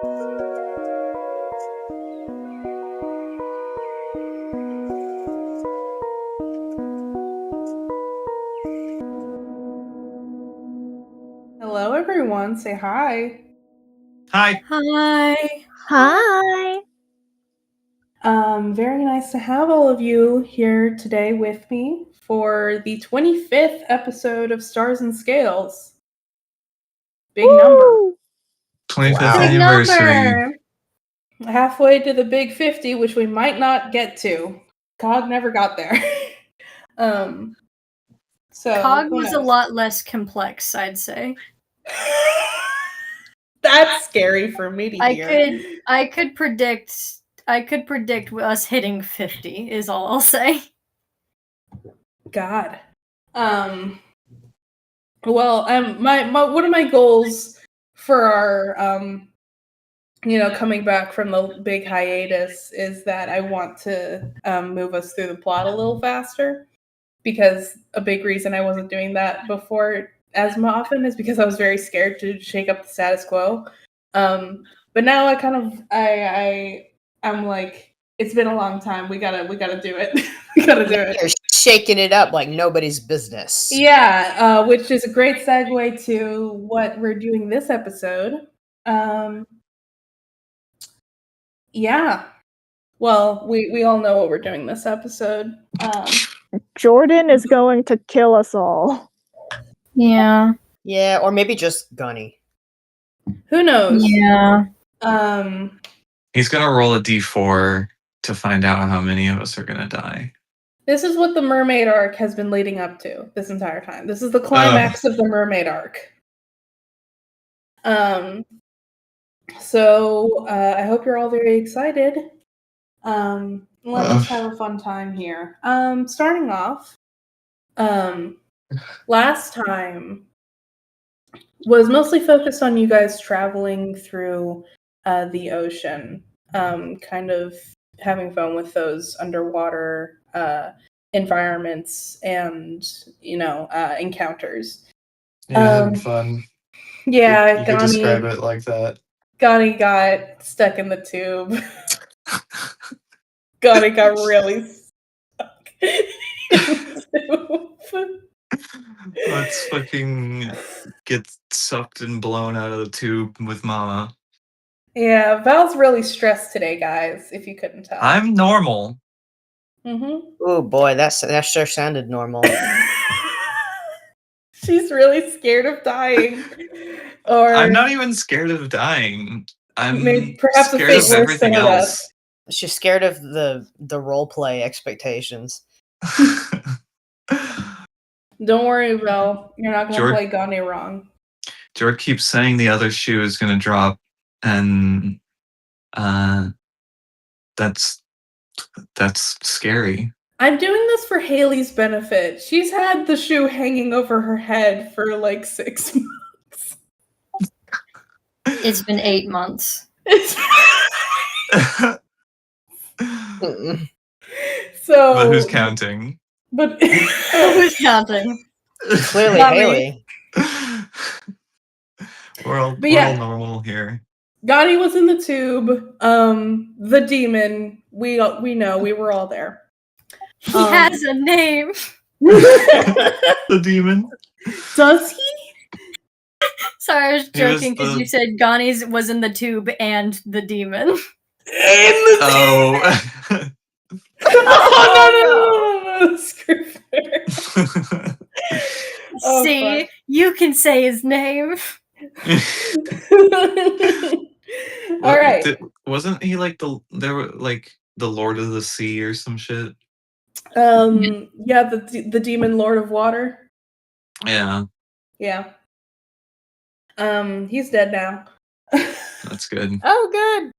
Hello, everyone. Say hi. Hi. Hi. Hi. Very nice to have all of you here today with me for the 25th episode of Stars and Scales. Big number. Woo! 25th Wow. Big anniversary. number. Halfway to the big 50, which we might not get to. COG never got there. So COG who was a knows? lot less complex, I'd say. That's scary for me to hear. I could predict us hitting 50 is all I'll say. God. Well, my one of my goals for our coming back from the big hiatus is that I want to move us through the plot a little faster, because a big reason I wasn't doing that before as often is because I was very scared to shake up the status quo. But now I'm like, it's been a long time. We gotta do it. We gotta do it. You're shaking it up like nobody's business. Yeah, which is a great segue to what we're doing this episode. Yeah. Well, we all know what we're doing this episode. Jordan is going to kill us all. Yeah. Yeah, or maybe just Gunny. Who knows? Yeah. He's gonna roll a d4 to find out how many of us are gonna die. This is what the mermaid arc has been leading up to this entire time. This is the climax of the mermaid arc. So I hope you're all very excited. Let's have a fun time here. Starting off, last time was mostly focused on you guys traveling through the ocean, kind of having fun with those underwater environments and encounters. Yeah, having fun. Yeah, you could describe it like that. Gani got stuck in the tube. Gani got really stuck in the tube. Let's fucking get sucked and blown out of the tube with Mama. Yeah, Val's really stressed today, guys, if you couldn't tell. I'm normal. Mm-hmm. Oh boy, that sure sounded normal. She's really scared of dying. Or I'm not even scared of dying. I'm perhaps scared of everything else. She's scared of the role play expectations. Don't worry, Val. You're not going to play Gani wrong. George keeps saying the other shoe is going to drop, and that's scary. I'm doing this for Haley's benefit. She's had the shoe hanging over her head for like 6 months. It's been 8 months. So, but who's counting? But who's counting? Clearly, Haley. We're all normal here. Gani was in the tube. The demon. We know. We were all there. He has a name. The demon. Does he? Sorry, I was joking because you said Gani's was in the tube and the demon. In the tube. Oh no! See, you can say his name. All right. Wasn't he like the Lord of the Sea or some shit? Yeah, the demon Lord of Water. Yeah. Yeah. He's dead now. That's good. Oh, good.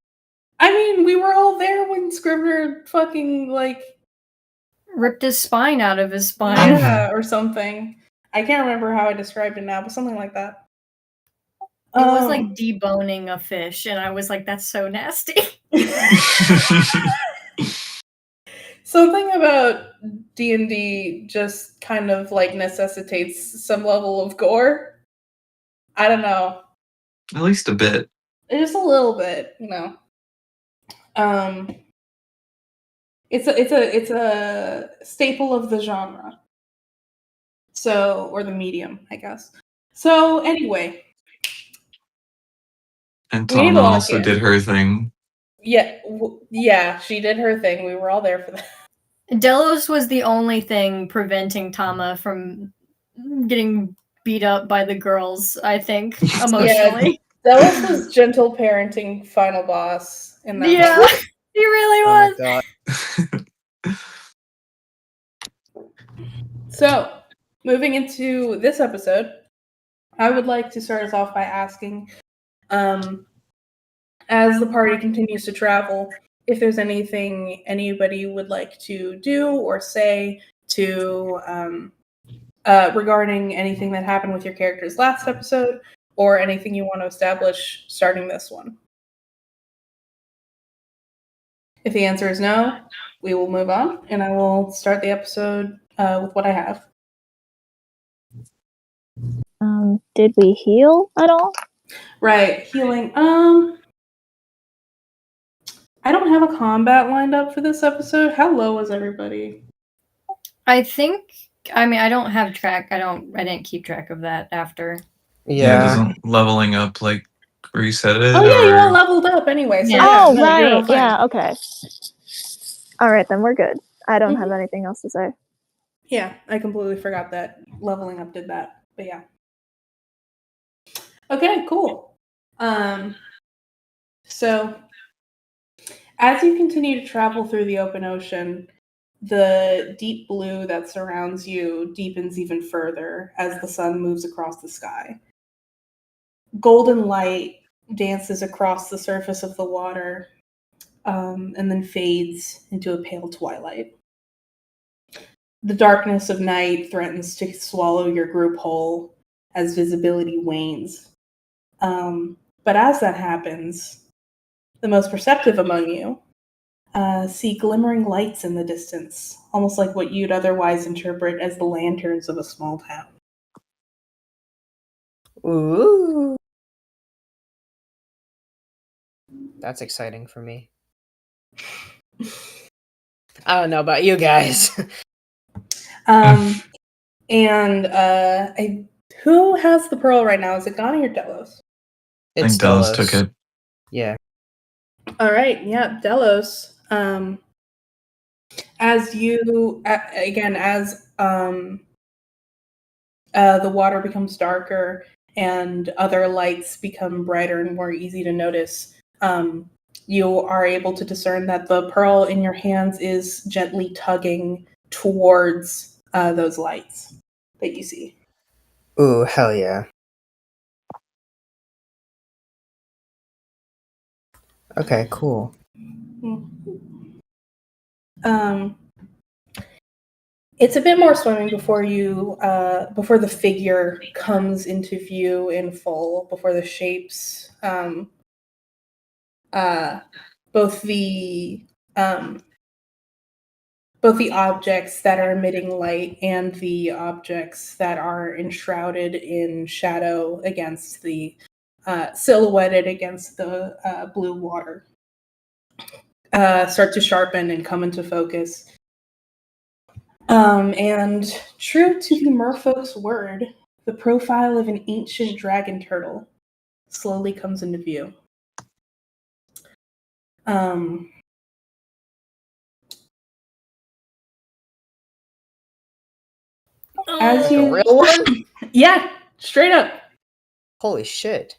I mean, we were all there when Scrivener fucking ripped his spine out of his spine. Yeah, or something. I can't remember how I described it now, but something like that. It was like deboning a fish, and I was like, that's so nasty. Something about D&D just kind of necessitates some level of gore. I don't know. At least a bit. Just a little bit, It's a staple of the genre. So, or the medium, I guess. So anyway. And Tama also did her thing. Yeah, she did her thing. We were all there for that. Delos was the only thing preventing Tama from getting beat up by the girls, I think, emotionally. Yeah, Delos was gentle parenting final boss in that Yeah, he really was. Oh my god. So, moving into this episode, I would like to start us off by asking, as the party continues to travel, if there's anything anybody would like to do or say to regarding anything that happened with your characters last episode, or anything you want to establish starting this one. If the answer is no, we will move on, and I will start the episode with what I have. Did we heal at all? Right, healing. I don't have a combat lined up for this episode. How low is everybody? I don't have track. I didn't keep track of that after. Yeah, doesn't leveling up like reset it? Oh yeah, you're all leveled up anyway. So right. Yeah, okay. Alright, then we're good. I don't have anything else to say. Yeah, I completely forgot that leveling up did that. But yeah. Okay, cool. So as you continue to travel through the open ocean, the deep blue that surrounds you deepens even further as the sun moves across the sky. Golden light dances across the surface of the water, and then fades into a pale twilight. The darkness of night threatens to swallow your group whole as visibility wanes. But as that happens, the most perceptive among you see glimmering lights in the distance, almost like what you'd otherwise interpret as the lanterns of a small town. Ooh. That's exciting for me. I don't know about you guys. Who has the pearl right now? Is it Gani or Delos? I think Delos took it. Yeah. All right. Yeah, Delos. As you the water becomes darker and other lights become brighter and more easy to notice, you are able to discern that the pearl in your hands is gently tugging towards those lights that you see. Ooh, hell yeah. Okay, cool. It's a bit more swimming before the figure comes into view in full, before the shapes, both the objects that are emitting light and the objects that are enshrouded in shadow against the silhouetted against the blue water start to sharpen and come into focus. And true to the merfolk's word, the profile of an ancient dragon turtle slowly comes into view. As you, a real one? Yeah, straight up. Holy shit.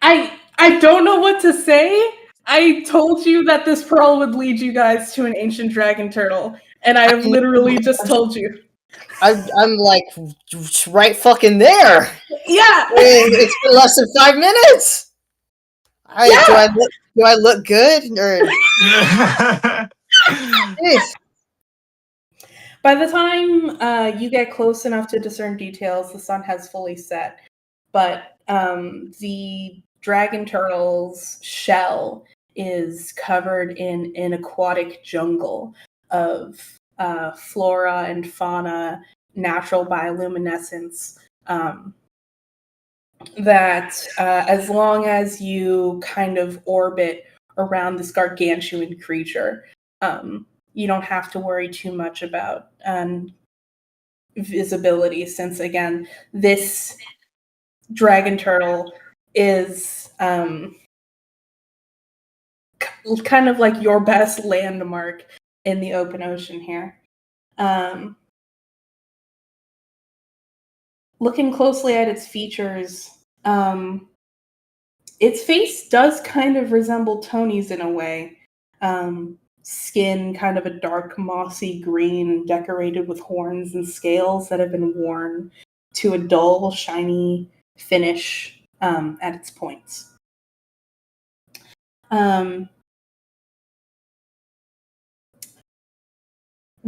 I don't know what to say. I told you that this pearl would lead you guys to an ancient dragon turtle, and I have literally just told you. I'm like right fucking there. Yeah. It's been less than 5 minutes. Do I look good or? By the time you get close enough to discern details, the sun has fully set. But the dragon turtle's shell is covered in an aquatic jungle of flora and fauna, natural bioluminescence, that as long as you kind of orbit around this gargantuan creature, you don't have to worry too much about visibility, since again, this dragon turtle is kind of like your best landmark in the open ocean here. Looking closely at its features, its face does kind of resemble Tony's in a way. Skin kind of a dark mossy green, decorated with horns and scales that have been worn to a dull, shiny finish at its points.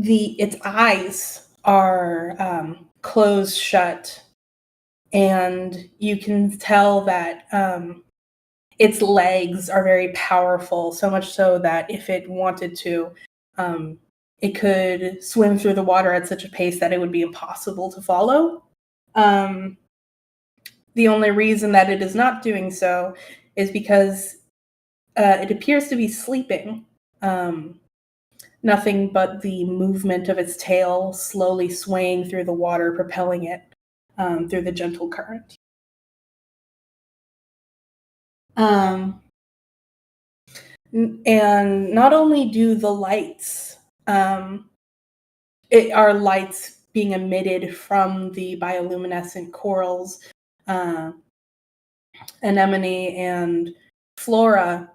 Its eyes are closed shut, and you can tell that its legs are very powerful, so much so that if it wanted to, it could swim through the water at such a pace that it would be impossible to follow. The only reason that it is not doing so is because it appears to be sleeping. Nothing but the movement of its tail slowly swaying through the water, propelling it through the gentle current. And not only do the lights, are lights being emitted from the bioluminescent corals, anemone and flora,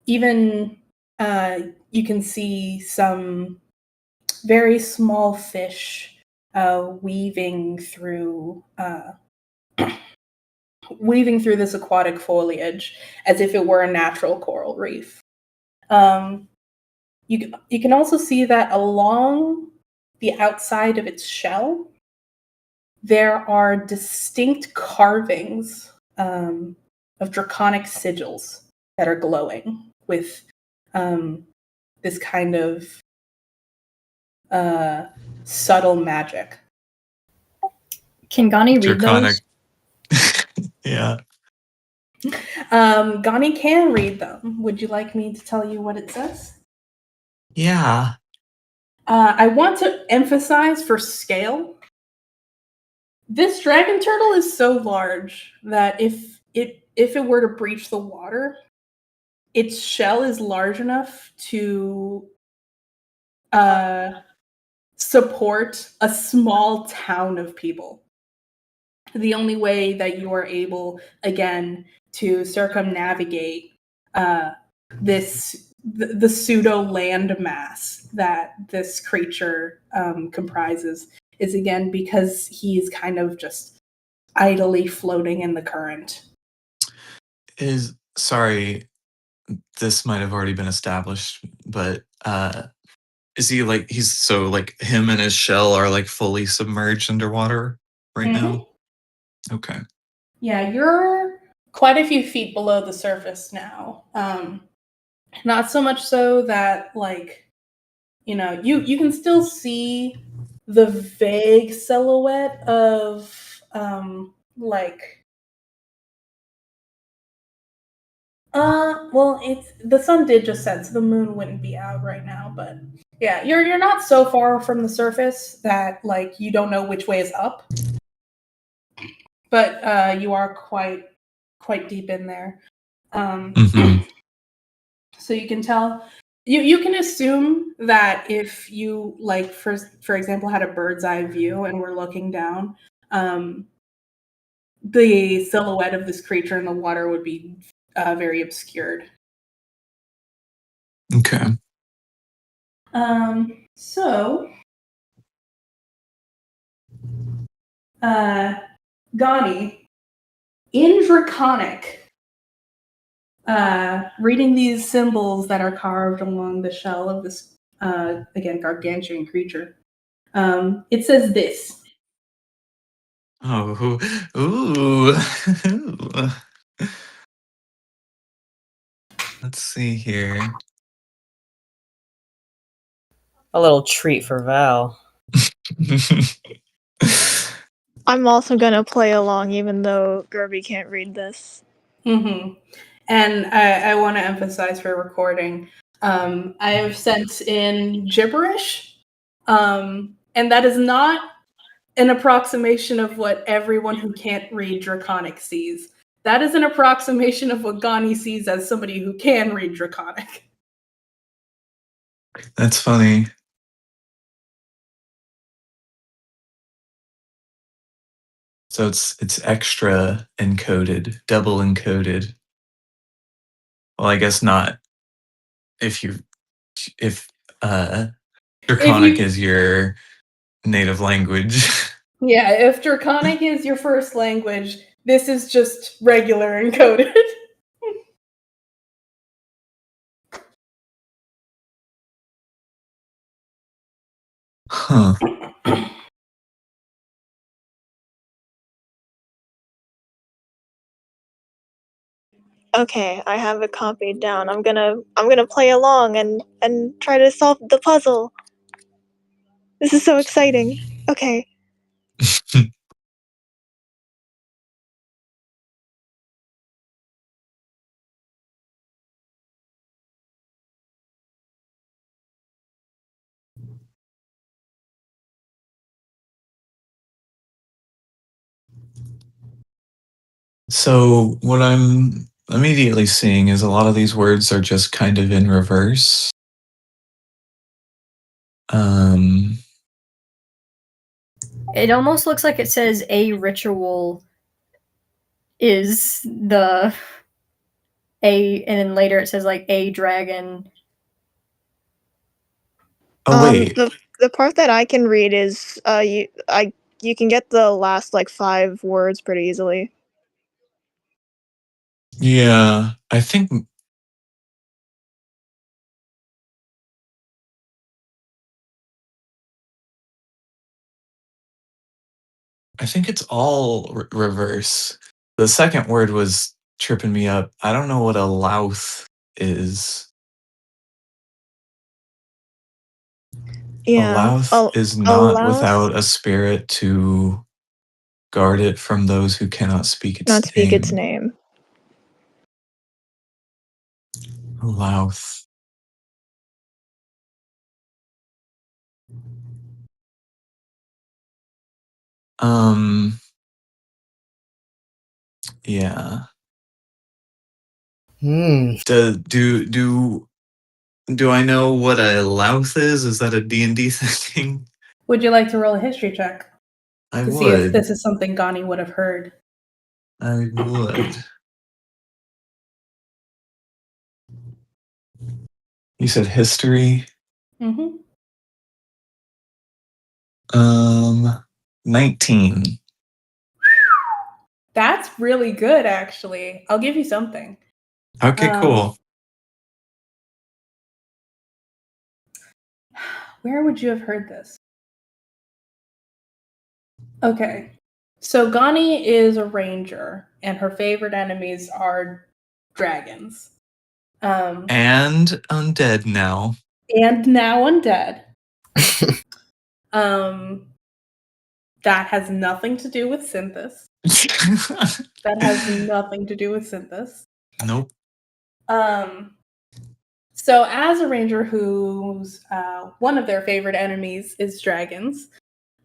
even you can see some very small fish weaving through this aquatic foliage as if it were a natural coral reef. You can also see that along the outside of its shell, there are distinct carvings of draconic sigils that are glowing with this kind of subtle magic. Can Gani read Draconic. those? Yeah. Gani can read them. Would you like me to tell you what it says? Yeah. I want to emphasize for scale, this dragon turtle is so large that if it were to breach the water, its shell is large enough to support a small town of people. The only way that you are able, again, to circumnavigate the pseudo land mass that this creature comprises is, again, because he is kind of just idly floating in the current. Sorry, this might have already been established, but is he like, him and his shell are like fully submerged underwater right now? Okay. Yeah, you're quite a few feet below the surface now. Not so much so that, like, you can still see the vague silhouette of it's the sun did just set, so the moon wouldn't be out right now, but yeah, you're not so far from the surface that, like, you don't know which way is up. But you are quite deep in there. So you can tell, you can assume that if you, like, for example, had a bird's eye view and were looking down, the silhouette of this creature in the water would be very obscured. Okay. So, Gani, in Draconic, reading these symbols that are carved along the shell of this, again, gargantuan creature, it says this. Oh, ooh. Let's see here. A little treat for Val. I'm also gonna play along, even though Gerby can't read this. Mm-hmm. And I want to emphasize for recording, I have sent in gibberish, and that is not an approximation of what everyone who can't read Draconic sees. That is an approximation of what Gani sees as somebody who can read Draconic. That's funny. So it's extra encoded, double encoded. Well, I guess not if Draconic is your native language. Yeah, if Draconic is your first language, this is just regular encoded. Huh. Okay, I have it copied down. I'm gonna play along and try to solve the puzzle. This is so exciting. Okay. So what I'm immediately seeing is a lot of these words are just kind of in reverse. It almost looks like it says a ritual is the a, and then later it says like a dragon. Oh wait, The part that I can read is you can get the last like 5 words pretty easily. yeah, I think it's all reverse. The second word was tripping me up. I don't know what a louth is. Yeah. A louth is a not louth- without a spirit to guard it from those who cannot speak its Not speak name. its name. A louth. Yeah. Do I know what a louth is? Is that a D&D thing? Would you like to roll a history check I to see if would. this is something Gani would have heard? I would. You said history? Mm-hmm. 19. That's really good, actually. I'll give you something. Okay, cool. Where would you have heard this? Okay. So Gani is a ranger, and her favorite enemies are dragons. And undead now. And now undead. That has nothing to do with Synthis. That has nothing to do with Synthis. Nope. So as a ranger whose one of their favorite enemies is dragons,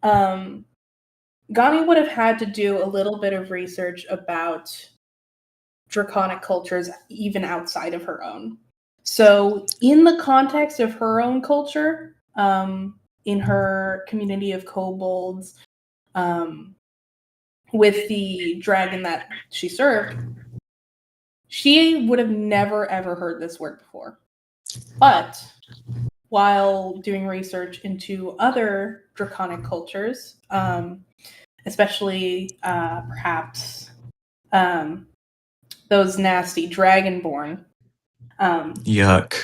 Gani would have had to do a little bit of research about draconic cultures even outside of her own. So in the context of her own culture, in her community of kobolds, with the dragon that she served, she would have never ever heard this word before. But while doing research into other draconic cultures, especially perhaps those nasty dragonborn, Yuck.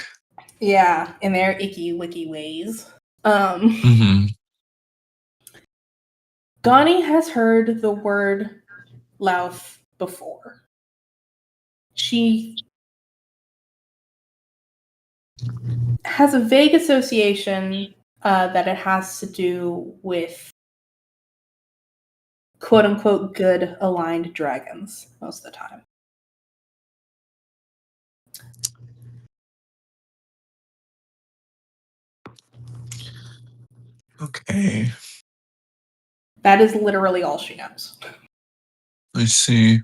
yeah, in their icky wicky ways. Mm-hmm. Gani has heard the word Louth before. She has a vague association that it has to do with quote unquote good aligned dragons most of the time. Okay. That is literally all she knows. I see.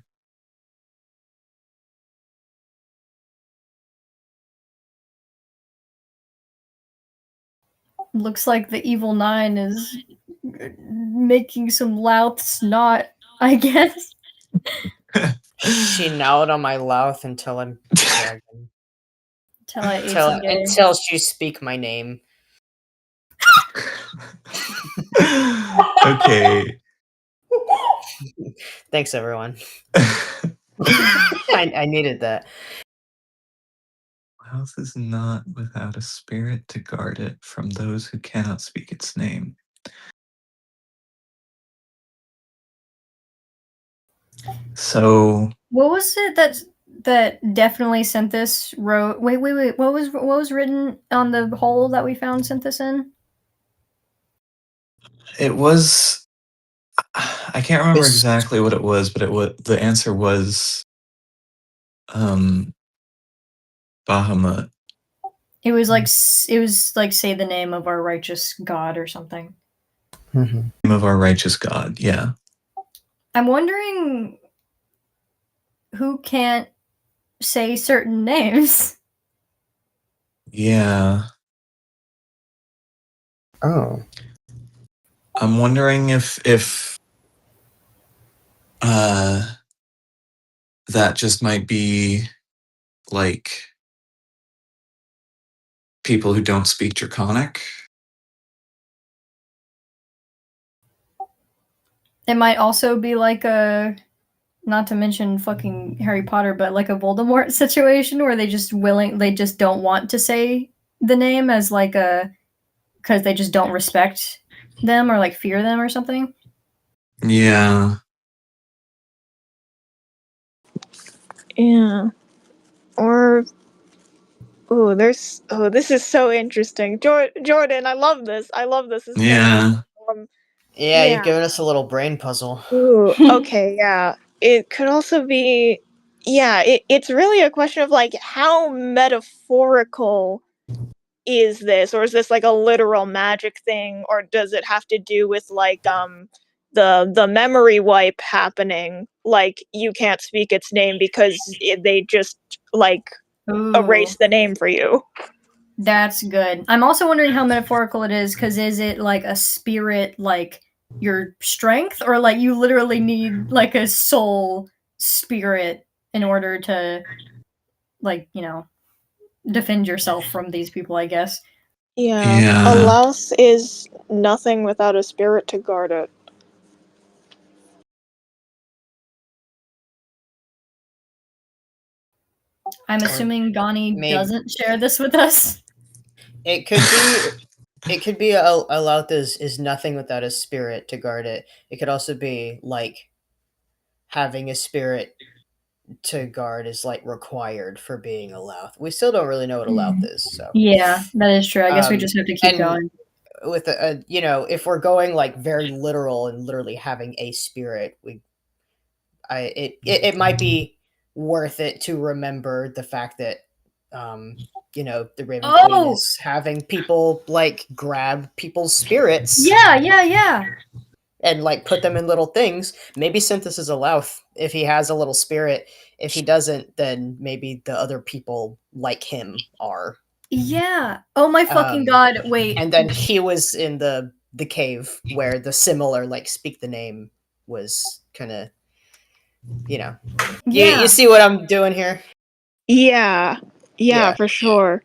Looks like the evil 9 is making some loud snot, I guess. She gnawed on my mouth until I'm dragon. Until I ate some gay. Until she speak my name. Okay. Thanks, everyone. I needed that. House is not without a spirit to guard it from those who cannot speak its name. So What was it that definitely Synthis wrote? Wait. What was written on the hole that we found Synthis in? it was. I can't remember exactly what it was, but the answer was Bahamut. It was like say the name of our righteous God or something. Name of our righteous God, yeah. I'm wondering who can't say certain names. Yeah. Oh. I'm wondering if that just might be like people who don't speak Draconic. It might also be like a, not to mention fucking Harry Potter, but like a Voldemort situation where they just don't want to say the name as like a, because they just don't respect them or like fear them or something. Yeah. Yeah. Or this is so interesting. Jordan, I love this. This is Yeah. Yeah, you've given us a little brain puzzle. Ooh, okay, yeah. It could also be, yeah, it's really a question of like how metaphorical is this, or is this like a literal magic thing, or does it have to do with like the memory wipe happening? Like you can't speak its name because they just like erase the name for you. That's good. I'm also wondering how metaphorical it is, because is it like a spirit, like your strength, or like you literally need like a soul spirit in order to, like, you know, defend yourself from these people, I guess. Yeah. A louse is nothing without a spirit to guard it. I'm assuming GANI doesn't share this with us. It could be a lout is nothing without a spirit to guard it. It could also be like having a spirit to guard is like required for being a louth. We still don't really know what a louth is, so yeah, that is true. I guess we just have to keep going. With a you know, if we're going like very literal and literally having a spirit, it might be worth it to remember the fact that you know, the Raven Queen is having people like grab people's spirits. Yeah. And like put them in little things. Maybe Synthis is a louth if he has a little spirit. If he doesn't, then maybe the other people like him are. Yeah. Oh my fucking god! Wait. And then he was in the cave where the similar like speak the name was kind of, you know. Yeah. You see what I'm doing here? Yeah, for sure.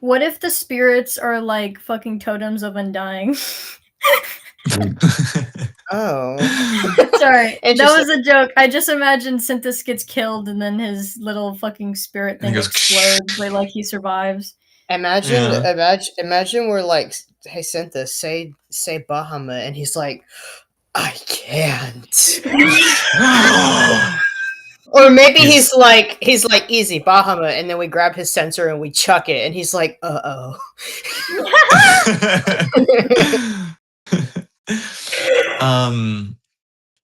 What if the spirits are like fucking totems of undying? Oh. Sorry, that was a joke. I just imagined Synthis gets killed and then his little fucking spirit thing explodes, but like he survives. Imagine we're like, hey Synthis, say Bahamut, and he's like, I can't. Or maybe he's like easy Bahamut, and then we grab his sensor and we chuck it, and he's like, uh-oh.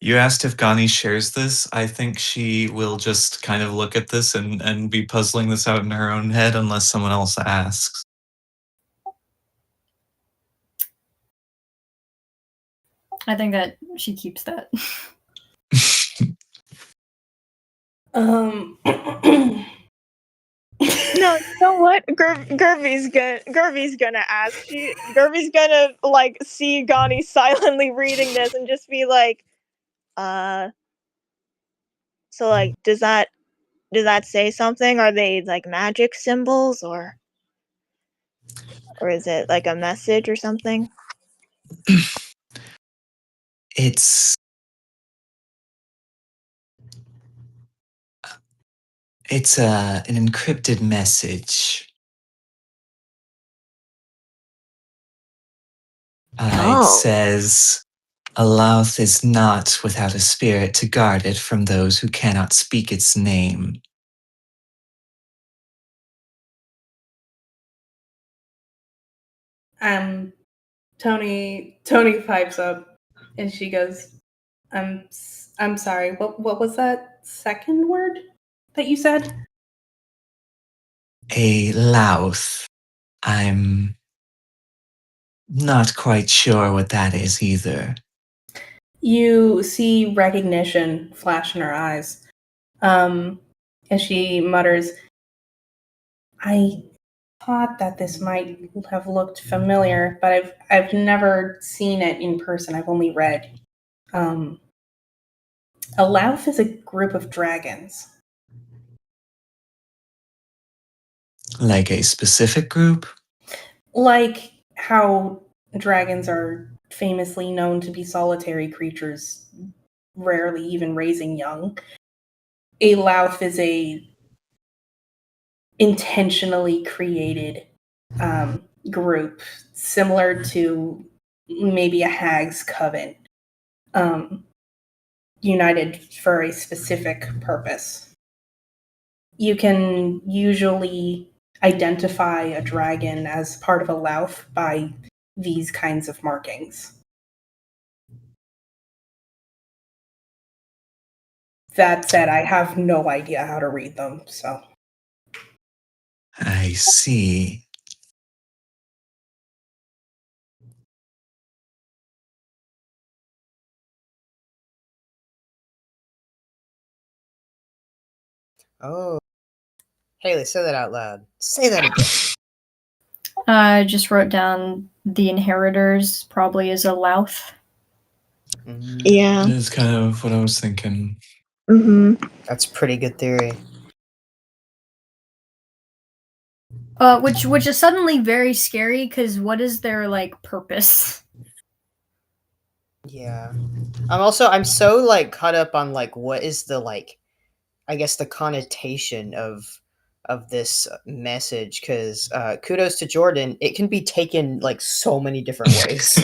You asked if Gani shares this. I think she will just kind of look at this and be puzzling this out in her own head unless someone else asks. I think that she keeps that. No, you know what? Gervie's gonna ask. Gervie's gonna like see Gani silently reading this and just be like, so like, does that say something? Are they like magic symbols or is it like a message or something? It's an encrypted message. It says, "Alouth is not without a spirit to guard it from those who cannot speak its name." Tony pipes up and she goes, I'm sorry. What was that second word that you said? A louth. I'm not quite sure what that is either. You see recognition flash in her eyes. As she mutters, I thought that this might have looked familiar, but I've never seen it in person. I've only read. A Louth is a group of dragons. Like a specific group? Like how dragons are famously known to be solitary creatures, rarely even raising young. A Louth is a intentionally created group, similar to maybe a hag's coven, united for a specific purpose. You can usually identify a dragon as part of a Louth by these kinds of markings. That said, I have no idea how to read them, so. I see. Oh. Haley, say that out loud. Say that again. I just wrote down the inheritors probably is a Louth. Yeah. That is kind of what I was thinking. Mm-hmm. That's pretty good theory. Which is suddenly very scary because what is their like purpose? Yeah. I'm so like caught up on like what is the like I guess the connotation of this message because kudos to Jordan, it can be taken like so many different ways.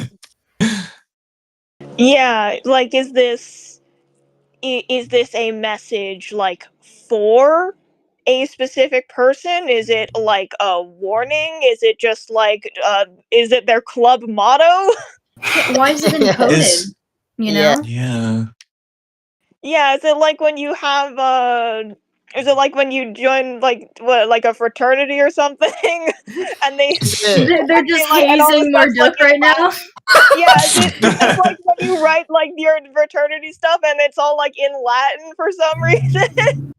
Yeah, like is this a message like for a specific person? Is it like a warning? Is it just like is it their club motto? Why is it encoded? You Yeah. know? Yeah. Yeah, is it like when you have is it like when you join like what like a fraternity or something and they They're just like, and all hazing the stuff's, Marduk like, in right now. Latin? Yeah, is it just like when you write like your fraternity stuff and it's all like in Latin for some reason?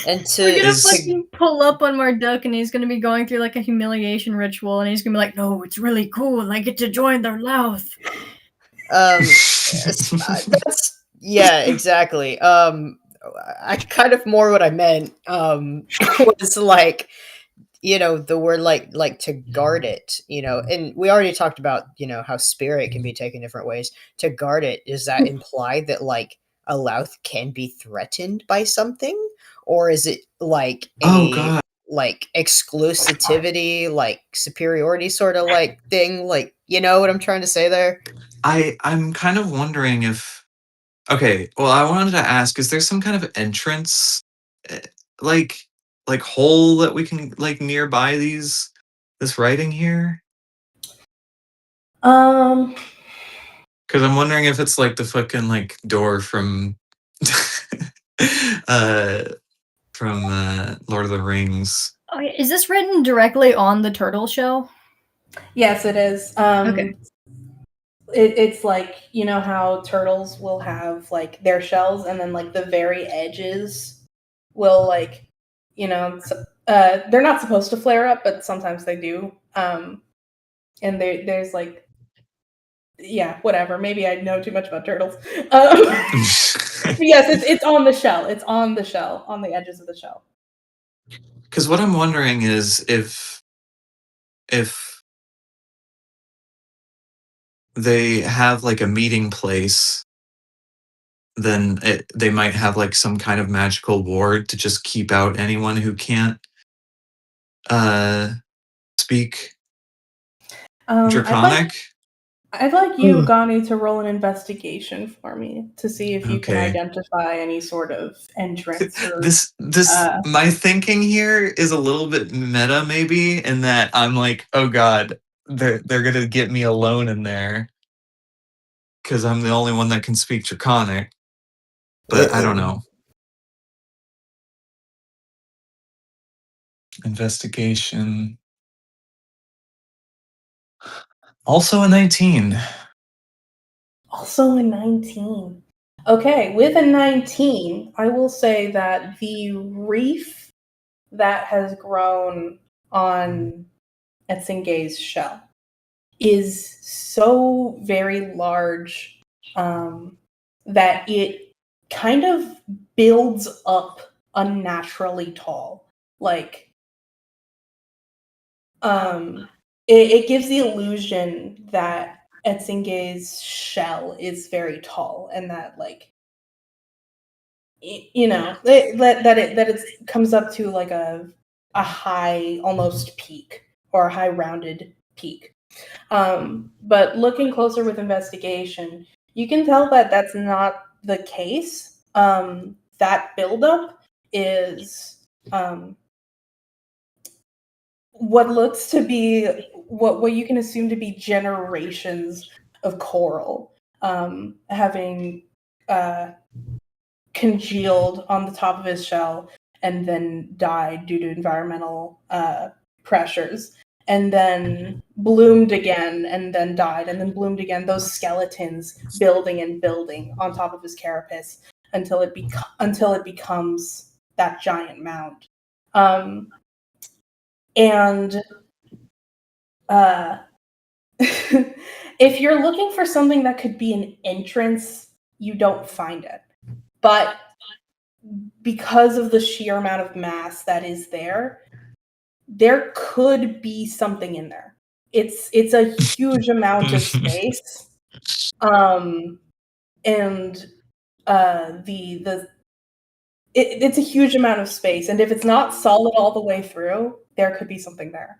And We're gonna to fucking pull up on Marduk and he's gonna be going through like a humiliation ritual and he's gonna be like, no, it's really cool. I get to join their Louth. that's yeah, exactly. I kind of more what I meant was like the word like to guard it, and we already talked about how spirit can be taken different ways. To guard it, does that imply that like a Louth can be threatened by something, or is it like a like exclusivity, like superiority sort of like thing? Like, you know what I'm trying to say there? I'm kind of wondering if. Okay, well, I wanted to ask: is there some kind of entrance, eh, like hole that we can like nearby this writing here? Because I'm wondering if it's like the fucking like door from uh Lord of the Rings. Oh, is this written directly on the turtle shell? Yes, it is. Okay. It's like, you know how turtles will have like their shells and then like the very edges will like, you know, they're not supposed to flare up, but sometimes they do. And there's like, yeah, whatever. Maybe I know too much about turtles. Yes, it's on the shell. It's on the shell, on the edges of the shell. Because what I'm wondering is if they have like a meeting place, then they might have like some kind of magical ward to just keep out anyone who can't speak Draconic. I'd like you, Gani, to roll an investigation for me to see if you can Okay. identify any sort of entrance or This my thinking here is a little bit meta, maybe, in that I'm like, oh god, they're gonna get me alone in there because I'm the only one that can speak Draconic. But I don't know. Investigation. Also a 19. Also a 19. Okay, with a 19, I will say that the reef that has grown on Etzingay's shell is so very large that it kind of builds up unnaturally tall. Like, it gives the illusion that Etzingay's shell is very tall and that, like, you know, that it comes up to like a high almost peak or a high rounded peak. But looking closer with investigation, you can tell that that's not the case. That buildup is what looks to be what you can assume to be generations of coral having congealed on the top of his shell and then died due to environmental pressures, and then bloomed again and then died and then bloomed again, those skeletons building and building on top of his carapace until it becomes that giant mound. And if you're looking for something that could be an entrance, you don't find it. But because of the sheer amount of mass that is there could be something in there. It's a huge amount of space. And it's a huge amount of space, and if it's not solid all the way through, there could be something there.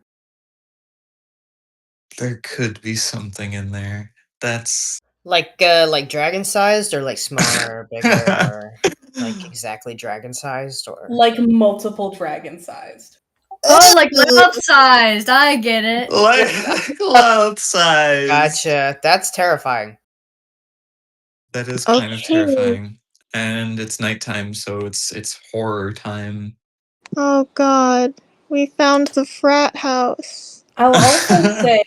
There could be something in there. That's like dragon sized, or like smaller, or bigger, or like exactly dragon sized, or Like multiple dragon sized. Oh, like mouth sized. I get it. like cloud size. Gotcha. That's terrifying. That is kind of Okay. terrifying. And it's nighttime, so it's horror time. Oh god, we found the frat house. I'll also say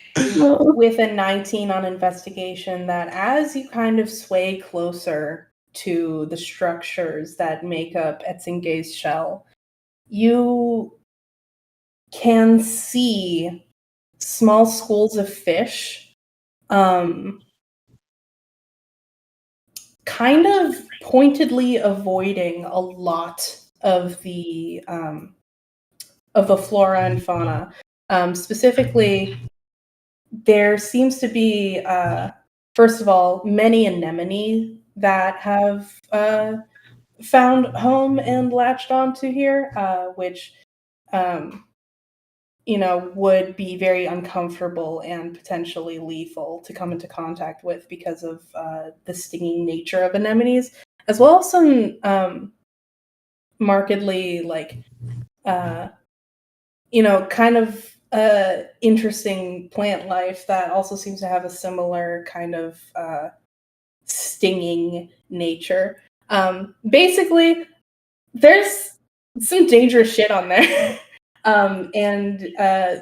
with a 19 on investigation that as you kind of sway closer to the structures that make up Etzingay's shell, you can see small schools of fish kind of pointedly avoiding a lot of the flora and fauna. Specifically, there seems to be, first of all, many anemone that have found home and latched onto here, which would be very uncomfortable and potentially lethal to come into contact with because of the stinging nature of anemones, as well as some markedly like kind of interesting plant life that also seems to have a similar kind of stinging nature. Basically, there's some dangerous shit on there. And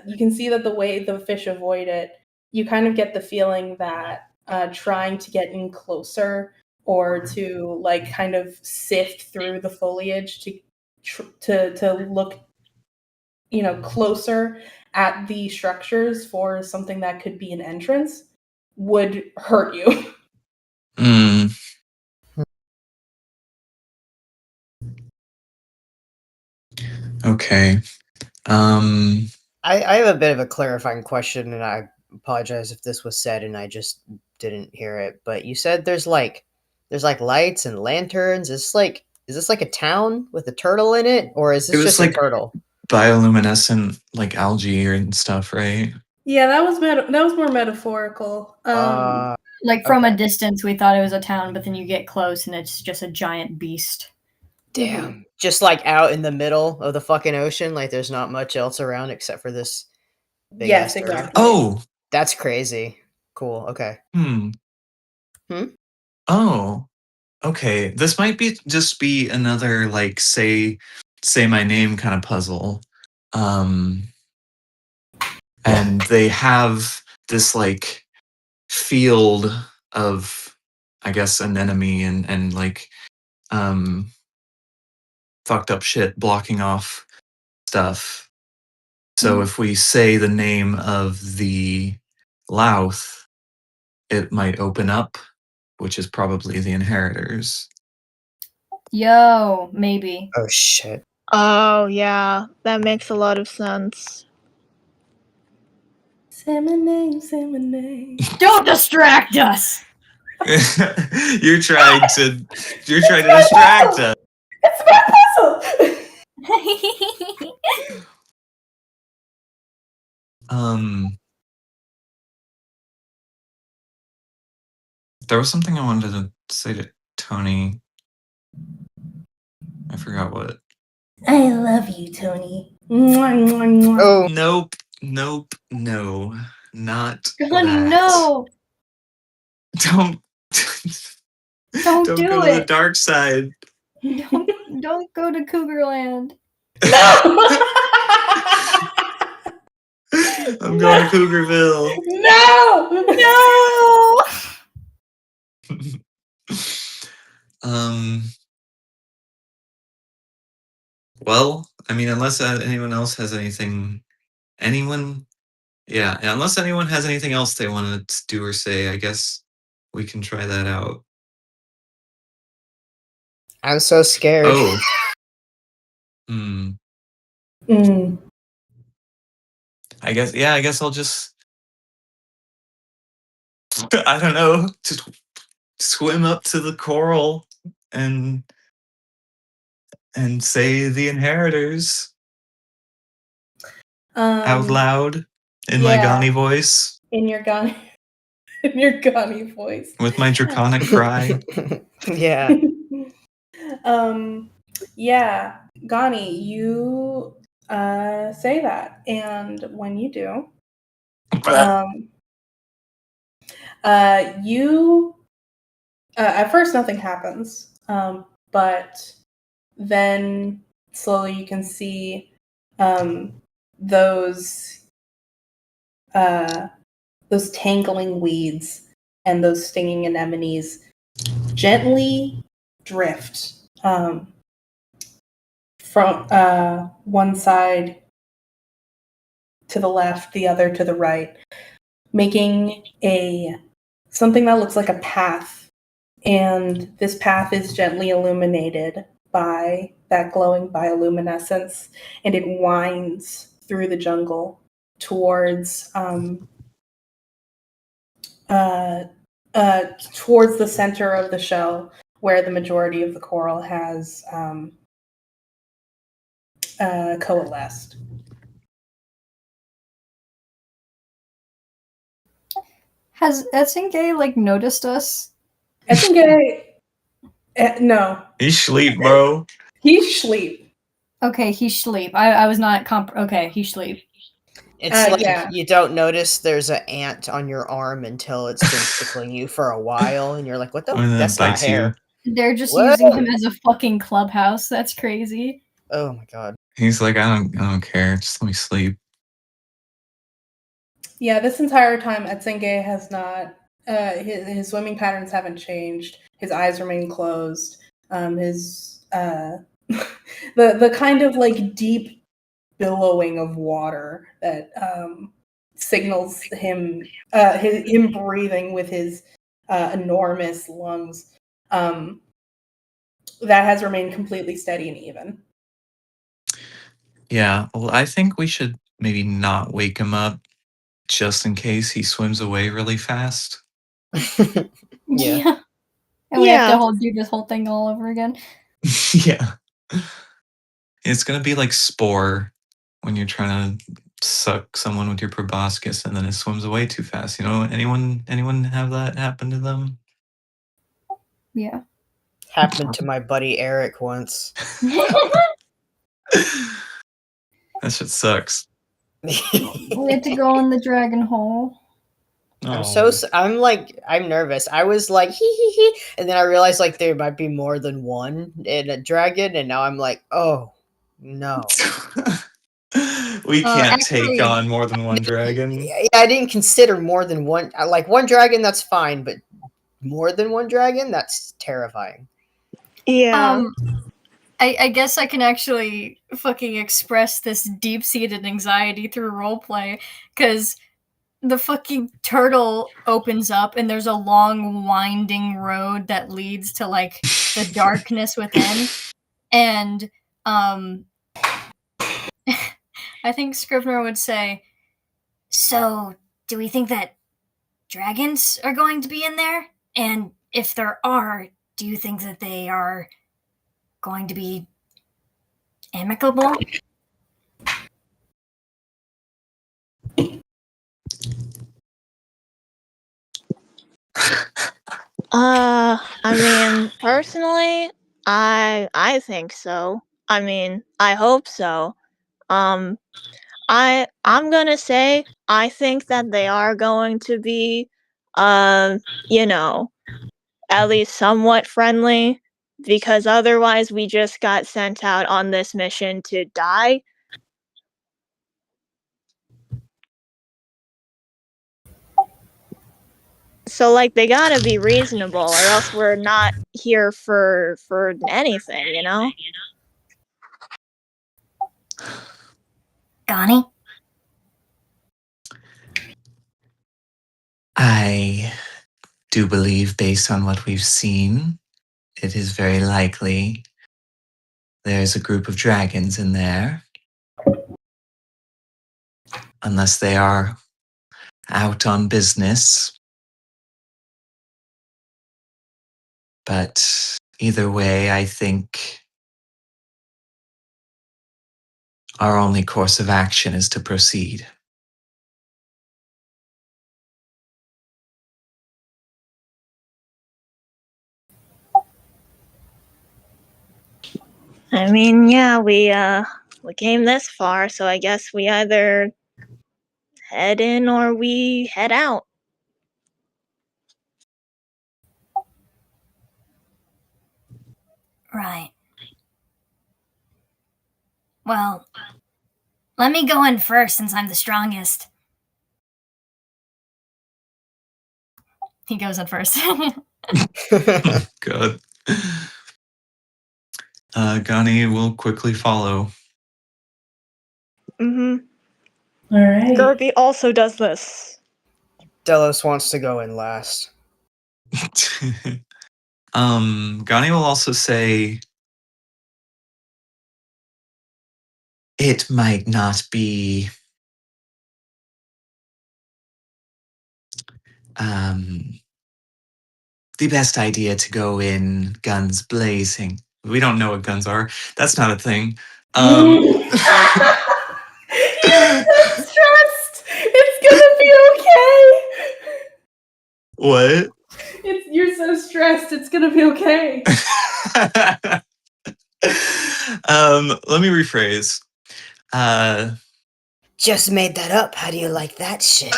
you can see that the way the fish avoid it, you kind of get the feeling that trying to get in closer or to like kind of sift through the foliage to look, closer at the structures for something that could be an entrance would hurt you. Okay. I have a bit of a clarifying question, and I apologize if this was said and I just didn't hear it. But you said there's like lights and lanterns. Is this like a town with a turtle in it, or is It this was just like a turtle? bioluminescent, like algae and stuff, right? Yeah, that was more metaphorical. Like from a Okay. distance, we thought it was a town, but then you get close and it's just a giant beast. Damn. Just like out in the middle of the fucking ocean, like there's not much else around except for this big Yes, ass turtle. exactly. Oh, That's crazy. Cool. Okay. Hmm. Oh, okay. This might just be another like say my name kind of puzzle. And they have this like field of, I guess, an enemy and like fucked up shit blocking off stuff. So if we say the name of the Louth, it might open up, which is probably the inheritors. Yo, maybe. Oh shit. Oh, yeah. That makes a lot of sense. Say my name. Don't distract us! You're trying to distract us. It's my puzzle. There was something I wanted to say to Tony. I forgot what. I love you, Tony. Mwah, mwah, mwah. Oh. Nope, no, not Honey, that. no! Don't Don't do go to the it! dark side. Don't go to Cougarland. No! I'm going to Cougarville. No! No! Well, I mean, unless anyone else has anything, unless anyone has anything else they want to do or say, I guess we can try that out. I'm so scared. Oh. I guess I'll just, I don't know, just swim up to the coral and say the inheritors out loud in my GANI voice. In your GANI voice. With my draconic cry. Yeah. Yeah, GANI, you say that, and when you do, you at first nothing happens, but then slowly you can see those tangling weeds and those stinging anemones gently drift from one side to the left, the other to the right, making something that looks like a path. And this path is gently illuminated by that glowing bioluminescence, and it winds through the jungle towards towards the center of the shell, where the majority of the coral has coalesced. Has Etsinge, like, noticed us? Etsinge, no. He's sleep, bro. He's sleep. Okay, he's sleep. I was not okay, he's sleep. It's like yeah. you don't notice there's an ant on your arm until it's been tickling you for a while, and you're like, "What the? Or that That's not bites you. hair." They're just Whoa! using him as a fucking clubhouse. That's crazy. Oh my god. He's like, I don't care. Just let me sleep. Yeah, this entire time, Etzenge has not. His swimming patterns haven't changed. His eyes remain closed. His the kind of like deep billowing of water that signals him him breathing with his enormous lungs. That has remained completely steady and even. Yeah, well, I think we should maybe not wake him up just in case he swims away really fast. Yeah. And we have to Yeah. do this whole thing all over again. Yeah. It's gonna be like Spore when you're trying to suck someone with your proboscis and then it swims away too fast. You know, anyone have that happen to them? Yeah. Happened to my buddy Eric once. That shit sucks. We had to go in the dragon hole. I'm nervous. I was like hee, and then I realized like there might be more than one in a dragon, and now I'm like, oh no. We can't actually- take on more than one dragon. Yeah, I didn't consider more than one. Like one dragon, that's fine, but more than one dragon, that's terrifying. Yeah. I guess I can actually fucking express this deep-seated anxiety through roleplay, because the fucking turtle opens up and there's a long winding road that leads to like the darkness within, and I think Scrivener would say, so do we think that dragons are going to be in there? And if there are, do you think that they are going to be amicable? I mean, personally, I think so. I mean, I hope so. I'm gonna say I think that they are going to be, you know, at least somewhat friendly, because otherwise we just got sent out on this mission to die. So like they gotta be reasonable, or else we're not here for anything, you know? GANI? I do believe, based on what we've seen, it is very likely there's a group of dragons in there. Unless they are out on business. But either way, I think our only course of action is to proceed. I mean, yeah, we came this far, so I guess we either head in or we head out. Right. Well, let me go in first since I'm the strongest. He goes in first. Good. Gani will quickly follow. Mm-hmm. All right. Gerby also does this. Delos wants to go in last. Gani will also say, it might not be the best idea to go in guns blazing. We don't know what guns are. That's not a thing. You're so stressed. It's gonna be okay. What? You're so stressed. It's gonna be okay. Let me rephrase. Just made that up. How do you like that shit?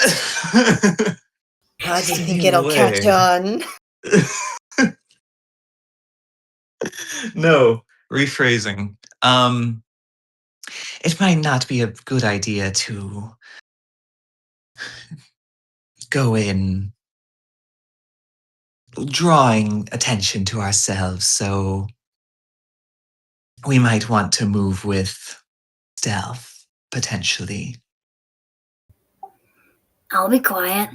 How do you think No it'll catch way. on? No, rephrasing. It might not be a good idea to go in drawing attention to ourselves, so we might want to move with stealth, potentially. I'll be quiet.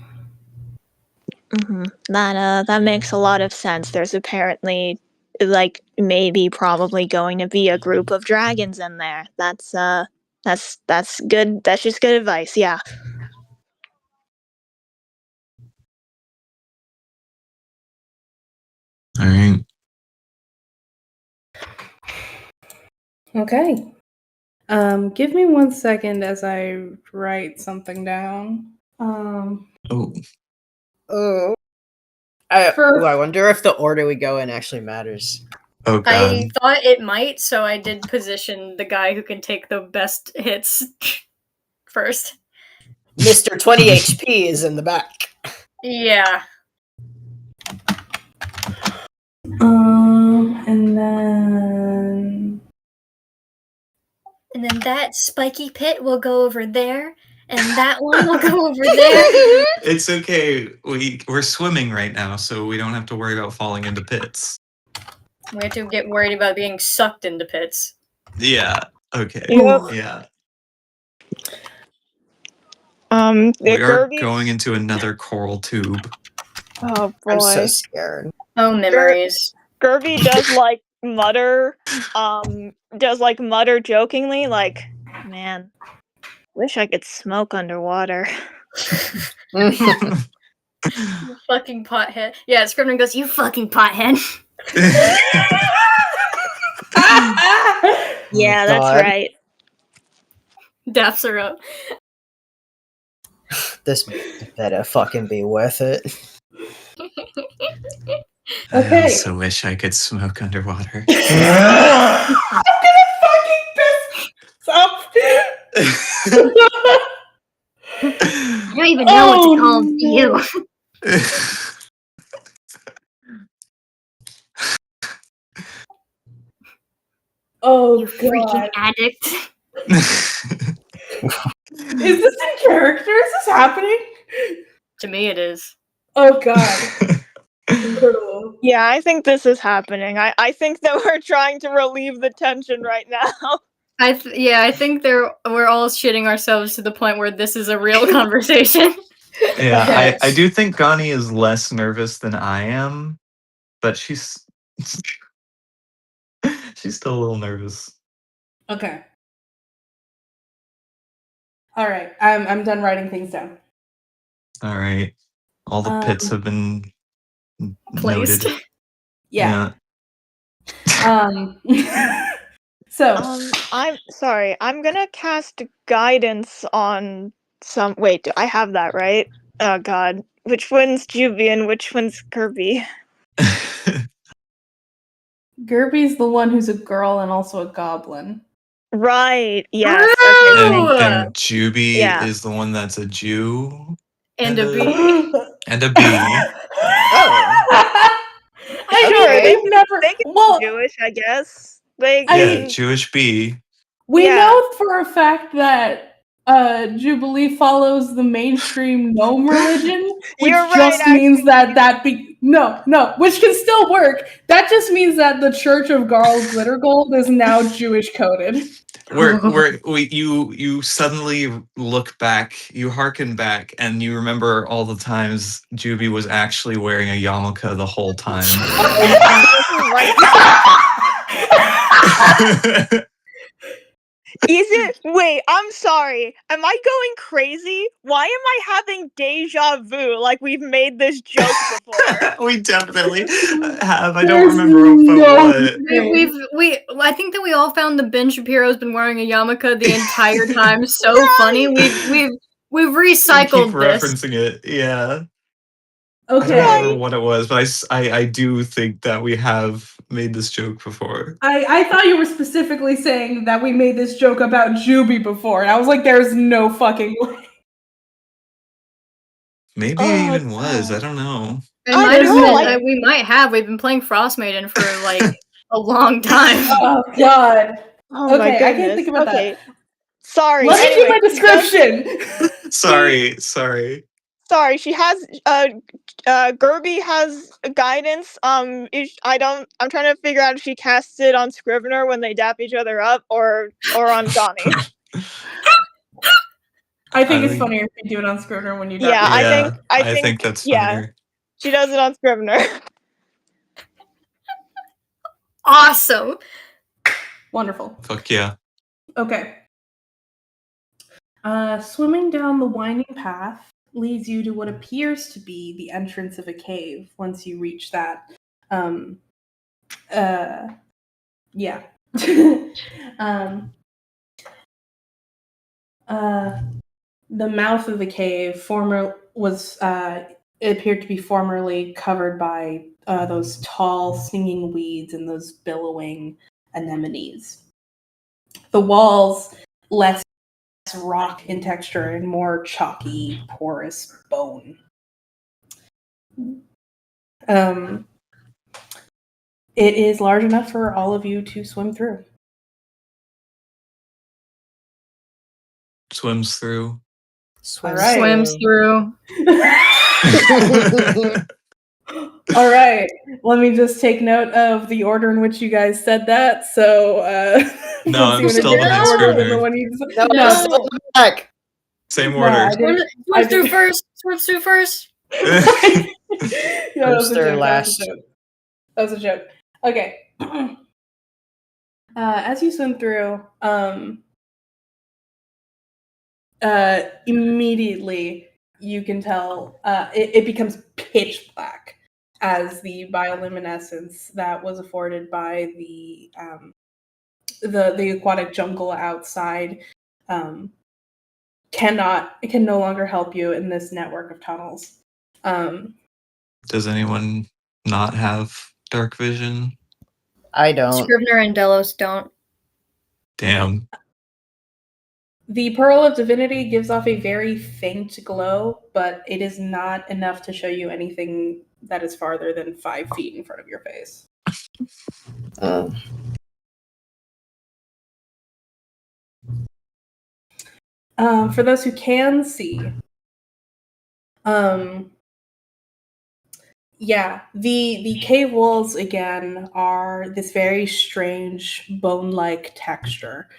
That makes a lot of sense. There's apparently like maybe probably going to be a group of dragons in there. That's good. That's just good advice. Yeah. All right. Okay. Give me 1 second as I write something down. Oh, Oh. I wonder if the order we go in actually matters. oh God. I thought it might, so I did position the guy who can take the best hits first. Mr. 20 HP is in the back. Yeah. And then that spiky pit will go over there, and that one will go over there. It's okay. We're swimming right now, so we don't have to worry about falling into pits. We have to get worried about being sucked into pits. Yeah. Okay. Yep. Yeah. We are going into another coral tube. Oh boy. I'm so scared. Oh, memories. Gerby does mutter jokingly, like, man, wish I could smoke underwater. You fucking pothead. Yeah, Scrivener goes, you fucking pothead. Yeah, that's God. right. Daps her up. This better fucking be worth it. I Okay. also wish I could smoke underwater. I'm gonna fucking piss up. I don't even know what to call you. Oh, You freaking addict. Is this in character? Is this happening? To me, it is. Oh god. Incredible. Yeah, I think this is happening. I think that we're trying to relieve the tension right now. I think we're all shitting ourselves to the point where this is a real conversation. Yeah, Okay. I do think Gani is less nervous than I am, but she's still a little nervous. Okay. All right. I'm done writing things down. All right. All the pits have been Placed. noted. Yeah. So I'm sorry. I'm gonna cast guidance on some. Wait, do I have that right? Oh god, which one's Juby and which one's Kirby? Gerby's the one who's a girl and also a goblin. Right. Yes. True! Okay. and Juby Yeah. is the one that's a Jew And a bee. and a bee. I mean, Sure, they've never. They can Well, be Jewish, I guess. They I Yeah, mean- Jewish bee. we Yeah. know for a fact that Jubilee follows the mainstream gnome religion, which You're right, just means which can still work. That just means that the Church of Garl Glittergold is now Jewish coded. You suddenly look back, you hearken back, and you remember all the times Juby was actually wearing a yarmulke the whole time. Is it? Wait, I'm sorry. Am I going crazy? Why am I having deja vu? Like we've made this joke before. We definitely have. I don't remember what. I think that we all found that Ben Shapiro's been wearing a yarmulke the entire time. So funny. We've recycled Keep this. referencing it. Yeah. Okay. I don't remember what it was, but I do think that we have made this joke before. I thought you were specifically saying that we made this joke about Juby before, and I was like, there's no fucking way. Maybe it even was. I don't know. It I might have know, been. like- We might have. We've been playing Frostmaiden for like a long time. Oh god. Oh my Okay, goodness. I can't think about okay. that. Sorry. Let me do anyway, my she does- description. Sorry. Sorry, she has Gerby has guidance. I'm trying to figure out if she casts it on Scrivener when they dap each other up or on Gani. I think I it's think- funnier if you do it on Scrivener when you drop Yeah, it. I think think that's yeah. funnier. She does it on Scrivener. Awesome. Wonderful. Fuck yeah. Okay. Swimming down the winding path leads you to what appears to be the entrance of a cave once you reach that. Yeah. The mouth of the cave it appeared to be formerly covered by those tall stinging weeds and those billowing anemones. The walls less rock in texture and more chalky, porous bone. It is large enough for all of you to swim through. Swims through. All right. Swims through. All right. Let me just take note of the order in which you guys said that. So, No, I'm once you still wanna behind do the order, Scrivener. the one you- No, No. I'm still back. Same No, order. I didn't. Swims through first. Swims through first. Yeah, that was a First or joke. last? That was a joke. Okay. As you swim through, immediately you can tell it becomes pitch black as the bioluminescence that was afforded by the aquatic jungle outside can no longer help you in this network of tunnels. Does anyone not have dark vision? I don't. Scrivener and Delos don't. Damn. The Pearl of Divinity gives off a very faint glow, but it is not enough to show you anything that is farther than 5 feet in front of your face. For those who can see, the cave walls again are this very strange bone-like texture,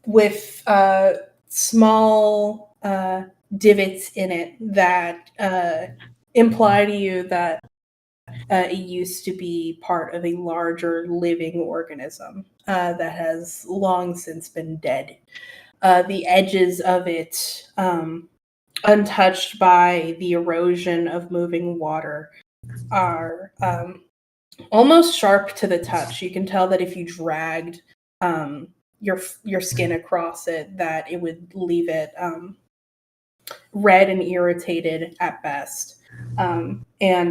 with small divots in it that imply to you that it used to be part of a larger living organism that has long since been dead. The edges of it, untouched by the erosion of moving water, are almost sharp to the touch. You can tell that if you dragged your skin across it, that it would leave it red and irritated at best. And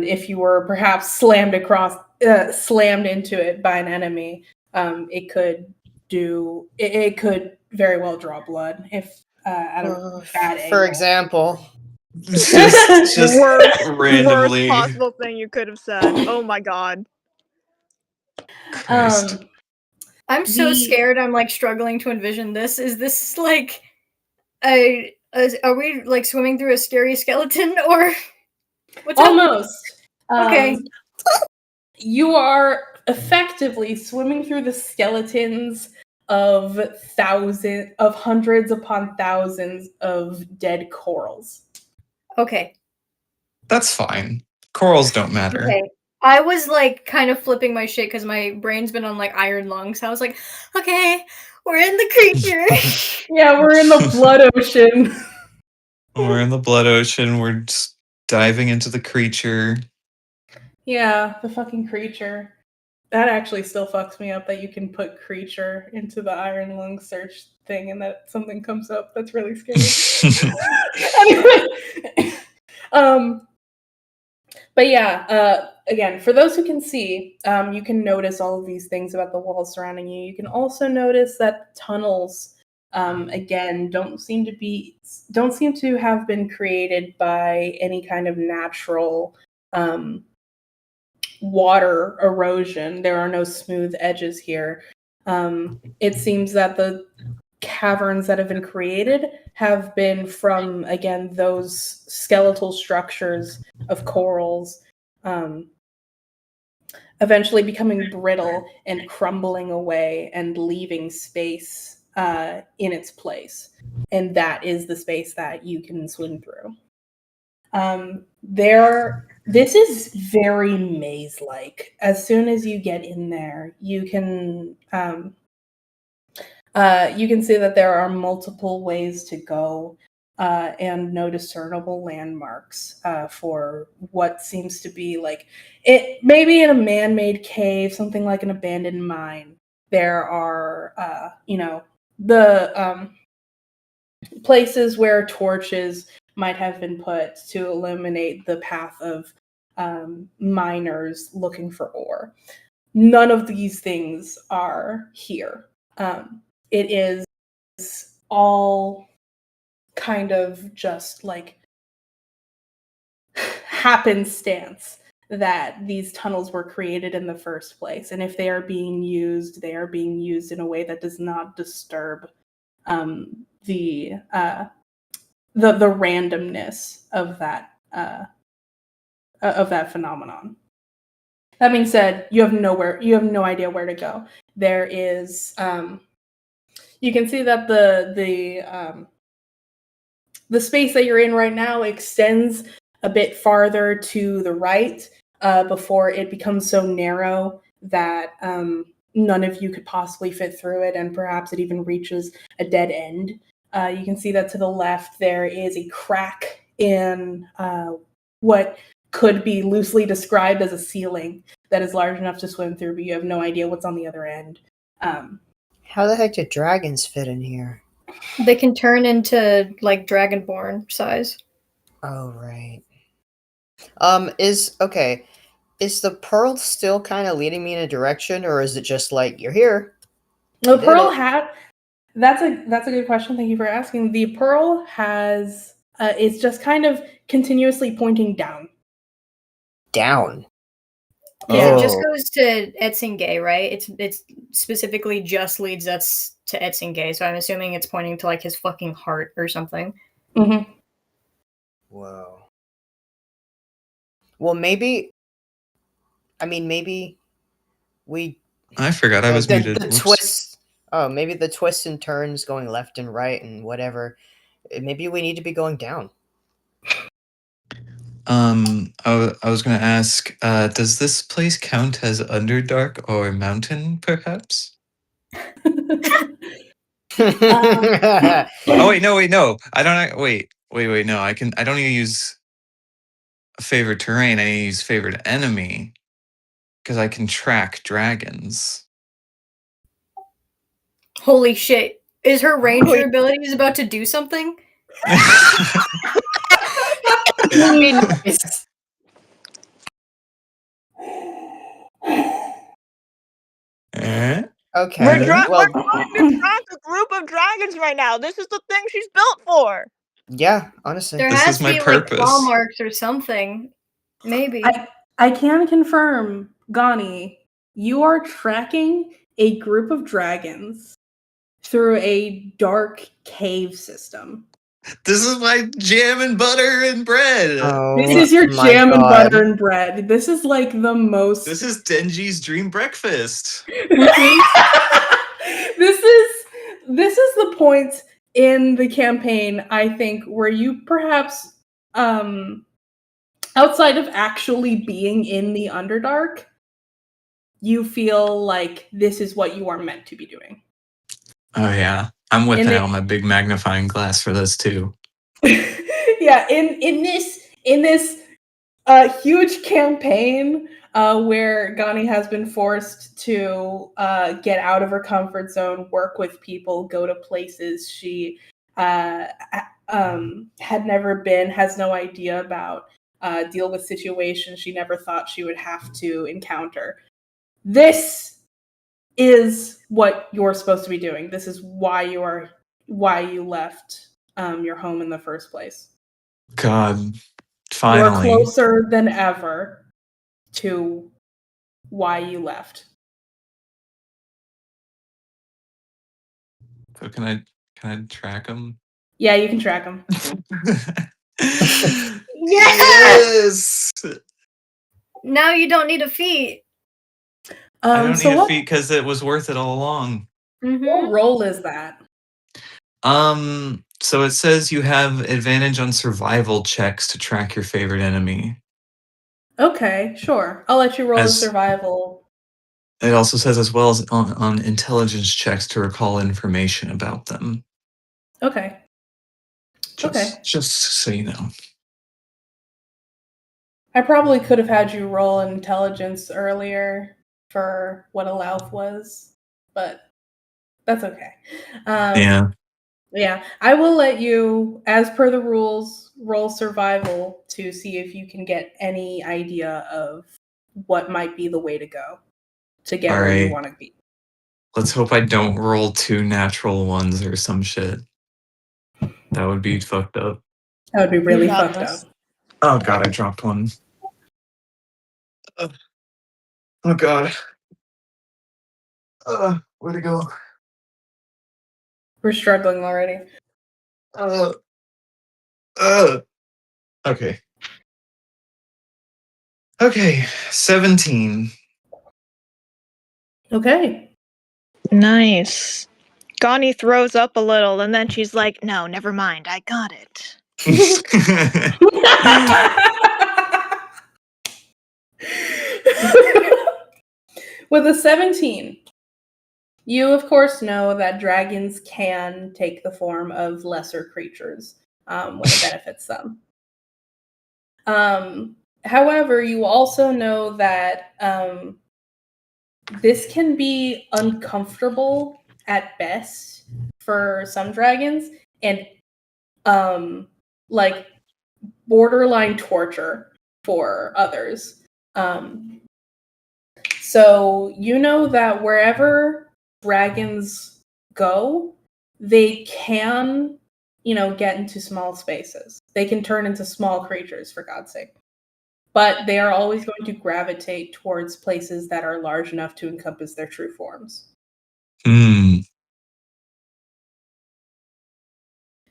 if you were perhaps slammed into it by an enemy, it could very well draw blood if at a bad For angle. example, just worst randomly. possible thing you could have said. Oh my god. Christ. I'm so The- scared. I'm like struggling to envision this. Is this like are we like swimming through a scary skeleton or what's happening? Almost. Okay. You are effectively swimming through the skeletons of hundreds upon thousands of dead corals. Okay. That's fine. Corals don't matter. Okay. I was like kind of flipping my shit because my brain's been on like iron lungs. I was like, okay, we're in the creature. Yeah, we're in the blood ocean. We're in the blood ocean. We're just diving into the creature. Yeah, the fucking creature. That actually still fucks me up that you can put creature into the iron lung search thing and that something comes up. That's really scary. Anyway, But yeah, again, for those who can see, you can notice all of these things about the walls surrounding you. You can also notice that tunnels, again, don't seem to have been created by any kind of natural water erosion. There are no smooth edges here. It seems that the caverns that have been created have been from, again, those skeletal structures of corals, eventually becoming brittle and crumbling away and leaving space in its place. And that is the space that you can swim through. This is very maze-like. As soon as you get in there, you can see that there are multiple ways to go, and no discernible landmarks for what seems to be like it. Maybe in a man-made cave, something like an abandoned mine. There are, the places where torches might have been put to illuminate the path of miners looking for ore. None of these things are here. It is all kind of just like happenstance that these tunnels were created in the first place. And if they are being used, they are being used in a way that does not disturb the randomness of that phenomenon. That being said, you have no idea where to go. There is you can see that the space that you're in right now extends a bit farther to the right before it becomes so narrow that none of you could possibly fit through it, and perhaps it even reaches a dead end. You can see that to the left there is a crack in what could be loosely described as a ceiling that is large enough to swim through, but you have no idea what's on the other end. How the heck did dragons fit in here? They can turn into like dragonborn size. Oh, right. Is the pearl still kind of leading me in a direction, or is it just like, you're here? The pearl hat. That's a good question. Thank you for asking. The pearl has it's just kind of continuously pointing down. Down. Yeah, Oh. it just goes to Etzingay, right? It's specifically just leads us to Etzingay, so I'm assuming it's pointing to like his fucking heart or something. Mm-hmm. Whoa. Well, maybe we. I forgot I was muted. The Whoops. twist. Oh, maybe the twists and turns going left and right and whatever. Maybe we need to be going down. I was going to ask, does this place count as Underdark or Mountain, perhaps? Oh wait, no. I don't. Wait, no. I don't need to use favorite terrain. I need to use favorite enemy because I can track dragons. Holy shit! Is her ranger ability about to do something? Nice. Okay. We're trying to track a group of dragons right now. This is the thing she's built for. Yeah, honestly. There This has is to my be purpose. like claw marks or something. Maybe. I can confirm, Gani, you are tracking a group of dragons through a dark cave system. This is my jam and butter and bread. Oh, This is your my jam and God. butter and bread. This is like the most. This is Denji's dream breakfast. This is the point in the campaign, I think, where you perhaps outside of actually being in the Underdark, you feel like this is what you are meant to be doing. Oh yeah, I'm whipping out my big magnifying glass for this too. Yeah, in this huge campaign where Gani has been forced to get out of her comfort zone, work with people, go to places she had never been, has no idea about. deal with situations she never thought she would have to encounter. This is what you're supposed to be doing. This is why you left your home in the first place. God, You're finally. closer than ever to why you left. So can I track him? Yeah, you can track them. Yes. Now you don't need a feat. I don't So need a what feat because it was worth it all along. what role is that? So it says you have advantage on survival checks to track your favorite enemy. Okay, sure. I'll let you roll a As- survival. It also says as well as on intelligence checks to recall information about them. Okay. Just so you know. I probably could have had you roll an intelligence earlier for what a Lauf was, but that's okay. Yeah. Yeah, I will let you, as per the rules, roll survival to see if you can get any idea of what might be the way to go to get where you Alright. want to be. Let's hope I don't roll 2 natural ones or some shit. That would be fucked up. That would be really got fucked this. up. Oh god, I dropped one. Oh god. Where'd it go? We're struggling already. Okay. Okay, 17. Okay. Nice. Gani throws up a little, and then she's like, "No, never mind. I got it." With a 17, you of course know that dragons can take the form of lesser creatures when it benefits them. However, you also know that this can be uncomfortable at best for some dragons and like borderline torture for others. So you know that wherever dragons go, they can, get into small spaces. They can turn into small creatures, for God's sake. But they are always going to gravitate towards places that are large enough to encompass their true forms. So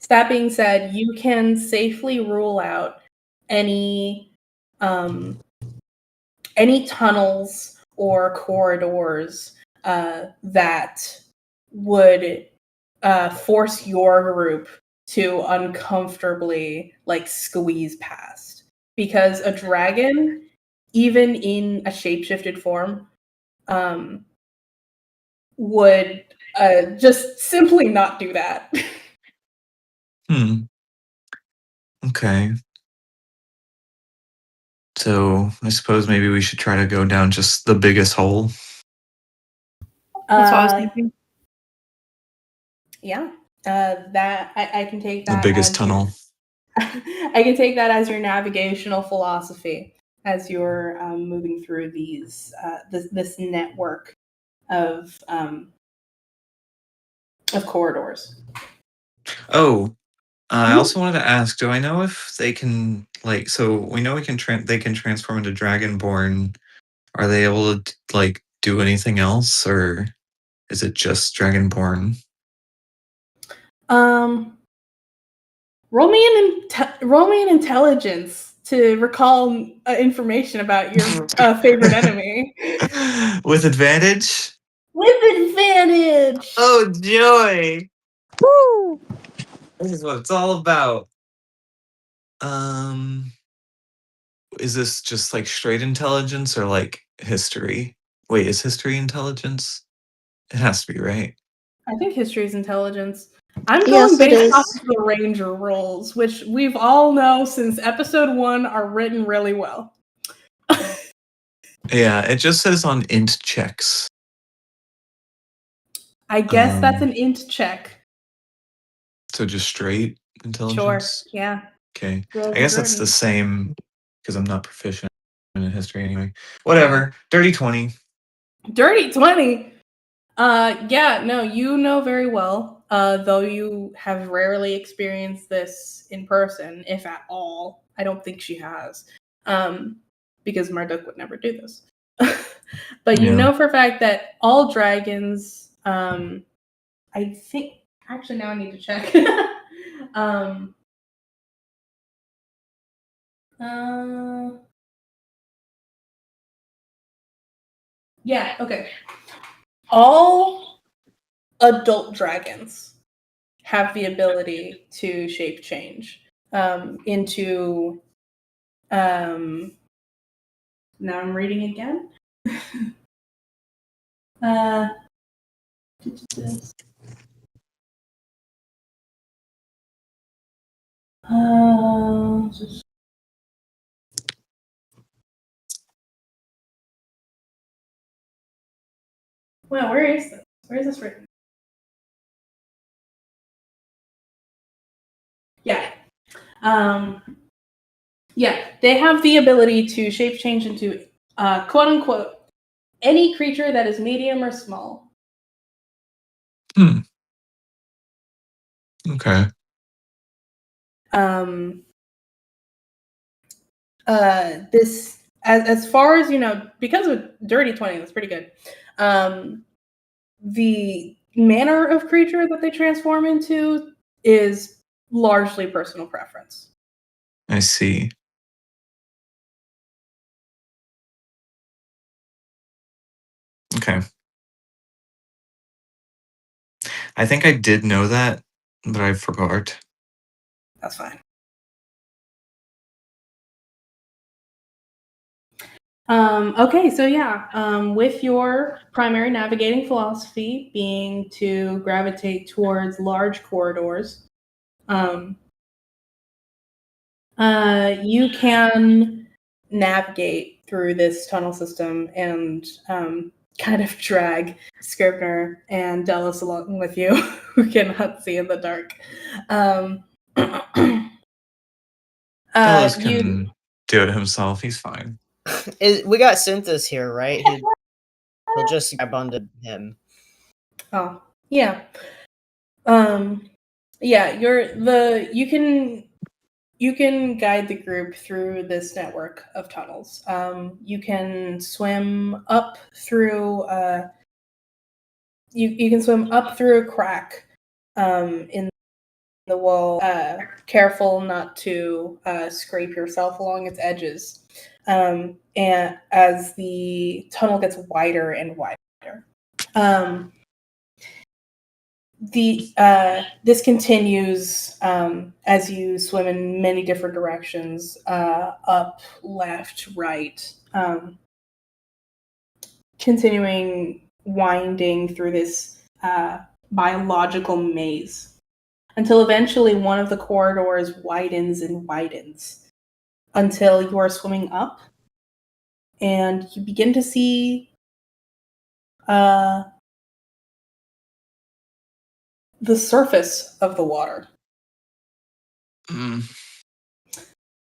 that being said, you can safely rule out any tunnels or corridors that would force your group to uncomfortably squeeze past, because a dragon, even in a shapeshifted form, would just simply not do that. Okay. So I suppose maybe we should try to go down just the biggest hole. That's what I was thinking. Yeah, that I can take The that biggest as tunnel. I can take that as your navigational philosophy as you're moving through these this network of corridors. Oh, I also wanted to ask, do I know if they can, so we know they can transform into Dragonborn. Are they able to, do anything else, or is it just Dragonborn? Roll me an intelligence to recall information about your favorite enemy. With advantage? With advantage! Oh, joy! Woo! This is what it's all about. Is this just straight intelligence or history? Wait, is history intelligence? It has to be, right? I think history is intelligence. I'm Yes, going it based off is. of the ranger roles, which we've all know since episode 1 are written really well. Yeah, it just says on int checks. I guess that's an int check. So just straight Sure. intelligence? Yeah. Okay. Roll I guess that's the Jordan. same because I'm not proficient in history anyway. Whatever. Dirty 20. Dirty 20. Yeah, no, you know very well. Though you have rarely experienced this in person, if at all. I don't think she has. Because Marduk would never do this. But you Yeah. know for a fact that all dragons, I think actually now I need to check. Yeah, okay. All adult dragons have the ability to shape change into now I'm reading again. Well, where is this? Where is this written? Yeah. Yeah, they have the ability to shape change into quote unquote any creature that is medium or small. Okay. This as far as you know, because of Dirty 20, that's pretty good. The manner of creature that they transform into is largely personal preference. I see. Okay. I think I did know that, but I forgot. That's fine. Okay, so yeah, with your primary navigating philosophy being to gravitate towards large corridors, you can navigate through this tunnel system and kind of drag Scribner and Delos along with you, who cannot see in the dark. Delos can do it himself. He's fine. We got Synthus here, right? He'll just grab onto him. Oh, yeah. Yeah, you can guide the group through this network of tunnels. You can swim up through you can swim up through a crack in the wall, careful not to scrape yourself along its edges. And as the tunnel gets wider and wider. This continues as you swim in many different directions, up, left, right, continuing winding through this biological maze until eventually one of the corridors widens and widens until you are swimming up and you begin to see the surface of the water.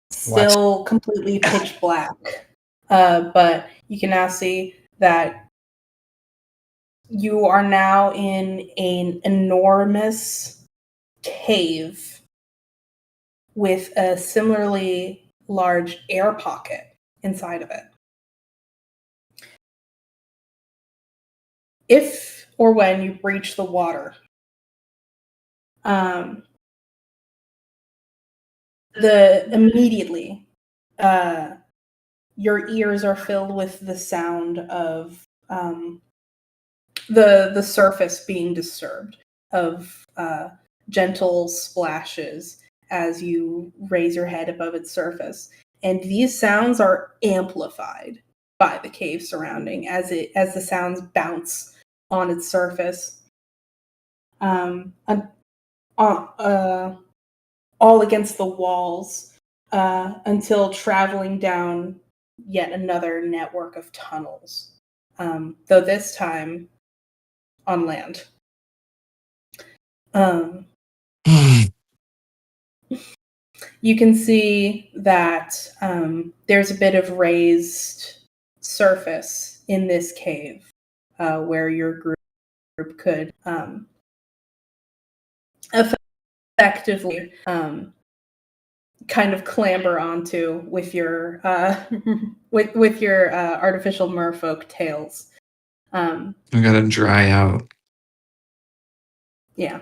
Still completely pitch black. But you can now see that you are now in an enormous cave with a similarly large air pocket inside of it. If or when you breach the water, immediately your ears are filled with the sound of the surface being disturbed, of gentle splashes as you raise your head above its surface. And these sounds are amplified by the cave surrounding as the sounds bounce on its surface. All against the walls until traveling down yet another network of tunnels, though this time on land. you can see that there's a bit of raised surface in this cave where your group could effectively kind of clamber onto with your with your artificial merfolk tails. We gotta dry out. Yeah.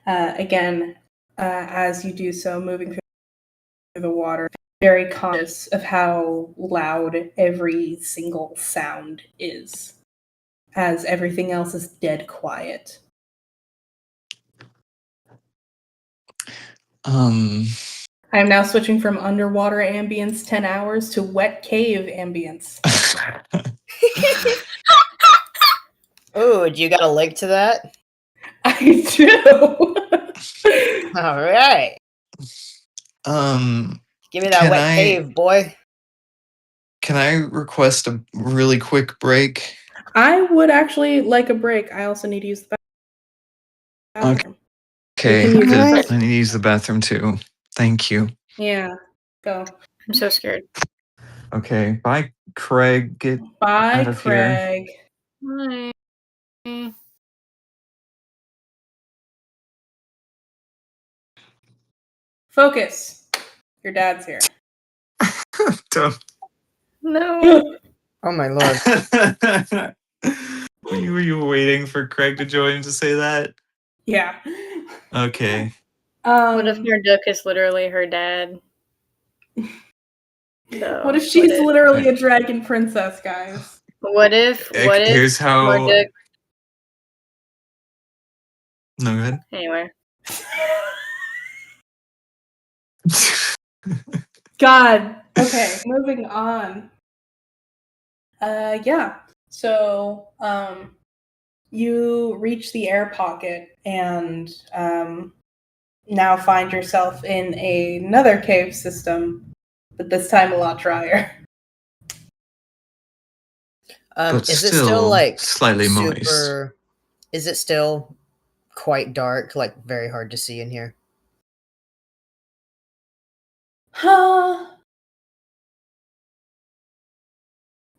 Again, as you do so, moving through the water, very conscious of how loud every single sound is, as everything else is dead quiet. I am now switching from underwater ambience 10 hours to wet cave ambience. Oh, do you got a link to that? I do. All right. Give me that Can wet cave, boy. Can I request a really quick break? I would actually like a break. I also need to use the bathroom. Okay, can use I need to use the bathroom too. Thank you. Yeah, go. I'm so scared. Okay, bye, Craig. Get Bye, out of here. Craig. Bye. Focus. Your dad's here. Don't. No. Oh my lord. Were you waiting for Craig to join to say that? Yeah. Okay. What if your duck is literally her dad? No. What if she's literally a dragon princess, guys? What if? Here's how. Marduk... No, go ahead. Anyway. God. Okay, moving on. Yeah. So, you reach the air pocket and now find yourself in another cave system, but this time a lot drier. But Is it still like slightly moist? super? Is it still quite dark, like very hard to see in here? Huh.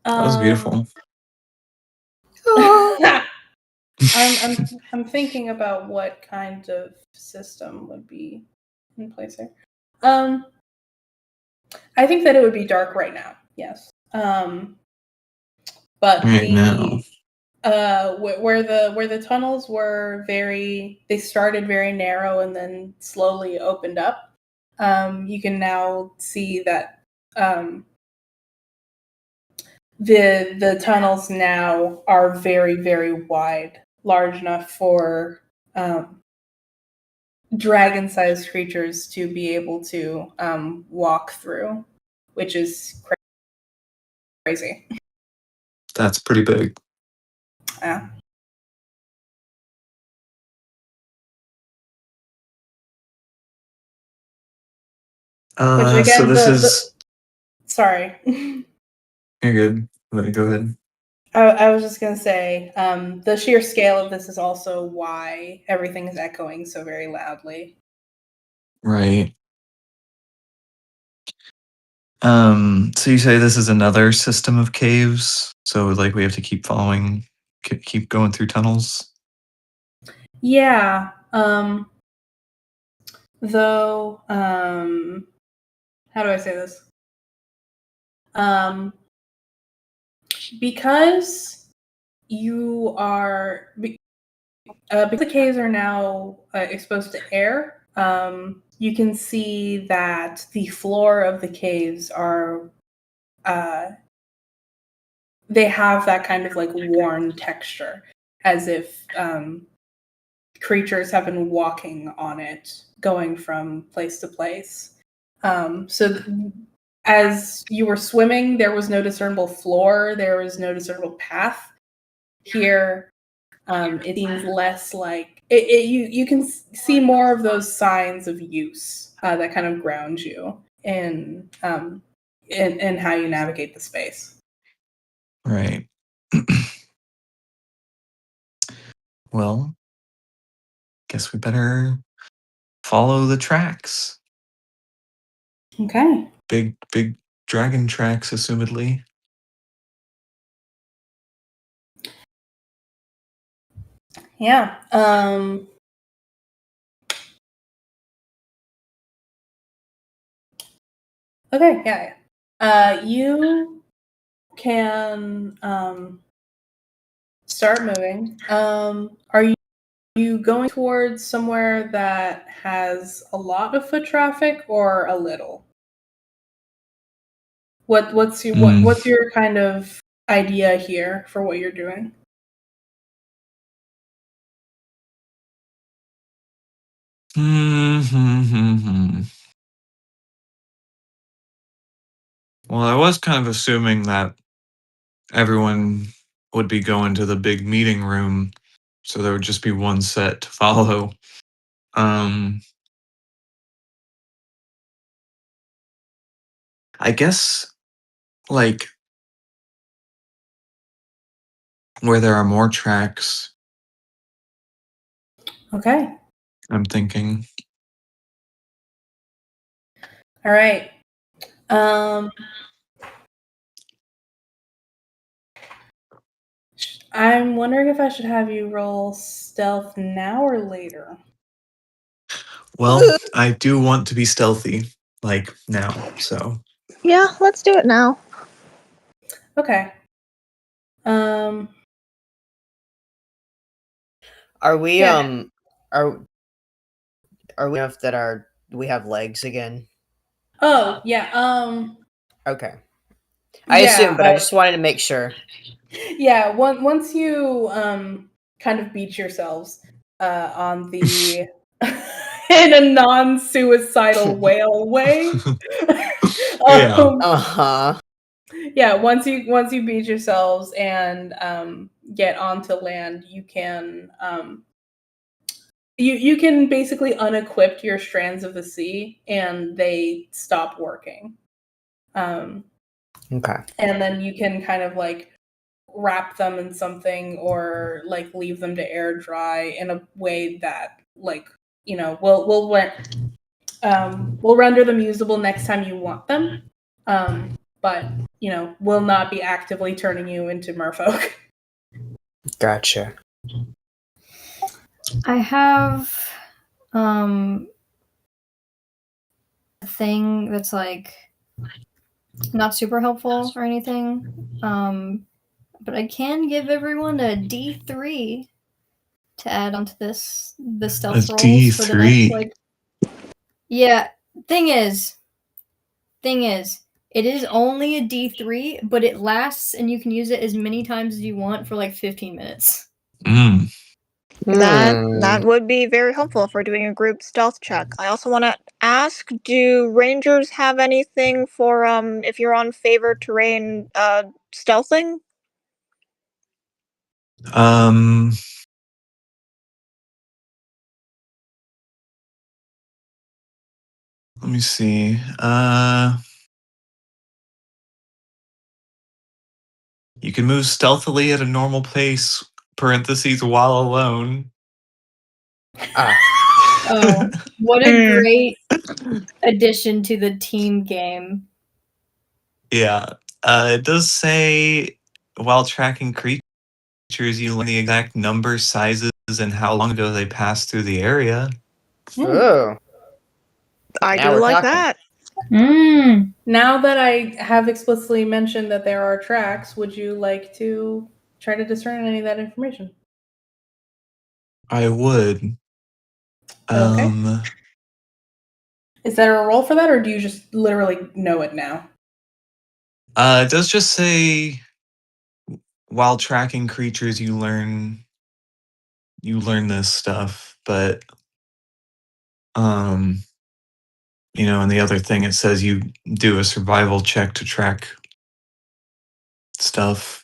That was beautiful. I'm thinking about what kind of system would be in place here. I think that it would be dark right now. Yes. But Right now. where the tunnels were they started very narrow and then slowly opened up. You can now see that the tunnels now are very, very wide, large enough for dragon-sized creatures to be able to walk through, which is crazy. That's pretty big. Yeah. Which again, so this is. Sorry. You're good. Go ahead. I was just going to say, the sheer scale of this is also why everything is echoing so very loudly. Right. So you say this is another system of caves? So like we have to keep following, keep going through tunnels? Yeah. Though, how do I say this? Because you are, because the caves are now exposed to air, you can see that the floor of the caves are, they have that kind of like worn texture, as if creatures have been walking on it, going from place to place. As you were swimming, there was no discernible floor, there was no discernible path. Here, it seems less like you can see more of those signs of use that kind of ground you in how you navigate the space. Right. Well, guess we better follow the tracks. Okay. Big dragon tracks, assumedly. Yeah. Okay. Yeah. You can start moving. Are you going towards somewhere that has a lot of foot traffic or a little? What's your kind of idea here for what you're doing? Well, I was kind of assuming that everyone would be going to the big meeting room, so there would just be one set to follow. I guess, like, where there are more tracks, Okay. I'm thinking. All right. I'm wondering if I should have you roll stealth now or later. Well, I do want to be stealthy, like, now, so. Yeah, let's do it now. Okay. Are we Yeah. are we enough that we have legs again? Oh, yeah. Okay. I assume, but I just wanted to make sure. Yeah, once you kind of beat yourselves on the in a non-suicidal whale way. Yeah. Uh-huh. Yeah, once you beat yourselves and get onto land, you can you can basically unequip your strands of the sea and they stop working. Okay. And then you can kind of like wrap them in something or like leave them to air dry in a way that like will render them usable next time you want them, but will not be actively turning you into merfolk. Gotcha. I have a thing that's like not super helpful or anything. But I can give everyone a D3 to add onto the stealth A rolls for the next D3. Yeah. Thing is, it is only a D3, but it lasts and you can use it as many times as you want for like 15 minutes. That would be very helpful if we're doing a group stealth check. I also want to ask, do rangers have anything for if you're on favored terrain stealthing? Let me see. You can move stealthily at a normal pace, parentheses, while alone. Oh, what a great addition to the team game. Yeah. It does say while tracking creatures, you learn the exact number, sizes, and how long ago they passed through the area. Ooh. I Now do we're like talking. that. Now that I have explicitly mentioned that there are tracks, would you like to try to discern any of that information? I would. Okay. Is there a roll for that, or do you just literally know it now? It does just say while tracking creatures, you learn this stuff, but and the other thing it says you do a survival check to track stuff.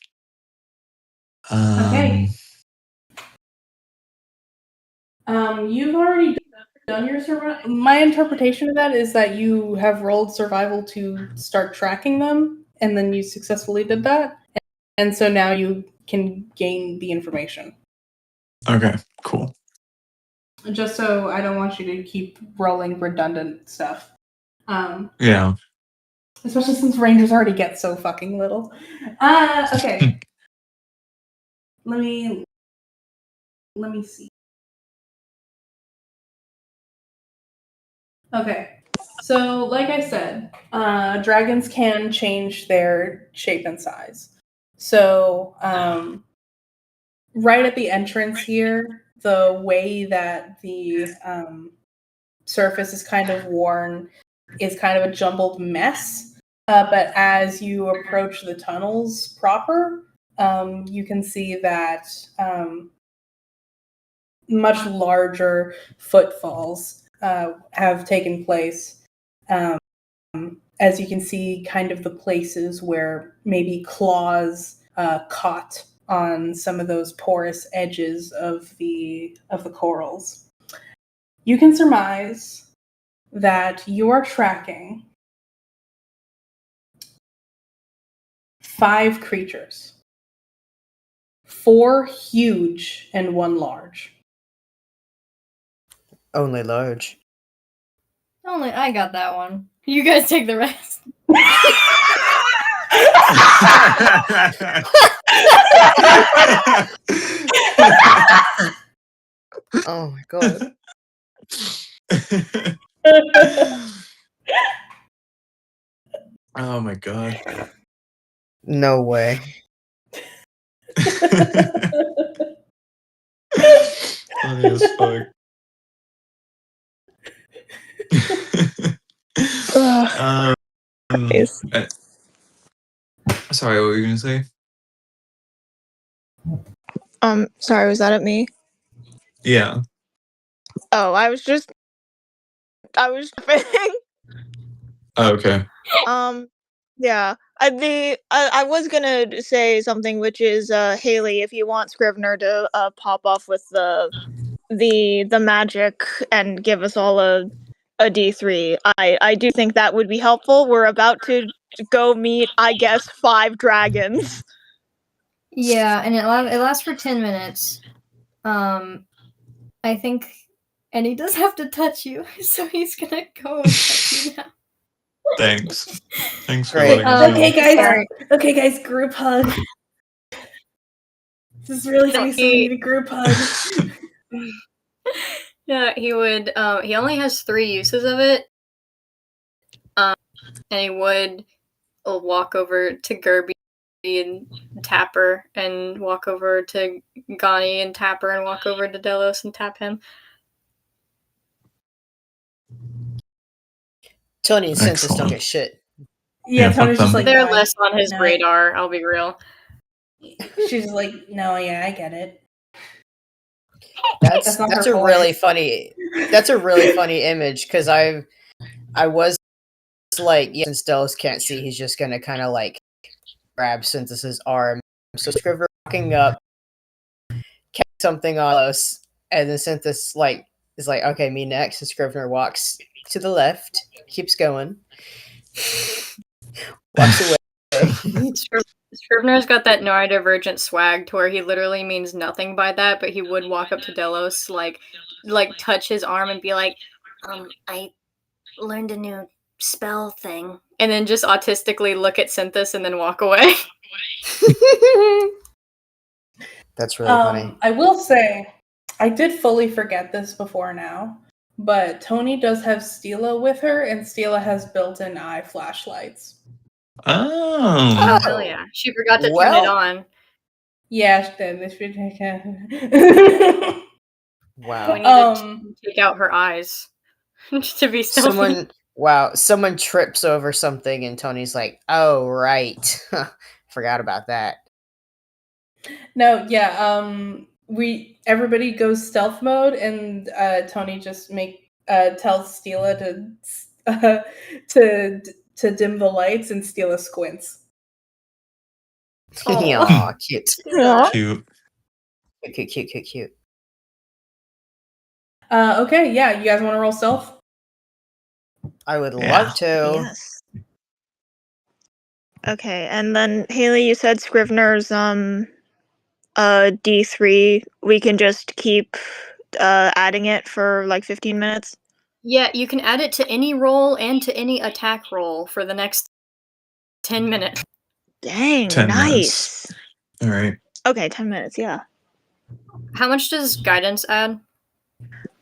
Okay. You've already done your survival. My interpretation of that is that you have rolled survival to start tracking them, and then you successfully did that, and so now you can gain the information. Okay, cool. just so I don't want you to keep rolling redundant stuff. Yeah. Especially since rangers already get so fucking little. Okay. Let me see. Okay. So, like I said, dragons can change their shape and size. So, right at the entrance here, the way that the surface is kind of worn is kind of a jumbled mess. But as you approach the tunnels proper, you can see that much larger footfalls have taken place. As you can see, kind of the places where maybe claws caught on some of those porous edges of the corals. You can surmise that you are tracking 5 creatures. 4 huge and 1 large. Only large. Only I got that one. You guys take the rest. Oh my god. Oh my god. No way. Funny as fuck. Yes. Sorry, what were you gonna say? Sorry, was that at me? Yeah. Oh, I was thinking. Oh, okay. Yeah. I was gonna say something, which is Haley, if you want Scrivener to pop off with the magic and give us all a D3, I do think that would be helpful. We're about to go meet, I guess, 5 dragons. Yeah, and it lasts for 10 minutes. I think, and he does have to touch you, so he's gonna go and touch you now. Thanks. Thanks for Great. letting us know. Okay, guys. Sorry. Okay, guys. Group hug. This is really sweet. So we need a group hug. Yeah, he would. He only has 3 uses of it. And he would walk over to Gerby and tap her, and walk over to Gani and tap her, and walk over to Delos and tap him. Tony and Census don't Excellent. get shit. Yeah, Yeah, fuck Tony's just them. like, They're no, less on his no, radar, I'll be real. She's like, no, yeah, I get it. That's not a her really voice. funny. That's a really funny image because I was like, yeah, since Delos can't see, he's just gonna kind of like grab Synthes's arm. So Scrivener walking up, catch something on us, and then Synthesis is like, okay, me next. And Scrivener walks to the left, keeps going, walks away. Scrivener's got that neurodivergent swag to where he literally means nothing by that, but he would walk up to Delos, like touch his arm and be like, I learned a new spell thing. And then just autistically look at Synthis and then walk away. That's really funny. I will say, I did fully forget this before now, but Tony does have Stila with her, and Stila has built-in eye flashlights. Oh. Hell yeah. She forgot to turn it on. Yeah, she did. This should take Wow. We need to take out her eyes to be stealthy. Someone trips over something and Tony's like, oh, right. Forgot about that. No, yeah, everybody goes stealth mode, and Tony just tells Stila to dim the lights, and Stila squints. Aw, cute. Aw. Cute. Cute. Okay, yeah, you guys want to roll stealth? I would Yeah. love to. Yes. Okay, and then Haley, you said Scrivener's D3. We can just keep adding it for like 15 minutes? Yeah, you can add it to any roll and to any attack roll for the next 10 minutes. Dang, 10 nice. minutes. All right. Okay, 10 minutes, yeah. How much does guidance add?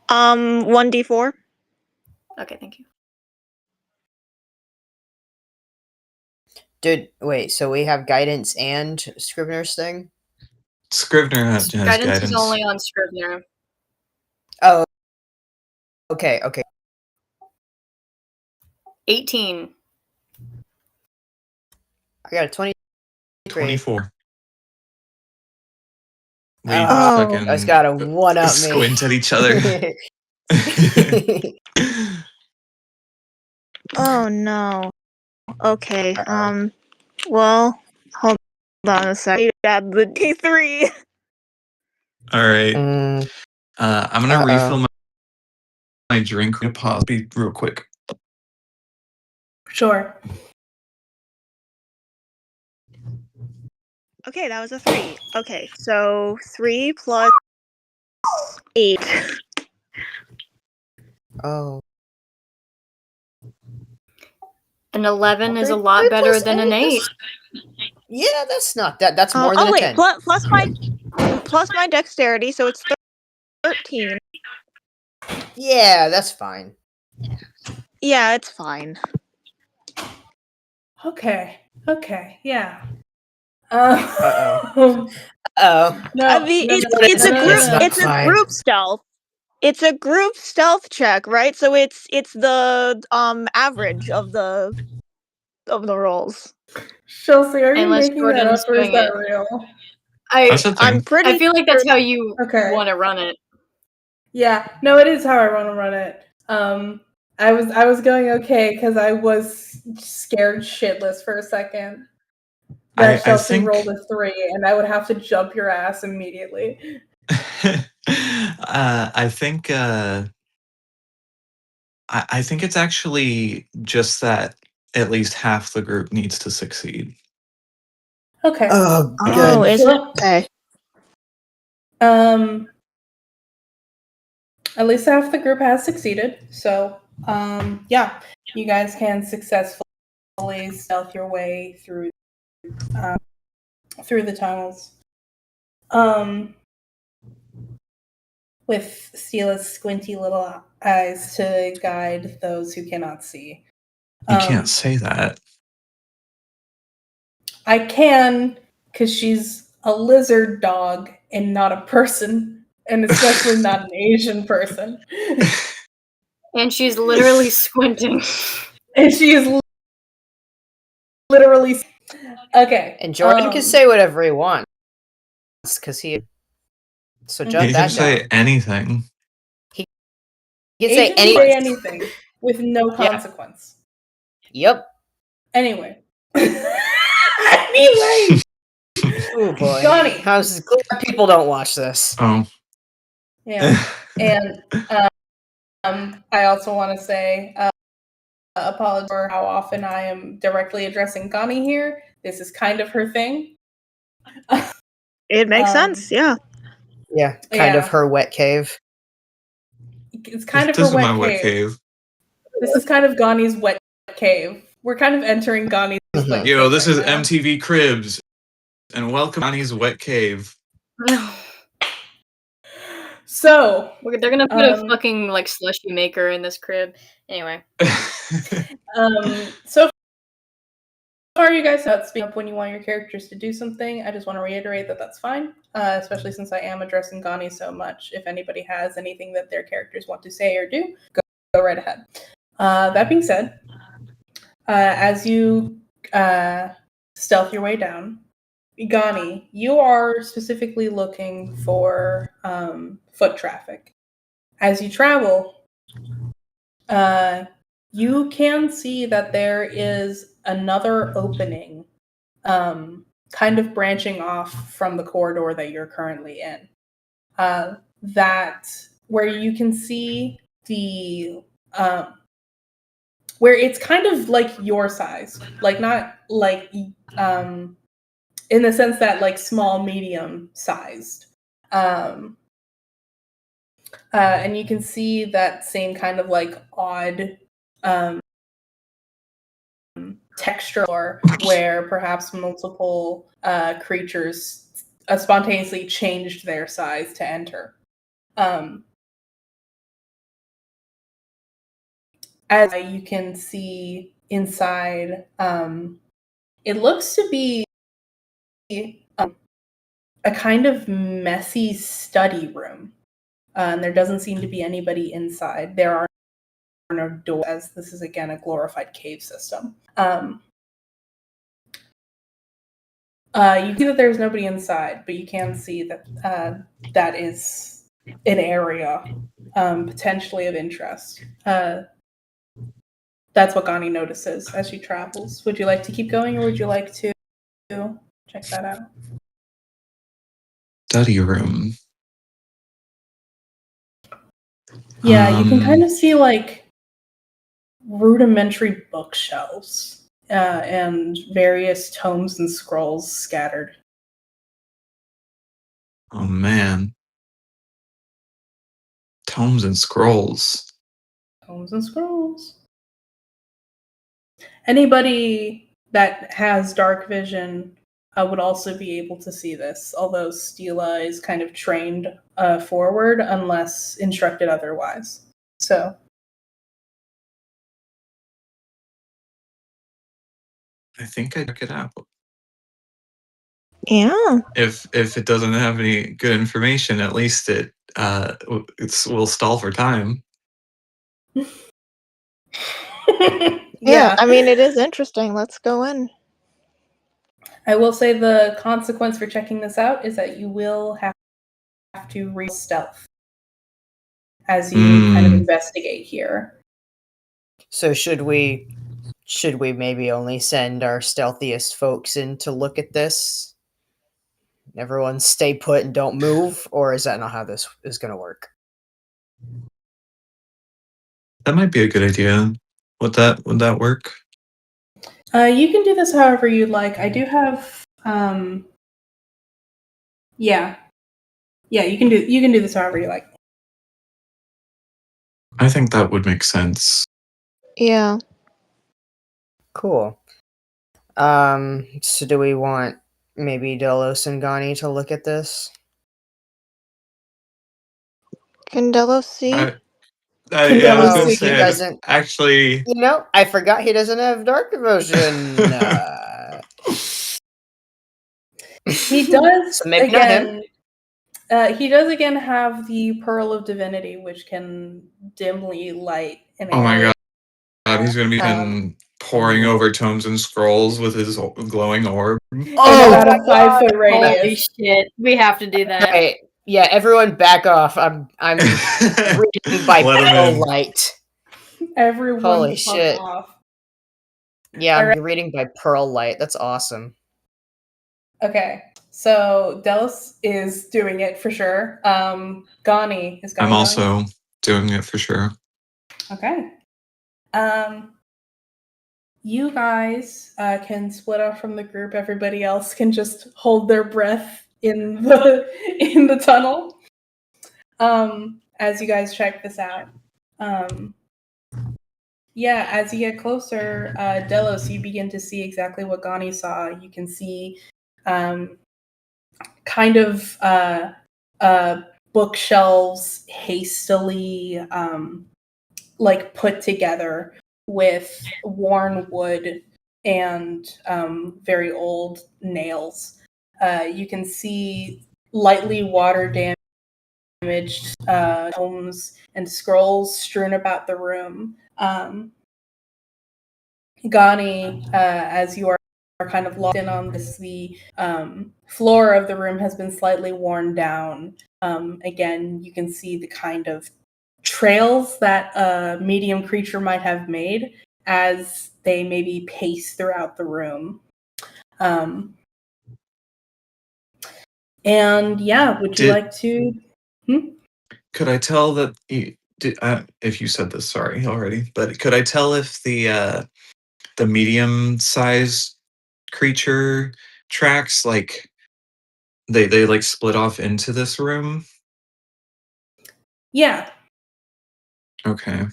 1d4. Okay, thank you. Dude, wait, so we have guidance and Scrivener's thing? Scrivener has guidance. Is only on Scrivener. Oh, okay, okay. 18. I got a 23. 24. We Oh, fucking I just got a one up me. squint at each other. Oh no. Okay, well, hold on a second. Add the D3. All right. Mm, I'm gonna refill my drink. I'm gonna pause real quick. Sure. Okay, that was a 3. Okay, so 3 plus 8. oh. An 11 is a Three- lot three better plus than an 8. Yeah, that's not that. That's more than Oh a wait, 10. plus my dexterity, so it's 13. Yeah, that's fine. Yeah, it's fine. Okay. Okay. Yeah. Uh-oh. Oh. No, I mean, no, it's no, a no, group. no, no. It's a group stealth. It's a group stealth check, right? So it's the average of the rolls. Chelsea, are you Unless making that Jordan's up or is doing that it. real? That's a I'm thing. pretty. I feel like that's how you Okay. want to run it. Yeah. No, it is how I want to run it. I was going okay because I was scared shitless for a second that I Chelsea think rolled a 3 and I would have to jump your ass immediately. I think I think it's actually just that at least half the group needs to succeed. Okay. Oh, Oh, good. is it? Well, Okay. At least half the group has succeeded. So, yeah, you guys can successfully stealth your way through the tunnels. With Steela's squinty little eyes to guide those who cannot see. You can't say that. I can, because she's a lizard dog and not a person, and especially not an Asian person. And she's literally squinting. And she is literally okay. And Jordan can say whatever he wants, because he. So jump He that can say down. anything. He can say Asians say anything with no Yeah. consequence. Yep. Anyway. Anyway. Oh boy. Johnny. How's glad people don't watch this. Oh. Yeah. And I also want to say apologize for how often I am directly addressing Gani here. This is kind of her thing. It makes sense. Yeah. Yeah, kind of her wet cave. It's kind of This her is my wet cave. This is kind of Gani's wet cave. We're kind of entering Gani's wet cave. Yo, this right is now. MTV Cribs, and welcome to Annie's Wet Cave. So they're gonna put a fucking like slushy maker in this crib. Anyway. So far you guys have speak up when you want your characters to do something. I just want to reiterate that that's fine, especially since I am addressing Gani so much. If anybody has anything that their characters want to say or do, go right ahead. That being said, as you stealth your way down, Gani, you are specifically looking for foot traffic. As you travel, you can see that there is another opening kind of branching off from the corridor that you're currently in. That where you can see the where it's kind of like your size, like not like in the sense that like small, medium sized. And you can see that same kind of like odd texture where perhaps multiple creatures spontaneously changed their size to enter. As you can see inside, it looks to be a kind of messy study room. And there doesn't seem to be anybody inside. There are no doors, as this is again a glorified cave system. You see that there's nobody inside, but you can see that that is an area potentially of interest. That's what Gani notices as she travels. Would you like to keep going, or would you like to check that out? Study room. Yeah, you can kind of see like rudimentary bookshelves and various tomes and scrolls scattered. Oh man. Tomes and scrolls. Tomes and scrolls. Anybody that has dark vision would also be able to see this, although Stila is kind of trained forward unless instructed otherwise. So I think I'd check it out. Yeah. If it doesn't have any good information, at least will stall for time. Yeah, I mean, it is interesting. Let's go in. I will say the consequence for checking this out is that you will have to read stealth as you kind of investigate here. So should we maybe only send our stealthiest folks in to look at this? Everyone stay put and don't move, or is that not how this is going to work? That might be a good idea. Would that work? You can do this however you'd like. I do have yeah, you can do this however you like. I think that would make sense. Yeah. Cool. So do we want maybe Delos and Gani to look at this? Can Delos see? Yeah, I was gonna No, he say doesn't. actually. You know, I forgot he doesn't have dark vision. He does So maybe not him. again. He does again have the Pearl of Divinity, which can dimly light an Oh my area. god, he's gonna be pouring over tomes and scrolls with his glowing orb. Oh, about a 5-foot radius. Holy shit. We have to do that. Okay, yeah, everyone back off. I'm reading by Let him pearl in. light. Everyone Holy fuck shit. off. Yeah, I'm Alright. reading by pearl light. That's awesome. Okay, so Delos is doing it for sure. Gani is Gani I'm also doing it for sure. Okay. You guys can split off from the group. Everybody else can just hold their breath in the tunnel. As you guys check this out. Yeah, as you get closer, Delos, you begin to see exactly what Gani saw. You can see kind of bookshelves hastily like put together with worn wood and very old nails. You can see lightly water damaged tomes and scrolls strewn about the room. Gani, as you are kind of locked in on this, the floor of the room has been slightly worn down. Again, you can see the kind of trails that a medium creature might have made as they maybe pace throughout the room. And yeah, would you like to? Could I tell that if you said this, sorry already, but could I tell if the medium-sized creature tracks like they like split off into this room? Yeah. Okay.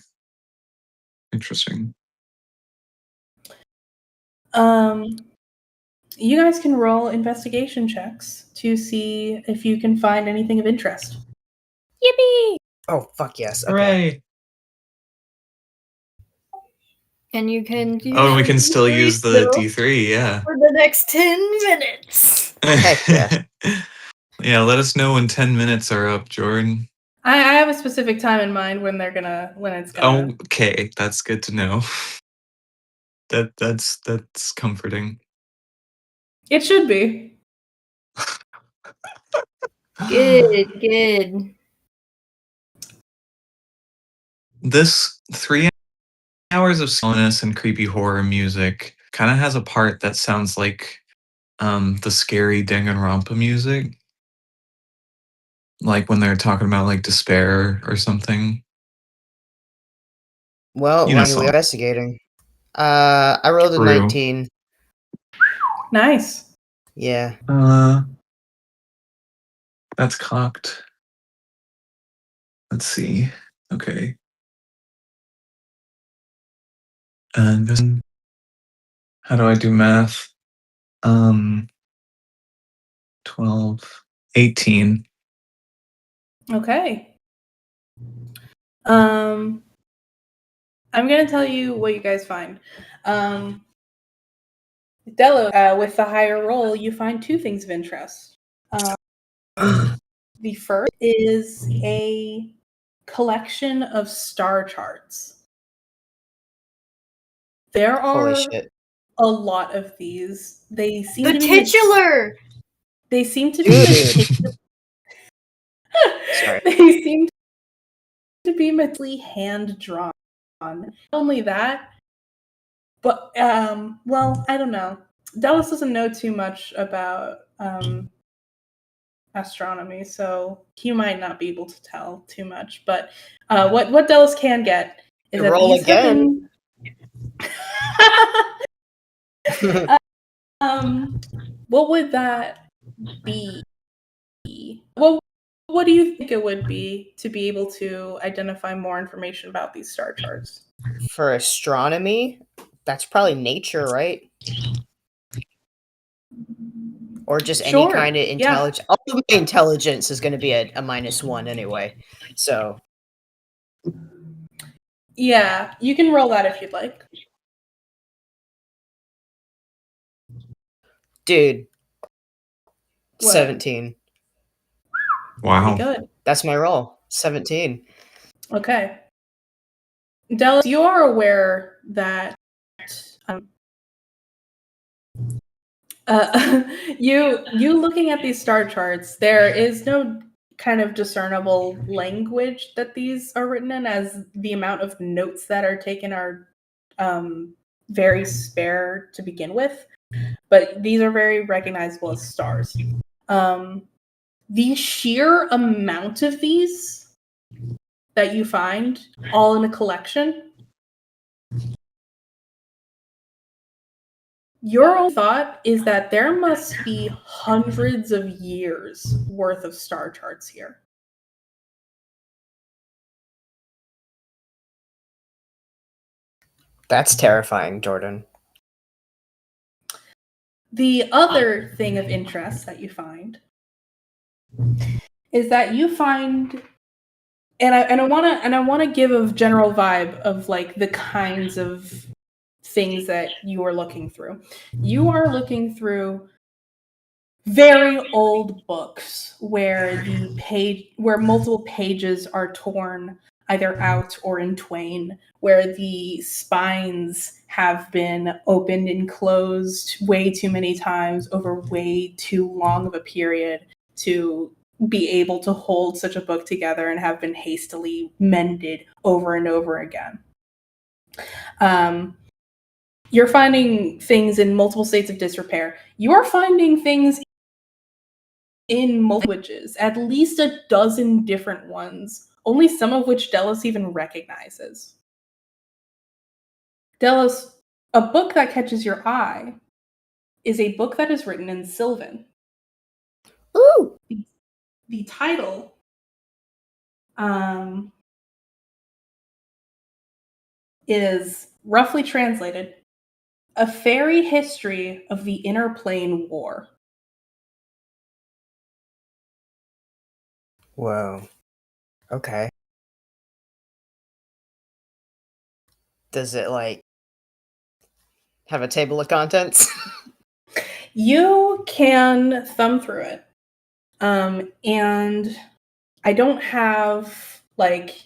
Interesting. You guys can roll investigation checks to see if you can find anything of interest. Yippee! Oh, fuck yes. Okay. Hooray! And you can use Oh, we your can still D3 use the still D3, yeah. for the next 10 minutes. Heck yes. Yeah, let us know when 10 minutes are up, Jordan. I have a specific time in mind when it's gonna. Okay, that's good to know. That's comforting. It should be. Good. This 3 hours of slowness and creepy horror music kind of has a part that sounds like the scary Danganronpa music. Like when they're talking about like despair or something. Well, You know, manually investigating. I rolled a True. 19. Nice. Yeah. That's cocked. Let's see. Okay. And how do I do math? 12, 18. Okay. I'm gonna tell you what you guys find. Delo, with the higher roll, you find 2 things of interest. The first is a collection of star charts. There Holy are shit. a lot of these. They seem The to be titular! They seem to be Dude. meticulous. Sorry. They seem to be meticulously hand drawn. Not only that, but well, I don't know. Dallas doesn't know too much about astronomy, so he might not be able to tell too much. But what Dallas can get is You that roll these have again. been. What would that be? What do you think it would be to be able to identify more information about these star charts? For astronomy, that's probably nature, right? Or just any Sure. kind of Yeah. intelligence. Also, my intelligence is going to be a -1 anyway. So, Yeah, you can roll that if you'd like. dude, What? 17. Wow. Pretty good. That's my roll. 17. Okay. Dallas, you are aware that you looking at these star charts, there is no kind of discernible language that these are written in, as the amount of notes that are taken are very spare to begin with, but these are very recognizable as stars. The sheer amount of these that you find all in a collection, your own thought is that there must be hundreds of years worth of star charts here. That's terrifying, Jordan. The other thing of interest that you find is that you find, and I want to give a general vibe of like the kinds of things that you are looking through. You are looking through very old books where where multiple pages are torn either out or in twain, where the spines have been opened and closed way too many times over way too long of a period to be able to hold such a book together, and have been hastily mended over and over again. You're finding things in multiple states of disrepair. You are finding things in multiple languages, at least a dozen different ones, only some of which Delos even recognizes. Delos, a book that catches your eye is a book that is written in Sylvan. Ooh! The title is roughly translated a fairy history of the inner plane war. Whoa. Okay. Does it like have a table of contents? You can thumb through it. And I don't have like,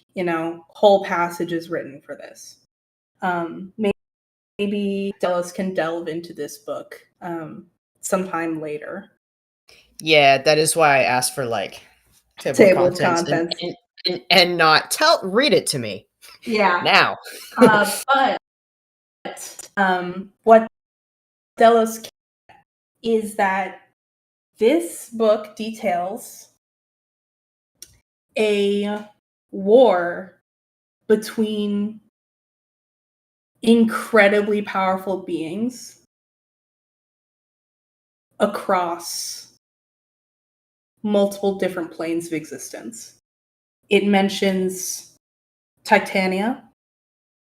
whole passages written for this. Maybe Delos can delve into this book sometime later. Yeah, that is why I asked for like Table of contents. and not read it to me. Yeah. Now. But what Delos is that this book details a war between incredibly powerful beings across multiple different planes of existence. It mentions Titania,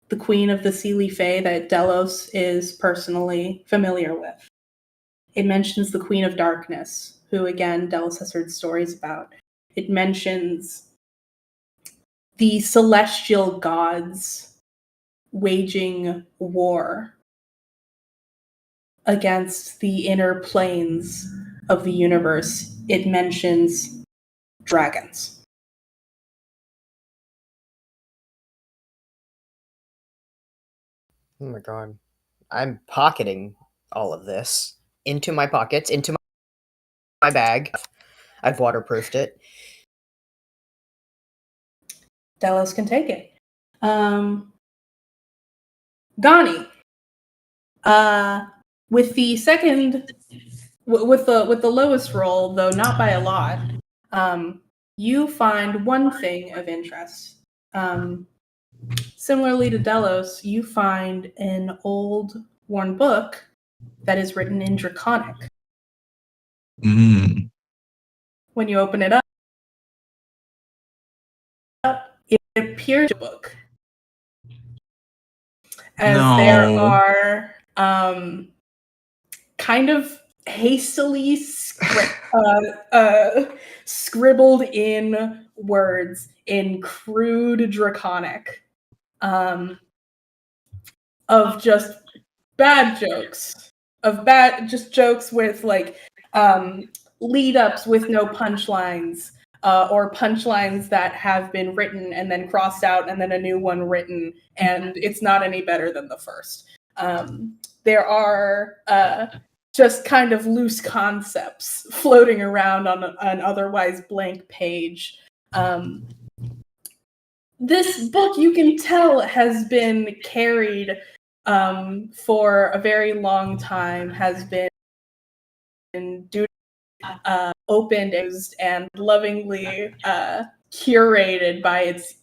the queen of the Seelie Fae that Delos is personally familiar with. It mentions the Queen of Darkness, who, again, Delos has heard stories about. It mentions the celestial gods waging war against the inner planes of the universe. It mentions dragons. Oh my god. I'm pocketing all of this into my pockets, into my bag. I've waterproofed it. Delos can take it. GANI. With the second, with the lowest roll, though not by a lot, you find one thing of interest. Similarly to Delos, you find an old, worn book that is written in Draconic. Mm. When you open it up, it appears a book. As there No. are kind of hastily scribbled in words in crude Draconic of just bad jokes, just jokes with like lead ups with no punchlines, or punchlines that have been written and then crossed out and then a new one written, and it's not any better than the first. There are just kind of loose concepts floating around on an otherwise blank page. This book, you can tell, has been carried for a very long time, has been opened and lovingly curated by its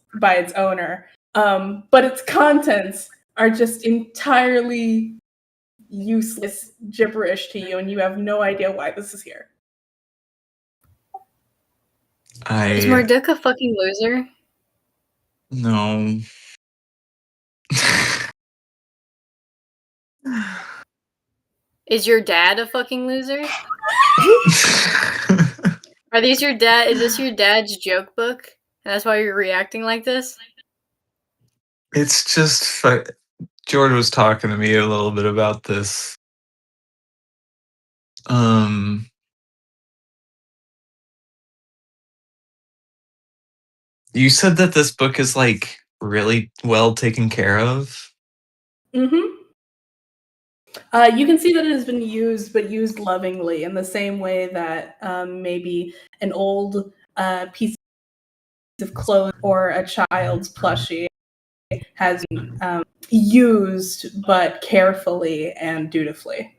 owner. But its contents are just entirely useless gibberish to you, and you have no idea why this is here. Is Marduk a fucking loser? No. Is your dad a fucking loser? Are these your dad? Is this your dad's joke book? And that's why you're reacting like this? It's just George was talking to me a little bit about this. You said that this book is like really well taken care of. Mm-hmm. You can see that it has been used, but used lovingly, in the same way that maybe an old piece of clothing or a child's plushie has been used, but carefully and dutifully.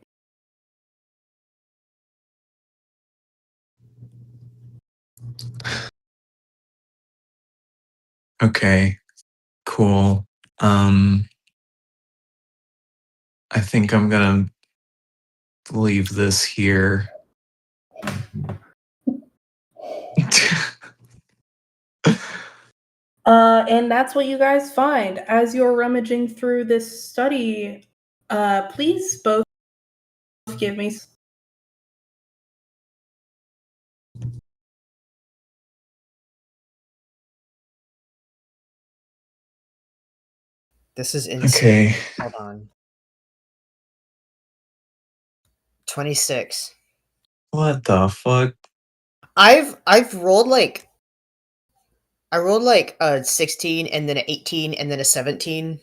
Okay, cool. I think I'm gonna leave this here. And that's what you guys find as you're rummaging through this study. Please both give me. This is insane. Okay. Hold on. 26. What the fuck? I've rolled like I rolled like a 16 and then an 18 and then a 17.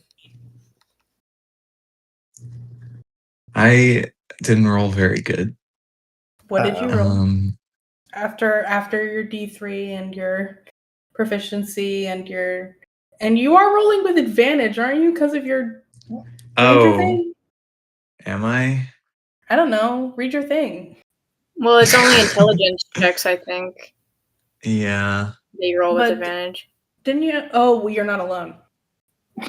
I didn't roll very good. What did you roll? After your D3 and your proficiency and you are rolling with advantage, aren't you? Because of your ranger thing? Am I? I don't know. Read your thing. Well, it's only intelligence checks, I think. Yeah. They roll with But advantage. Didn't you? Oh, well, you're not alone.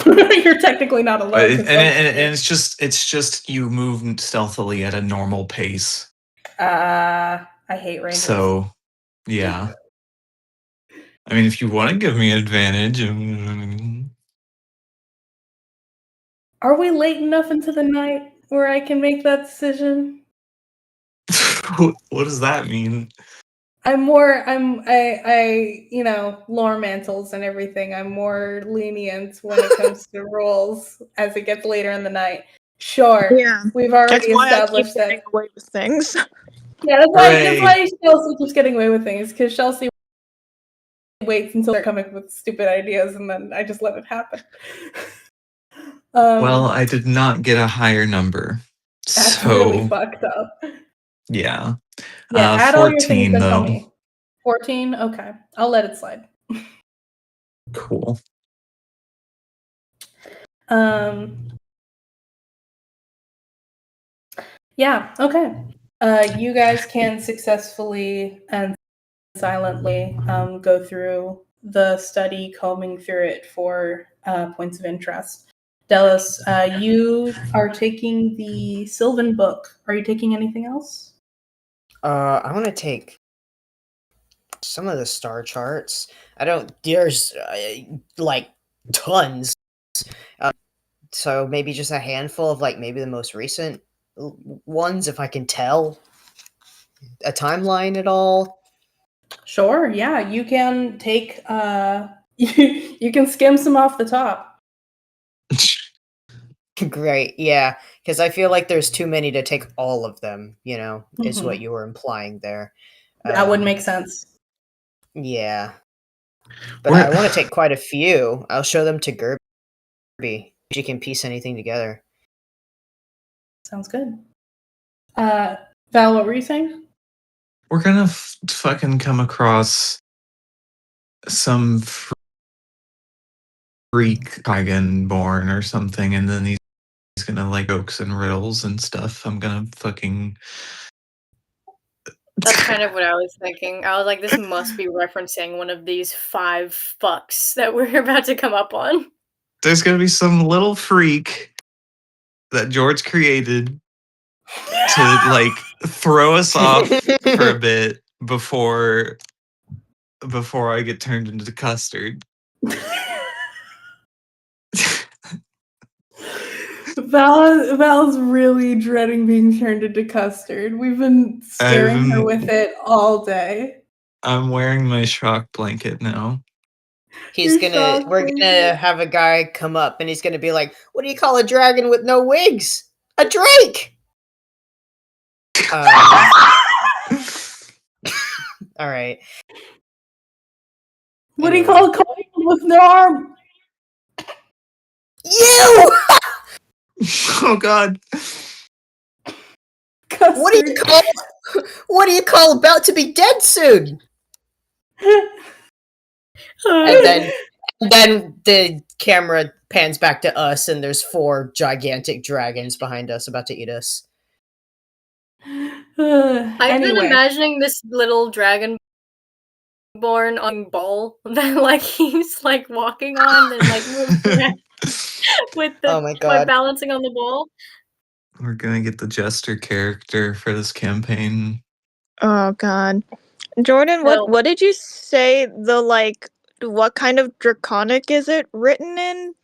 You're technically not alone. And 'cause it's just you move stealthily at a normal pace. I hate rangers. So, yeah. I mean, if you want to give me advantage, Are we late enough into the night where I can make that decision? what does that mean? I you know, lore mantles and everything. I'm more lenient when it comes to rules as it gets later in the night. Sure. Yeah. We've already That's why I keep established that. getting away with things. Yeah, that's Hooray. why Chelsea keeps getting away with things, because Chelsea waits until they're coming up with stupid ideas and then I just let it happen. Well, I did not get a higher number. That's So, really fucked up. yeah. Yeah, add all your 14 things and tell though. me. 14? Okay. I'll let it slide. Cool. Yeah, okay. You guys can successfully and silently go through the study, combing through it for points of interest. Delos, you are taking the Sylvan book. Are you taking anything else? I want to take some of the star charts. There's like tons. So maybe just a handful of like maybe the most recent ones, if I can tell a timeline at all. Sure, yeah. You can take you can skim some off the top. Great, yeah, because I feel like there's too many to take all of them, is Mhm. what you were implying there. That would make sense. Yeah. But I want to take quite a few. I'll show them to Gerby. She can piece anything together. Sounds good. Val, what were you saying? We're gonna fucking come across some freak dragonborn or something, and then he's gonna like jokes and riddles and stuff. I'm gonna fucking. That's kind of what I was thinking. I was like, this must be referencing one of these 5 fucks that we're about to come up on. There's gonna be some little freak that George created to like throw us off for a bit before I get turned into custard. Val's really dreading being turned into custard. We've been scaring her with it all day. I'm wearing my shock blanket now. We're gonna have a guy come up and he's gonna be like, "What do you call a dragon with no wings? A drake." All right. What do you call a cold with no arm? You. Oh God. Custard. What do you call about to be dead soon? And then the camera pans back to us, and there's 4 gigantic dragons behind us about to eat us. I've been imagining this little dragon born on ball that like he's like walking on and like with the Oh my God. balancing on the ball. We're gonna get the jester character for this campaign. Oh God, Jordan, what did you say the like what kind of draconic is it written in?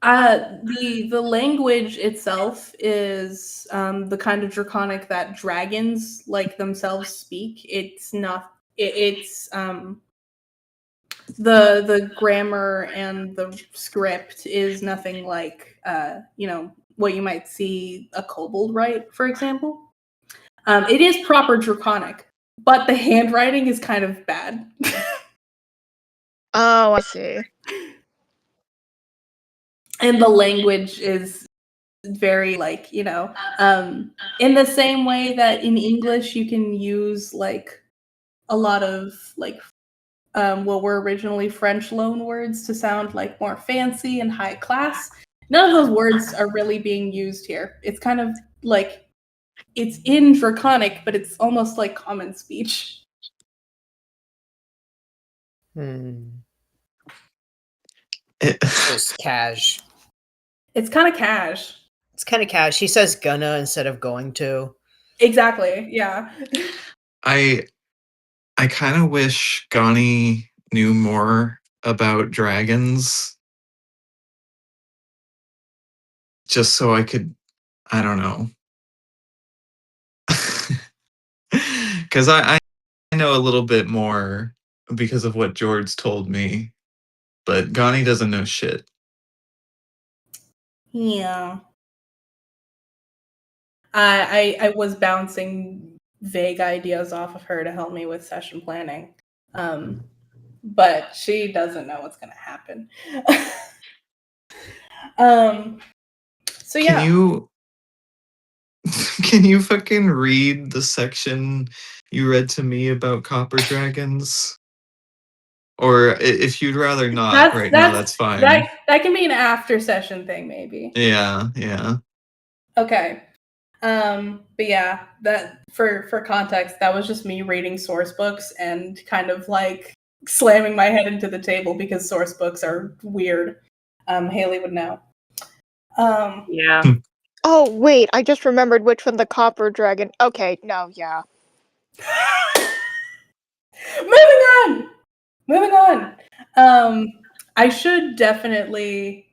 The language itself is the kind of draconic that dragons like themselves speak. It's not. It's the grammar and the script is nothing like what you might see a kobold write, for example. It is proper draconic, but the handwriting is kind of bad. Oh, I see. And the language is very in the same way that in English you can use like a lot of like what were originally French loan words to sound like more fancy and high class. None of those words are really being used here. It's kind of like it's in draconic, but it's almost like common speech. It's just cash. It's kind of cash. It's kind of cash. He says gonna instead of going to. Exactly. Yeah. I kind of wish Gani knew more about dragons, just so I could, I don't know, because I know a little bit more because of what George told me, but Gani doesn't know shit. Yeah. I was bouncing vague ideas off of her to help me with session planning. But she doesn't know what's gonna happen. So yeah. Can you fucking read the section you read to me about copper dragons? Or if you'd rather not now, that's fine. That can be an after session thing, maybe. Yeah. Okay. But yeah, that for context, that was just me reading source books and kind of like slamming my head into the table because source books are weird. Haley would know. Yeah. Oh, wait, I just remembered which one the copper dragon. Okay, no, yeah. Moving on. I should definitely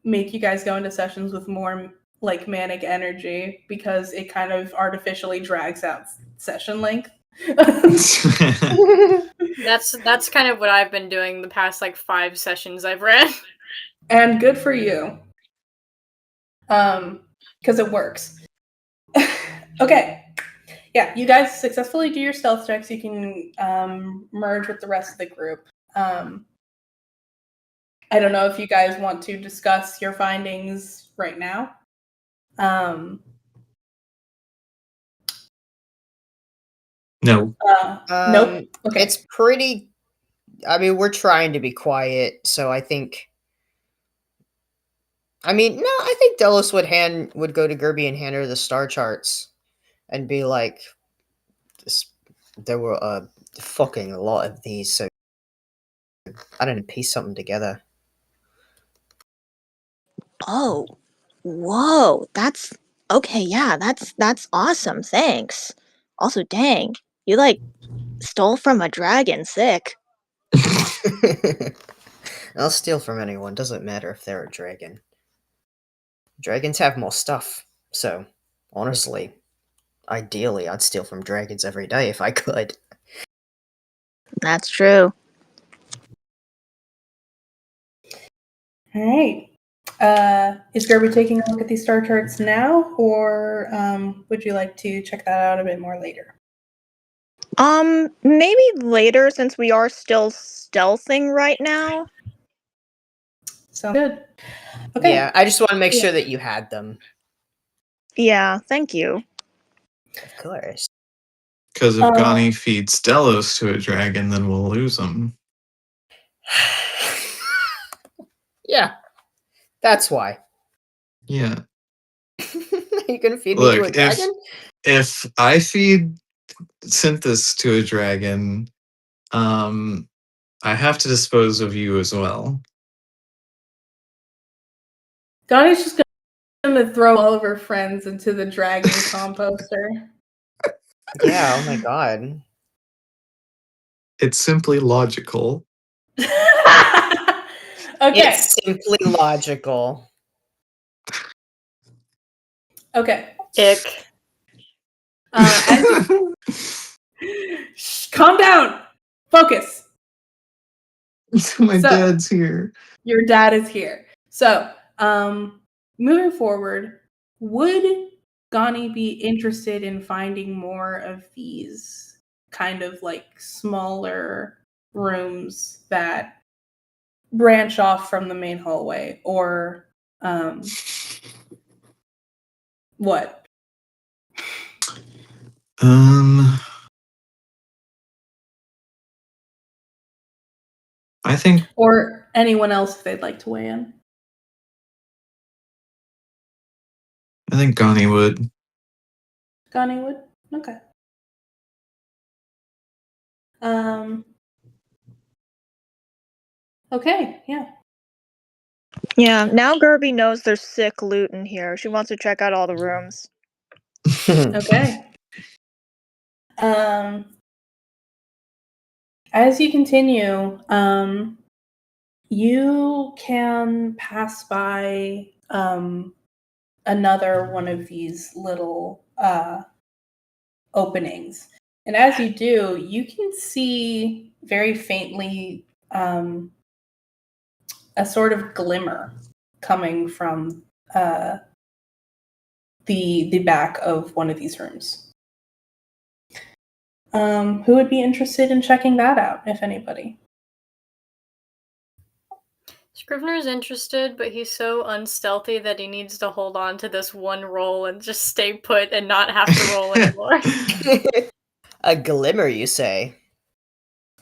make you guys go into sessions with more like manic energy because it kind of artificially drags out session length. That's kind of what I've been doing the past like 5 sessions I've read. And good for you. Because it works. Okay. Yeah, you guys successfully do your stealth checks. You can merge with the rest of the group. I don't know if you guys want to discuss your findings right now. No. Nope. Okay. It's pretty. I mean, we're trying to be quiet, so I think. I mean, no, I think Delos would go to Gerby and hand her the star charts, and be like, "There were fucking a lot of these, so I didn't piece something together." Oh, whoa, that's okay. Yeah, that's awesome. Thanks. Also, dang, you like stole from a dragon. Sick. I'll steal from anyone. Doesn't matter if they're a dragon. Dragons have more stuff, so honestly, ideally, I'd steal from dragons every day if I could. That's true. All right. Is Gerby taking a look at these star charts now, or would you like to check that out a bit more later? Maybe later since we are still stealthing right now. Sounds good. Okay. Yeah, I just want to make sure that you had them. Yeah, thank you. Of course. Because if Gani feeds Delos to a dragon, then we'll lose him. Yeah, that's why. Yeah. You gonna feed me to a dragon? If I feed Synthis to a dragon, I have to dispose of you as well. Donnie's just gonna throw all of her friends into the dragon composter. Yeah, oh my god. It's simply logical. Okay. It's simply logical. Okay. Ick. Shh, calm down. Focus. My So- dad's here. Your dad is here. So, moving forward, would Gani be interested in finding more of these kind of like smaller rooms that branch off from the main hallway, or what? I think Or anyone else if they'd like to weigh in? Gani would. Gani would? Okay. Okay, yeah. Yeah, now Gerby knows there's sick loot in here. She wants to check out all the rooms. Okay. As you continue, you can pass by another one of these little openings. And as you do, you can see very faintly a sort of glimmer coming from the back of one of these rooms. Who would be interested in checking that out, if anybody? Scrivener's interested, but he's so unstealthy that he needs to hold on to this one roll and just stay put and not have to roll anymore. A glimmer, you say?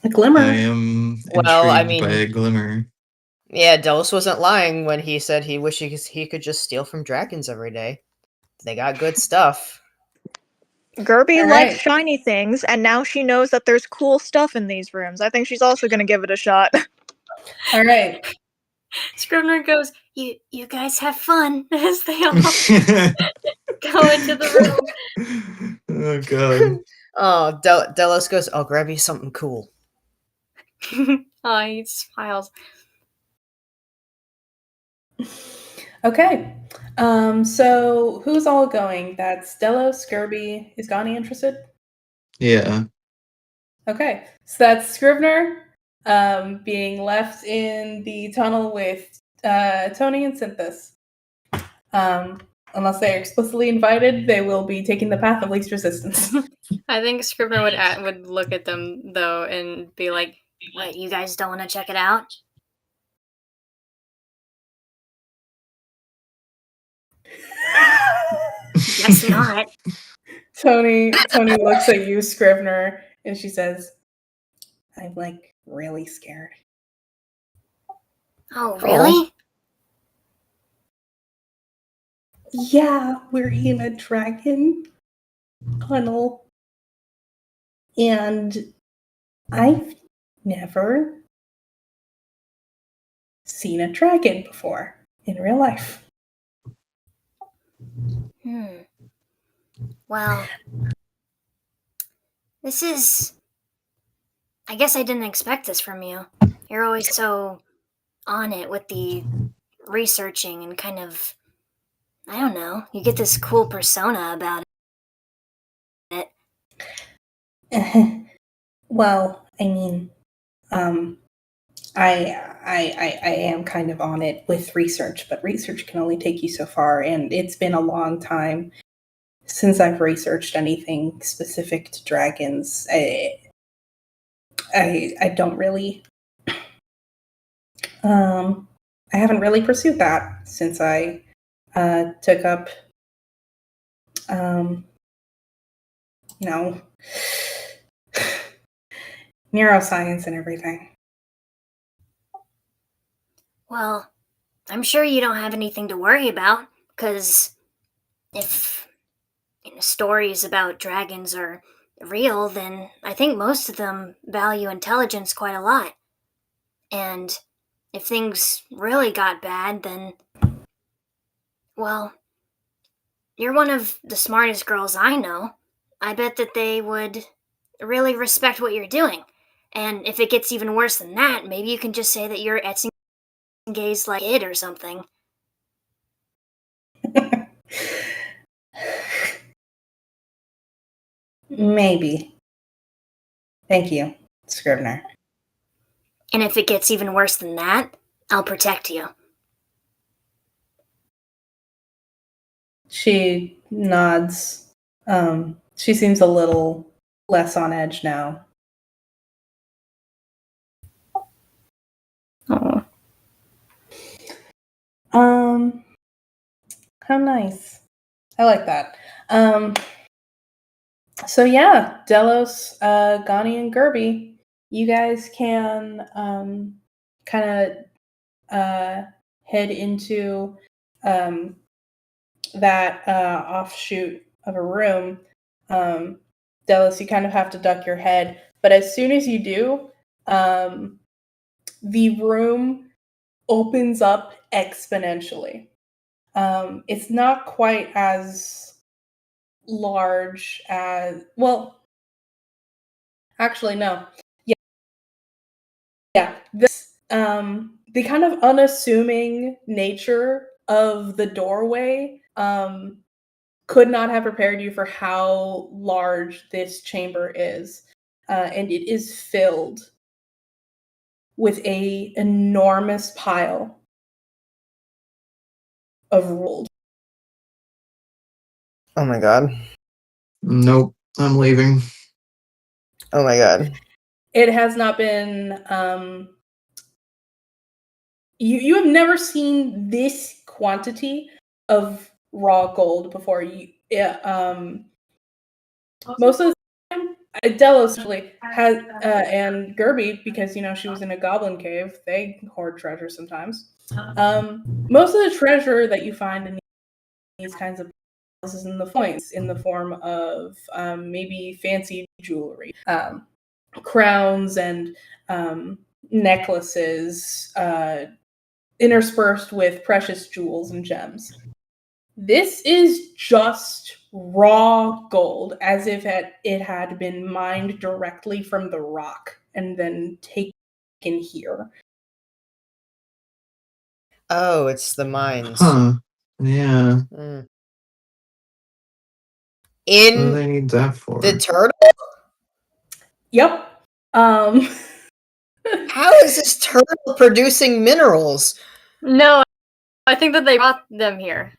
A glimmer. I am Well, I intrigued by mean- a glimmer. Yeah, Delos wasn't lying when he said he wished he could just steal from dragons every day. They got good stuff. Gerby All likes right. shiny things, and now she knows that there's cool stuff in these rooms. I think she's also going to give it a shot. All right. Scrivener goes, You guys have fun," as they all go into the room. Oh god. Oh, Delos goes, I'll grab you something cool. Oh, he smiles. Okay. So who's all going? That's Delos, Gerby. Is Gani interested? Yeah. Okay. So that's Scrivener being left in the tunnel with Tony and Synthis. Unless they are explicitly invited, they will be taking the path of least resistance. I think Scrivener would look at them though and be like, "What? You guys don't want to check it out?" Guess not. Tony looks at you, Scrivener, and she says, "I'm like really scared." Oh, really? Yeah, we're in a dragon tunnel. And I've never seen a dragon before in real life. Well, this is. I guess I didn't expect this from you. You're always so on it with the researching and kind of. I don't know. You get this cool persona about it. Well, I mean, I am kind of on it with research, but research can only take you so far, and it's been a long time since I've researched anything specific to dragons. I don't really I haven't really pursued that since I took up you know neuroscience and everything. Well, I'm sure you don't have anything to worry about, because if stories about dragons are real, then I think most of them value intelligence quite a lot. And if things really got bad, then. Well, you're one of the smartest girls I know. I bet that they would really respect what you're doing. And if it gets even worse than that, maybe you can just say that you're Etzinga's like kid or something. Maybe. Thank you, Scrivener. And if it gets even worse than that, I'll protect you. She nods. She seems a little less on edge now. Oh. How nice. I like that. So yeah, Delos, Gani, and Gerby, you guys can kind of head into that offshoot of a room. Delos, you kind of have to duck your head, but as soon as you do, the room opens up exponentially. It's not quite as large as, well, actually, no. Yeah. This, the kind of unassuming nature of the doorway could not have prepared you for how large this chamber is. And it is filled with a enormous pile of ruled. Oh my god. Nope, I'm leaving. Oh my god. It has not been you have never seen this quantity of raw gold before. Most of the time, Delos actually has and Gerby, because she was in a goblin cave, they hoard treasure sometimes. Most of the treasure that you find in these kinds of places is in the form of maybe fancy jewelry, crowns and necklaces, interspersed with precious jewels and gems. This is just raw gold, as if it had been mined directly from the rock and then taken here. Oh, it's the mines. Huh. Yeah. Mm. What do In they need that for? the turtle? Yep. How is this turtle producing minerals? No, I think that they brought them here.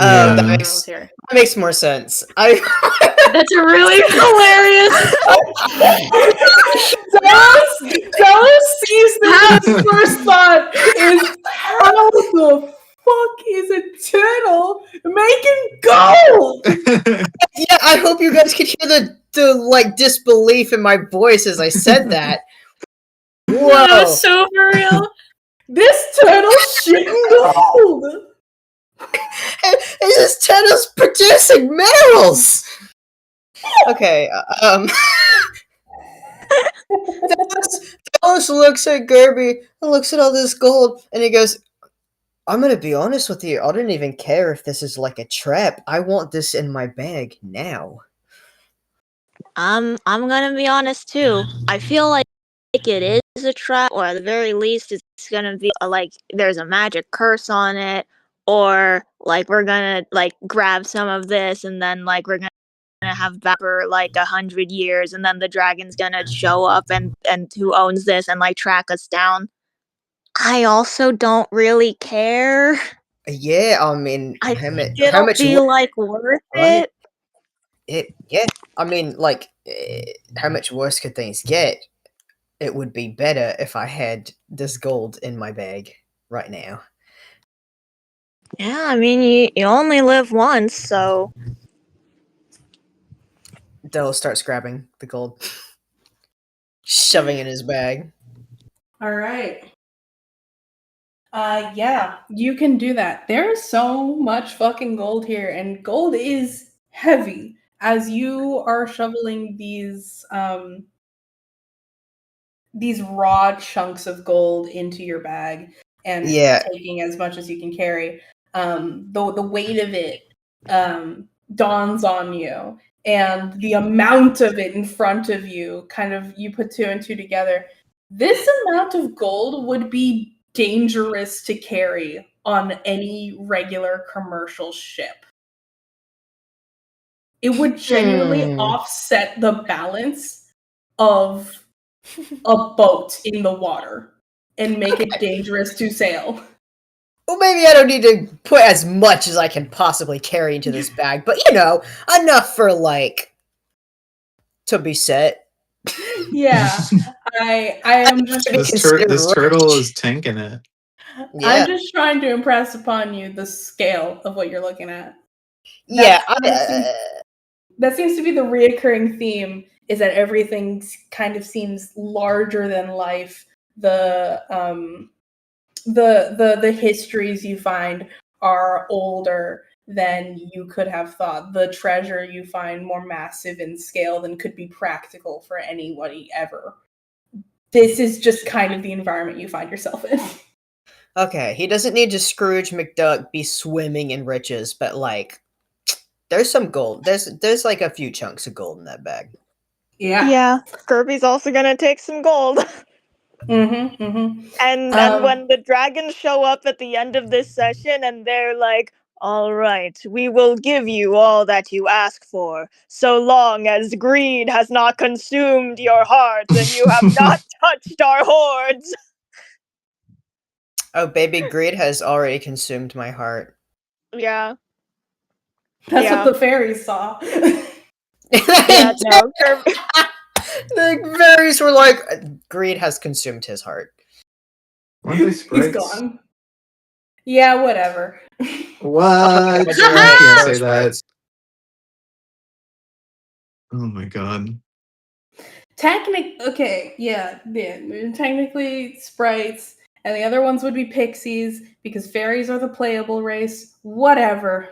Oh, Yeah. that makes more sense. That's a really hilarious. Dallas sees that his first thought is, how the fuck is a turtle making gold? Yeah, I hope you guys could hear the like disbelief in my voice as I said that. Whoa! That was so for real. This turtle's shitting gold. And this turtle's producing minerals. Okay. Dallas looks at Gerby and looks at all this gold, and he goes, I'm gonna be honest with you. I don't even care if this is like a trap. I want this in my bag now. I'm gonna be honest too. I feel like it is a trap, or at the very least, it's gonna be like there's a magic curse on it, or like we're gonna like grab some of this, and then like we're gonna have back for like 100 years, and then the dragon's gonna show up and who owns this and like track us down. I also don't really care. Yeah, I mean, I how think much? How it'll much? be like worth Right. it. Yeah. I mean, like, how much worse could things get? It would be better if I had this gold in my bag right now. Yeah, I mean, you only live once, so Dell starts grabbing the gold, shoving it in his bag. All right. Yeah, you can do that. There's so much fucking gold here, and gold is heavy. As you are shoveling these raw chunks of gold into your bag and taking as much as you can carry, the weight of it dawns on you and the amount of it in front of you, kind of you put 2 and 2 together. This amount of gold would be dangerous to carry on any regular commercial ship. It would genuinely offset the balance of a boat in the water and make it dangerous to sail. Well, maybe I don't need to put as much as I can possibly carry into this bag, but enough for to be set. Yeah, I am just. This turtle is tanking it. Yeah. I'm just trying to impress upon you the scale of what you're looking at. Yeah, that seems to be the reoccurring theme, is that everything kind of seems larger than life. The histories you find are older than you could have thought. The treasure you find more massive in scale than could be practical for anybody ever. This is just kind of the environment you find yourself in. Okay, he doesn't need to Scrooge McDuck be swimming in riches, but there's some gold. There's like a few chunks of gold in that bag. Yeah. Kirby's also gonna take some gold. And when the dragons show up at the end of this session and they're like, all right, we will give you all that you ask for, so long as greed has not consumed your hearts and you have not touched our hoards. Oh, baby, greed has already consumed my heart. Yeah. That's what the fairies saw. Yeah, no, Kirby. The fairies were like, greed has consumed his heart. Weren't they sprites? He's gone. Yeah, whatever. What? You can't say that. Oh my god. Technically sprites, and the other ones would be pixies, because fairies are the playable race. Whatever.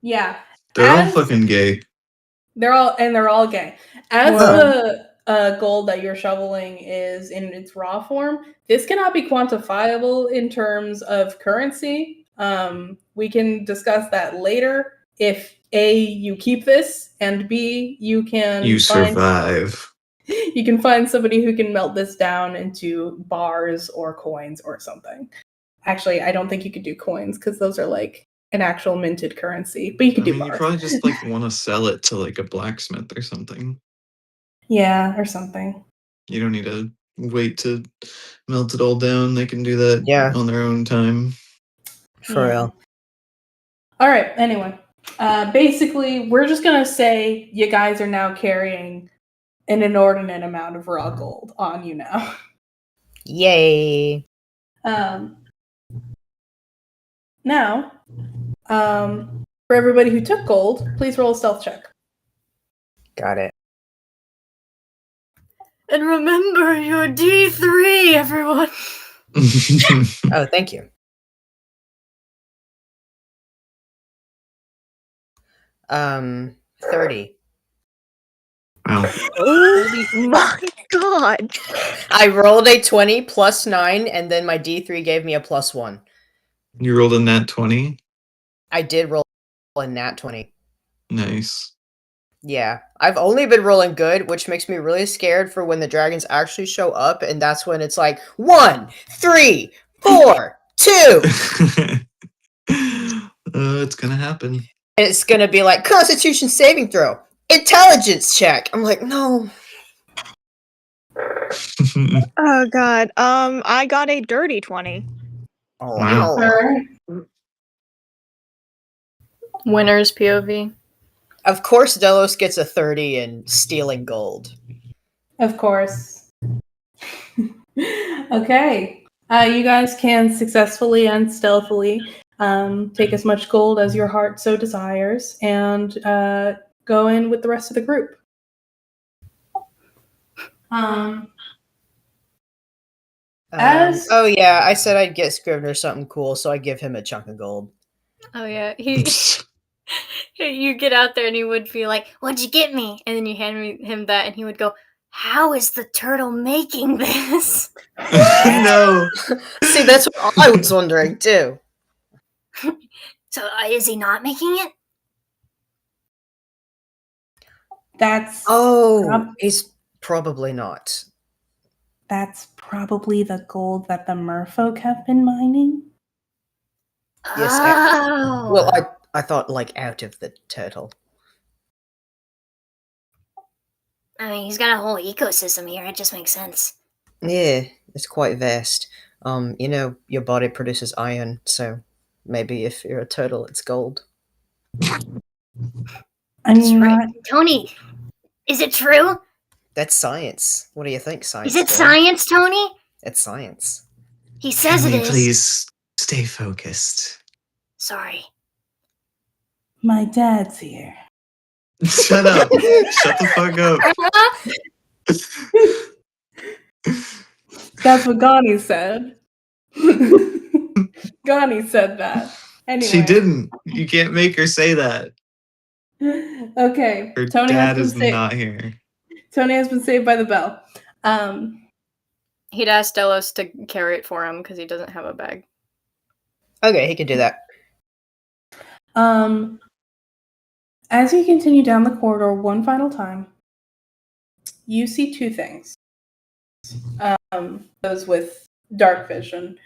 Yeah. They're all fucking gay. They're all gay. As the gold that you're shoveling is in its raw form, this cannot be quantifiable in terms of currency. We can discuss that later. If A, you keep this, and B, you survive. You can find somebody who can melt this down into bars or coins or something. Actually, I don't think you could do coins because those are like an actual minted currency, but you could do bars. You probably just want to sell it to like a blacksmith or something. Yeah, or something. You don't need to wait to melt it all down. They can do that on their own time. For real. All right, anyway. Basically, we're just going to say you guys are now carrying an inordinate amount of raw gold on you now. Yay. Now, for everybody who took gold, please roll a stealth check. Got it. And remember your D3, everyone. Oh, thank you. 30. Wow. Oh my god. I rolled a 20 plus 9, and then my D3 gave me a plus 1. You rolled a nat 20? I did roll a nat 20. Nice. Yeah. I've only been rolling good, which makes me really scared for when the dragons actually show up, and that's when it's like 1, 3, 4, 2. It's gonna happen. And it's gonna be like Constitution saving throw, intelligence check. I'm like, no. Oh god. I got a dirty 20. Oh, wow. Right. Winner's POV. Of course, Delos gets a 30 in stealing gold. Of course. Okay. You guys can successfully and stealthily take as much gold as your heart so desires and go in with the rest of the group. Oh yeah, I said I'd get Scrivener something cool, so I give him a chunk of gold. Oh yeah, you get out there and he would be like, "What'd you get me?" And then you hand him that, and he would go, "How is the turtle making this?" No. See, that's what I was wondering too. So is he not making it? That's He's probably not. That's probably the gold that the merfolk have been mining. Yes. Oh. Well, I thought like out of the turtle. I mean, he's got a whole ecosystem here. It just makes sense. Yeah, it's quite vast. You know, your body produces iron, so maybe if you're a turtle, it's gold. I'm not. Tony, is it true? That's science. What do you think, science? Is it boy? science, Tony? It's science. He says Can it we is. please stay focused? Sorry. My dad's here. Shut up. Shut the fuck up. That's what GANI said. GANI said that. Anyway. She didn't. You can't make her say that. Okay. Her Tony dad has is been saved. not here. Tony has been saved by the bell. He'd ask Delos to carry it for him because he doesn't have a bag. Okay, he can do that. As you continue down the corridor one final time, you see two things. Those with dark vision.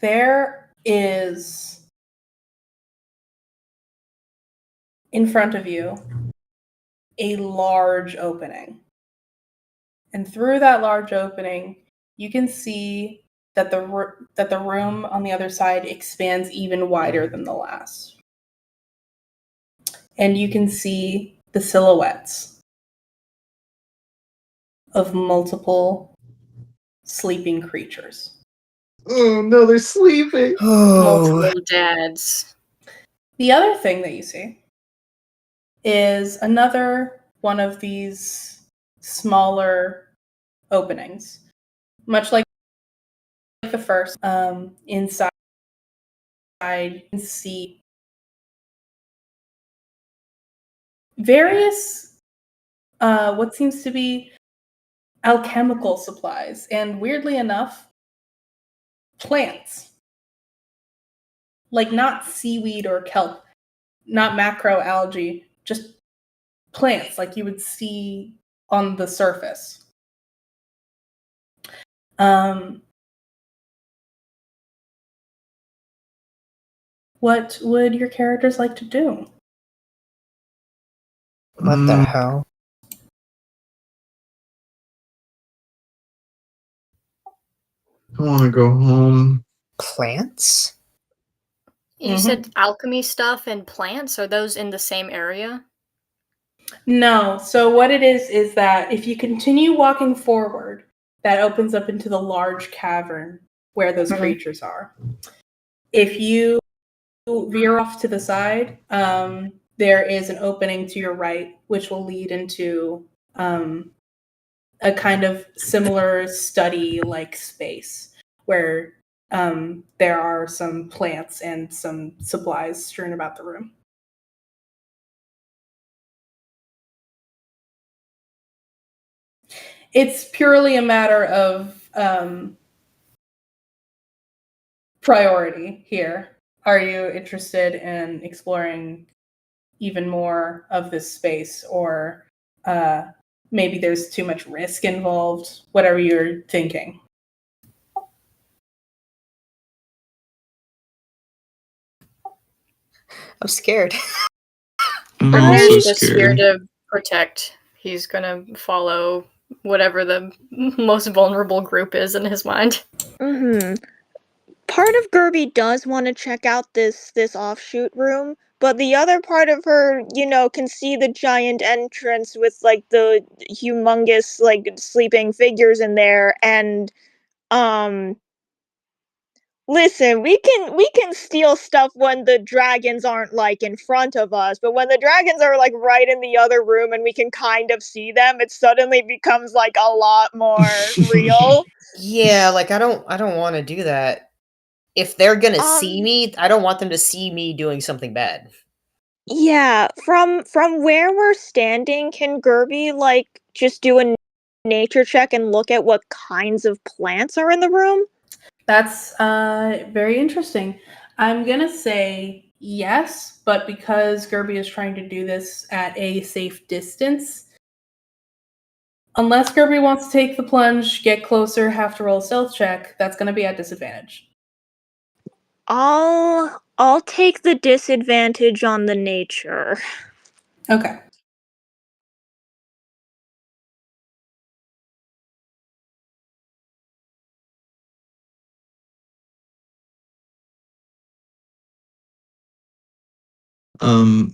There is in front of you a large opening. And through that large opening, you can see that the room on the other side expands even wider than the last. And you can see the silhouettes of multiple sleeping creatures. Oh no, they're sleeping. Multiple dads. The other thing that you see is another one of these smaller openings, much like the first. Inside, you can see various what seems to be alchemical supplies, and weirdly enough, plants. Like not seaweed or kelp, not macroalgae, just plants like you would see on the surface. What would your characters like to do? What the hell? I want to go home. Plants? You said alchemy stuff and plants? Are those in the same area? No. So what it is that if you continue walking forward, that opens up into the large cavern where those creatures are. If you veer off to the side, there is an opening to your right, which will lead into a kind of similar study-like space where there are some plants and some supplies strewn about the room. It's purely a matter of priority here. Are you interested in exploring even more of this space, or maybe there's too much risk involved? Whatever you're thinking. I'm scared. I'm And also there's just here scared. to protect. He's gonna follow whatever the most vulnerable group is in his mind. Part of Gerby does want to check out this offshoot room, but the other part of her, can see the giant entrance with like the humongous like sleeping figures in there, and listen, we can steal stuff when the dragons aren't like in front of us, but when the dragons are like right in the other room and we can kind of see them, it suddenly becomes like a lot more real. Yeah, like I don't want to do that. If they're gonna see me, I don't want them to see me doing something bad. Yeah, from where we're standing, can Gerby like just do a nature check and look at what kinds of plants are in the room? That's very interesting. I'm gonna say yes, but because Gerby is trying to do this at a safe distance, unless Gerby wants to take the plunge, get closer, have to roll a stealth check, that's gonna be at disadvantage. I'll take the disadvantage on the nature. Okay.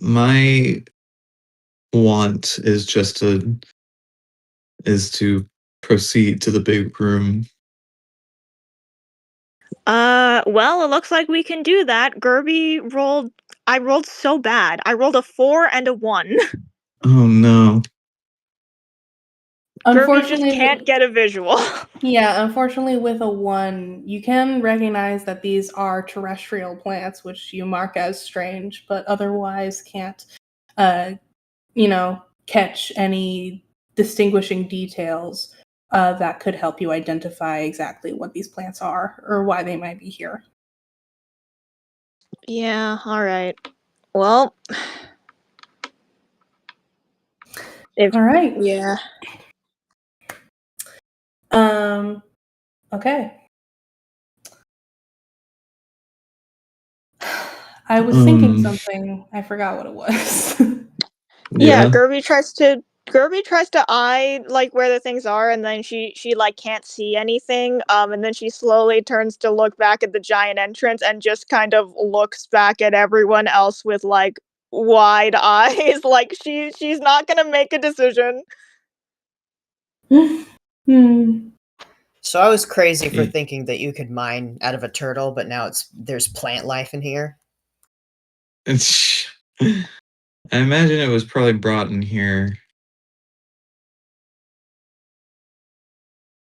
My want is to proceed to the big room. Well, it looks like we can do that. I rolled so bad. I rolled a 4 and a 1. Oh no. Gerby just Unfortunately, can't get a visual. yeah, unfortunately, with a 1, you can recognize that these are terrestrial plants, which you mark as strange, but otherwise can't, catch any distinguishing details that could help you identify exactly what these plants are or why they might be here. Yeah, alright. Well, All right. yeah. Okay. I was thinking something. I forgot what it was. Yeah, Gerby tries to eye like where the things are, and then she like can't see anything. And then she slowly turns to look back at the giant entrance and just kind of looks back at everyone else with like wide eyes, like she's not gonna make a decision. Hmm. So I was crazy for Yeah. thinking that you could mine out of a turtle, but now there's plant life in here. I imagine it was probably brought in here,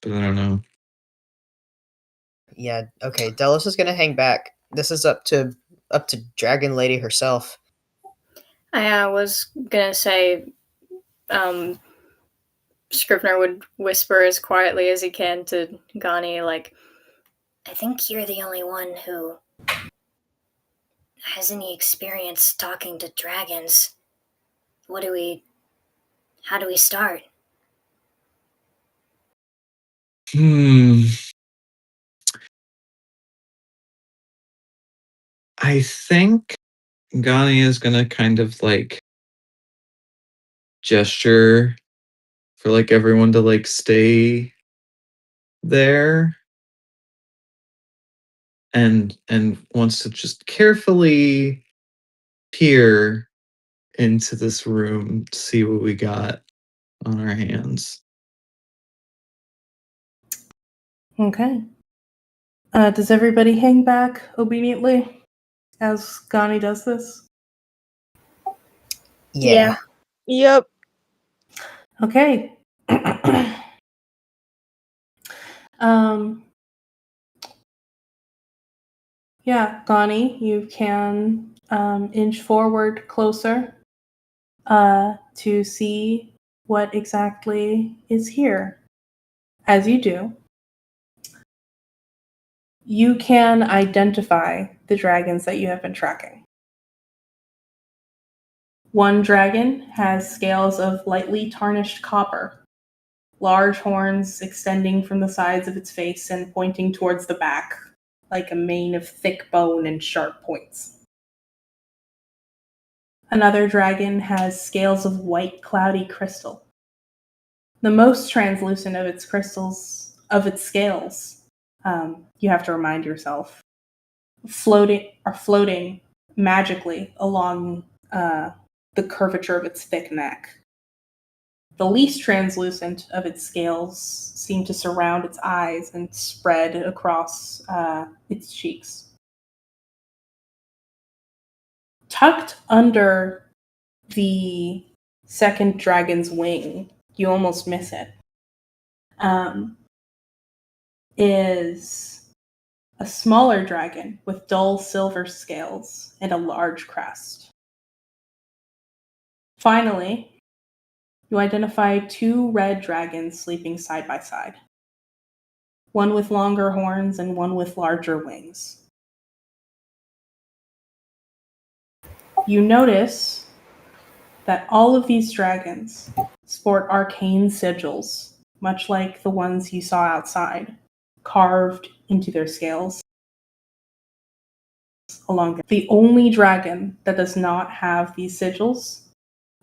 but I don't know. Yeah, okay. Delos is gonna hang back. This is up to Dragon Lady herself. I was gonna say, Scrivener would whisper as quietly as he can to Gani, like, I think you're the only one who has any experience talking to dragons. How do we start? I think Gani is gonna kind of like gesture for like everyone to like stay there and wants to just carefully peer into this room to see what we got on our hands. Okay. Does everybody hang back obediently as Gani does this? Yeah. Yep. Okay. Yeah, Gani, you can inch forward closer to see what exactly is here. As you do, you can identify the dragons that you have been tracking. One dragon has scales of lightly tarnished copper, large horns extending from the sides of its face and pointing towards the back, like a mane of thick bone and sharp points. Another dragon has scales of white, cloudy crystal. The most translucent of its scales, you have to remind yourself, floating magically along the curvature of its thick neck. The least translucent of its scales seem to surround its eyes and spread across its cheeks. Tucked under the second dragon's wing, you almost miss it, is a smaller dragon with dull silver scales and a large crest. Finally, you identify two red dragons sleeping side by side. one with longer horns, and one with larger wings. You notice that all of these dragons sport arcane sigils, much like the ones you saw outside, carved into their scales. The only dragon that does not have these sigils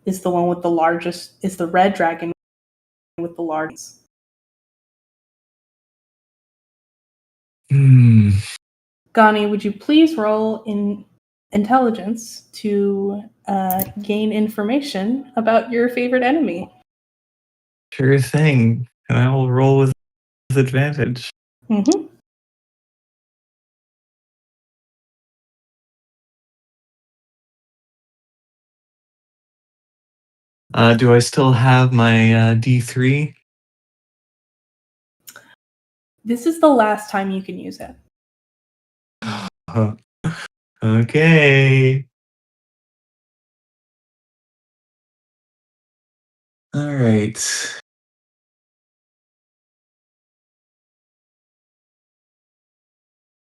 is the one with the largest, is the red dragon with the largest. Gani, would you please roll in intelligence to gain information about your favorite enemy? Sure thing. And I will roll with advantage. Mm-hmm. Do I still have my D3? This is the last time you can use it. Okay. All right.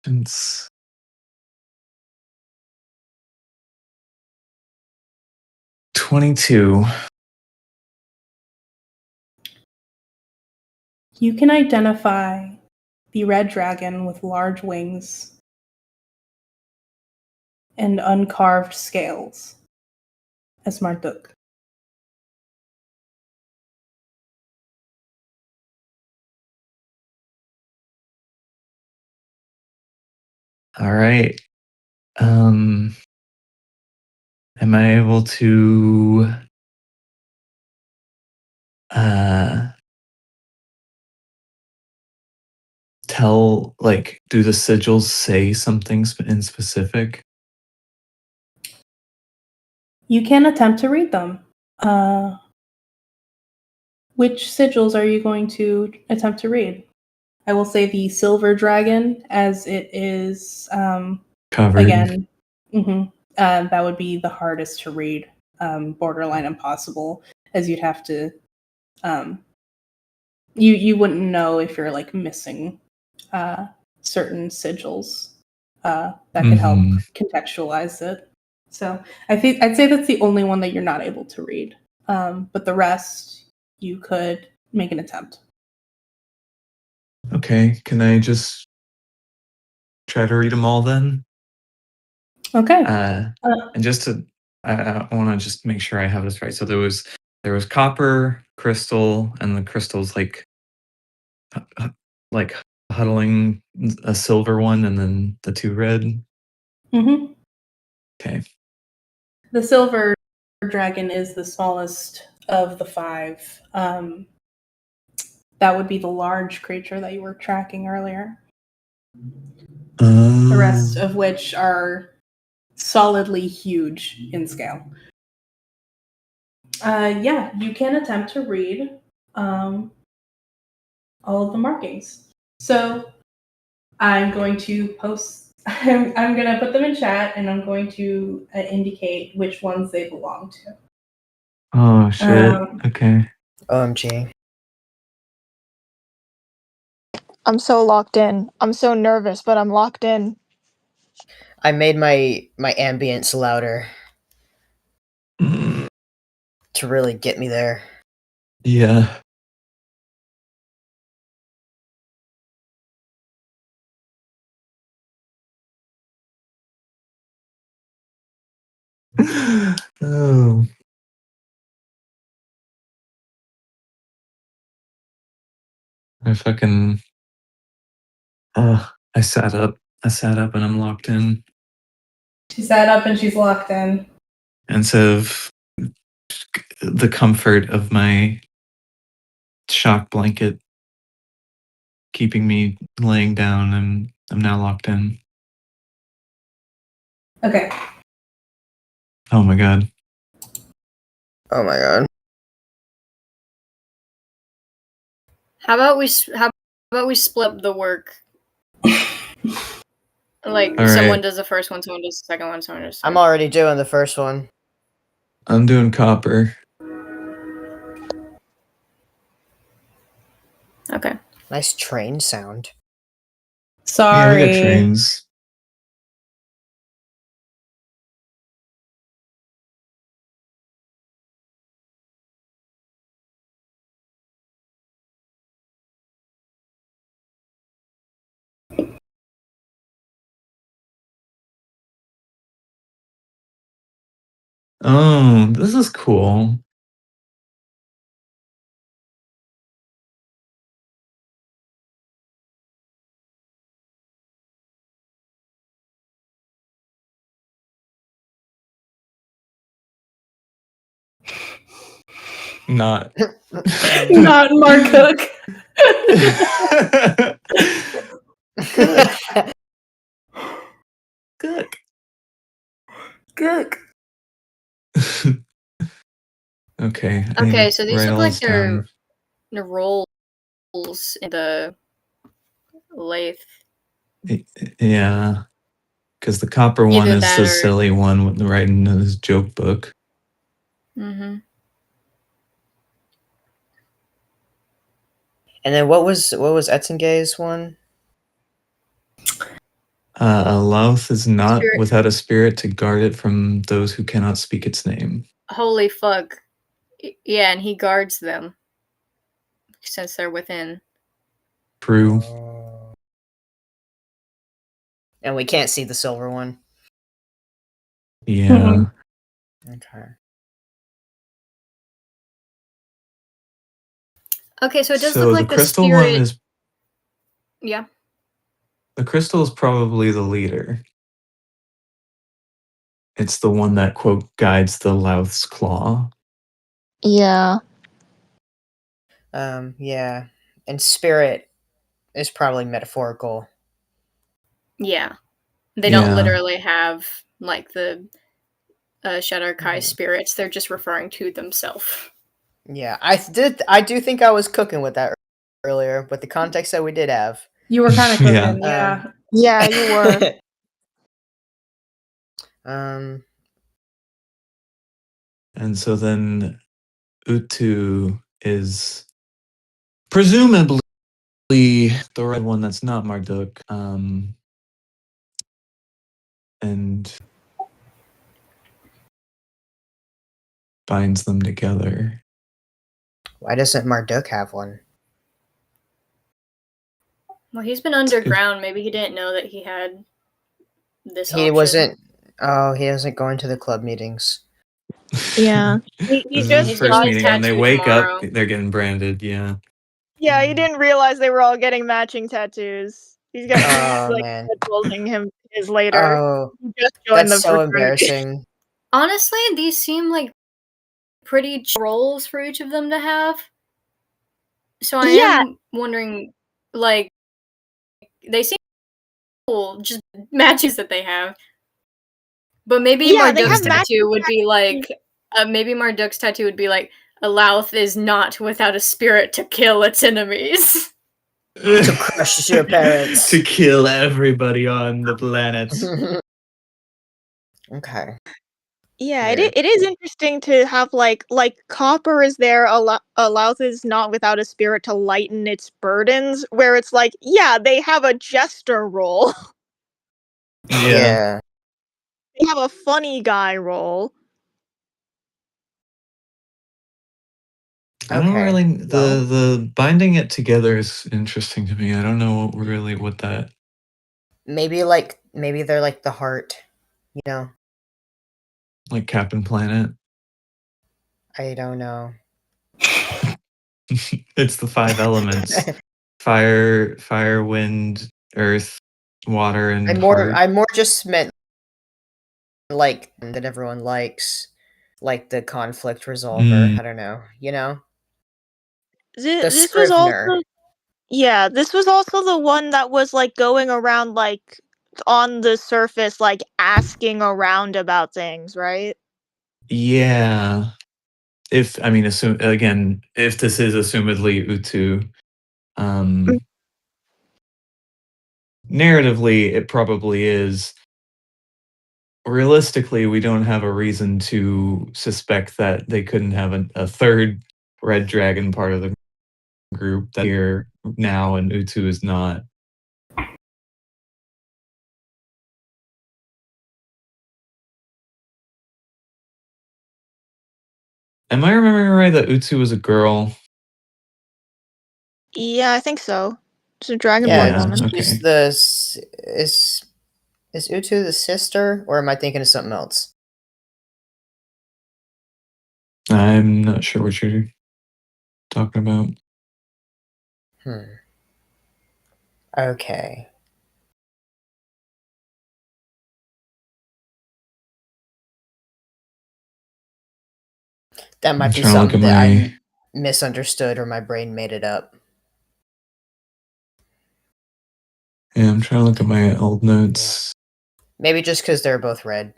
Since 22. You can identify the red dragon with large wings and uncarved scales as Marduk. All right. Am I able to tell, like, do the sigils say something in specific? You can attempt to read them. Which sigils are you going to attempt to read? I will say the silver dragon, as it is Covered. again. That would be the hardest to read, borderline impossible, as you'd have to. You wouldn't know if you're like missing certain sigils that could help contextualize it. So I'd say that's the only one that you're not able to read. But the rest you could make an attempt. Okay, can I just try to read them all then? Okay. And just to, I want to just make sure I have this right. So there was copper, crystal, and the crystal's like huddling a silver one, and then the two red. Mm-hmm. Okay. The silver dragon is the smallest of the five. That would be the large creature that you were tracking earlier. The rest of which are solidly huge in scale. Yeah, you can attempt to read all of the markings. So I'm going to post, I'm going to put them in chat, and I'm going to indicate which ones they belong to. Oh, shit. Okay. OMG. I'm so locked in. I'm so nervous, but I'm locked in. I made my ambience louder to really get me there. Yeah. Oh. I fucking. I sat up and I'm locked in. She sat up and she's locked in. Instead of the comfort of my shock blanket keeping me laying down, I'm now locked in. Okay. Oh my god. Oh my god. How about we split the work? Like All someone right. does the first one, someone does the second one, someone does. The I'm already doing the first one. I'm doing copper. Okay. Nice train sound. Yeah, we got Sorry. trains. Oh, this is cool. Not. Not Mark Cook. Cook. Cook. Okay. I need Okay, to so these write look all like this down. they're rolls in the lathe. Yeah, because the copper one Either is that the or- silly one with writing in his joke book. Mm-hmm. And then what was Etzengay's one? A louth is not Spirit. without a spirit to guard it from those who cannot speak its name. Holy fuck. Yeah, and he guards them since they're within. True. Oh. And we can't see the silver one. Yeah. Okay. Okay, so it does So look like the crystal spirit. one is. Yeah. The crystal is probably the leader. It's the one that, quote, guides the louth's claw. Yeah. Yeah. And spirit is probably metaphorical. Yeah. They don't Yeah. literally have like the Shadow Kai Mhm. spirits. They're just referring to themselves. Yeah, I do think I was cooking with that earlier, but the context that we did have. You were kind of Yeah. cooking, yeah. Yeah, you were. And so then Utu is presumably the red one that's not Marduk. And binds them together. Why doesn't Marduk have one? Well, he's been underground. Maybe he didn't know that he had this He option. wasn't. Oh, he doesn't go into the club meetings. Yeah. This is just his He's getting first his meeting. When they tattoo wake tomorrow. up, they're getting branded. Yeah. Yeah, he didn't realize they were all getting matching tattoos. He's gonna Oh, be man. building him his later. Oh, He just joined that's the so fraternity. embarrassing. Honestly, these seem like pretty roles for each of them to have. So I Yeah. am wondering, like, they seem cool, just matches that they have. But maybe Yeah, they Marduk's have matching tattoo would be like, maybe Marduk's tattoo would be like, a louth is not without a spirit to kill its enemies. To crush your parents. To kill everybody on the planet. Okay. Yeah, Yeah. it is interesting to have like copper is there, Louth is not without a spirit to lighten its burdens, where it's like, yeah, they have a jester role. Yeah. They have a funny guy role. I don't Okay. really Well. the binding it together is interesting to me. I don't know really what that. Maybe they're like the heart, you know? Like Captain Planet. I don't know. It's the 5 elements: fire, wind, earth, water, and I more just meant like that everyone likes, like the conflict resolver. I don't know, you know? The This was also Scrivener. Yeah, this was also the one that was like going around like on the surface like asking around about things, right? Yeah. If I mean, assume again, if this is assumedly Utu, narratively, it probably is. Realistically, we don't have a reason to suspect that they couldn't have a third red dragon part of the group that here now, and Utu is not. Am I remembering right that Utsu was a girl? Yeah, I think so. It's a dragonborn Yeah, woman. okay. is Utu the sister, or am I thinking of something else? I'm not sure what you're talking about. Okay. That might I'm be trying to look something at that I my. misunderstood or my brain made it up. Yeah, I'm trying to look at my old notes. Maybe just because they're both red.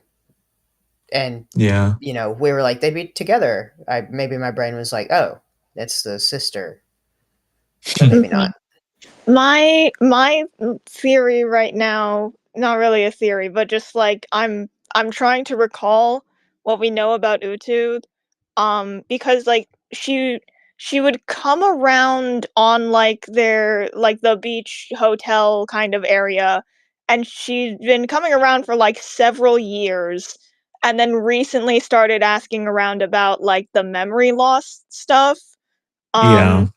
And, Yeah. we were like, they'd be together. Maybe my brain was like, oh, it's the sister. But maybe not. My theory right now, not really a theory, but just like I'm trying to recall what we know about Utu, because like she would come around on like the beach hotel kind of area, and she'd been coming around for like several years, and then recently started asking around about like the memory loss stuff. Yeah.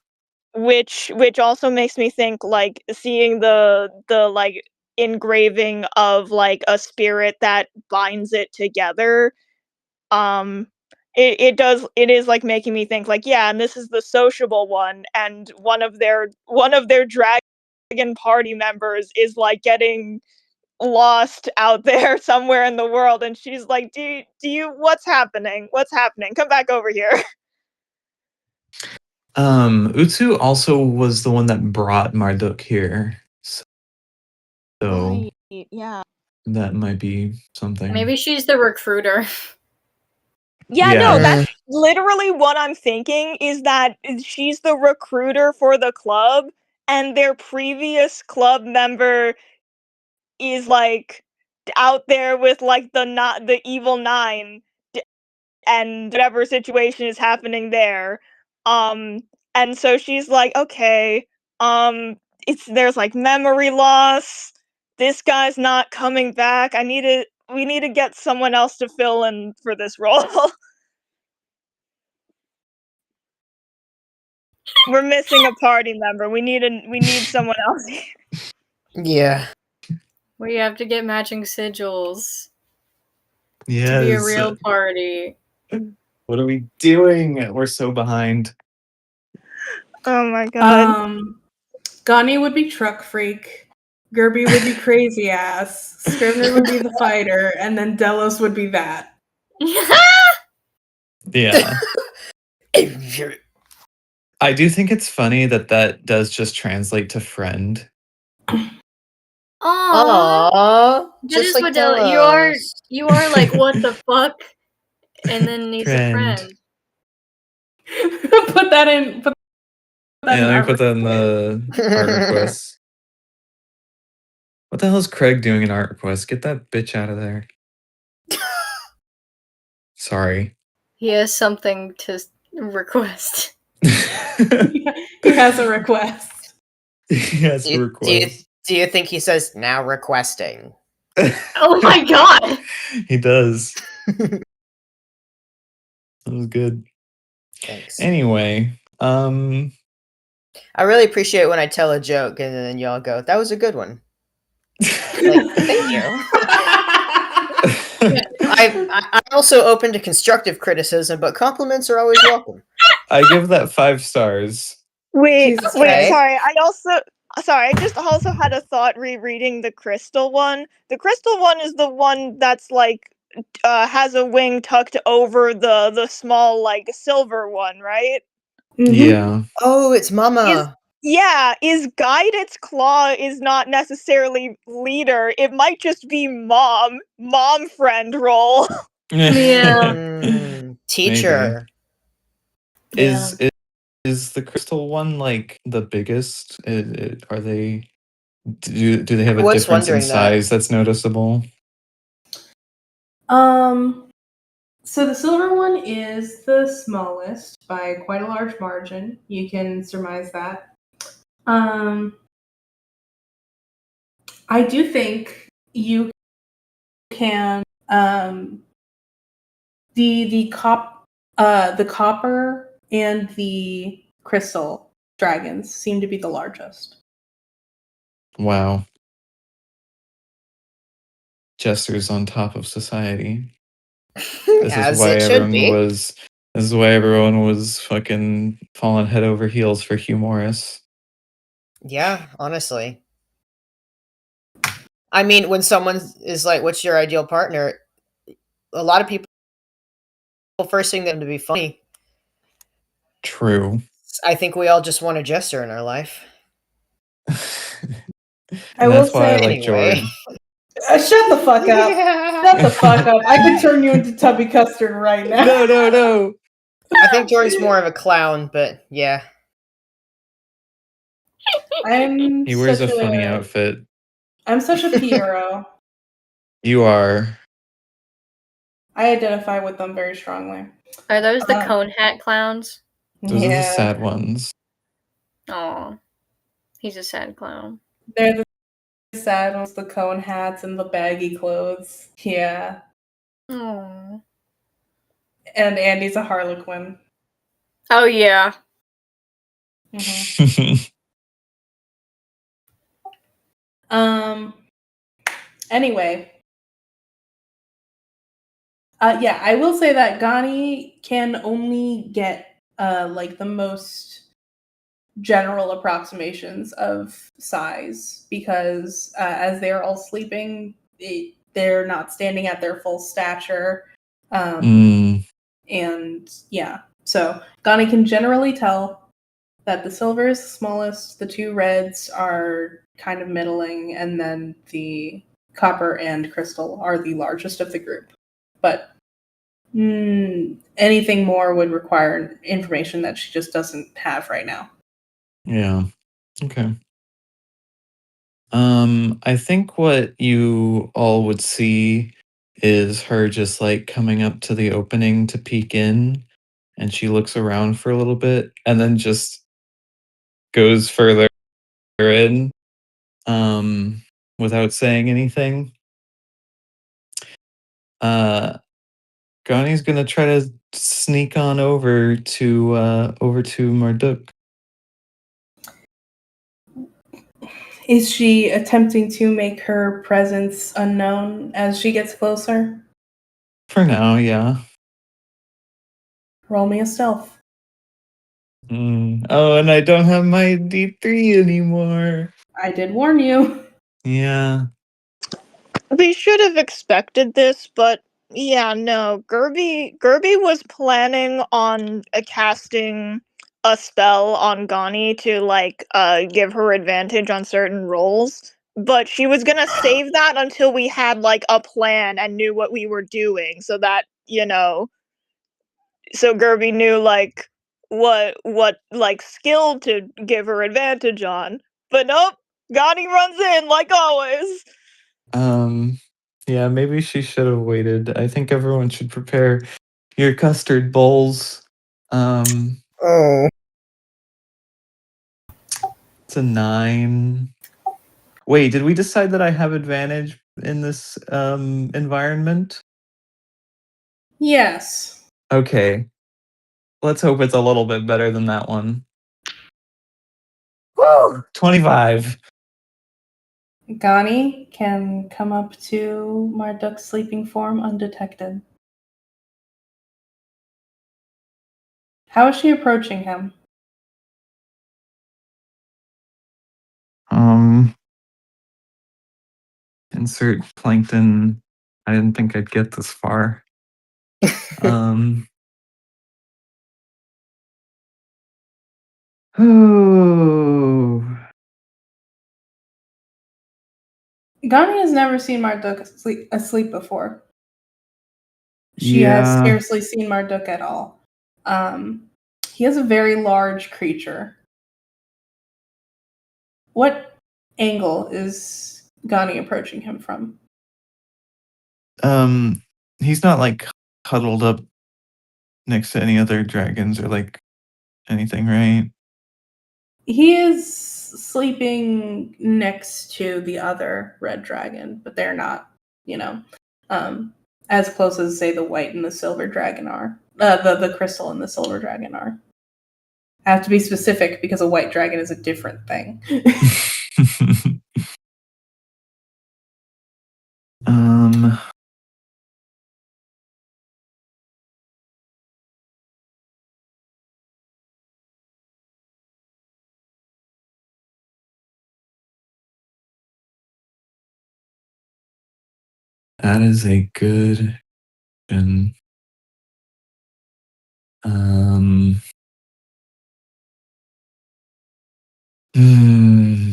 Which also makes me think like seeing the like engraving of like a spirit that binds it together. um it is like making me think like, yeah, and this is the sociable one, and one of their dragon party members is like getting lost out there somewhere in the world, and she's like, do you what's happening, come back over here. Utsu also was the one that brought Marduk here. So Right, yeah. that might be something. Maybe she's the recruiter. Yeah, Yeah. no, that's literally what I'm thinking, is that she's the recruiter for the club, and their previous club member is, like, out there with, like, the evil 9, and whatever situation is happening there. And so she's like, "Okay, there's, like, memory loss, this guy's not coming back, we need to get someone else to fill in for this role." We're missing a party member. We need someone else here. Yeah. We have to get matching sigils Yes. to be a real party. What are we doing? We're so behind. Oh my god. GANI would be truck freak. Gerby would be crazy ass. Scrivener would be the fighter, and then Delos would be that. Yeah. I do think it's funny that does just translate to friend. Aww. Aww. That Just is like what Delos. you are like, what the fuck? And then he's a Friend. friend. Put that in. Put that Yeah, in let me art put that in the art request. What the hell is Craig doing in art request? Get that bitch out of there. Sorry. He has something to request. He has a request. He has a request. Do you think he says now requesting? Oh my god! He does. That was good. Thanks. Anyway, I really appreciate when I tell a joke and then y'all go, "That was a good one." Like, thank you. I'm also open to constructive criticism, but compliments are always welcome. I give that 5 stars. Wait, Jesus Christ. sorry. I just also had a thought rereading the crystal one. The crystal one is the one that's like has a wing tucked over the small like silver one, right? Mhm. Yeah. Oh, it's Mama. Is guide its claw is not necessarily leader. It might just be mom friend role. Yeah. Teacher. Maybe. Is the crystal one like the biggest? Are they? Do they have I a was difference in wondering that. size that's noticeable? So the silver one is the smallest by quite a large margin. You can surmise that. I do think you can the The copper and the crystal dragons seem to be the largest. Wow. Jester's on top of society. This As is why it should be. This is why everyone was fucking falling head over heels for Hugh Morris. Yeah, honestly. I mean, when someone is like, "What's your ideal partner?" A lot of people first thing them to be funny. True. I think we all just want a jester in our life. I will That's why I say- like Anyway. Jordan. Shut the fuck up. Shut the fuck up. I could turn you into Tubby Custard right now. No. I think Jordan's more of a clown, but yeah. I'm He wears a such funny outfit. I'm such a Piero. You are. I identify with them very strongly. Are those the Um, cone hat clowns? Those are the sad ones. Oh, he's a sad clown. They're the sad ones, the cone hats and the baggy clothes. Yeah. Oh. And Andy's a Harlequin. Oh yeah. Mhm. Anyway. Yeah, I will say that Gani can only get like the most general approximations of size because as they're all sleeping, they're not standing at their full stature. And yeah, so Gani can generally tell that the silver is the smallest, the two reds are kind of middling, and then the copper and crystal are the largest of the group. But anything more would require information that she just doesn't have right now. Yeah. Okay. I think what you all would see is her just like coming up to the opening to peek in, and she looks around for a little bit and then just goes further in without saying anything. Gani's gonna try to sneak on over to Marduk. Is she attempting to make her presence unknown as she gets closer? For now, yeah. Roll me a stealth. Oh, and I don't have my D3 anymore. I did warn you. Yeah. We should have expected this, but yeah, no. Gerby was planning on casting a spell on Gani to give her advantage on certain rolls, but she was gonna save that until we had a plan and knew what we were doing, so that so Gerby knew what skill to give her advantage on. But nope, Gani runs in like always. Yeah, maybe she should have waited. I think everyone should prepare your custard bowls. Oh. It's a 9. Wait, did we decide that I have advantage in this environment? Yes. Okay. Let's hope it's a little bit better than that one. Woo! 25. Gani can come up to Marduk's sleeping form undetected. How is she approaching him? Insert plankton. I didn't think I'd get this far. Oh. Gani has never seen Marduk asleep before. She Yeah. has scarcely seen Marduk at all. He is a very large creature. What angle is Gani approaching him from? He's not like cuddled up next to any other dragons or like anything, right? He is sleeping next to the other red dragon, but they're not, as close as, say, the white and the silver dragon are. The crystal and the silver dragon are. I have to be specific because a white dragon is a different thing. That is a good question. Hmm.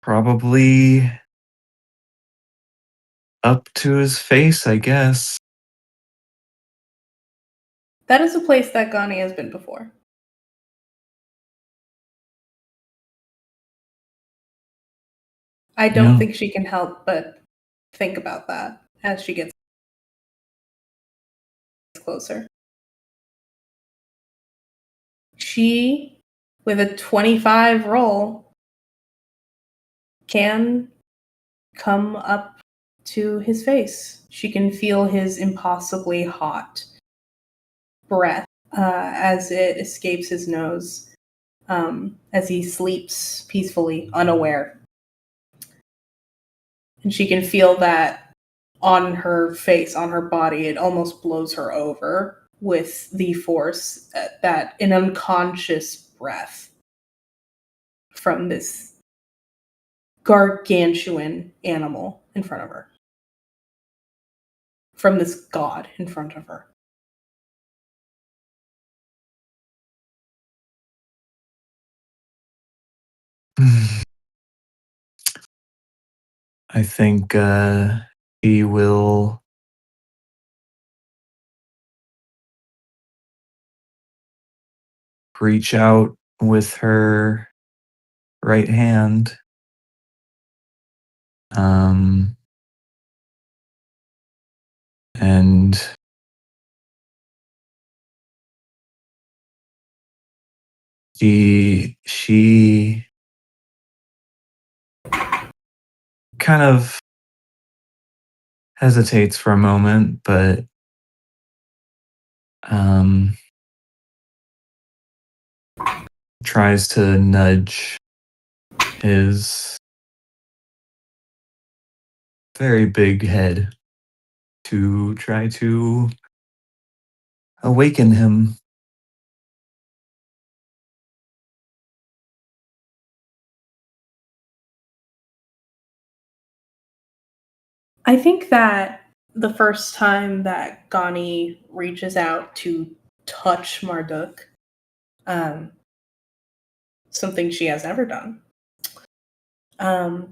Probably up to his face, I guess. That is a place that GANI has been before. I don't Yeah. think she can help but think about that as she gets closer. She, with a 25 roll, can come up to his face. She can feel his impossibly hot breath as it escapes his nose as he sleeps peacefully, unaware. And she can feel that on her face, on her body. It almost blows her over with the force that an unconscious breath from this gargantuan animal in front of her. From this god in front of her. I think he will reach out with her right hand. And she kind of hesitates for a moment, but tries to nudge his very big head to try to awaken him. I think that the first time that GANI reaches out to touch Marduk, something she has never done,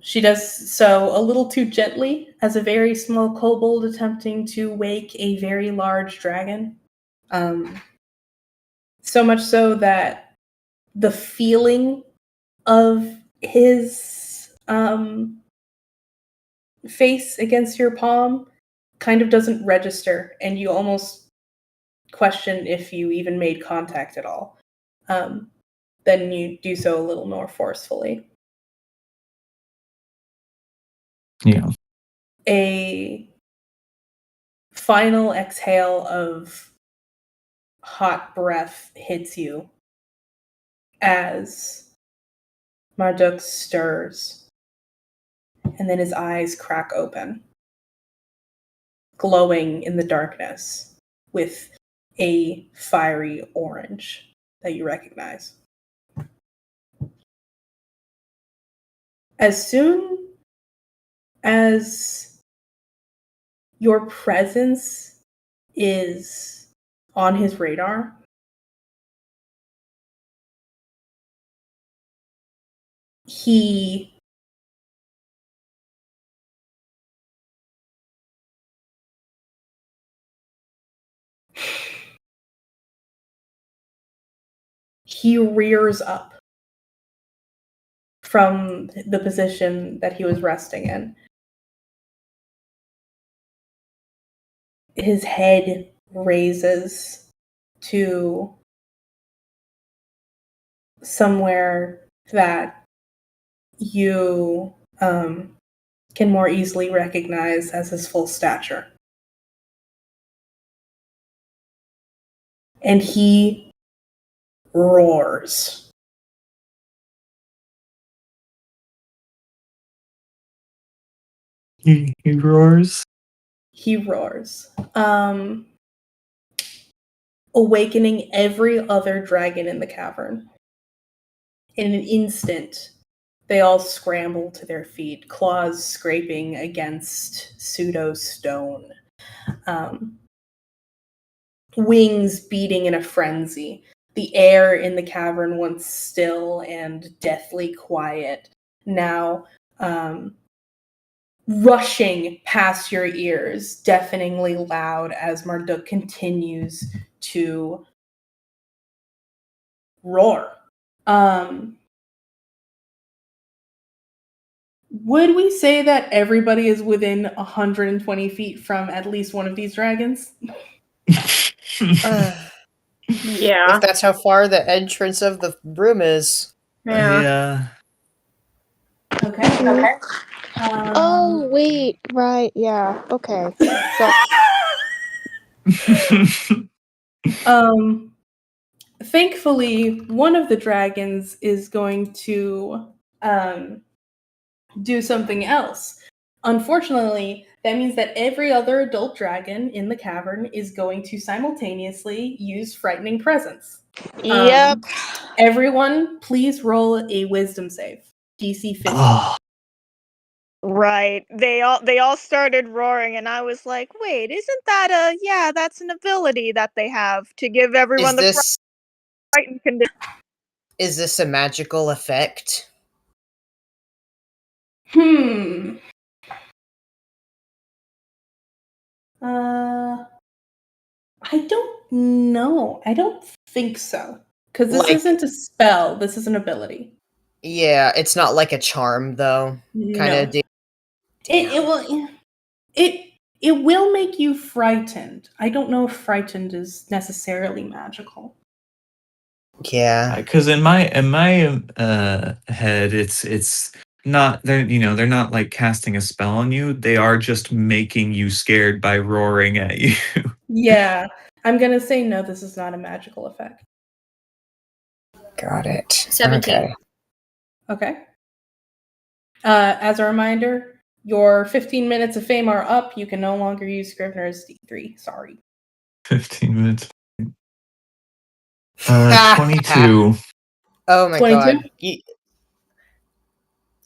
she does so a little too gently as a very small kobold attempting to wake a very large dragon. So much so that the feeling of his face against your palm kind of doesn't register, and you almost question if you even made contact at all. Then you do so a little more forcefully. Yeah. A final exhale of hot breath hits you as Marduk stirs, and then his eyes crack open, glowing in the darkness with a fiery orange that you recognize. As soon as your presence is on his radar, he rears up from the position that he was resting in. His head raises to somewhere that you can more easily recognize as his full stature. And he roars. He roars. He roars. Awakening every other dragon in the cavern. In an instant, they all scramble to their feet, claws scraping against pseudo stone, wings beating in a frenzy. The air in the cavern, once still and deathly quiet, now rushing past your ears, deafeningly loud as Marduk continues to roar. Would we say that everybody is within 120 feet from at least one of these dragons? Yeah. If that's how far the entrance of the room is. Yeah. Okay. Oh, wait. Right. Yeah. Okay. So, Thankfully, one of the dragons is going to do something else. Unfortunately, that means that every other adult dragon in the cavern is going to simultaneously use Frightening Presence. yep. Everyone, please roll a wisdom save. DC 15. Oh, Right. They all started roaring, and I was like, "Wait, isn't that that's an ability that they have to give everyone Is frightened condition?" is this a magical effect? I don't know. I don't think so. Because this Like- isn't a spell. This is an ability. Yeah, it's not like a charm though. Kind No. of deal. It will make you frightened. I don't know if frightened is necessarily magical. Yeah. because in my head, it's not they're not like casting a spell on you. They are just making you scared by roaring at you. Yeah. I'm going to say no, this is not a magical effect. Got it. 17. Okay. Okay. As a reminder, your 15 minutes of fame are up. You can no longer use Scrivener's D3. Sorry. 15 minutes. 22. Oh my 22? god.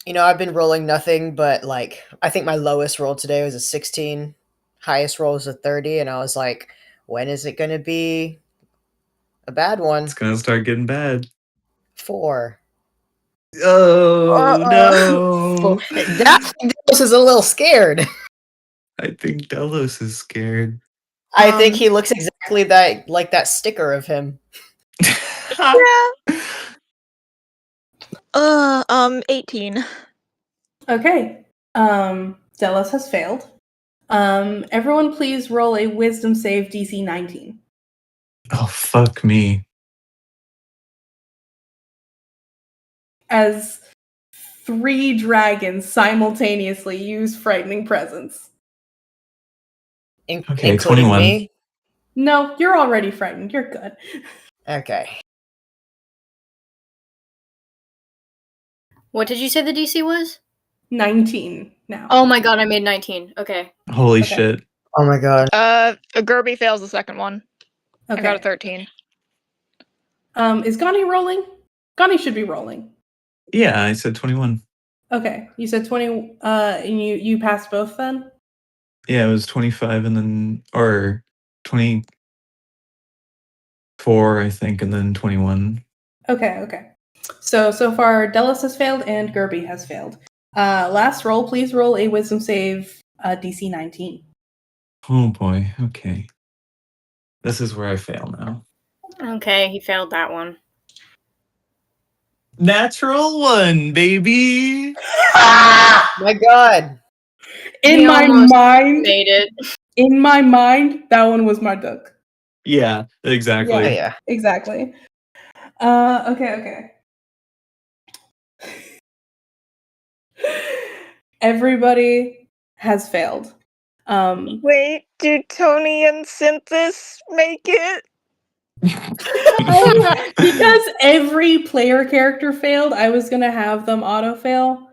You know, I've been rolling nothing but like I think my lowest roll today was a 16. Highest roll was a 30, and I was like, when is it gonna be a bad one? It's gonna start getting bad. 4. Oh no! That Delos is a little scared. I think Delos is scared. I think he looks exactly like that sticker of him. Yeah. 18. Okay. Delos has failed. Everyone please roll a wisdom save DC 19. Oh fuck me! As 3 dragons simultaneously use Frightening Presence. Okay, Including 21. me. No, you're already frightened. You're good. Okay. What did you say the DC was? 19 now. Oh my god, I made 19. Okay. Holy Okay. shit! Oh my god. Gerby fails the second one. I got a Okay. 13. Is Gani rolling? Gani should be rolling. Yeah, I said 21. Okay. You said 20 and you passed both then? Yeah, it was 25 and then or 24, I think, and then 21. Okay. So far Delos has failed and Gerby has failed. Last roll, please roll a wisdom save DC 19. Oh boy. Okay. This is where I fail now. Okay, he failed that one. Natural 1, baby. My god. In He my almost mind, Made it. in my mind, that one was Marduk. Yeah, exactly. Oh, Yeah. yeah. Exactly. Okay. Everybody has failed. Wait, do Tony and Synthis make it? Because every player character failed, I was gonna have them auto fail.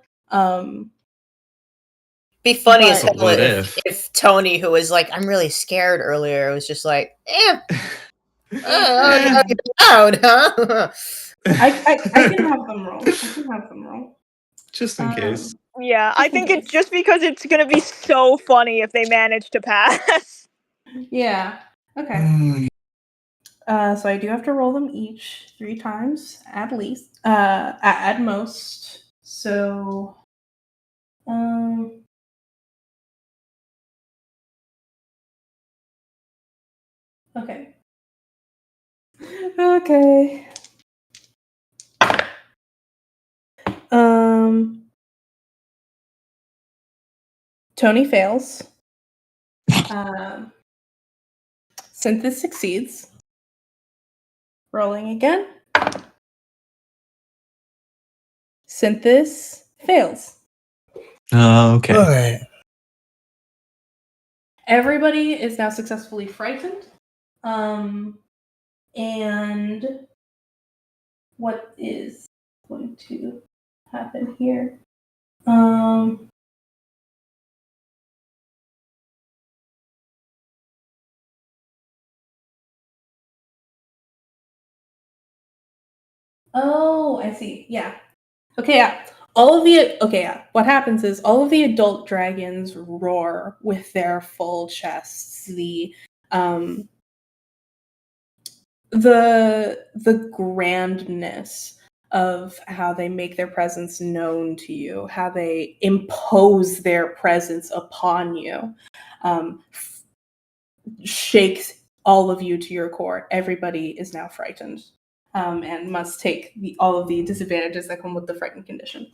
Be funny as But- hell What if Tony, who was like, I'm really scared earlier, was just like, oh, you're loud, huh? I can have them roll. Just in case. Yeah, I Just in think it's case. just because it's gonna be so funny if they manage to pass. Yeah. Okay. Mm, So I do have to roll them each 3 times at least. At most. So okay. Okay. Tony fails. Synthis succeeds. Rolling again. Synthis fails. okay. Alright. Everybody is now successfully frightened. And what is going to happen here? Oh, I see. Yeah. Okay, yeah. What happens is all of the adult dragons roar with their full chests. The grandness of how they make their presence known to you, how they impose their presence upon you, shakes all of you to your core. Everybody is now frightened, and must take all of the disadvantages that come with the frightened condition.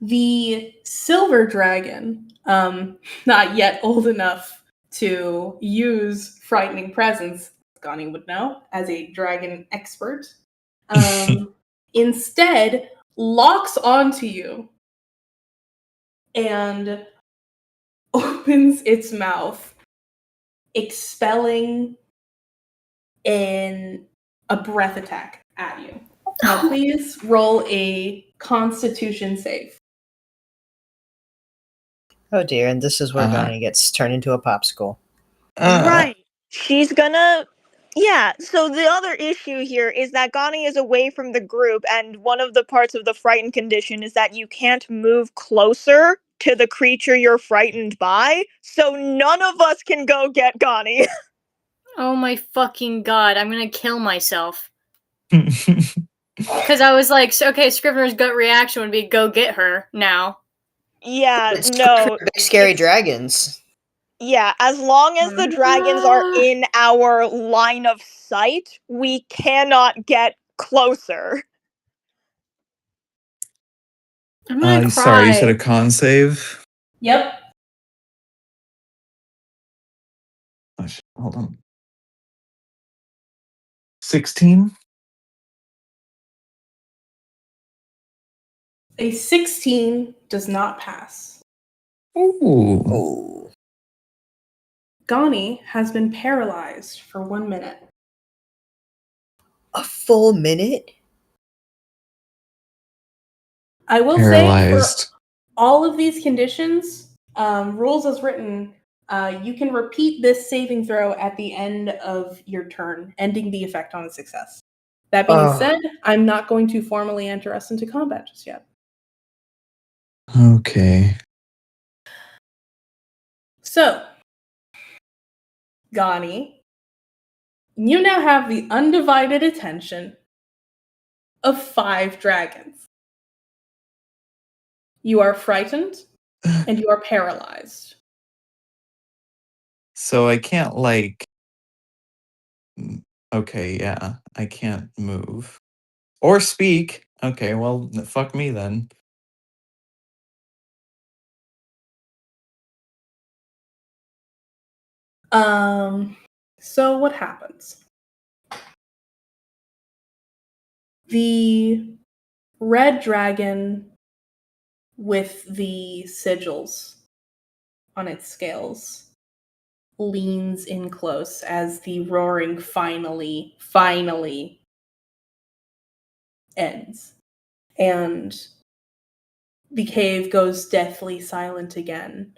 The silver dragon, not yet old enough to use frightening presence, Gani would know, as a dragon expert, instead locks onto you and opens its mouth, expelling a breath attack at you. Now, please roll a Constitution save. Oh dear, and this is where Gani gets turned into a popsicle. Right. She's gonna. Yeah, so the other issue here is that Gani is away from the group, and one of the parts of the frightened condition is that you can't move closer to the creature you're frightened by, so none of us can go get Gani. Oh my fucking god, I'm gonna kill myself. Because I was like, okay, Scrivener's gut reaction would be go get her now. Yeah, It's no. big scary dragons. Yeah, as long as the dragons are in our line of sight, we cannot get closer. I'm gonna cry. Sorry, you said a con save? Yep. Oh, shit, hold on. 16? A 16 does not pass. Ooh. Oh. Gani has been paralyzed for 1 minute. A full minute? I will Paralyzed. say for all of these conditions, rules as written, you can repeat this saving throw at the end of your turn, ending the effect on a success. That being said, I'm not going to formally enter us into combat just yet. Okay. So, Gani, you now have the undivided attention of 5 dragons. You are frightened and you are paralyzed. So I can't okay, yeah. I can't move. Or speak. Okay, well, fuck me then. So what happens? The red dragon with the sigils on its scales leans in close as the roaring finally ends. And the cave goes deathly silent again,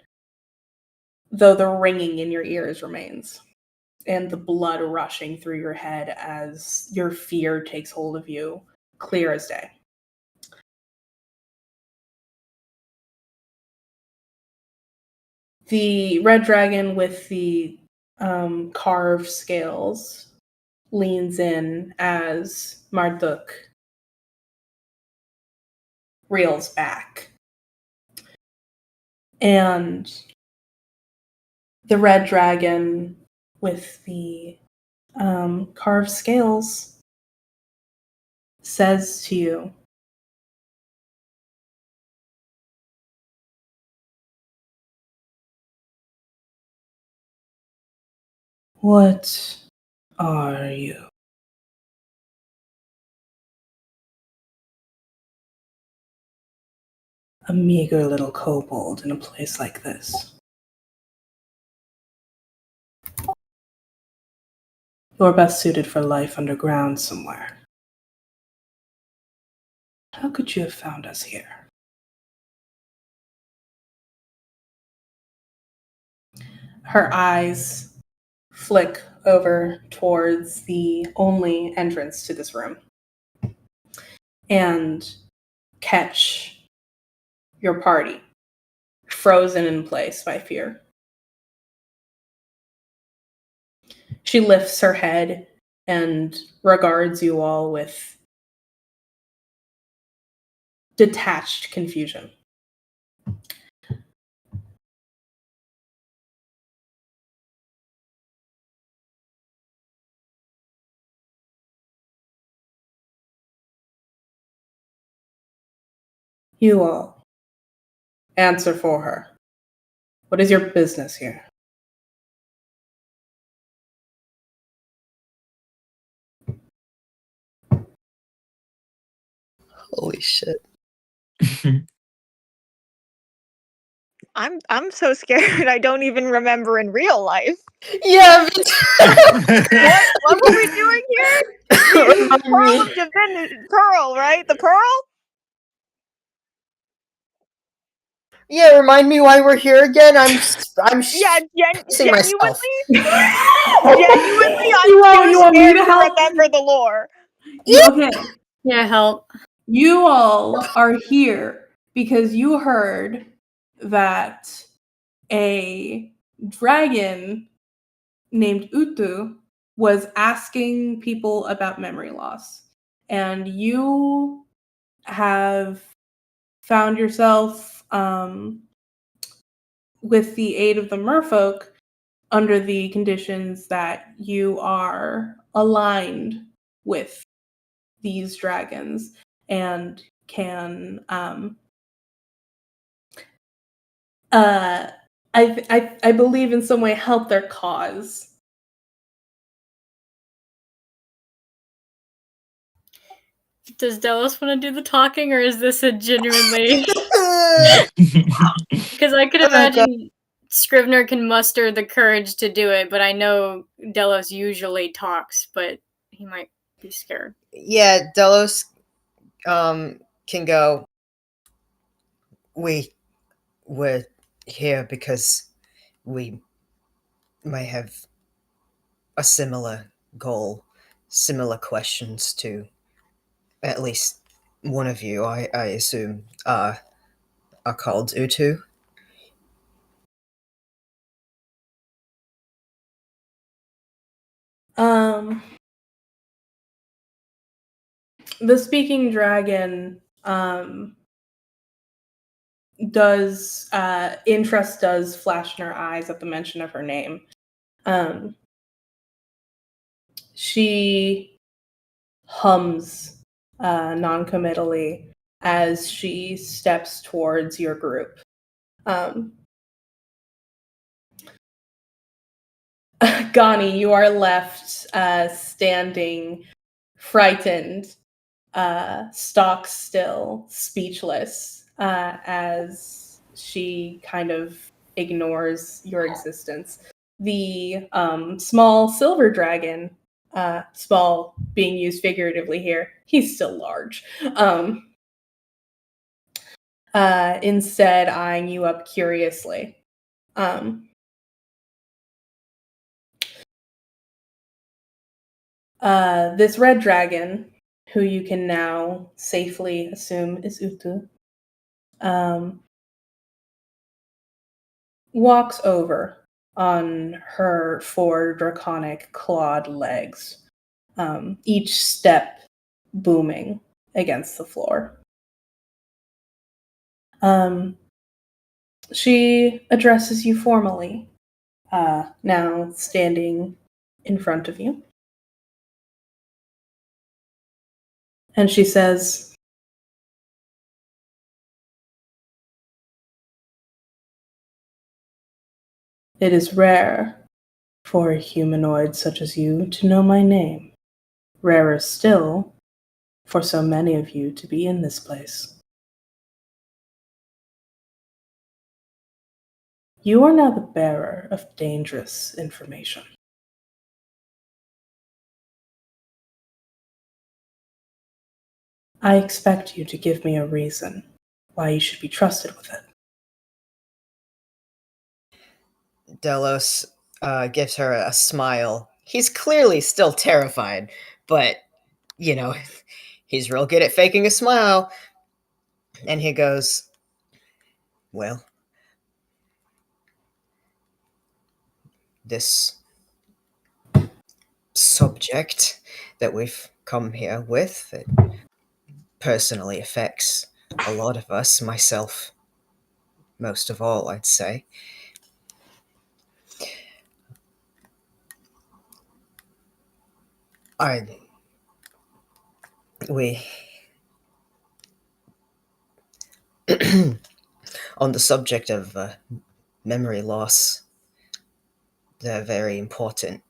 though the ringing in your ears remains, and the blood rushing through your head as your fear takes hold of you, clear as day. The red dragon with the carved scales leans in as Marduk reels back. And the red dragon with the carved scales says to you, "What are you?" "A meager little kobold in a place like this. You're best suited for life underground somewhere. How could you have found us here?" Her eyes flick over towards the only entrance to this room and catch your party, frozen in place by fear. She lifts her head and regards you all with detached confusion. You all, answer for her. What is your business here? Holy shit. I'm so scared I don't even remember in real life. Yeah, What were we doing here? The Pearl of Divinity. Pearl, right? The Pearl? yeah, remind me why we're here again. I'm Yeah, shitting myself. genuinely, I'm You too want me scared to to help? remember the lore. Okay. Yeah, help. You all are here because you heard that a dragon named Utu was asking people about memory loss. And you have found yourself, with the aid of the merfolk, under the conditions that you are aligned with these dragons and can I believe in some way help their cause. Does Delos want to do the talking, or is this a genuinely? Because I could Oh my imagine Scrivener can muster the courage to do it, but I know Delos usually talks, but he might be scared. Yeah, Delos can go. We're here because we may have a similar goal, similar questions to at least one of you, I assume, are called Utu. The speaking dragon does interest does flash in her eyes at the mention of her name. She hums non-committally as she steps towards your group. Gani, you are left standing, frightened, stock still, speechless, as she kind of ignores your existence. The small silver dragon, small being used figuratively here, he's still large. Instead, eyeing you up curiously. This red dragon, who you can now safely assume is Utu, walks over on her 4 draconic clawed legs, each step booming against the floor. She addresses you formally, now standing in front of you. And she says, "It is rare for a humanoid such as you to know my name. Rarer still for so many of you to be in this place. You are now the bearer of dangerous information. I expect you to give me a reason why you should be trusted with it." Delos gives her a smile. He's clearly still terrified, but, you know, he's real good at faking a smile. And he goes, "Well, this subject that we've come here with, it personally affects a lot of us, myself most of all, I'd say. We on the subject of memory loss, there are very important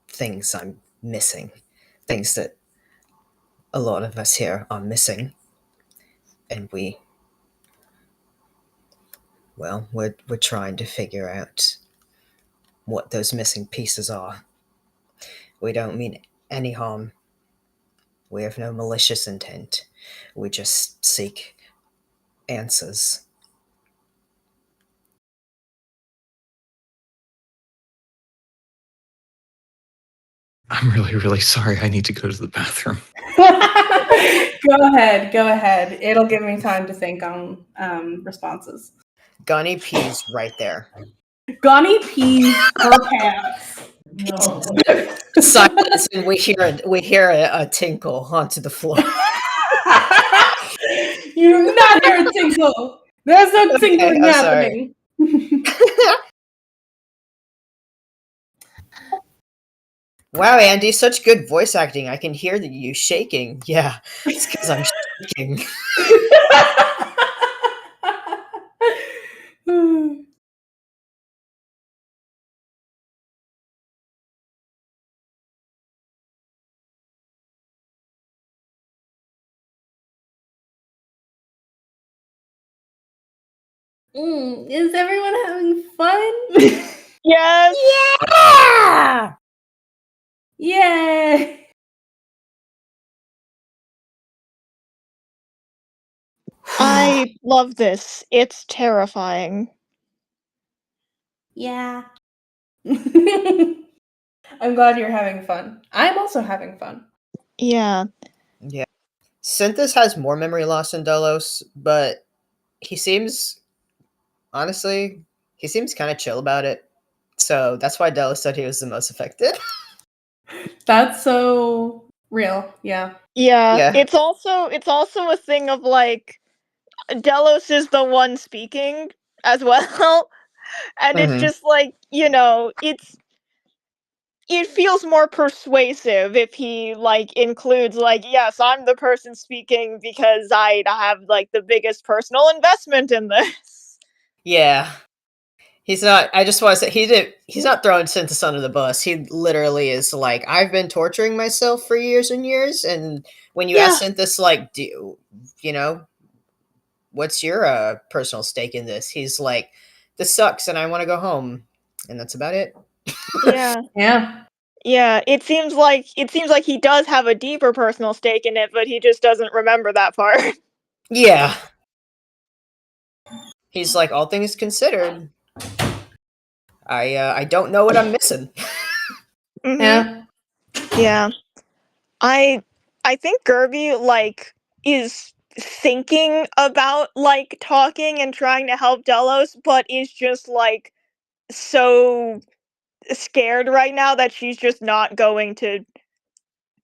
things I'm missing, things that a lot of us here are missing, and we're trying to figure out what those missing pieces are. We don't mean any harm. We have no malicious intent. We just seek answers." I'm really, really sorry. I need to go to the bathroom. Go ahead. It'll give me time to think on responses. Gani pees right there. Gani pees her pants. No. Silence, and we hear a tinkle onto the floor. You do not hear a tinkle. There's no Okay, tinkling I'm sorry. happening. Wow, Andy, such good voice acting. I can hear you shaking. Yeah, it's because I'm shaking. Is everyone having fun? Yes. Yeah! Yay! I love this. It's terrifying. Yeah. I'm glad you're having fun. I'm also having fun. Yeah. Yeah. Synthis has more memory loss than Delos, but he seems, honestly, kind of chill about it. So that's why Delos said he was the most affected. That's so real. Yeah. Yeah. Yeah. It's also a thing of like Delos is the one speaking as well. And it's Mhm. just like, you know, it feels more persuasive if he like includes like, yes, I'm the person speaking because I have like the biggest personal investment in this. Yeah. He's not. I just want to say he's not throwing Synthesis under the bus. He literally is like, I've been torturing myself for years and years, and when you ask Synthesis, like, what's your personal stake in this? He's like, this sucks, and I want to go home, and that's about it. Yeah. Yeah. Yeah, it seems like he does have a deeper personal stake in it, but he just doesn't remember that part. Yeah. He's like, all things considered, I don't know what I'm missing. Mhm. Yeah. Yeah. I think Gerby, like, is thinking about, like, talking and trying to help Delos, but is just, like, so scared right now that she's just not going to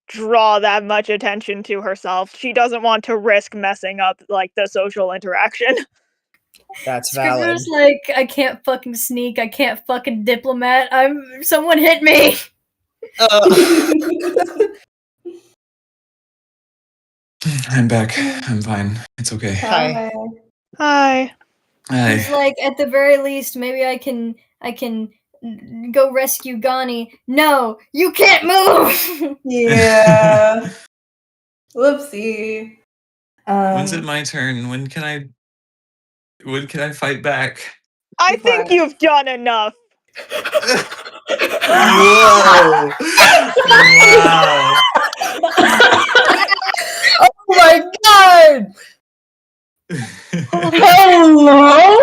draw that much attention to herself. She doesn't want to risk messing up, like, the social interaction. That's valid. Scrivener's like, I can't fucking sneak, I can't fucking diplomat, someone hit me! I'm back. I'm fine. It's okay. Hi. Hi. He's Hi. like, at the very least, maybe I can go rescue GANI. No, you can't move! Yeah. Whoopsie. When's it my turn? When can I fight back? I think you've done enough. Whoa! Wow! Oh my god! Hello?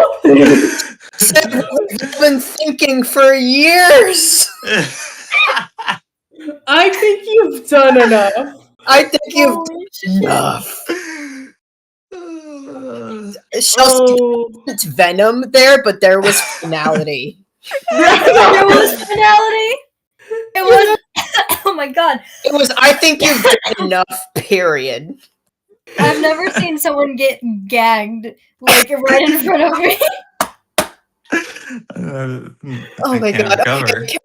I've been thinking for years. I think you've done enough. I think you've done enough. It's venom there, but there was finality. There was finality? It was. Oh my god. It was, I think you've done enough, period. I've never seen someone get gagged, like, right in front of me. Oh my god. Okay,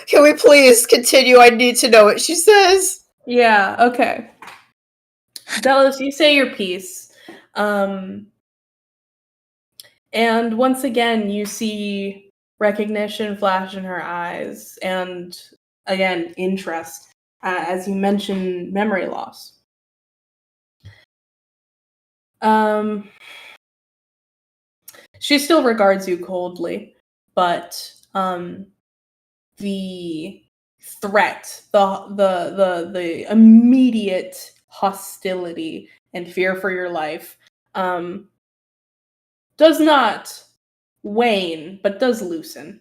can we please continue? I need to know what she says. Yeah, okay. Delos, you say your piece. And once again, you see recognition flash in her eyes, and again, interest, as you mention memory loss. She still regards you coldly, but the threat, the immediate hostility and fear for your life does not wane, but does loosen.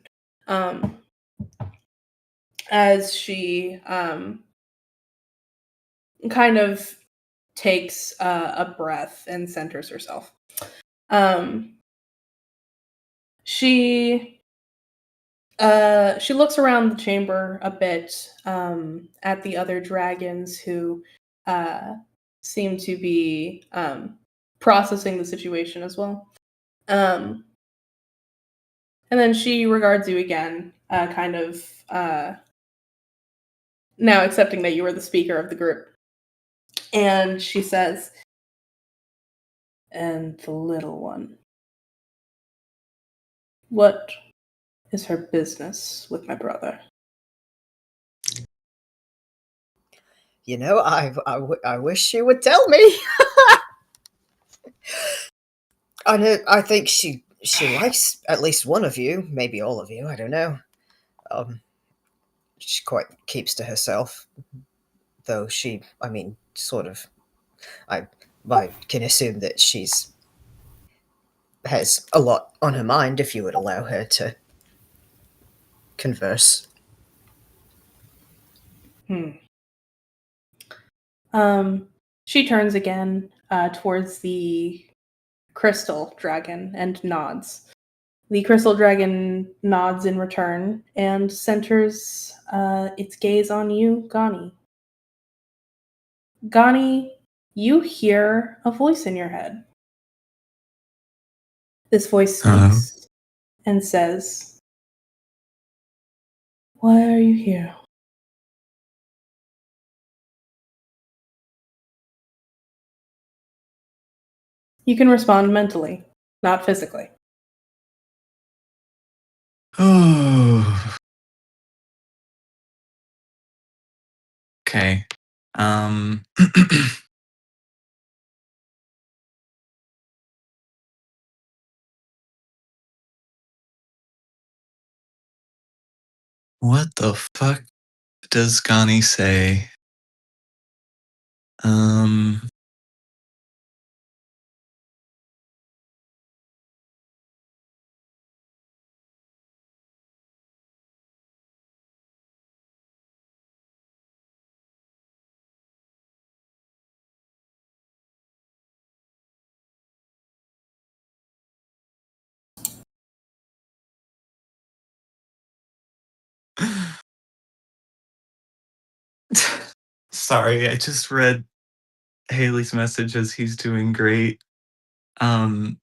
As she kind of takes a breath and centers herself. She looks around the chamber a bit at the other dragons who seem to be processing the situation as well. And then she regards you again, kind of now accepting that you are the speaker of the group. And she says, "And the little one, what is her business with my brother?" You know, I wish she would tell me. I think she likes at least one of you, maybe all of you. I don't know. She quite keeps to herself, though. Sort of. I can assume that has a lot on her mind. If you would allow her to converse. She turns again towards the crystal dragon and nods. The crystal dragon nods in return and centers its gaze on you, Gani. Gani, you hear a voice in your head. This voice speaks and says, "Why are you here?" You can respond mentally, not physically. Oh. Okay. What the fuck does Gani say? Sorry, I just read Haley's message as he's doing great. As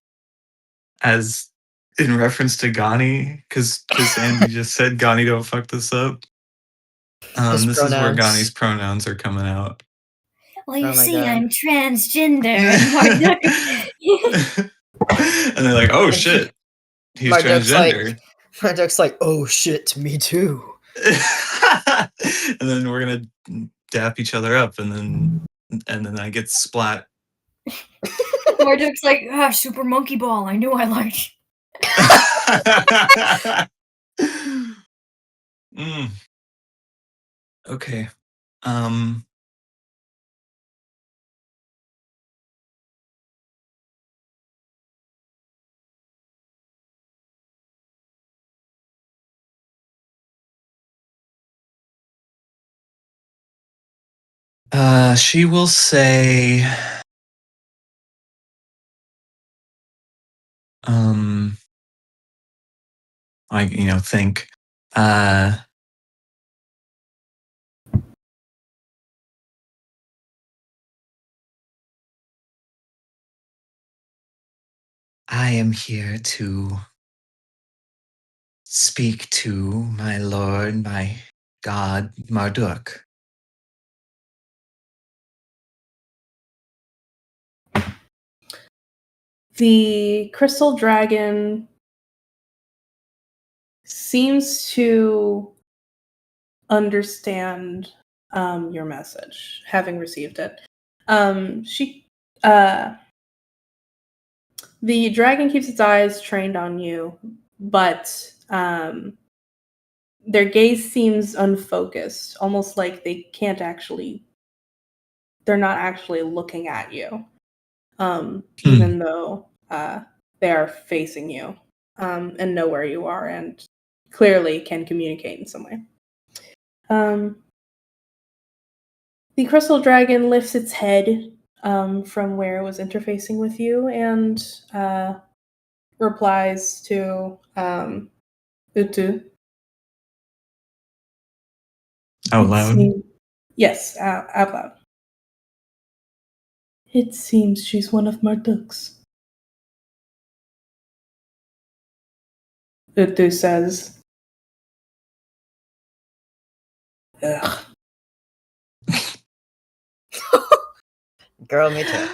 in reference to Gani, because Andy just said Gani don't fuck this up. His This is where Gani's pronouns. pronouns are coming out. Well, you Oh my see, God. I'm transgender, and Marduk. And they're like, oh And shit, he's Marduk's transgender. like, oh shit, me too. And then we're gonna dap each other up, and then I get splat. Marduk's like, Super Monkey Ball. I knew I liked. Mm. Okay. She will say, think, I am here to speak to my lord, my god, Marduk. The crystal dragon seems to understand your message, having received it. The dragon keeps its eyes trained on you, but their gaze seems unfocused, almost like they're not actually looking at you, even though they are facing you and know where you are and clearly can communicate in some way. The crystal dragon lifts its head from where it was interfacing with you and replies to Utu. Out loud? Yes, out loud. It seems she's one of Marduk's. Utu says. Ugh. Girl, me too.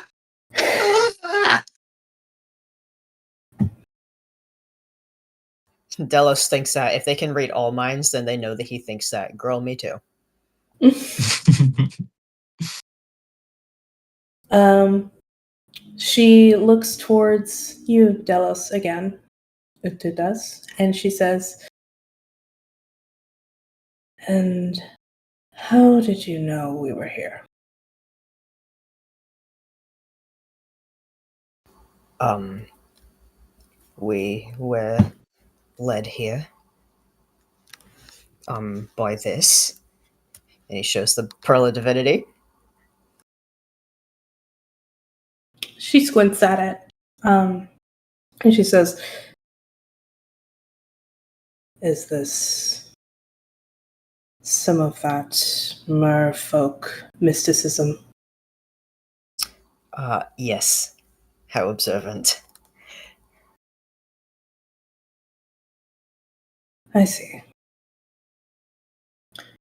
Delos thinks that if they can read all minds, then they know that he thinks that. Girl, me too. She looks towards you, Delos, again. Utu does. And she says, and how did you know we were here? We were led here, by this. And he shows the Pearl of Divinity. She squints at it. And she says, is this some of that merfolk mysticism? Yes. How observant. I see.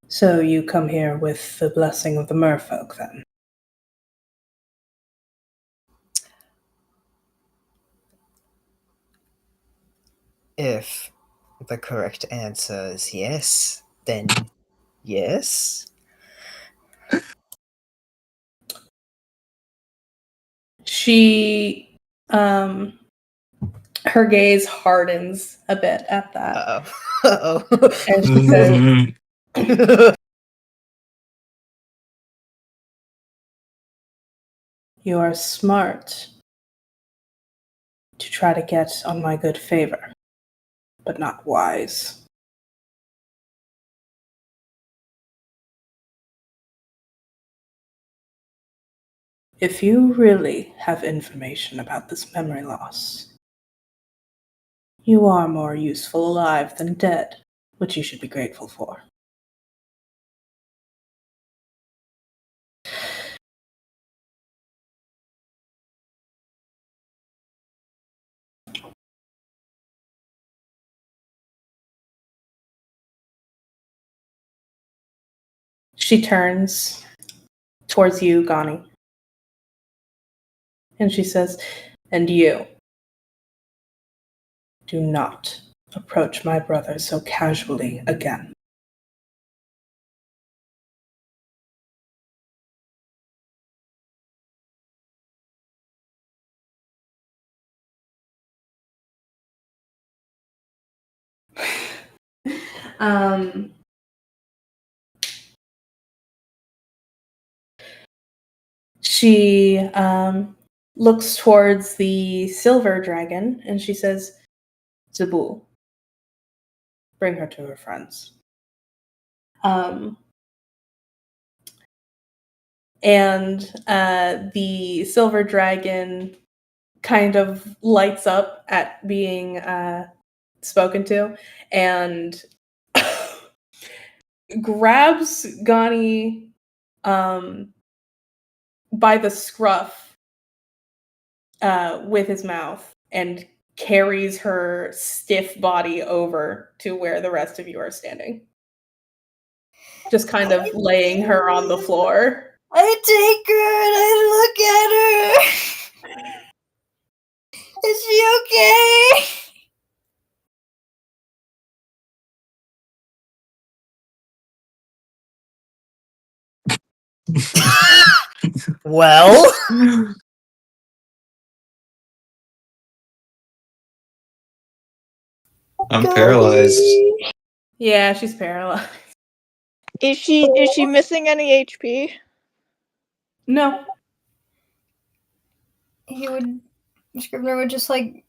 So you come here with the blessing of the merfolk, then? If The correct answer is yes. Then yes. She, her gaze hardens a bit at that. Uh-oh. And she says, Mhm. "You are smart to try to get on my good favor, but not wise. If you really have information about this memory loss, you are more useful alive than dead, which you should be grateful for." She turns towards you, Gani, and she says, "And you, do not approach my brother so casually again." um, she looks towards the silver dragon and she says, "Zabul, bring her to her friends." And the silver dragon kind of lights up at being spoken to and grabs Gani by the scruff with his mouth and carries her stiff body over to where the rest of you are standing. Just kind of laying her on the floor. I take her and I look at her. Is she okay? Well, I'm paralyzed. Yeah, she's paralyzed. Is she missing any HP? No. Scrivener would just like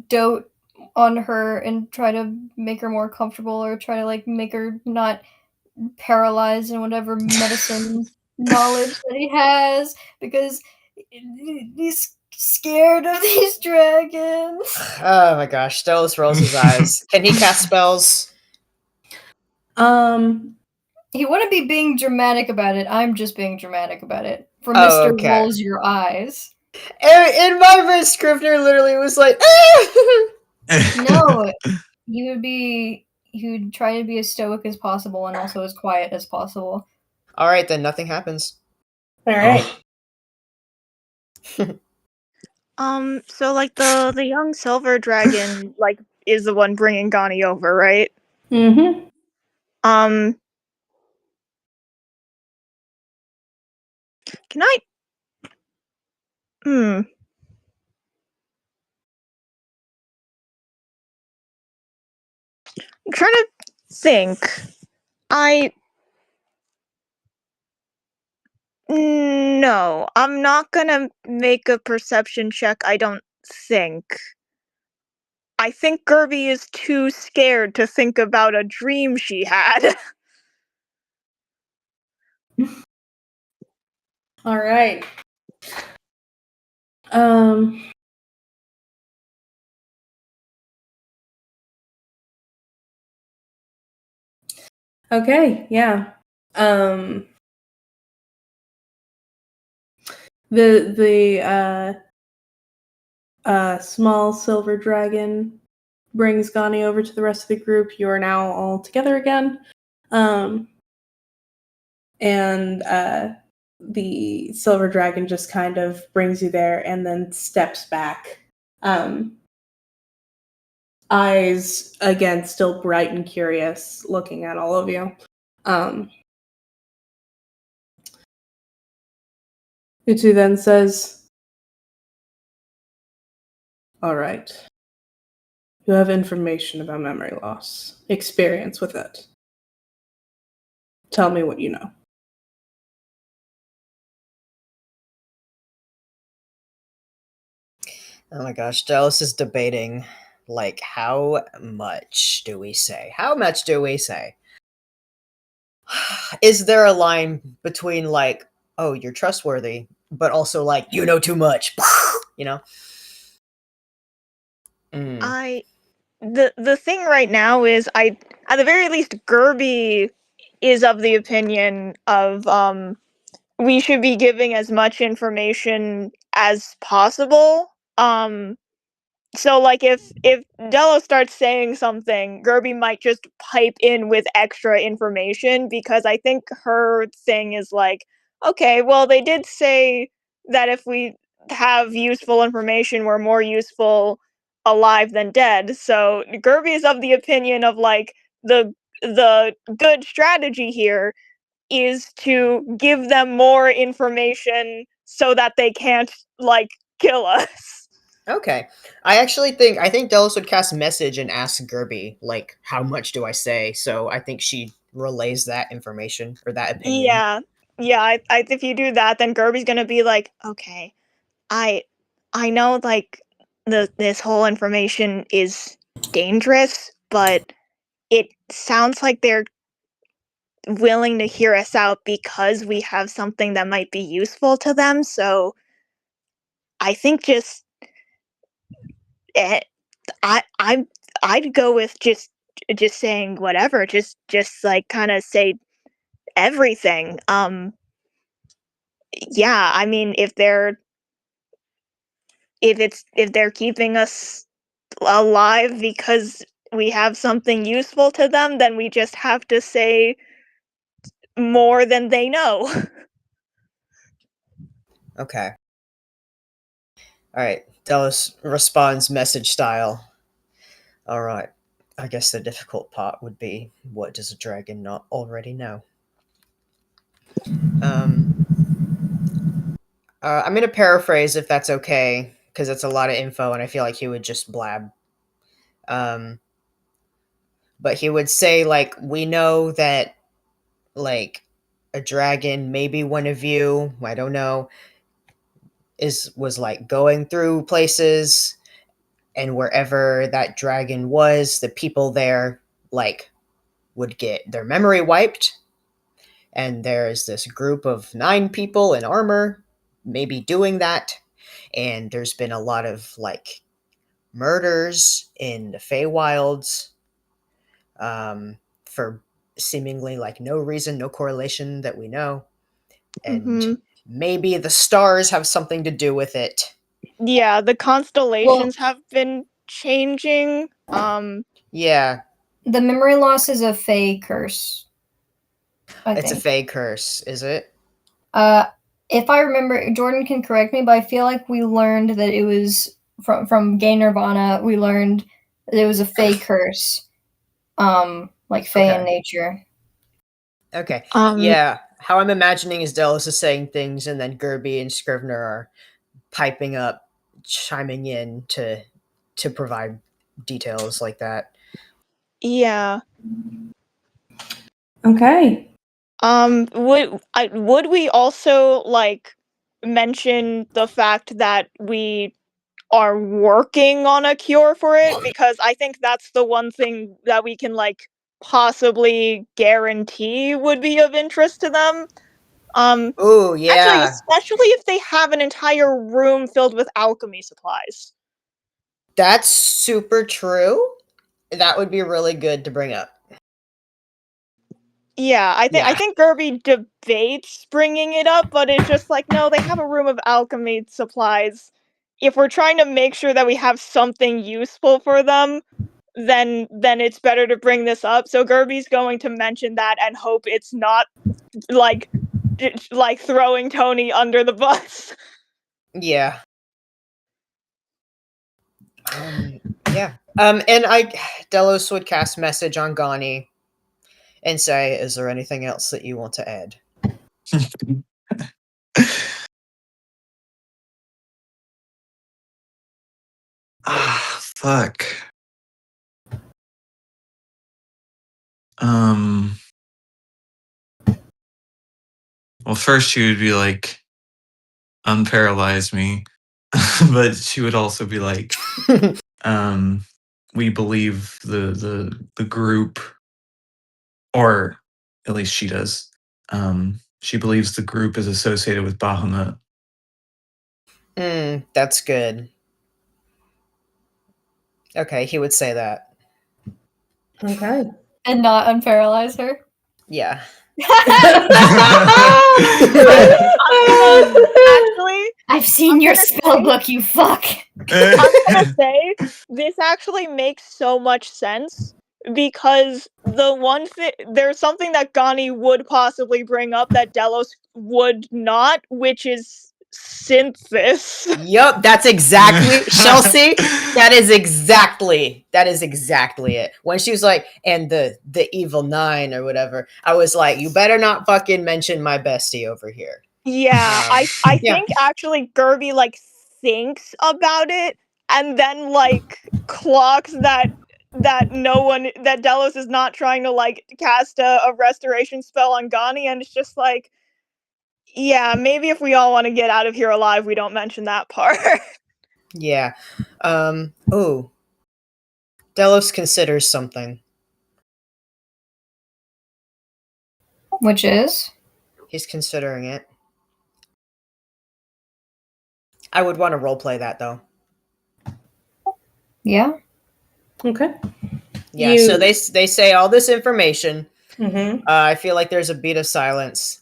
dote on her and try to make her more comfortable or try to like make her not paralyzed in whatever medicine knowledge that he has because he's scared of these dragons. oh my gosh, Stelos rolls his eyes. Can he cast spells? He wouldn't be being dramatic about it. I'm just being dramatic about it. For Oh, Mr. okay. Rolls Your Eyes. In my brain, Scrivener literally was like, No, he would try to be as stoic as possible and also as quiet as possible. all right, then nothing happens. All right. So like the young silver dragon like is the one bringing Gani over, right? Mm-hmm. Can I? I'm trying to think. No, I'm not gonna make a perception check, I don't think. I think Gerby is too scared to think about a dream she had. All right. Okay, yeah. The small silver dragon brings Gani over to the rest of the group. You are now all together again. And the silver dragon just kind of brings you there and then steps back eyes again still bright and curious, looking at all of you. Utu then says, "All right. You have information about memory loss, experience with it. Tell me what you know." Oh my gosh, Dallas is debating, like, how much do we say? How much do we say? Is there a line between, like, oh, you're trustworthy, but also, like, you know too much? You know? The thing right now is at the very least Gerby is of the opinion of we should be giving as much information as possible. So like if Dello starts saying something, Gerby might just pipe in with extra information because I think her thing is like, okay, well they did say that if we have useful information, we're more useful alive than dead. So Gerby is of the opinion of like the good strategy here is to give them more information so that they can't like kill us. Okay. I think Delos would cast message and ask Gerby, like, how much do I say? So I think she relays that information or that opinion. Yeah. I if you do that, then Gerby's gonna be like, okay, I know like this whole information is dangerous, but it sounds like they're willing to hear us out because we have something that might be useful to them. So I think just I'd go with just saying whatever, just like kind of say everything. Yeah, I mean if they're keeping us alive because we have something useful to them, then we just have to say more than they know. Okay. Alright. Delos responds message style. Alright. I guess the difficult part would be, what does a dragon not already know? I'm gonna paraphrase if that's okay, because it's a lot of info and I feel like he would just blab. But he would say, like, we know that, like, a dragon, maybe one of you, I don't know, was like going through places, and wherever that dragon was, the people there, like, would get their memory wiped. And there's this group of 9 people in armor, maybe doing that. And there's been a lot of, like, murders in the Feywilds, for seemingly like no reason, no correlation that we know. And maybe the stars have something to do with it. Yeah, the constellations have been changing. Yeah. The memory loss is a Fey curse. It's a Fey curse, is it? If I remember, Jordan can correct me, but I feel like we learned that it was from Gay Nirvana. We learned that it was a Fey curse, like Fey in nature. Okay. Yeah. How I'm imagining is Delos is saying things, and then Gerby and Scrivener are piping up, chiming in to provide details like that. Yeah. Okay. Would we also like mention the fact that we are working on a cure for it? Because I think that's the one thing that we can like possibly guarantee would be of interest to them. Oh yeah. Actually, especially if they have an entire room filled with alchemy supplies. That's super true. That would be really good to bring up. Yeah, I think Gerby debates bringing it up, but it's just like, no, they have a room of alchemy supplies. If we're trying to make sure that we have something useful for them, then it's better to bring this up. So Gerby's going to mention that and hope it's not like throwing Tony under the bus. Yeah. Yeah. Delos would cast message on Gani and say, "Is there anything else that you want to add?" Fuck. Well, first she would be like, unparalyze me. But she would also be like, we believe the group, or at least she does. She believes the group is associated with Bahamut. That's good. Okay, he would say that. Okay. And not unparalyze her. Yeah. Actually, I've seen I'm your gonna spell say- book, you fuck. I'm gonna say this actually makes so much sense because the one thing there's something that Gani would possibly bring up that Delos would not, which is synthesis. Yup, that's exactly Chelsea. That is exactly it. When she was like, and the evil 9 or whatever, I was like, you better not fucking mention my bestie over here. Yeah, I yeah. think actually Gerby like thinks about it and then like clocks that Delos is not trying to like cast a restoration spell on Gani, and it's just like, yeah, maybe if we all want to get out of here alive, we don't mention that part. Yeah. Oh. Delos considers something. Which is? He's considering it. I would want to roleplay that though. Yeah. Okay. Yeah, so they say all this information. Mm-hmm. I feel like there's a beat of silence.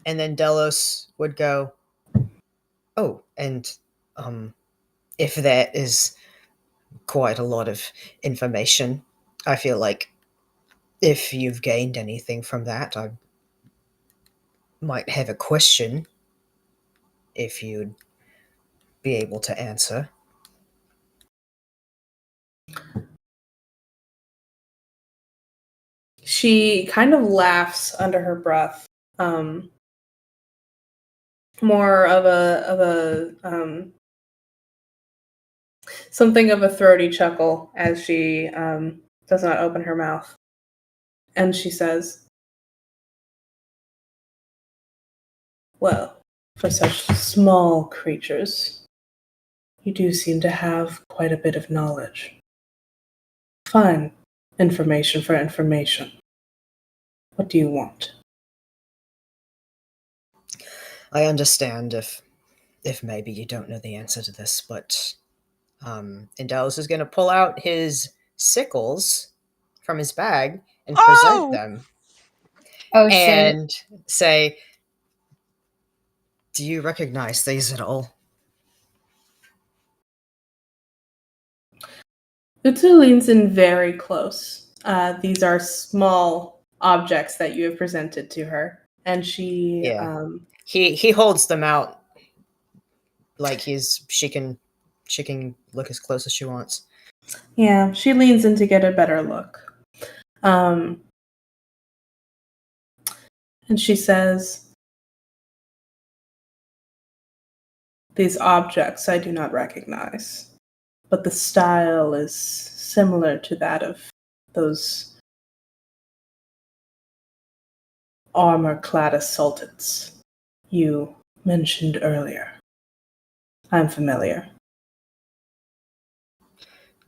And then Delos would go, "Oh, and if that is quite a lot of information, I feel like if you've gained anything from that, I might have a question if you'd be able to answer." She kind of laughs under her breath. More of a something of a throaty chuckle as she does not open her mouth. And she says, well, for such small creatures, you do seem to have quite a bit of knowledge. Fine. Information for information. What do you want? I understand if maybe you don't know the answer to this, but and Delos is going to pull out his sickles from his bag and present them. Oh shit. And say, "Do you recognize these at all?" Utsu leans in very close. These are small objects that you have presented to her. And she He holds them out like she can look as close as she wants. Yeah, she leans in to get a better look. And she says, these objects I do not recognize, but the style is similar to that of those armor-clad assaultants you mentioned earlier. I'm familiar.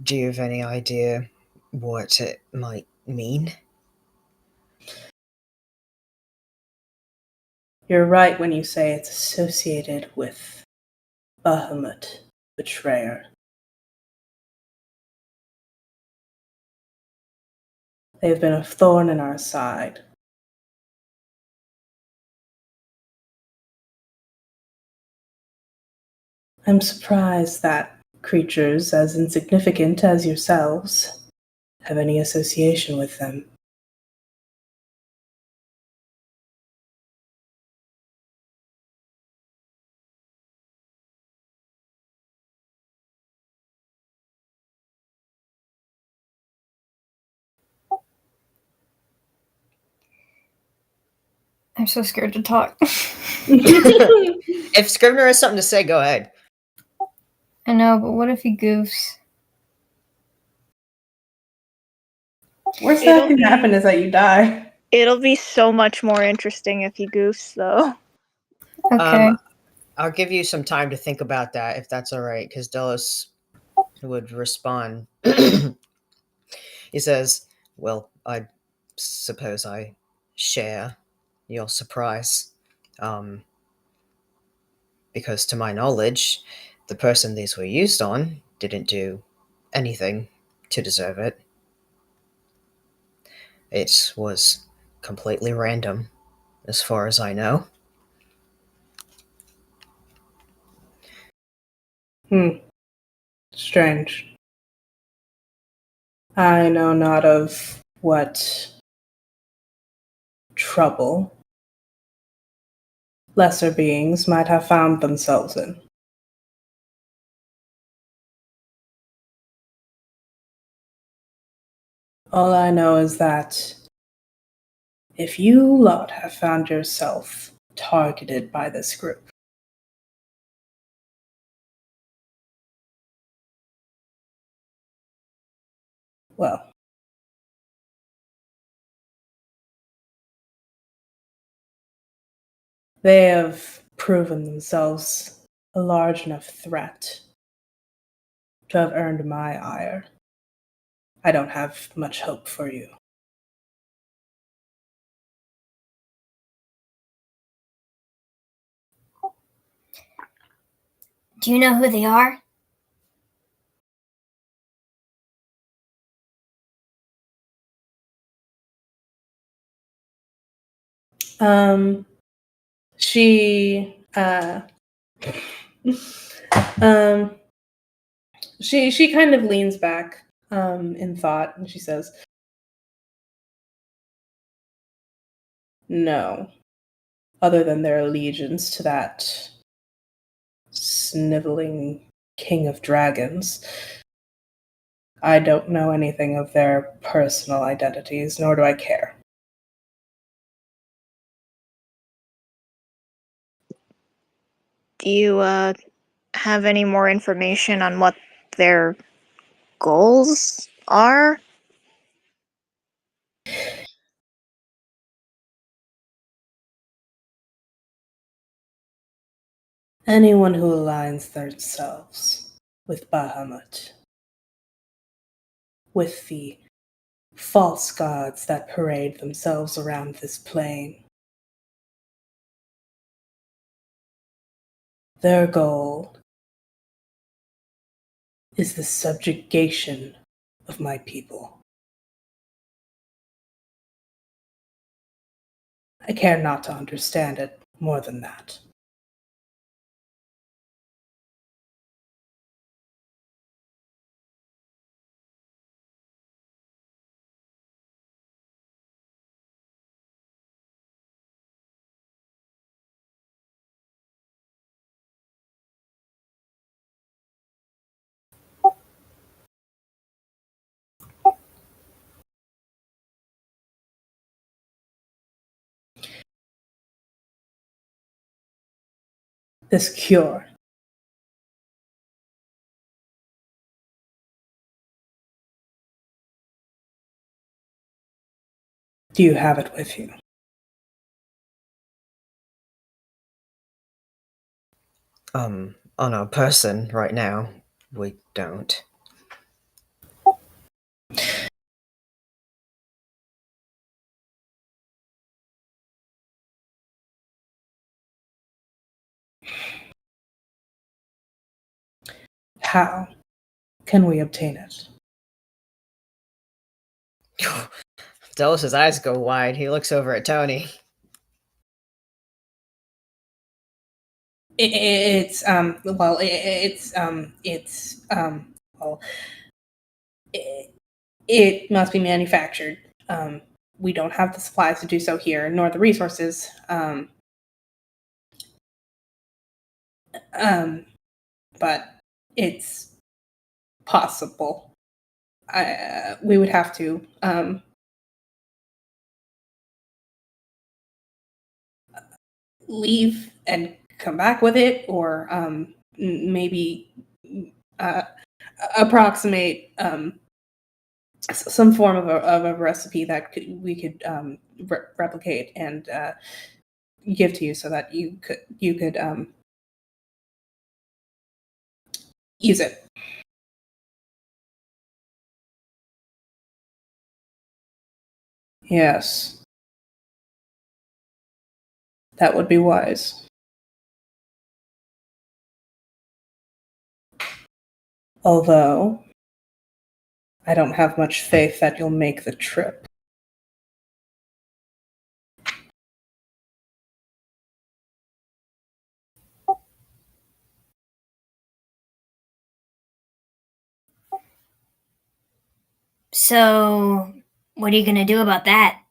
Do you have any idea what it might mean? You're right when you say it's associated with Bahamut, betrayer. They've been a thorn in our side. I'm surprised that creatures as insignificant as yourselves have any association with them. I'm so scared to talk. If Scrivener has something to say, go ahead. I know, but what if he goofs? Worst It'll that can be- happen is that you die. It'll be so much more interesting if he goofs, though. Okay. I'll give you some time to think about that, if that's all right, because Delos would respond. He says, "Well, I suppose I share your surprise, because to my knowledge, the person these were used on didn't do anything to deserve it. It was completely random, as far as I know." Strange. I know not of what trouble lesser beings might have found themselves in. All I know is that if you lot have found yourself targeted by this group, well, they have proven themselves a large enough threat to have earned my ire. I don't have much hope for you. Do you know who they are? She she kind of leans back in thought, and she says, "No, other than their allegiance to that sniveling king of dragons, I don't know anything of their personal identities, nor do I care." Do you have any more information on what their goals are? Anyone who aligns themselves with Bahamut, with the false gods that parade themselves around this plane, their goal is the subjugation of my people. I care not to understand it more than that. This cure, do you have it with you? On a person right now, we don't. How can we obtain it? Delos' eyes go wide. He looks over at Tony. It's well, it must be manufactured. We don't have the supplies to do so here, nor the resources. But it's possible. We would have to leave and come back with it, or maybe approximate some form of a recipe that we could replicate and give to you, so that you could use it. Yes, that would be wise. Although I don't have much faith that you'll make the trip. So, what are you gonna do about that?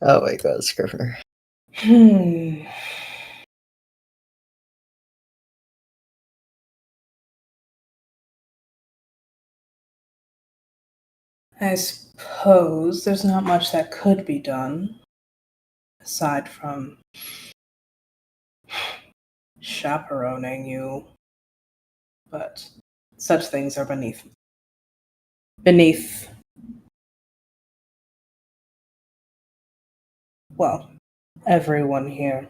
Oh my god, Scrivener. I suppose there's not much that could be done, aside from chaperoning you. But such things are beneath, well, everyone here.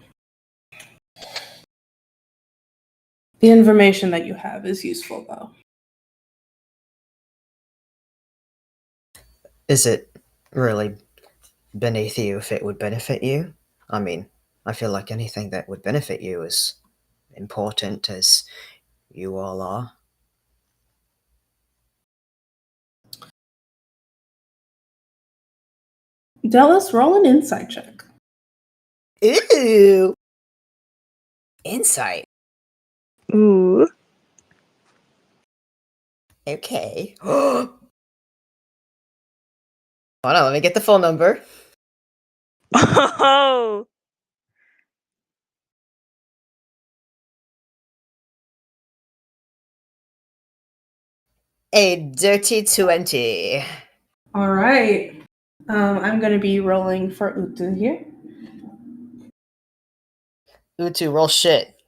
The information that you have is useful, though. Is it really beneath you if it would benefit you? I mean, I feel like anything that would benefit you is important, as you all are. Dallas, roll an insight check. Ooh! Insight. Ooh. Okay. Hold on, let me get the phone number. Oh. A dirty 20. All right. I'm going to be rolling for Utu here. Utu, roll shit.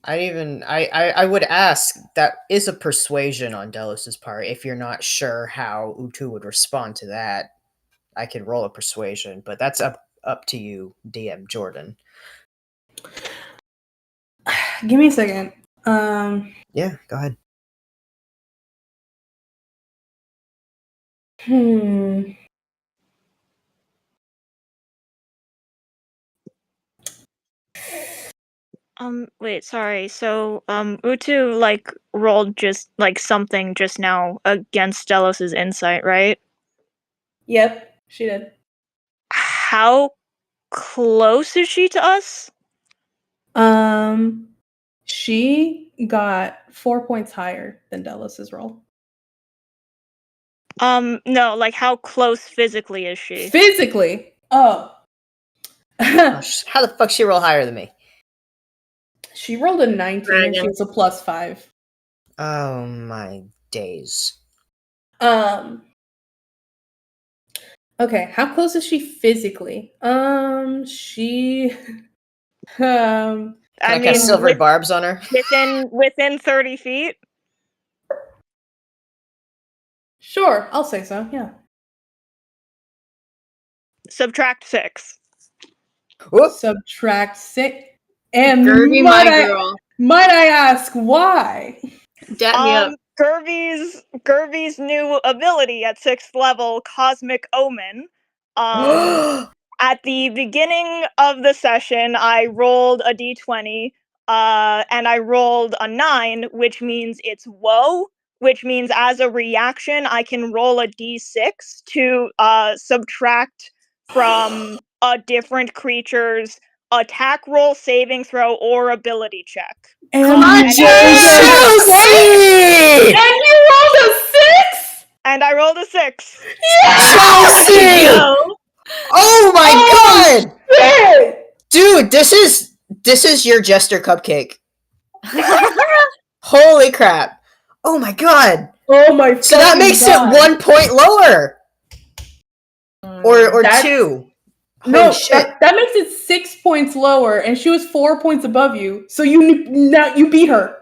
I would ask, that is a persuasion on Delos' part. If you're not sure how Utu would respond to that, I could roll a persuasion, but that's up to you, DM Jordan. Give me a second. Yeah, go ahead. Wait, sorry. So, Utu, like, rolled just, like, something just now against Delos' insight, right? Yep, she did. How close is she to us? She got 4 points higher than Delos' roll. No, like, how close physically is she? Physically? Oh. How the fuck she roll higher than me? She rolled a 19 and she was a +5. Oh my days. Okay, how close is she physically? She Can I cast silvered barbs on her? Within 30 feet? Sure, I'll say so, yeah. Subtract 6. Whoop. Subtract 6. And Gerby, my girl. Might I ask why? Dap me up. Gerby's new ability at 6th level, Cosmic Omen. At the beginning of the session, I rolled a d20, and I rolled a 9, which means it's woe, which means as a reaction, I can roll a d6 to subtract from a different creature's attack roll, saving throw, or ability check. And Come on, you Chelsea! And you rolled a 6? And I rolled a 6. Chelsea! Oh my god! Shit! Dude, this is your Jester cupcake. Holy crap! Oh my god! Oh my! So that makes God. it 1 point lower, or That's- 2. No, Holy shit! that makes it 6 points lower, and she was 4 points above you. So you beat her.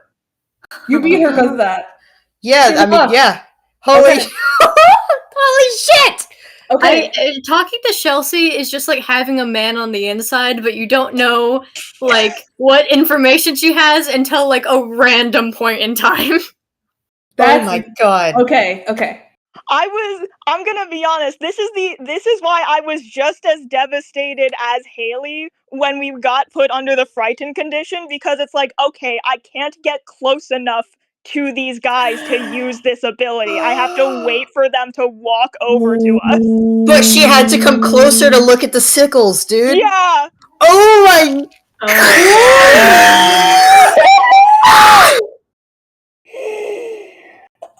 You beat her because of that. Yeah, She I mean, lost. yeah. Holy, Okay. holy shit! Okay. Talking to Chelsea is just like having a man on the inside, but you don't know like what information she has until like a random point in time. Oh my god! Okay. I'm gonna be honest, this is why I was just as devastated as Haley when we got put under the frightened condition, because it's like, okay, I can't get close enough to these guys to use this ability. I have to wait for them to walk over to us. But she had to come closer to look at the sickles, dude. Yeah. Oh my.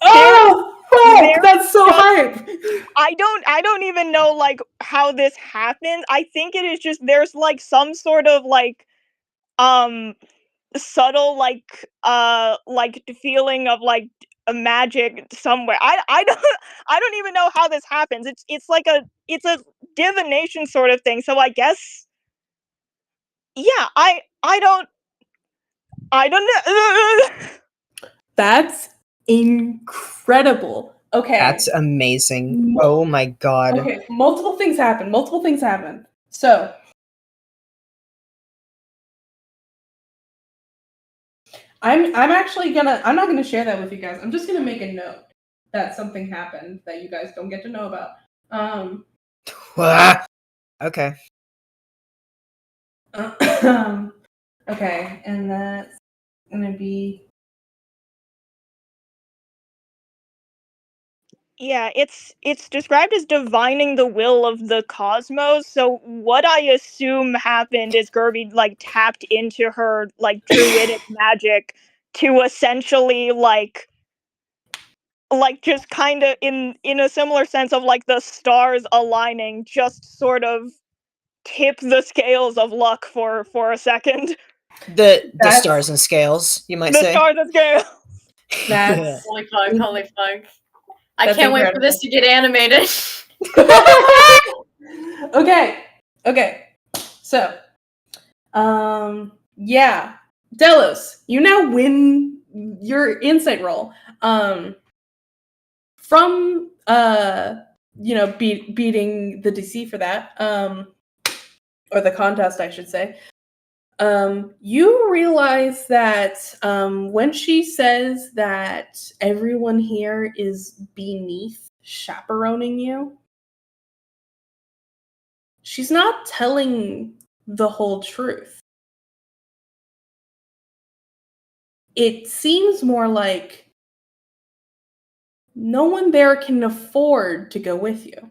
Oh fuck! That's so hype. I don't even know like how this happened. I think it is just there's like some sort of like subtle like feeling of like a magic somewhere. I don't even know how this happens. It's like it's a divination sort of thing. So I guess yeah, I don't know. That's incredible. Okay. That's amazing. Oh my god. Okay, multiple things happen. So I'm not gonna share that with you guys. I'm just gonna make a note that something happened that you guys don't get to know about. Okay. Okay, and that's gonna be Yeah, it's described as divining the will of the cosmos. So what I assume happened is Gerby like tapped into her like druidic magic to essentially like just kind of in a similar sense of like the stars aligning, just sort of tip the scales of luck for a second. The stars and scales, you might The say. stars and scales. that's Holy fuck. I That's can't wait for this to get animated. Okay. So, yeah, Delos, you now win your insight roll. From beating the DC for that, or the contest, I should say. You realize that when she says that everyone here is beneath chaperoning you, she's not telling the whole truth. It seems more like no one there can afford to go with you.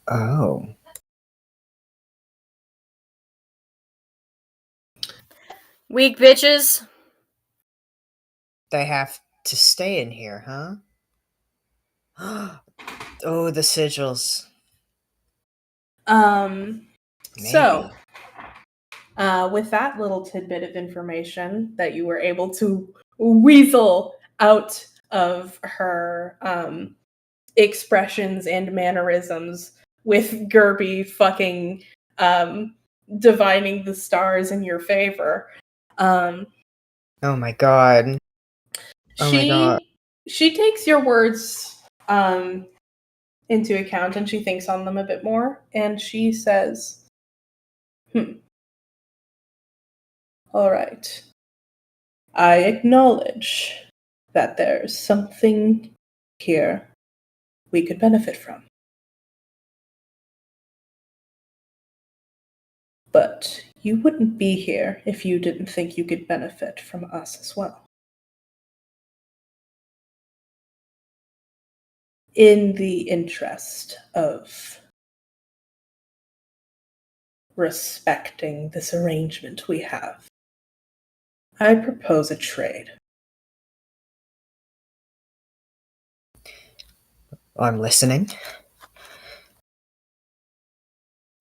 Oh. Weak bitches. They have to stay in here, huh? Oh, the sigils. So, with that little tidbit of information that you were able to weasel out of her expressions and mannerisms, with Gerby fucking divining the stars in your favor. Oh my god. Oh my god. She takes your words into account, and she thinks on them a bit more, and she says, all right. I acknowledge that there's something here we could benefit from. But you wouldn't be here if you didn't think you could benefit from us as well. In the interest of respecting this arrangement we have, I propose a trade. I'm listening.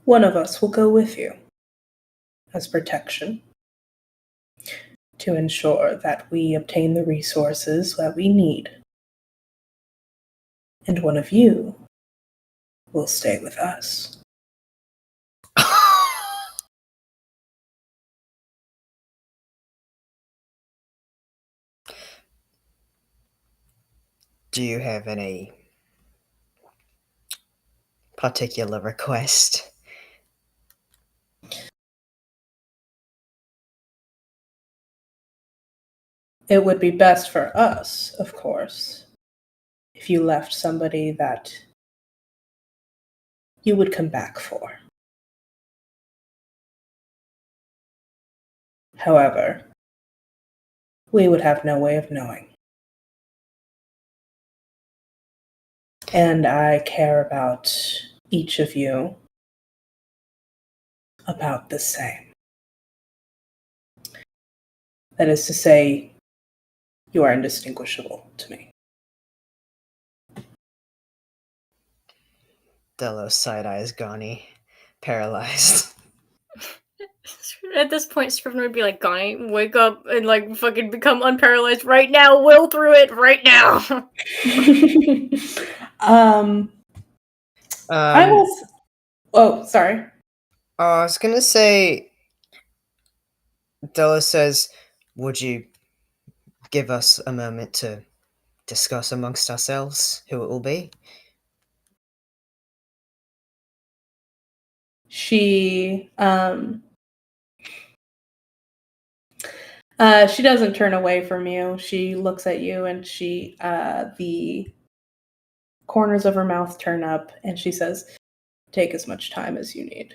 One of us will go with you as protection. to ensure that we obtain the resources that we need. And one of you will stay with us. Do you have any particular request? It would be best for us, of course, if you left somebody that you would come back for. However, we would have no way of knowing. And I care about each of you about the same. That is to say, you are indistinguishable to me. Delos side-eyes Gani, paralyzed. At this point, Scrivener would be like, Gani, wake up and like fucking become unparalyzed right now. Will through it right now. I will. Oh, sorry. I was gonna say, Delos says, would you give us a moment to discuss amongst ourselves who it will be? She doesn't turn away from you. She looks at you and she the corners of her mouth turn up and she says, "Take as much time as you need."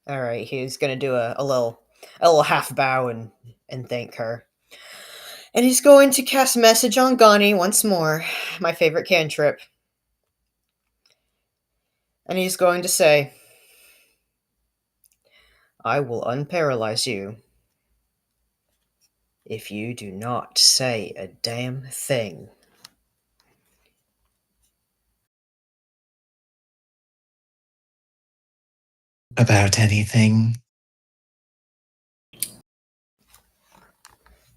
All right, he's gonna do a little half bow and thank her. And he's going to cast message on Gani once more, my favorite cantrip. And he's going to say, I will unparalyze you if you do not say a damn thing. About anything?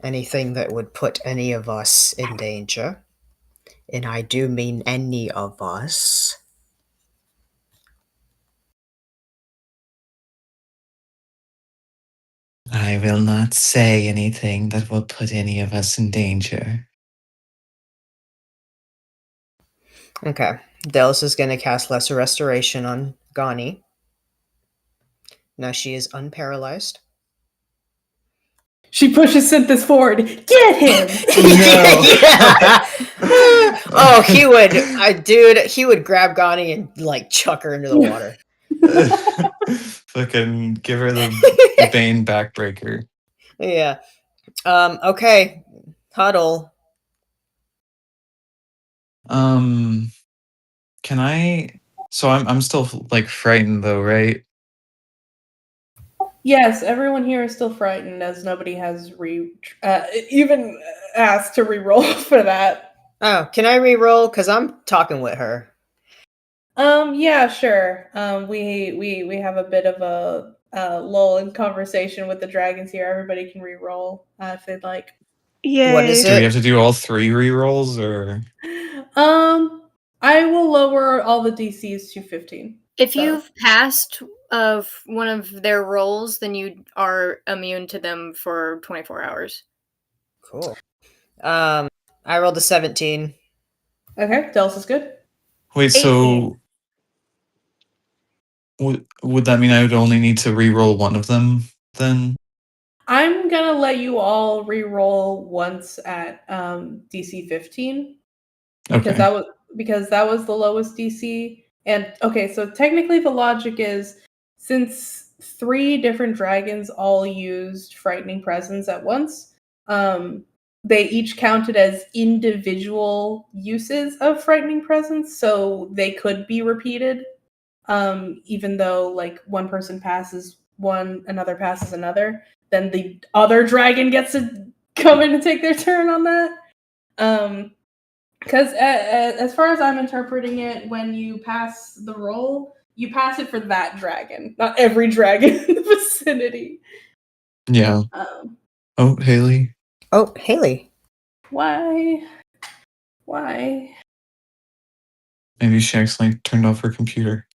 Anything that would put any of us in danger. And I do mean any of us. I will not say anything that will put any of us in danger. Okay. Delos is going to cast Lesser Restoration on Gani. Now she is unparalyzed. She pushes Synthis forward. Get him! Oh, he would grab Gani and like chuck her into the water. Fucking give her the Bane backbreaker. Yeah. Okay. Huddle. Can I? So I'm still like frightened though, right? Yes, everyone here is still frightened as nobody has even asked to re-roll for that. Oh, can I re-roll? Because I'm talking with her. Yeah, sure. We have a bit of a lull in conversation with the dragons here. Everybody can re-roll if they'd like. Yay. What is Do we it? have to do all 3 rerolls or? I will lower all the DCs to 15. If So. you've passed of one of their rolls, then you are immune to them for 24 hours. Cool. I rolled a 17. Okay, Delos is good. Wait, so would that mean I would only need to re-roll one of them then? I'm gonna let you all re-roll once at DC 15 because Okay. that was the lowest DC. And okay, so technically the logic is since 3 different dragons all used Frightening Presence at once, they each counted as individual uses of Frightening Presence, so they could be repeated. Even though like one person passes one, another passes another, then the other dragon gets to come in and take their turn on that. Because as far as I'm interpreting it, when you pass the roll, you pass it for that dragon, not every dragon in the vicinity. Yeah. Oh, Haley. Oh, Haley. Why? Why? Maybe she accidentally turned off her computer.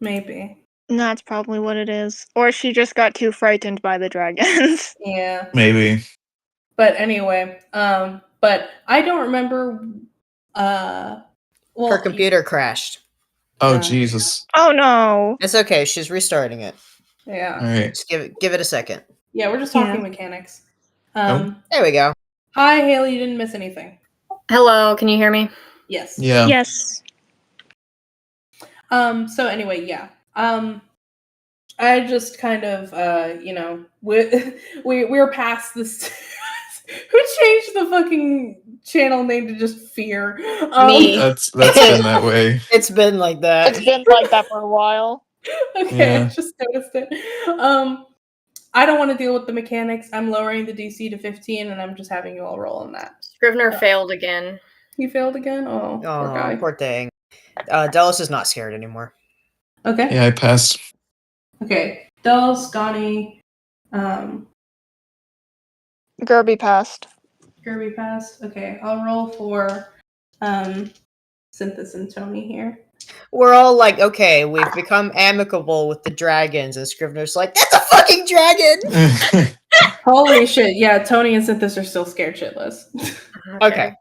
Maybe. That's probably what it is. Or she just got too frightened by the dragons. Yeah. Maybe. But anyway, but I don't remember. Well, Her computer crashed. Oh, Yeah. Jesus. Oh no. It's okay. She's restarting it. Yeah. All right. Just give it a second. Yeah, we're just Yeah. talking mechanics. Oh. There we go. Hi, Haley. You didn't miss anything. Hello, can you hear me? Yes. Yeah. Yes. So anyway, yeah. I just kind of, we're past this. Who changed the fucking channel name to just fear? Me. That's been that way. It's been like that. It's been like that for a while. Okay, I Yeah. just noticed it. I don't want to deal with the mechanics. I'm lowering the DC to 15, and I'm just having you all roll on that. Scrivener failed again. He failed again? Oh, poor Oh, guy. poor thing. Delos is not scared anymore. Okay. Yeah, I passed. Okay. Dells, Gani, Gerby passed. Kirby passed. Okay, I'll roll for Synthis and Tony here. We're all like, okay, we've become amicable with the dragons, and Scrivener's like, that's a fucking dragon! Holy shit, yeah, Tony and Synthis are still scared shitless. Okay.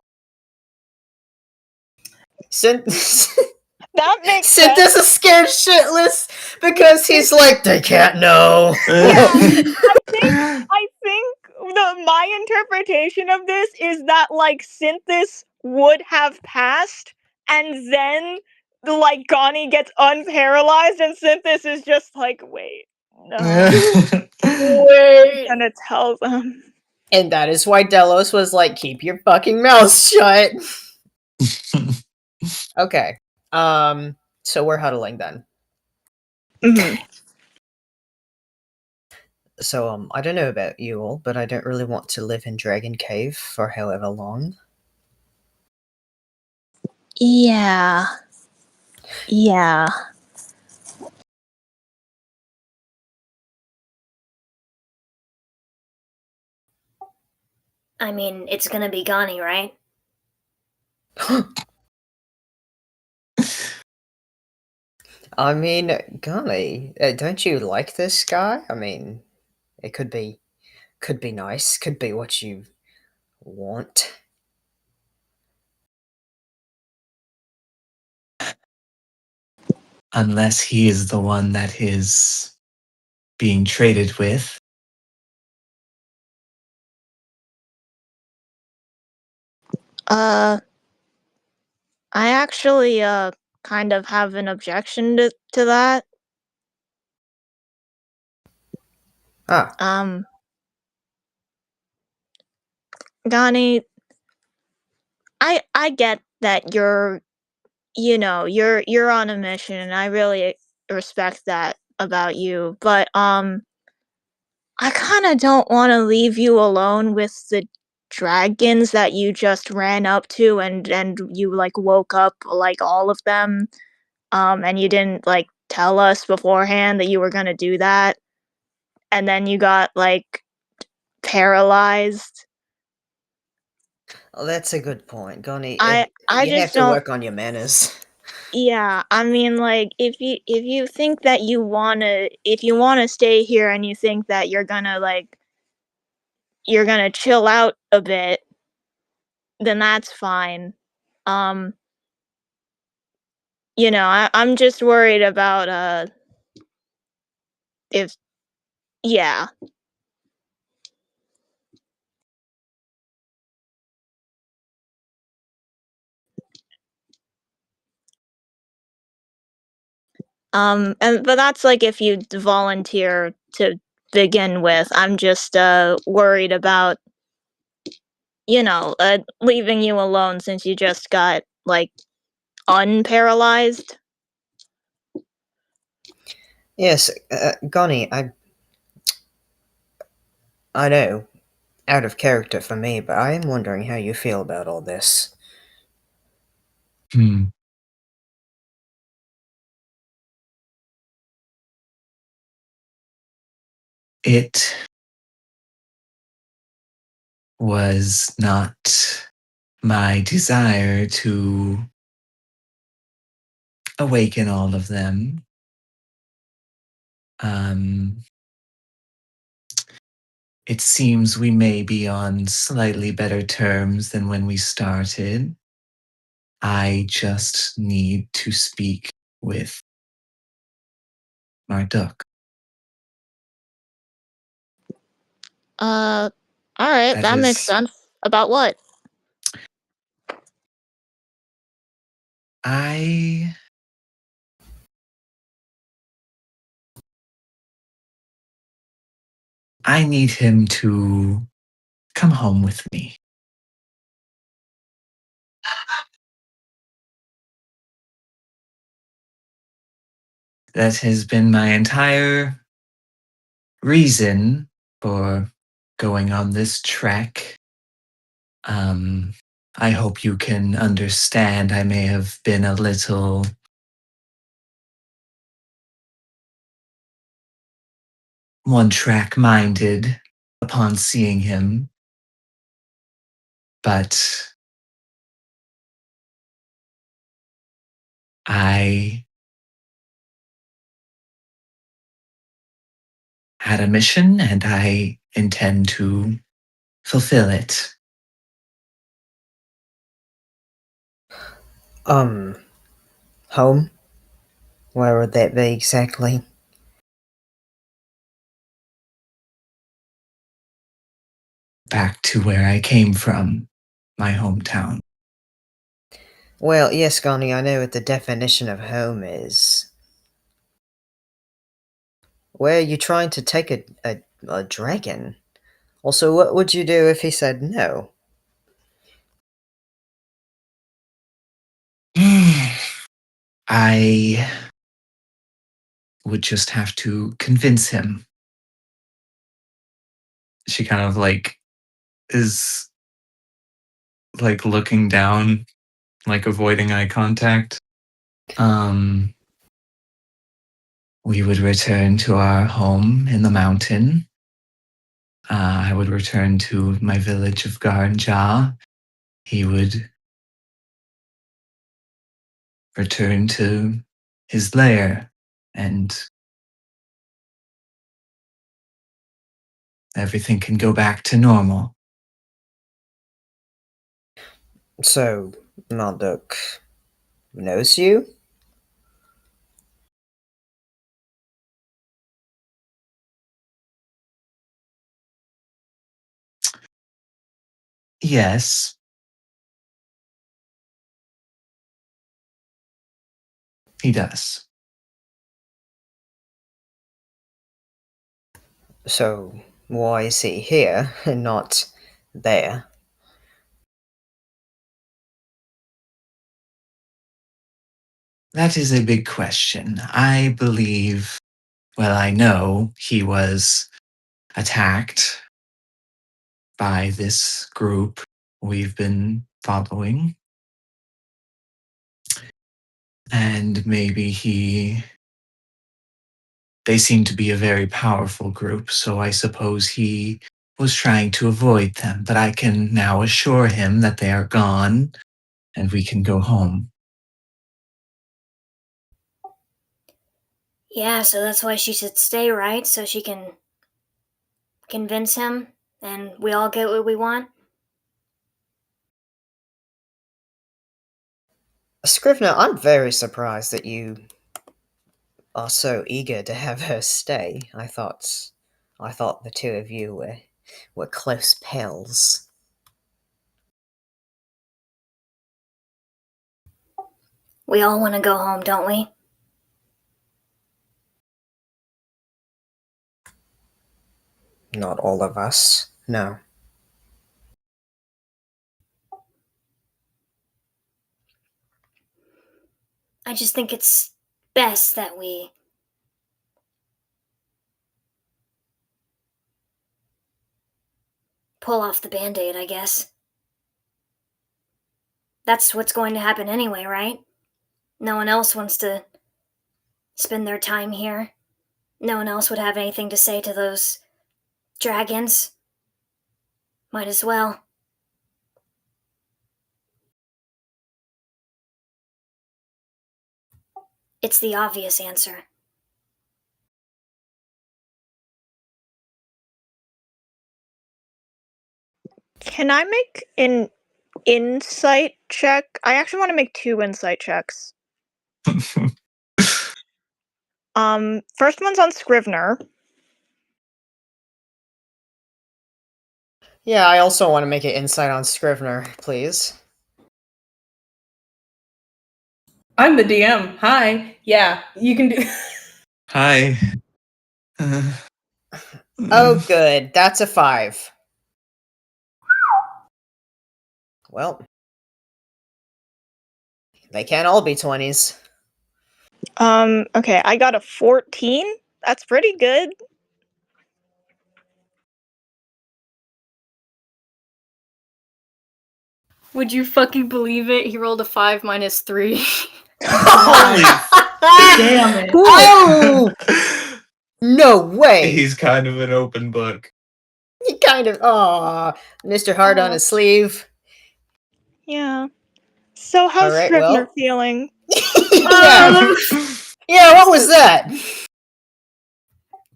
That makes Synthis sense. is scared shitless because he's like, they can't know. I think my interpretation of this is that like Synthis would have passed, and then like Gani gets unparalyzed, and Synthis is just like, wait, no, wait, and it tells them. And that is why Delos was like, keep your fucking mouth shut. Okay. So we're huddling then. Mhm. So, I don't know about you all, but I don't really want to live in Dragon Cave for however long. Yeah. Yeah. I mean, it's gonna be Gani, right? I mean, golly, don't you like this guy? I mean, it could be nice, could be what you want. Unless he is the one that is being traded with. I actually kind of have an objection to that. Ah, Gani, I get that you're on a mission, and I really respect that about you, but I kind of don't want to leave you alone with the dragons that you just ran up to, and you like woke up like all of them, and you didn't like tell us beforehand that you were gonna do that, and then you got like paralyzed. well, that's a good point, Goni. I You have just to don't. work on your manners. Yeah, I mean, like, if you think that if you wanna stay here and you think that you're gonna chill out a bit, then that's fine. Um, I'm just worried about, if yeah. But that's, like, if you volunteer to begin with. I'm just, worried about, leaving you alone since you just got, like, unparalyzed. Yes, Goni, I know, out of character for me, but I am wondering how you feel about all this. Hmm. It was not my desire to awaken all of them. It seems we may be on slightly better terms than when we started. I just need to speak with Marduk. All right, That that makes is- sense. About what? I need him to come home with me. That has been my entire reason for going on this trek. I hope you can understand I may have been a little one-track minded upon seeing him, but I had a mission and I intend to fulfill it. Home? Where would that be exactly? Back to where I came from, my hometown. Well, yes, GANI, I know what the definition of home is. Where are you trying to take a dragon? Also, what would you do if he said no? I would just have to convince him. She kind of like is like looking down, like avoiding eye contact. We would return to our home in the mountain. I would return to my village of Garnja. He would return to his lair, and everything can go back to normal. So, Marduk knows you? Yes, he does. So, why is he here and not there? That is a big question. I believe, well, I know he was attacked by this group we've been following. And maybe they seem to be a very powerful group, so I suppose he was trying to avoid them. But I can now assure him that they are gone and we can go home. Yeah, so that's why she should stay, right? So she can convince him and we all get what we want? Scrivener, I'm very surprised that you are so eager to have her stay. I thought the two of you were close pals. We all want to go home, don't we? Not all of us, no. I just think it's best that we pull off the band-aid, I guess. That's what's going to happen anyway, right? No one else wants to spend their time here. No one else would have anything to say to those dragons. Might as well. It's the obvious answer. Can I make an insight check? I actually want to make 2 insight checks. First one's on Scrivener. Yeah, I also want to make an insight on Scrivener, please. I'm the DM. Hi. Yeah, you can do. Hi. Oh, good. That's a 5. Well, they can't all be 20s. Okay, I got a 14. That's pretty good. Would you fucking believe it? He rolled a 5 minus 3. Holy Damn it. Oh! No way! He's kind of an open book. He kind of. Aw. Mr. Hard on his sleeve. Yeah. So how's Alright, Scrivener well. feeling? Yeah. Yeah, what was that?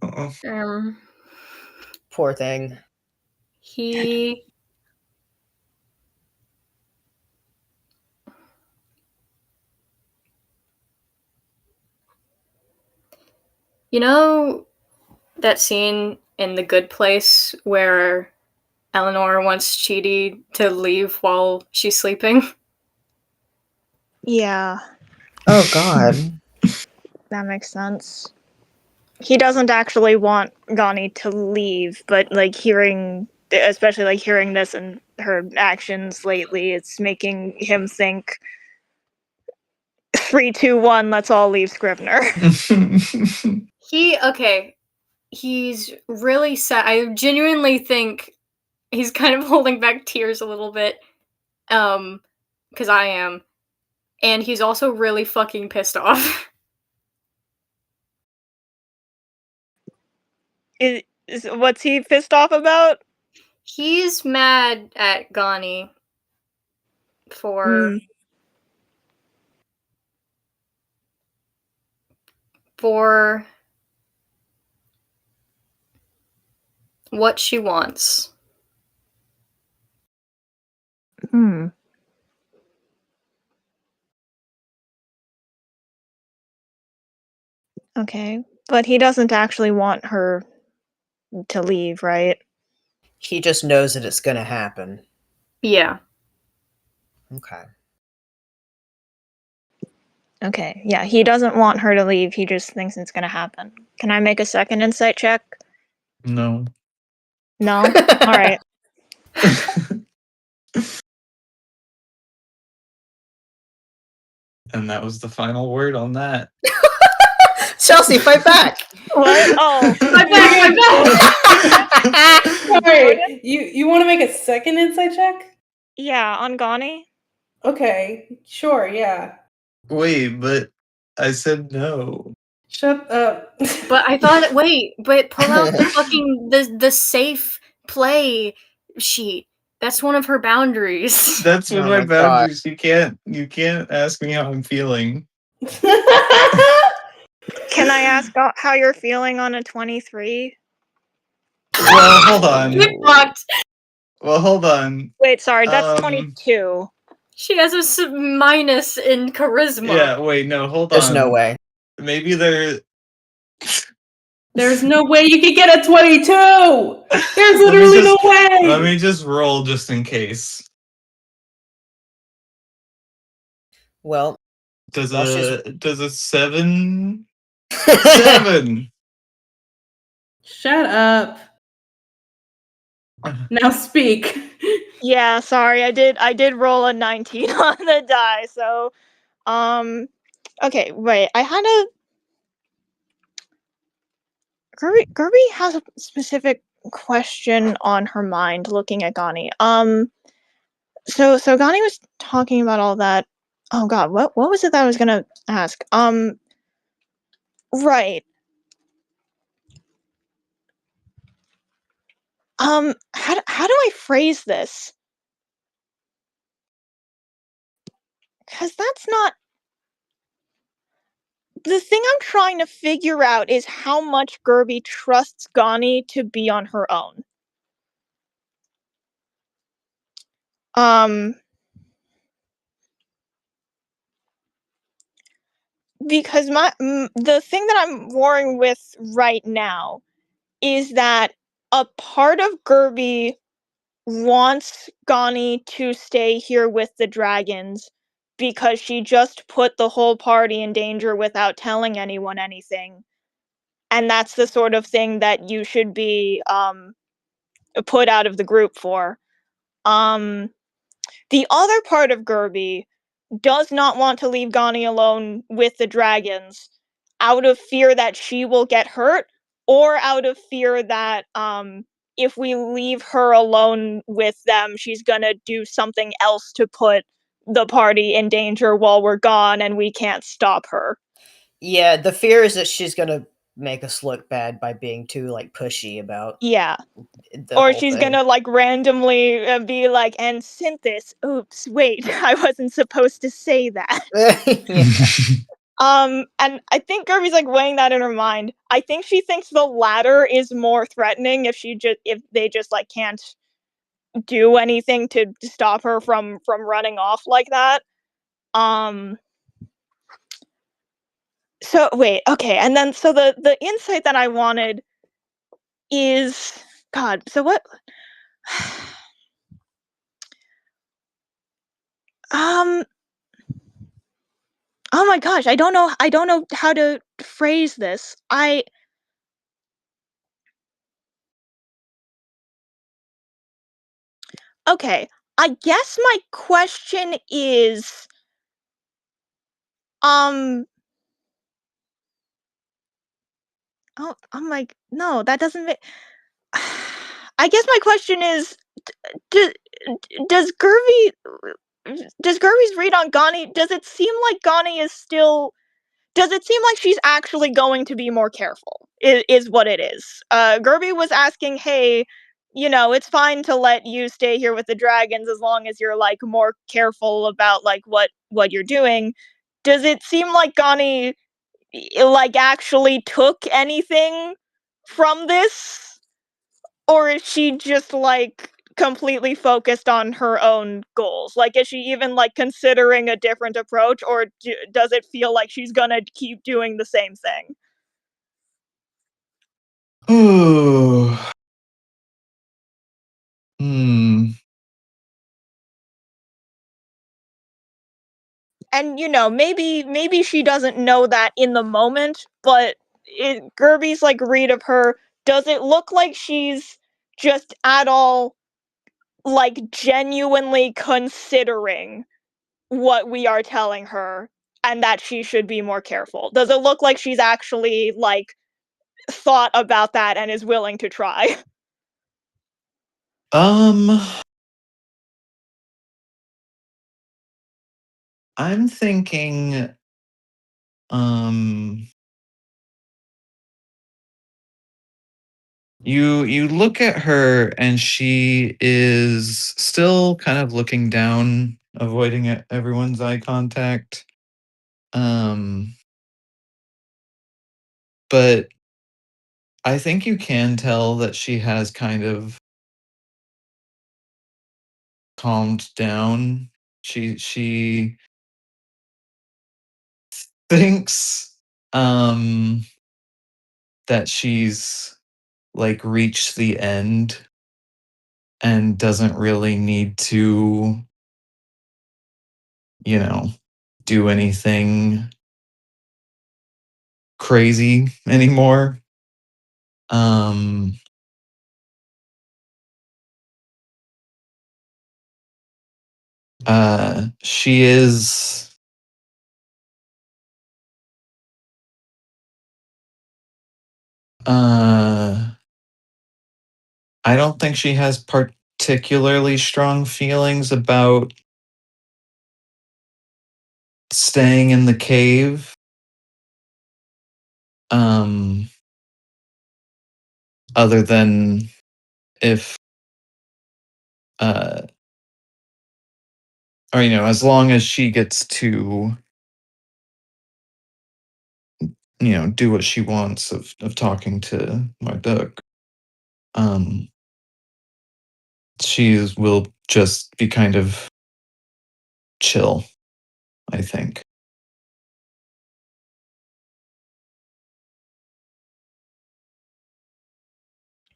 Uh-oh. Poor thing. He. You know that scene in The Good Place where Eleanor wants Chidi to leave while she's sleeping? Yeah, Oh, God. that makes sense. He doesn't actually want Gani to leave, but like especially like hearing this and her actions lately, it's making him think 3, 2, 1, let's all leave Scrivener. He's really sad. I genuinely think he's kind of holding back tears a little bit. Because I am. And he's also really fucking pissed off. What's he pissed off about? He's mad at Gani for what she wants. Okay, but he doesn't actually want her to leave, right? He just knows that it's gonna happen. Yeah. Okay. Okay, yeah, he doesn't want her to leave, he just thinks it's gonna happen. Can I make a second insight check? No. No? Alright. And that was the final word on that. Chelsea, fight back! What? Oh. Fight back! Sorry, you want to make a second insight check? Yeah, on Gani? Okay, sure, yeah. Wait, but I said no. Shut up. But I thought, but pull out the fucking the safe play sheet. That's one of her boundaries. That's one Oh of my my God. boundaries. You can't ask me how I'm feeling. Can I ask how you're feeling on a 23? Well, hold on. Get fucked. Well, hold on. Wait, sorry, that's 22. She has a minus in charisma. Yeah, wait, no, hold on. There's no way. Maybe there. There's no way you could get a 22! There's literally no way! Let me just roll just in case. Well, Does Well, a 7? 7! Shut up. Now speak. Yeah, sorry, I did roll a 19 on the die, so okay, wait, I had a Gerby has a specific question on her mind looking at Gani. So Gani was talking about all that. Oh god, what was it that I was gonna ask? Right. How do I phrase this? Because that's not the thing I'm trying to figure out is how much Gerby trusts Gani to be on her own. Because the thing that I'm warring with right now is that a part of Gerby wants Gani to stay here with the dragons because she just put the whole party in danger without telling anyone anything. And that's the sort of thing that you should be put out of the group for. The other part of Gerby does not want to leave Gani alone with the dragons out of fear that she will get hurt or out of fear that if we leave her alone with them, she's gonna do something else to put the party in danger while we're gone and we can't stop her. Yeah, the fear is that she's gonna make us look bad by being too like pushy about Yeah. the Or whole she's thing. gonna like randomly be like, and Synthis, oops, wait, I wasn't supposed to say that. Yeah. And I think Gerby's like weighing that in her mind. I think she thinks the latter is more threatening if they just like can't do anything to stop her from running off like that. So wait, okay, and then so the insight that I wanted is God, so what um oh my gosh, I don't know how to phrase this. Okay, I guess my question is um oh, I'm like, no, that doesn't make I guess my question is d- does Gerby's read on Gani, does it seem like Gani is still does it seem like she's actually going to be more careful? Is what it is. Gerby was asking, "Hey, you know, it's fine to let you stay here with the dragons as long as you're like more careful about like what you're doing." Does it seem like Gani like actually took anything from this, or is she just like completely focused on her own goals? Like, is she even like considering a different approach, or does it feel like she's gonna keep doing the same thing? Ooh. Hmm. And you know, maybe she doesn't know that in the moment, but Gerby's like read of her, does it look like she's just at all like genuinely considering what we are telling her and that she should be more careful? Does it look like she's actually like thought about that and is willing to try? Um, I'm thinking, um, you look at her and she is still kind of looking down, avoiding everyone's eye contact. Um, but I think you can tell that she has kind of calmed down. She thinks that she's like reached the end and doesn't really need to, you know, do anything crazy anymore. Um she is uh I don't think she has particularly strong feelings about staying in the cave. Um other than if or as long as she gets to do what she wants of talking to Marduk, she will just be kind of chill, I think.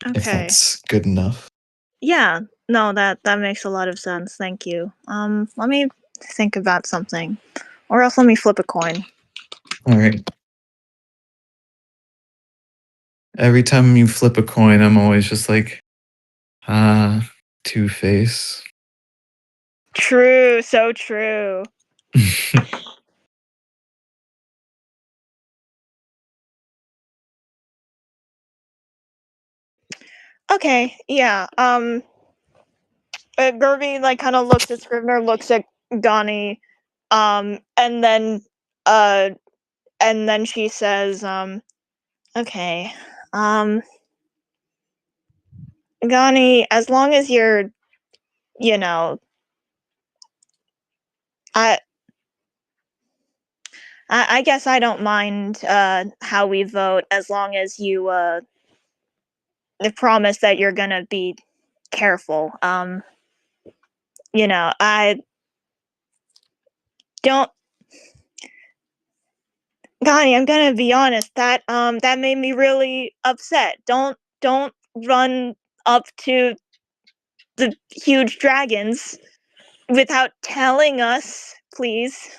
If Okay. that's good enough. Yeah. No, that makes a lot of sense. Thank you. Let me think about something. Or else let me flip a coin. All right. Every time you flip a coin, I'm always just like, Two-Face. True, so true. Okay, yeah. Gerby like kind of looks at Scrivener, looks at Gani, and then she says, okay, Gani, as long as you're, I guess I don't mind how we vote as long as you promise that you're gonna be careful. I don't. Gani, I'm gonna be honest. That made me really upset. Don't run up to the huge dragons without telling us, please.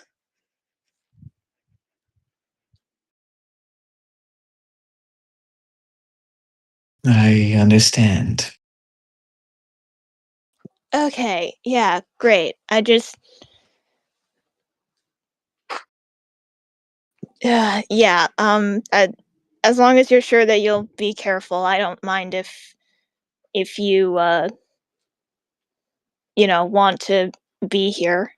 I understand. Okay, yeah, great. Yeah, as long as you're sure that you'll be careful, I don't mind if you want to be here.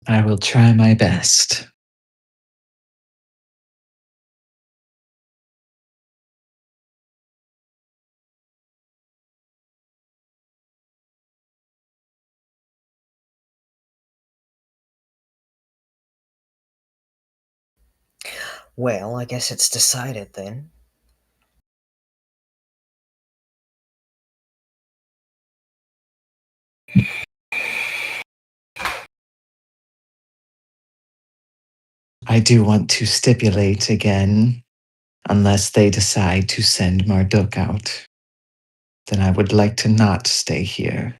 I will try my best. Well, I guess it's decided then. I do want to stipulate again, unless they decide to send Marduk out, then I would like to not stay here.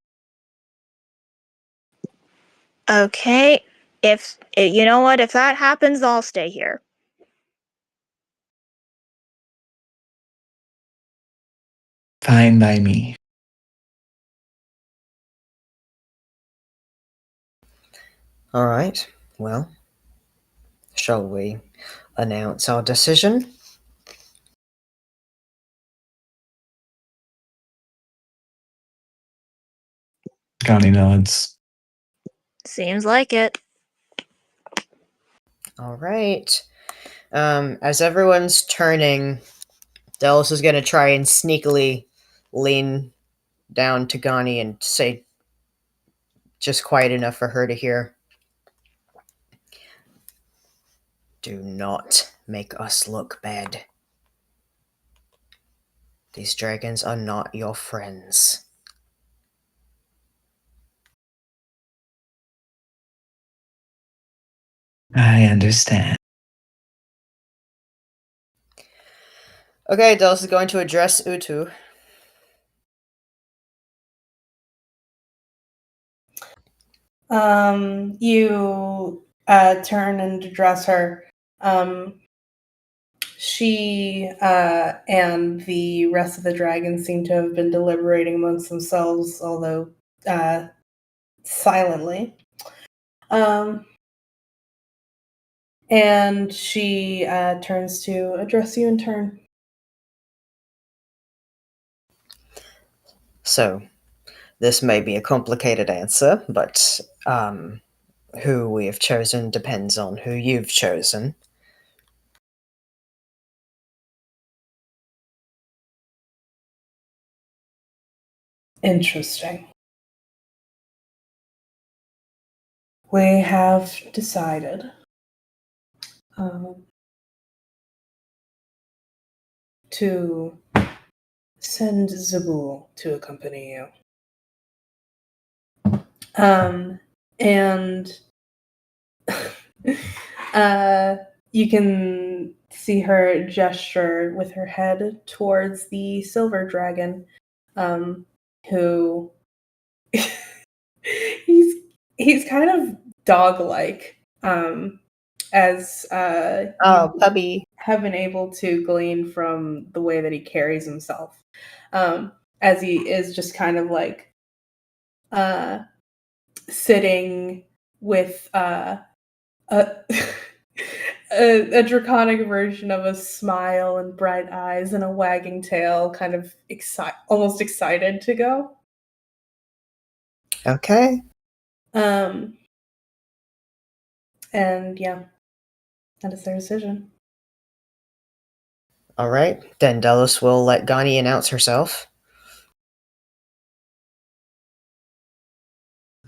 Okay, if you know what, if that happens, I'll stay here. Fine by me. All right, well, shall we announce our decision? Gani nods. Seems like it. All right. As everyone's turning, Delos is going to try and sneakily lean down to Gani and say just quiet enough for her to hear. Do not make us look bad. These dragons are not your friends. I understand. Okay, Delos is going to address Utu. You turn and address her. She and the rest of the dragons seem to have been deliberating amongst themselves, although silently. And she turns to address you in turn. So, this may be a complicated answer, but who we have chosen depends on who you've chosen. Interesting. We have decided to send Zabul to accompany you. And you can see her gesture with her head towards the silver dragon, who he's kind of dog-like, as Oh, puppy. have been able to glean from the way that he carries himself, as he is just kind of like sitting with a a draconic version of a smile and bright eyes and a wagging tail, kind of almost excited to go. Okay. And yeah, that is their decision. All right. Then Delos will let Gani announce herself.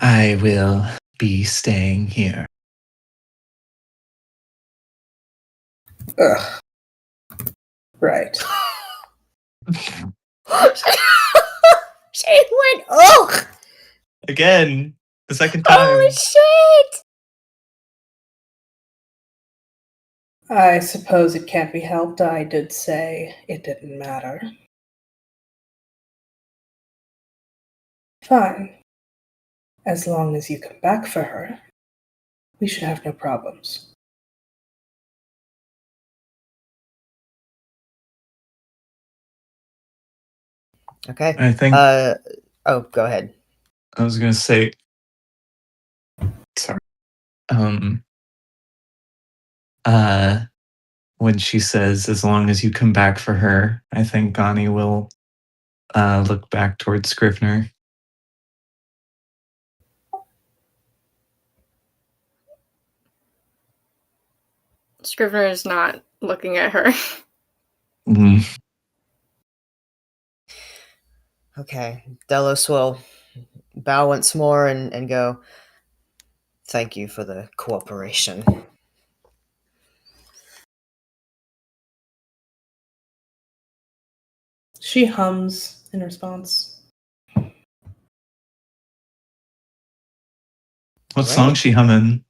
I will be staying here. Ugh. Right. She went, ugh! Again, the second time. Oh, shit! I suppose it can't be helped. I did say it didn't matter. Fine. As long as you come back for her, we should have no problems. Okay. I think Oh, go ahead. I was gonna say, sorry. When she says, "As long as you come back for her," I think Gani will look back towards Scrivener. Scrivener is not looking at her. Mm. Okay. Delos will bow once more and go, thank you for the cooperation. She hums in response. What song she humming?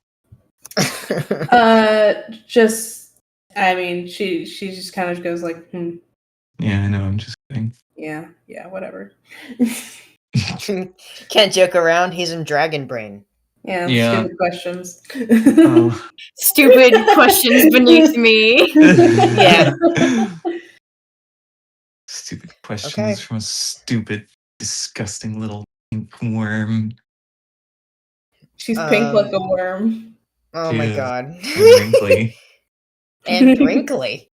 I mean, she just kind of goes like, Yeah, I know. I'm just kidding. yeah, whatever. Can't joke around. He's in Dragon Brain. Yeah, Yeah. stupid questions. Oh. Stupid questions beneath me. Yeah. Stupid questions Okay. from a stupid, disgusting little pink worm. She's pink like a worm. Oh She my is. god. And wrinkly. And wrinkly.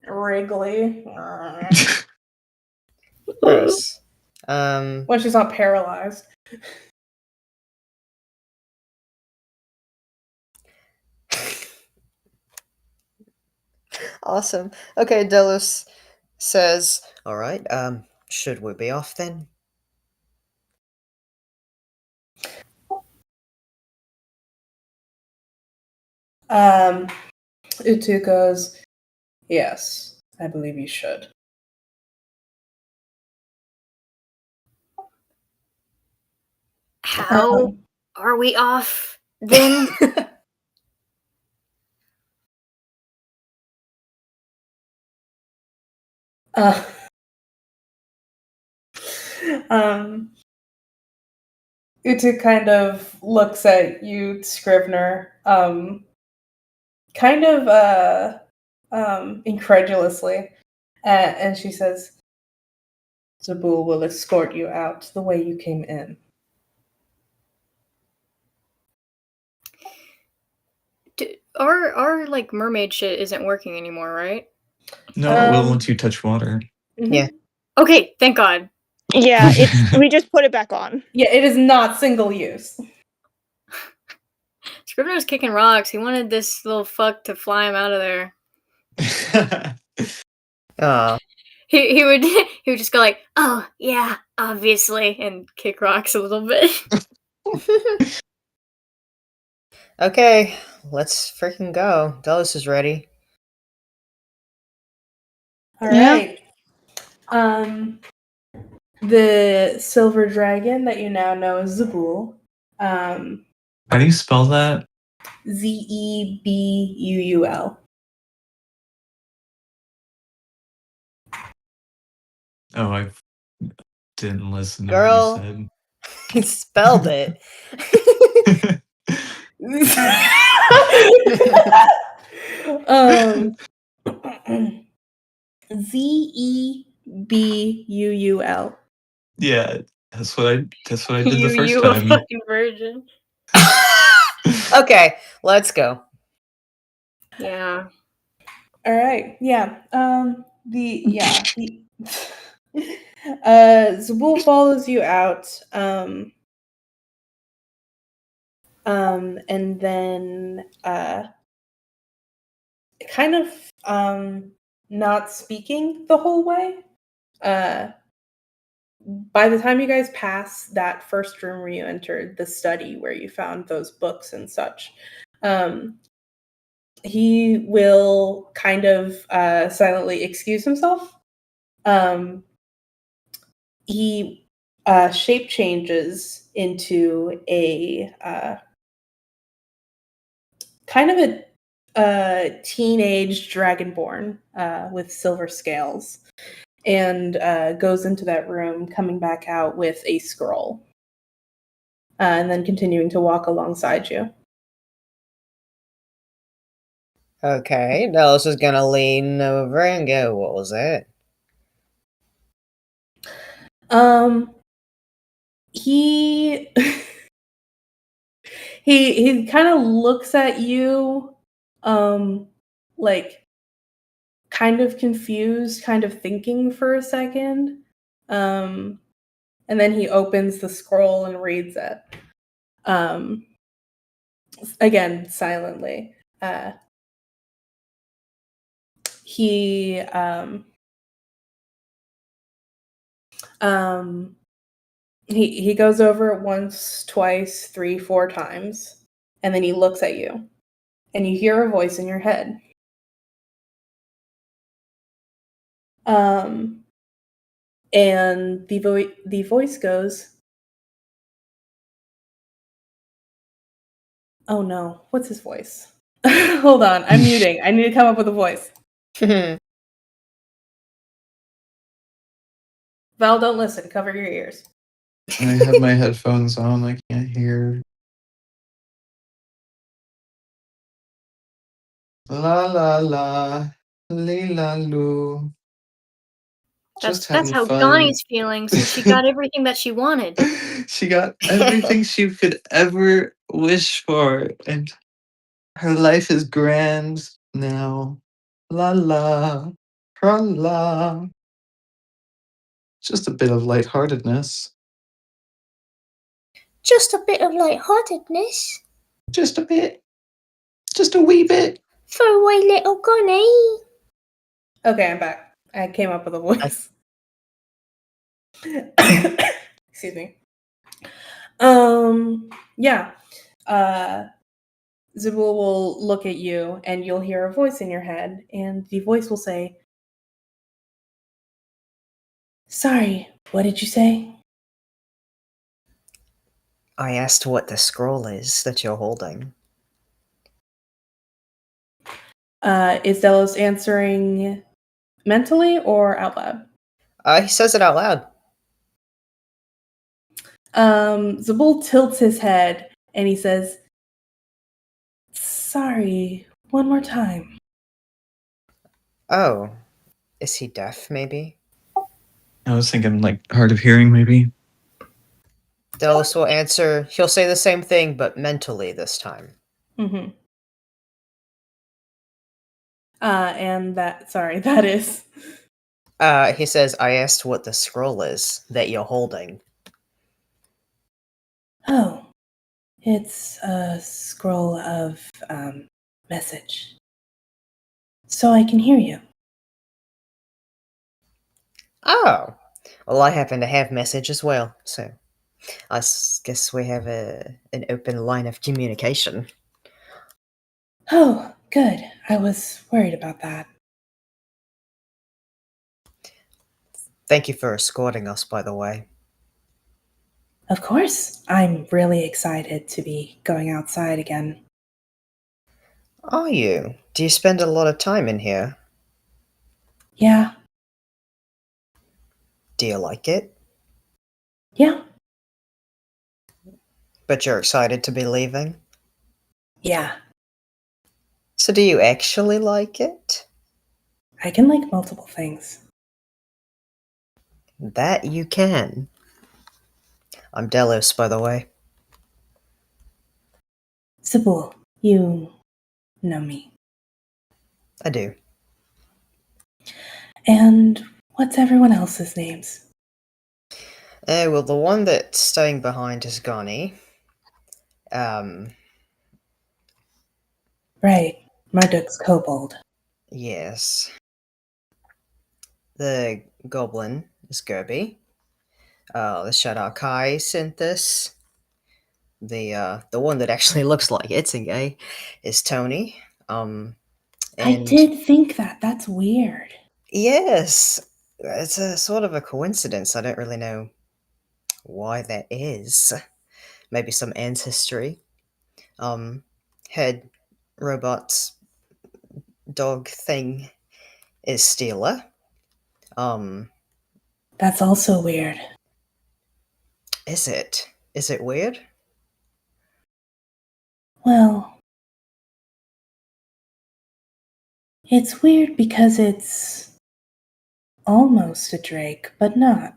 Wriggly. Gross. When she's not paralyzed. Awesome. Okay, Delos says, all right, should we be off then? Utu goes, yes, I believe you should. How are we off then? Utu kind of looks at you, Scrivener, kind of incredulously, and she says, Zabul will escort you out the way you came in. Our like mermaid shit isn't working anymore, right? No, it will once you touch water. Yeah. Okay, thank God. Yeah, we just put it back on. Yeah, it is not single use. Scrivener's kicking rocks. He wanted this little fuck to fly him out of there. Oh, He would he would just go like, "Oh yeah, obviously," and kick rocks a little bit. okay. Let's freaking go. Delos is ready. All Yeah. right. The silver dragon that you now know as Zabul. How do you spell that? Zebuul. Oh, I didn't listen to Girl. what you He spelled it. said. Zebuul. Yeah, that's what I did the first you a time. fucking virgin. Okay, let's go. Yeah. All right. Yeah. Zabul follows you out. And then kind of not speaking the whole way. By the time you guys pass that first room where you entered, the study where you found those books and such, he will kind of silently excuse himself. He shape changes into a kind of a teenage dragonborn with silver scales, and goes into that room, coming back out with a scroll, and then continuing to walk alongside you. Okay, Delos is gonna lean over and go, what was it? He he kind of looks at you, like kind of confused, kind of thinking for a second, and then he opens the scroll and reads it. Again, silently. He he goes over it once, twice, 3, 4 times, and then he looks at you, and you hear a voice in your head. And the voice goes, "Oh no, what's his voice?" Hold on, I'm muting. I need to come up with a voice. Val, don't listen. Cover your ears. I have my headphones on. I can't hear. La la la, lee la loo. That's having how fun. Gani's feeling since she got everything that she wanted. She got everything she could ever wish for, and her life is grand now. La la, tra la. Just a bit of lightheartedness. Just a bit of lightheartedness Just a bit. Just a wee bit. for a wee little Gani. Okay, I'm back. I came up with a voice. Excuse me. Yeah. Zibul will look at you, and you'll hear a voice in your head, and the voice will say, "Sorry, what did you say?" I asked what the scroll is that you're holding. Is Delos answering mentally or out loud? He says it out loud. Zabul tilts his head, and he says, "Sorry, one more time." Oh, is he deaf, maybe? I was thinking like hard of hearing, maybe. Delos will answer, he'll say the same thing, but mentally this time. Mm-hmm. And that is. He says, I asked what the scroll is that you're holding. Oh, It's a scroll of message. So I can hear you. Oh, well, I happen to have message as well, so guess we have an open line of communication. Oh, good. I was worried about that. Thank you for escorting us, by the way. Of course, I'm really excited to be going outside again. Are you? Do you spend a lot of time in here? Yeah, Do you like it? yeah, But you're excited to be leaving? yeah. So do you actually like it? I can like multiple things. That you can. I'm Delos, by the way. Sybil, you know me. I do. And what's everyone else's names? Well, the one that's staying behind is GANI. Right, Marduk's kobold. Yes. The goblin is Gerby. The Shadow Kai sent this. The one that actually looks like Itzingay is Tony. I And did think that. That's weird. yes, it's a sort of a coincidence. I don't really know why that is. Maybe some ancestry. Head robot's dog thing is Steeler. That's also weird. Is it? Is it weird? Well, it's weird because it's almost a drake, but not.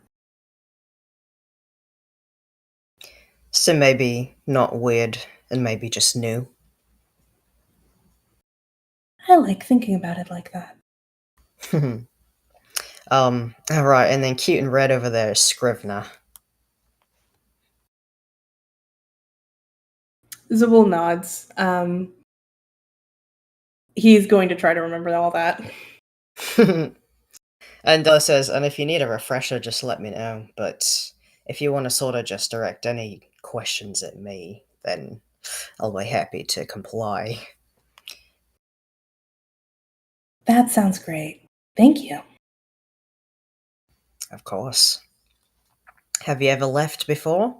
So maybe not weird and maybe just new. I like thinking about it like that. Alright, and then cute and red over there is Scrivener. Sybil nods. He's going to try to remember all that. And Della says, and if you need a refresher, just let me know. But if you want to sort of just direct any questions at me, then I'll be happy to comply. That sounds great. Thank you. Of course. Have you ever left before?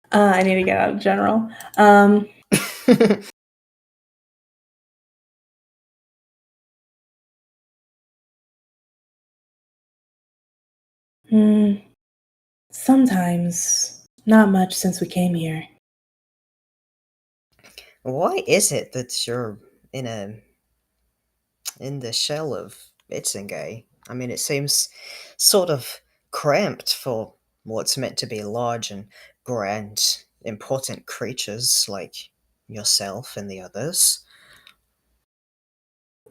I need to get out of general. Sometimes. Not much since we came here. Why is it that you're in the shell of Itzingay? I mean, it seems sort of cramped for what's meant to be large and grand, important creatures like yourself and the others.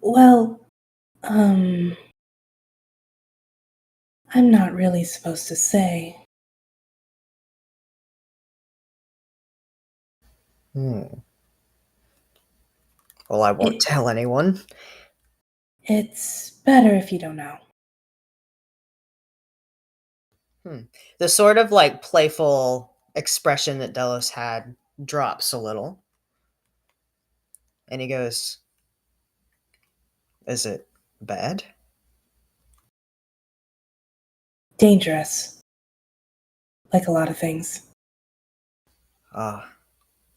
Well, I'm not really supposed to say. Well, I won't tell anyone. It's better if you don't know. The sort of like playful expression that Delos had drops a little. And he goes, is it bad? Dangerous. Like a lot of things.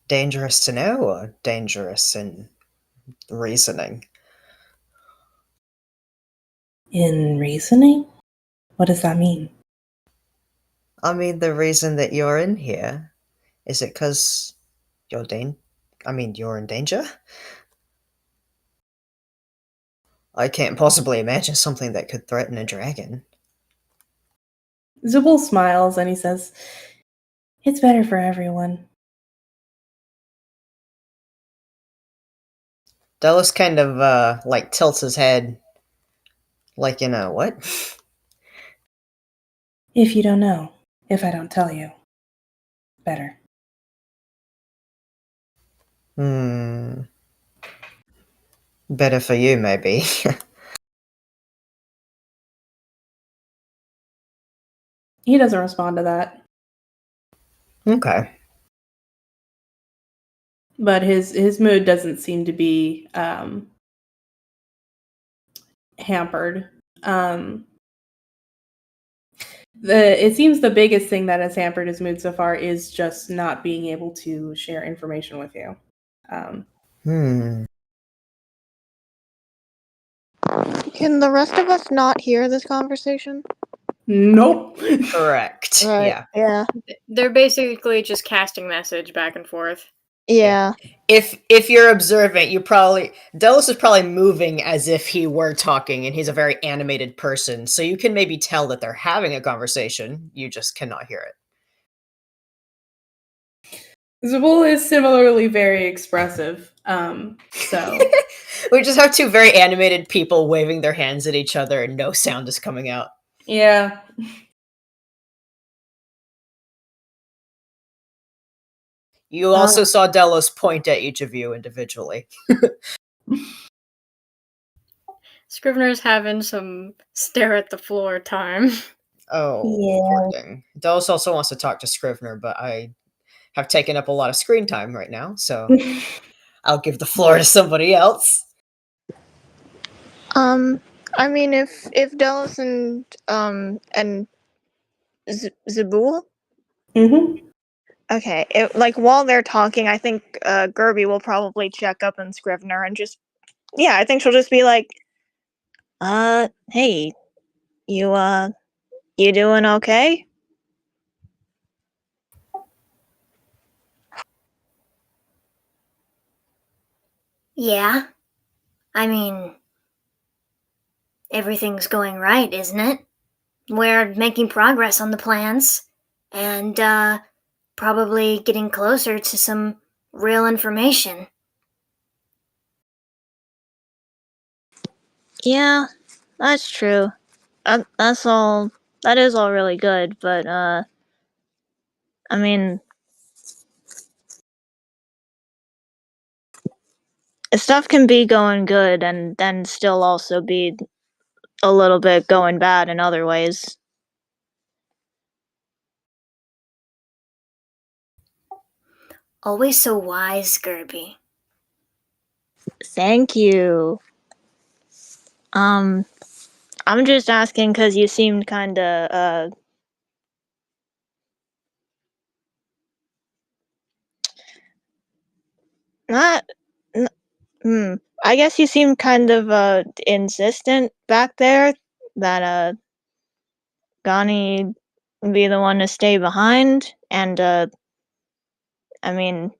Dangerous to know or dangerous in reasoning? In reasoning? What does that mean? I mean, the reason that you're in here, is it because you're you're in danger? I can't possibly imagine something that could threaten a dragon. Zubul smiles and he says, "It's better for everyone." Delos kind of, like, tilts his head, like, what? If you don't know, if I don't tell you. better. Better for you, maybe. He doesn't respond to that. Okay. But his mood doesn't seem to be hampered. It seems the biggest thing that has hampered his mood so far is just not being able to share information with you. Can the rest of us not hear this conversation? Nope. Correct. Right. Yeah. They're basically just casting message back and forth. Yeah. If you're observant, Delos is probably moving as if he were talking, and he's a very animated person, so you can maybe tell that they're having a conversation. You just cannot hear it. Zabul is similarly very expressive. So we just have two very animated people waving their hands at each other, and no sound is coming out. yeah. You also saw Delos point at each of you individually. Scrivener's having some stare at the floor time. Oh, poor thing. Delos also wants to talk to Scrivener, but I have taken up a lot of screen time right now, so I'll give the floor to somebody else. I mean, if Delos and Zabul. Okay, while they're talking, I think Gerby will probably check up on Scrivener and just, yeah, I think she'll just be like, hey, you doing okay? Yeah. I mean, everything's going right, isn't it? We're making progress on the plans, and probably getting closer to some real information. Yeah, that's true. That is all really good, but I mean, stuff can be going good and then still also be a little bit going bad in other ways. Always so wise, Gerby. Thank you. I'm just asking because you seemed kinda, not, I guess you seemed kind of, insistent back there that, GANI be the one to stay behind, and, I mean,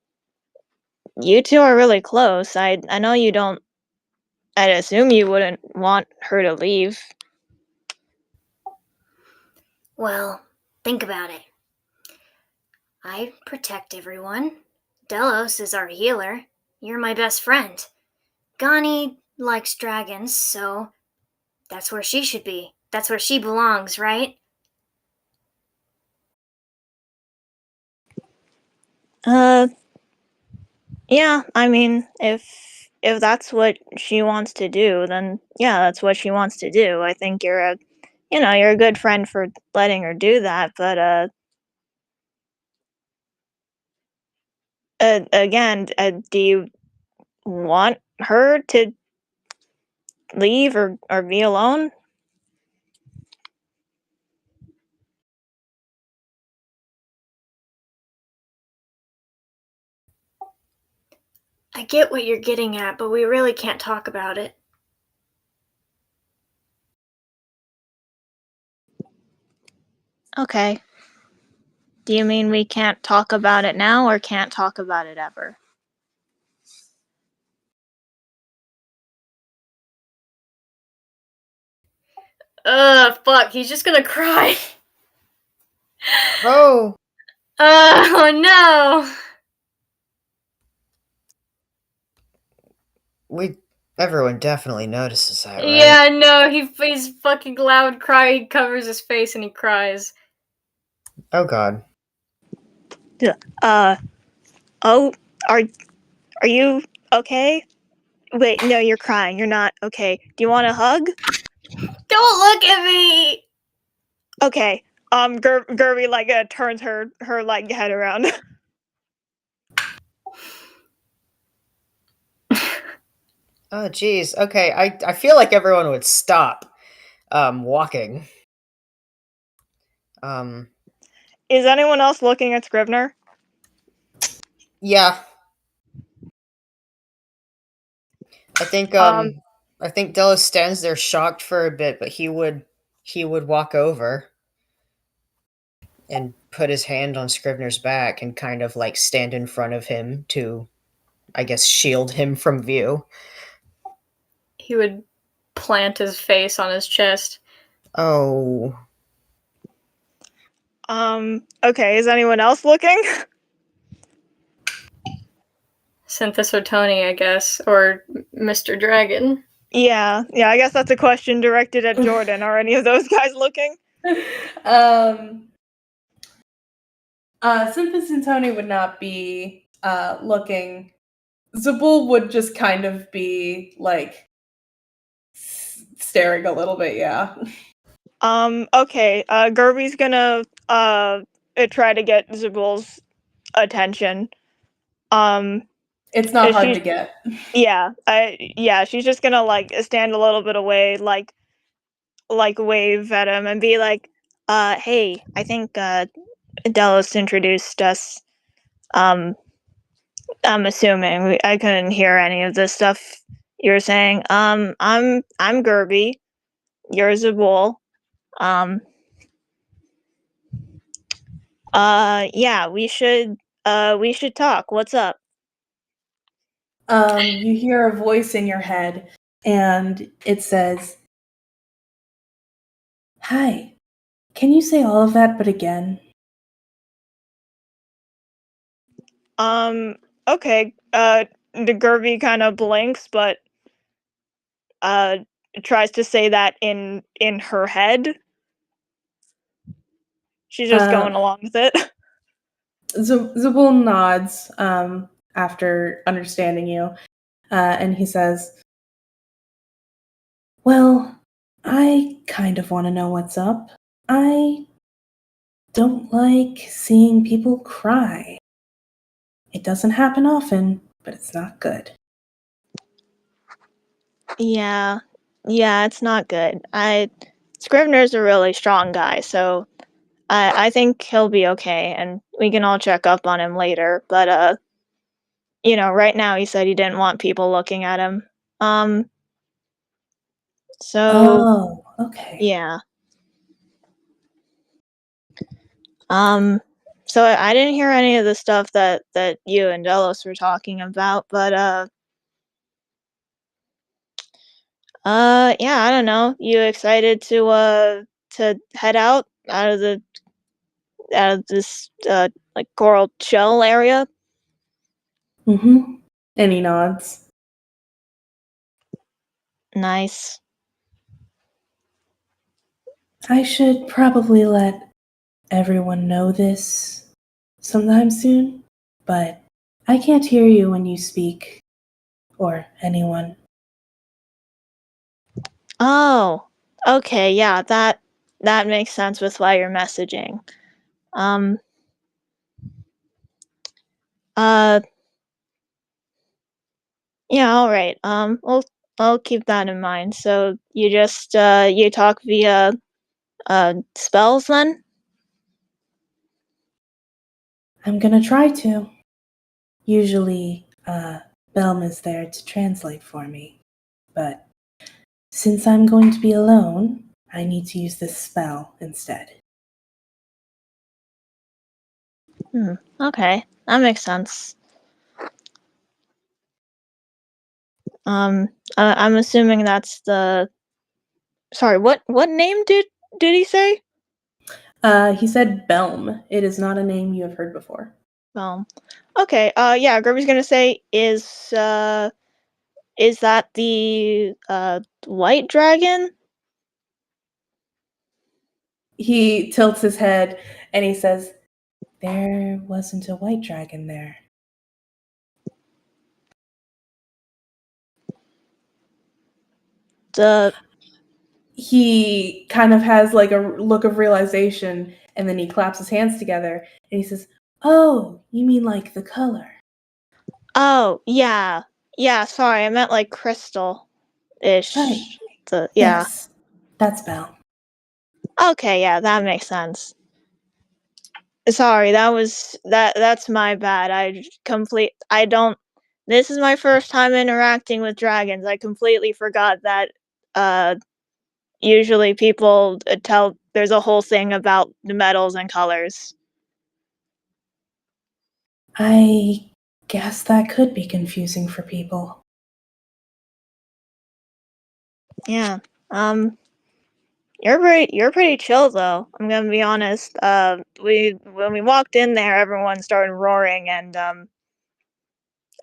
you two are really close. I know you don't. I'd assume you wouldn't want her to leave. Well, think about it. I protect everyone. Delos is our healer. You're my best friend. GANI likes dragons, so that's where she should be. That's where she belongs, right? Yeah, I mean, if that's what she wants to do, then yeah, that's what she wants to do. I think you're a good friend for letting her do that, but again, do you want her to leave or be alone? I get what you're getting at, but we really can't talk about it. Okay. Do you mean we can't talk about it now or can't talk about it ever? Fuck, he's just gonna cry. Oh! Oh no! Everyone definitely notices that, right? Yeah, no, he's fucking loud cry, he covers his face and he cries. Oh god. Oh, are you okay? Wait, no, you're crying. You're not okay. Do you want a hug? Don't look at me. Okay. Gerby turns her like head around. Oh, geez. Okay, I feel like everyone would stop walking. Is anyone else looking at Scrivener? Yeah. I think Delos stands there shocked for a bit, but he would walk over and put his hand on Scrivener's back and kind of like stand in front of him to, I guess, shield him from view. He would plant his face on his chest. Oh. Okay, is anyone else looking? Synthis or Tony, I guess, or Mr. Dragon. Yeah, I guess that's a question directed at Jordan. Are any of those guys looking? Synthis and Tony would not be looking. Zabul would just kind of be like staring a little bit, yeah. Okay, Gerby's gonna try to get Zabul's attention. It's not hard to get. Yeah, she's just gonna like stand a little bit away, like wave at him and be like, hey, I think Delos introduced us. I'm assuming I couldn't hear any of the stuff you were saying. I'm Gerby. You're Zabul. Yeah, we should talk. What's up? You hear a voice in your head, and it says, "Hi, can you say all of that but again?" Okay. The Gerby kind of blinks, but tries to say that in her head. She's just going along with it. Zabul nods after understanding you, and he says, "Well, I kind of want to know what's up. I don't like seeing people cry. It doesn't happen often, but it's not good." Yeah, it's not good. Scrivener's a really strong guy, so I think he'll be okay, and we can all check up on him later. But right now he said he didn't want people looking at him. So Oh, okay. yeah. So I didn't hear any of the stuff that you and Delos were talking about, but yeah, I don't know. You excited to head out of this like coral shell area? Mm-hmm. And he nods. Nice. I should probably let everyone know this sometime soon, but I can't hear you when you speak, or anyone. Oh, okay, yeah, that makes sense with why you're messaging. Yeah, all right. I'll keep that in mind. So you just you talk via spells then? I'm gonna try to. Usually, Belm is there to translate for me, but since I'm going to be alone, I need to use this spell instead. Okay, that makes sense. I'm assuming that's the. Sorry, what name did he say? He said Belm. It is not a name you have heard before. Okay. Yeah. Gerby's gonna say is that the white dragon? He tilts his head and he says, There wasn't a white dragon there. He kind of has like a look of realization, and then he claps his hands together and he says, "Oh, you mean like the color?" Oh, yeah. Yeah, sorry, I meant like crystal-ish. Right. Yeah. Yes, that's Belle. Okay, yeah, that makes sense. Sorry, that's my bad. I don't This is my first time interacting with dragons. I completely forgot that usually people tell there's a whole thing about the metals and colors. I guess that could be confusing for people. Yeah. You're pretty chill though. I'm gonna be honest. When we walked in there, everyone started roaring, and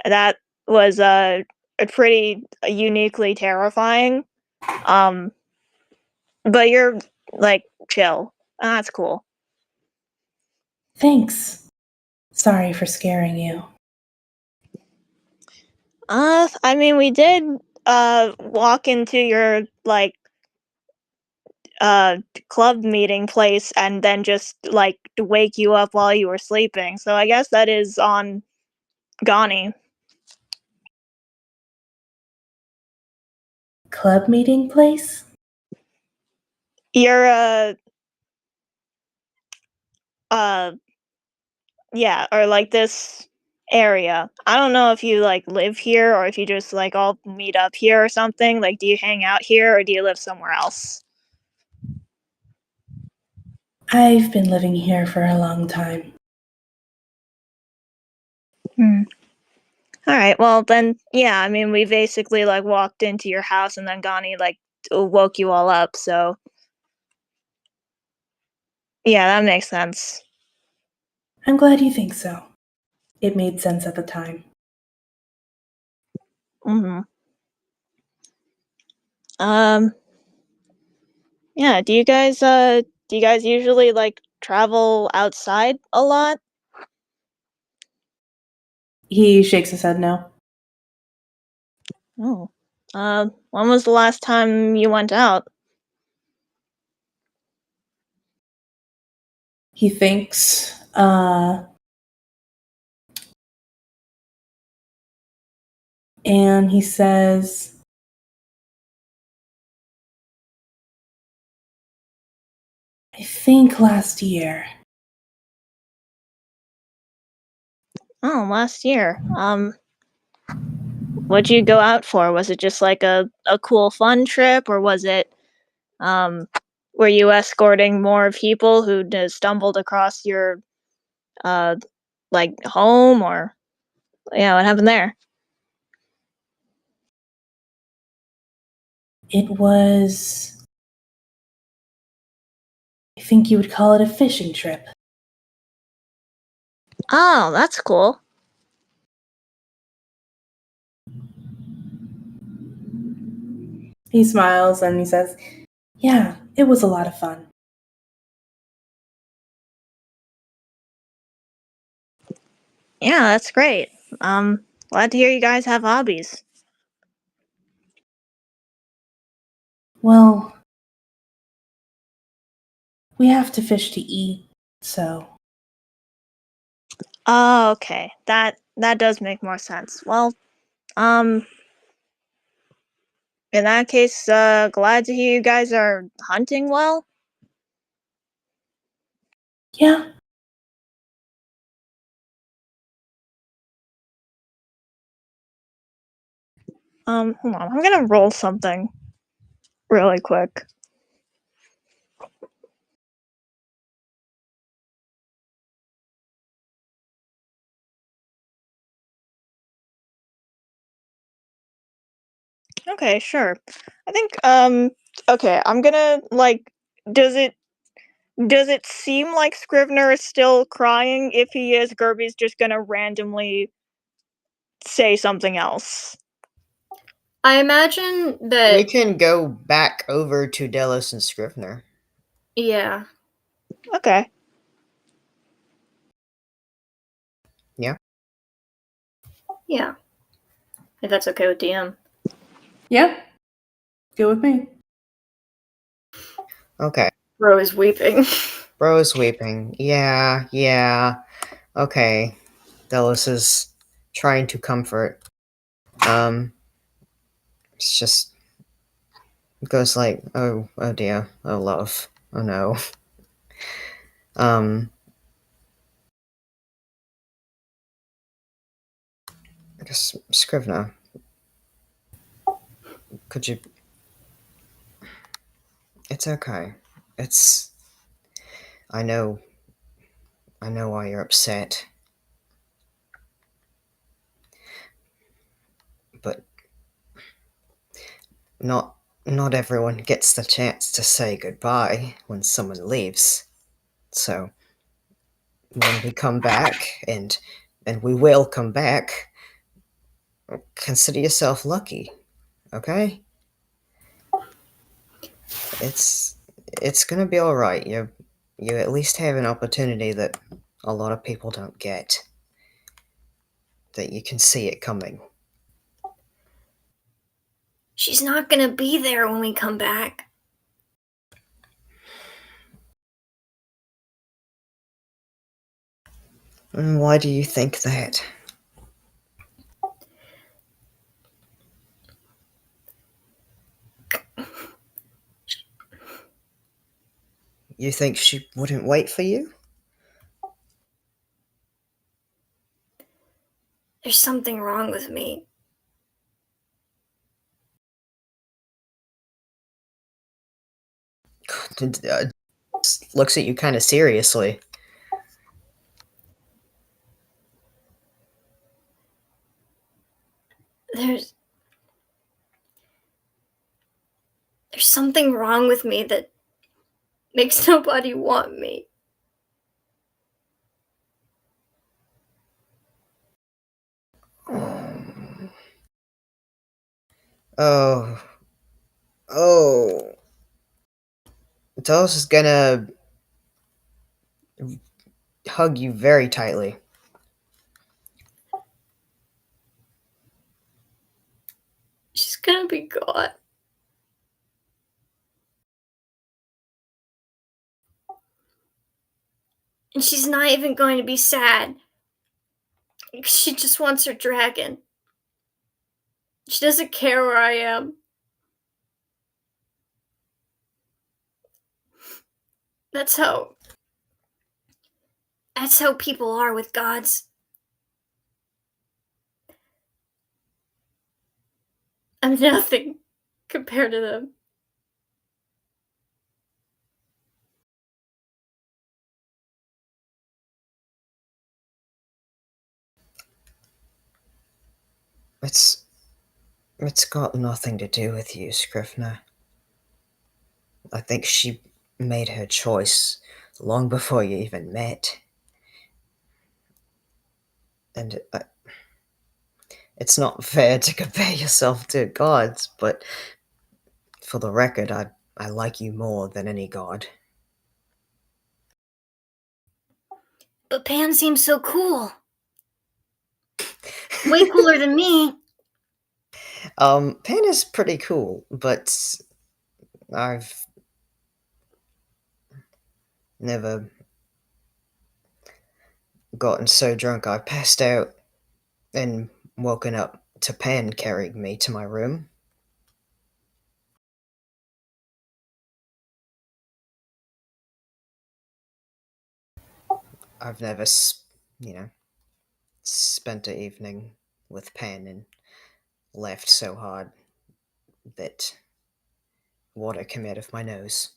that was a pretty uniquely terrifying. Um, but you're like chill. That's cool. Thanks. Sorry for scaring you. I mean, we did walk into your like uh club meeting place and then just like wake you up while you were sleeping. So I guess that is on GANI. Club meeting place? You're yeah, or like this area. I don't know if you like live here or if you just like all meet up here or something. Like, do you hang out here or do you live somewhere else? I've been living here for a long time. All right, well then, yeah. I mean, we basically like walked into your house and then GANI like woke you all up. So yeah, that makes sense. I'm glad you think so. It made sense at the time. Mm-hmm. Yeah. Do you guys usually like travel outside a lot? He shakes his head no. Oh. When was the last time you went out? He thinks, and he says, I think last year. Oh, last year. What'd you go out for? Was it just like a cool fun trip, or was it um were you escorting more people who stumbled across your uh like home, or yeah, what happened there? It was, I think you would call it a fishing trip. Oh, that's cool. He smiles and he says, yeah, it was a lot of fun. Yeah, that's great. Glad to hear you guys have hobbies. Well, we have to fish to eat, so. Oh, okay. That does make more sense. Well, um, in that case, glad to hear you guys are hunting well. Yeah. Hold on. I'm gonna roll something really quick. Okay, sure. I think okay, I'm gonna like does it seem like Scrivener is still crying? If he is, Gerby's just gonna randomly say something else. I imagine that. We can go back over to Delos and Scrivener. Yeah. Okay. Yeah. If that's okay with DM. Yeah. Go with me. Okay. Bro is weeping. Bro is weeping. Yeah. Okay. Delos is trying to comfort. It's just goes like, oh dear, oh love, oh no. I guess Scrivener, could you? It's okay. It's. I know. I know why you're upset, but not everyone gets the chance to say goodbye when someone leaves. So when we come back, and we will come back, consider yourself lucky, okay? It's gonna be all right. You at least have an opportunity that a lot of people don't get. That you can see it coming. She's not gonna be there when we come back. And why do you think that? You think she wouldn't wait for you? There's something wrong with me. Looks at you kind of seriously. There's something wrong with me that makes nobody want me. Oh. Dallas is gonna hug you very tightly. She's gonna be gone. And she's not even going to be sad. She just wants her dragon. She doesn't care where I am. That's how people are with gods. I'm nothing compared to them. It's got nothing to do with you, Scrivener. I think she made her choice long before you even met. And it's not fair to compare yourself to gods, but for the record, I like you more than any god. But Pan seems so cool. Way cooler than me. Pan is pretty cool, but I've never gotten so drunk I passed out and woken up to Pan carrying me to my room. I've never, spent an evening with Pan and laughed so hard that water came out of my nose.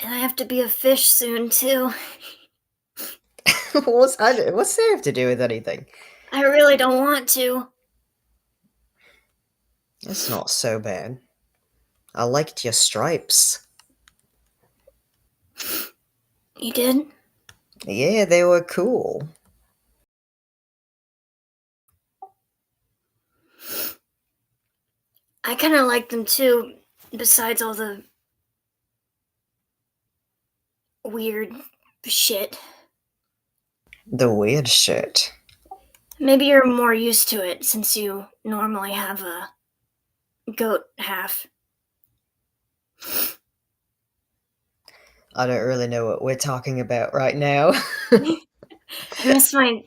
And I have to be a fish soon, too. What's that have to do with anything? I really don't want to. It's not so bad. I liked your stripes. You did? Yeah, they were cool. I kind of like them too. Besides all the weird shit. The weird shit. Maybe you're more used to it since you normally have a goat half. I don't really know what we're talking about right now. I miss my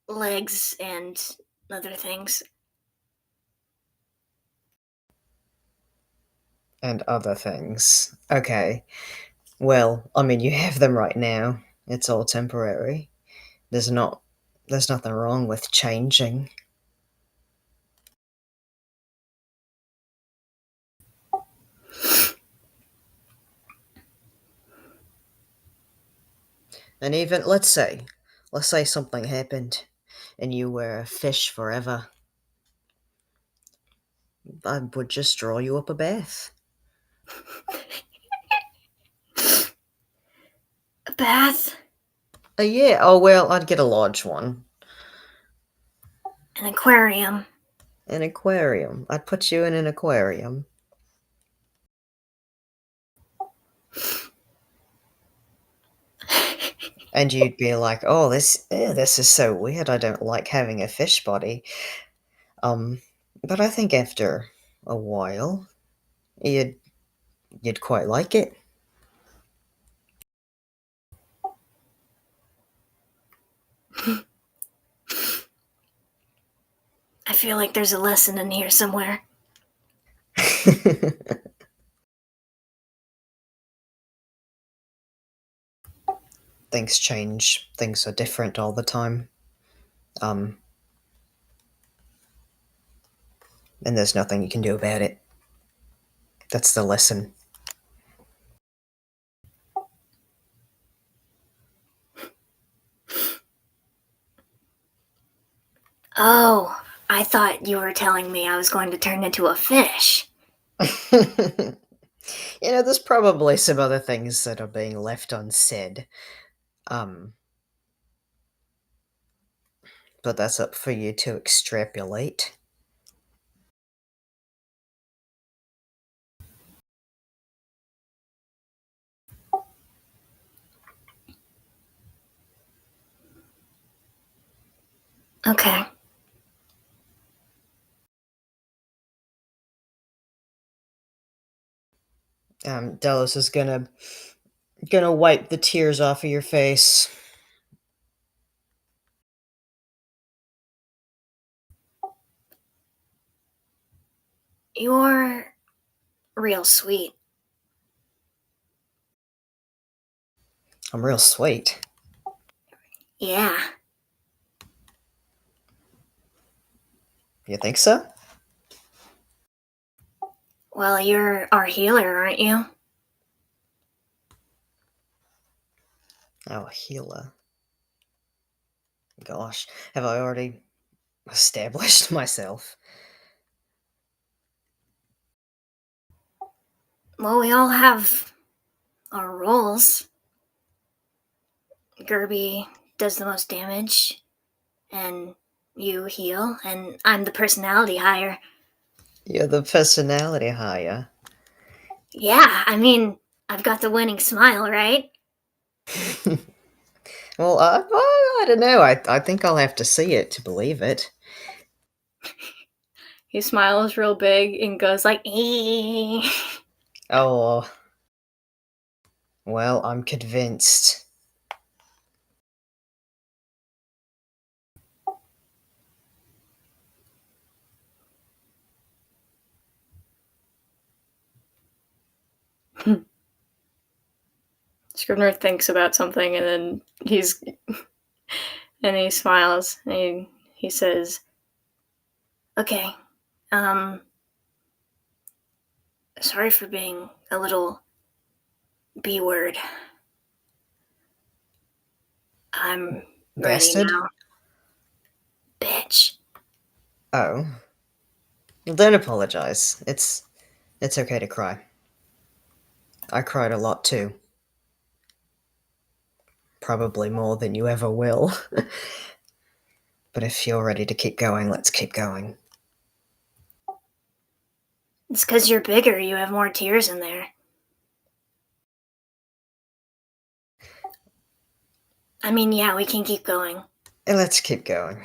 legs and other things. And other things. Okay. Well, I mean, you have them right now. It's all temporary. There's nothing wrong with changing. And even let's say something happened and you were a fish forever. I would just draw you up a bath. A bath? Yeah, oh well, I'd get a large one. An aquarium. An aquarium. I'd put you in an aquarium. And you'd be like, "Oh, this is so weird. I don't like having a fish body." But I think after a while, you'd quite like it. I feel like there's a lesson in here somewhere. Things change. Things are different all the time. And there's nothing you can do about it. That's the lesson. Oh, I thought you were telling me I was going to turn into a fish. There's probably some other things that are being left unsaid. But that's up for you to extrapolate. Okay. Delos is gonna wipe the tears off of your face. You're real sweet. I'm real sweet. Yeah. You think so? Well, you're our healer, aren't you? Oh, healer. Gosh, have I already established myself? Well, we all have our roles. Gerby does the most damage, and you heal, and I'm the personality hire. You're the personality hire. Yeah, I mean, I've got the winning smile, right? Well, I don't know. I think I'll have to see it to believe it. He smiles real big and goes like, "Ee." Oh. Well, I'm convinced. Scrivener thinks about something and then he smiles and he says, Okay, sorry for being a little B-word. I'm Bastard? ready now. Bitch. Oh. Well, don't apologize. It's okay to cry. I cried a lot too. Probably more than you ever will. But if you're ready to keep going, let's keep going. It's because you're bigger, you have more tears in there. I mean, yeah, we can keep going. Let's keep going.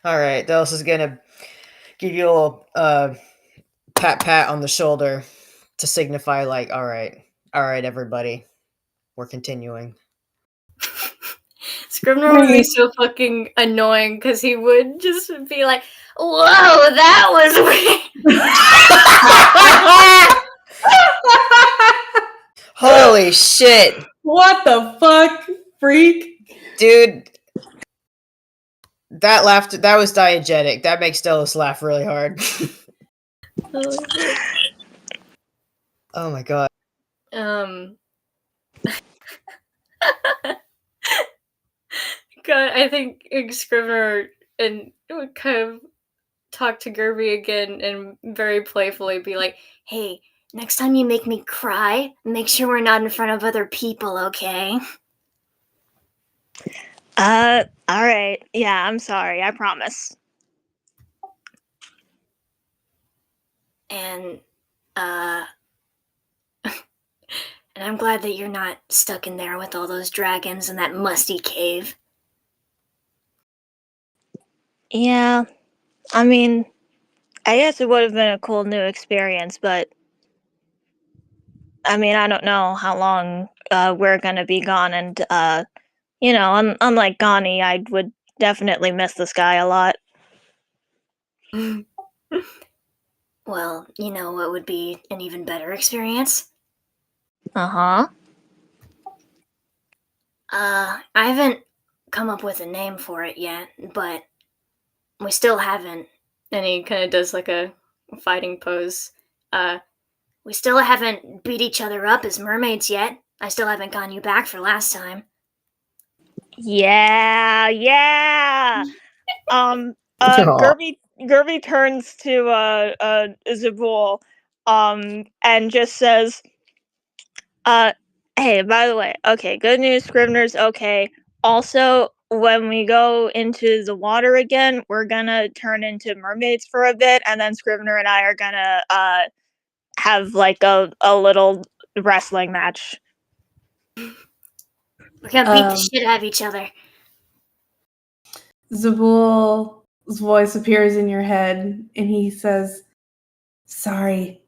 Alright, Delos is gonna give you a little pat on the shoulder to signify, like, alright, everybody, we're continuing. Scrivener would be so fucking annoying because he would just be like, "Whoa, that was weird." Holy shit! What the fuck, freak? Dude, that was diegetic. That makes Delos laugh really hard. Oh my god. God, I think Scrivener and would kind of talk to Gerby again and very playfully be like, Hey, next time you make me cry, make sure we're not in front of other people, okay? Alright. Yeah, I'm sorry, I promise. And, and I'm glad that you're not stuck in there with all those dragons in that musty cave. Yeah, I mean, I guess it would have been a cool new experience, but I mean, I don't know how long we're gonna be gone, and you know, unlike GANI, I would definitely miss this guy a lot. Well, you know what would be an even better experience? Uh-huh. I haven't come up with a name for it yet, but we still haven't. and he kind of does like a fighting pose. We still haven't beat each other up as mermaids yet. I still haven't gotten you back for last time. Yeah. Aw. Gerby turns to Zabul, and just says, hey, by the way, okay, good news, Scrivener's okay. Also, when we go into the water again, we're gonna turn into mermaids for a bit, and then Scrivener and I are gonna have like a little wrestling match. We're gonna beat the shit out of each other. Zabul's voice appears in your head, and he says, "Sorry,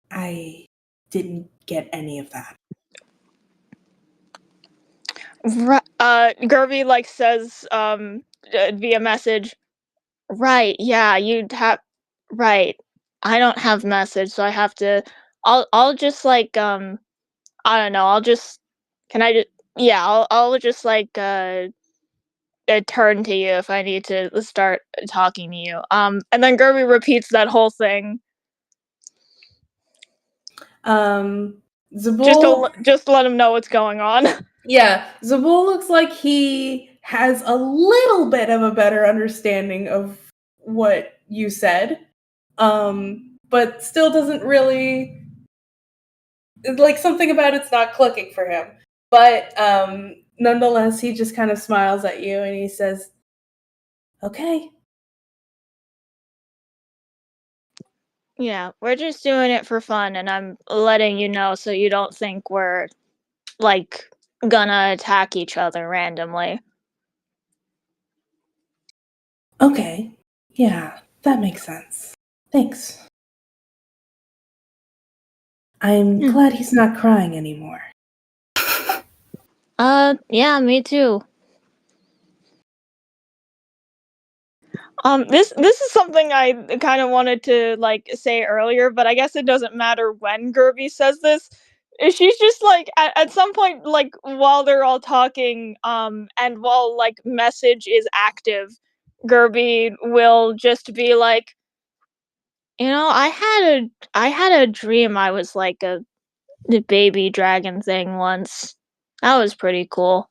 I didn't get any of that." Gerby like says via message, right, yeah, you'd have, right, I don't have message, so I have to, I'll just like I don't know, I'll just, can I just, yeah, I'll just like turn to you if I need to start talking to you. And then Gerby repeats that whole thing. Zabul, Just let him know what's going on. yeah, Zabul looks like he has a little bit of a better understanding of what you said, but still doesn't really, like, something about it's not clicking for him. But nonetheless, he just kind of smiles at you and he says, "Okay." Yeah, we're just doing it for fun, and I'm letting you know so you don't think we're like gonna attack each other randomly. Okay. Yeah, that makes sense. Thanks. I'm glad he's not crying anymore. Yeah, me too. This is something I kind of wanted to like say earlier, but I guess it doesn't matter when Gerby says this. She's just like at some point, like while they're all talking, and while like message is active, Gerby will just be like, you know, I had a dream I was like the baby dragon thing once. That was pretty cool.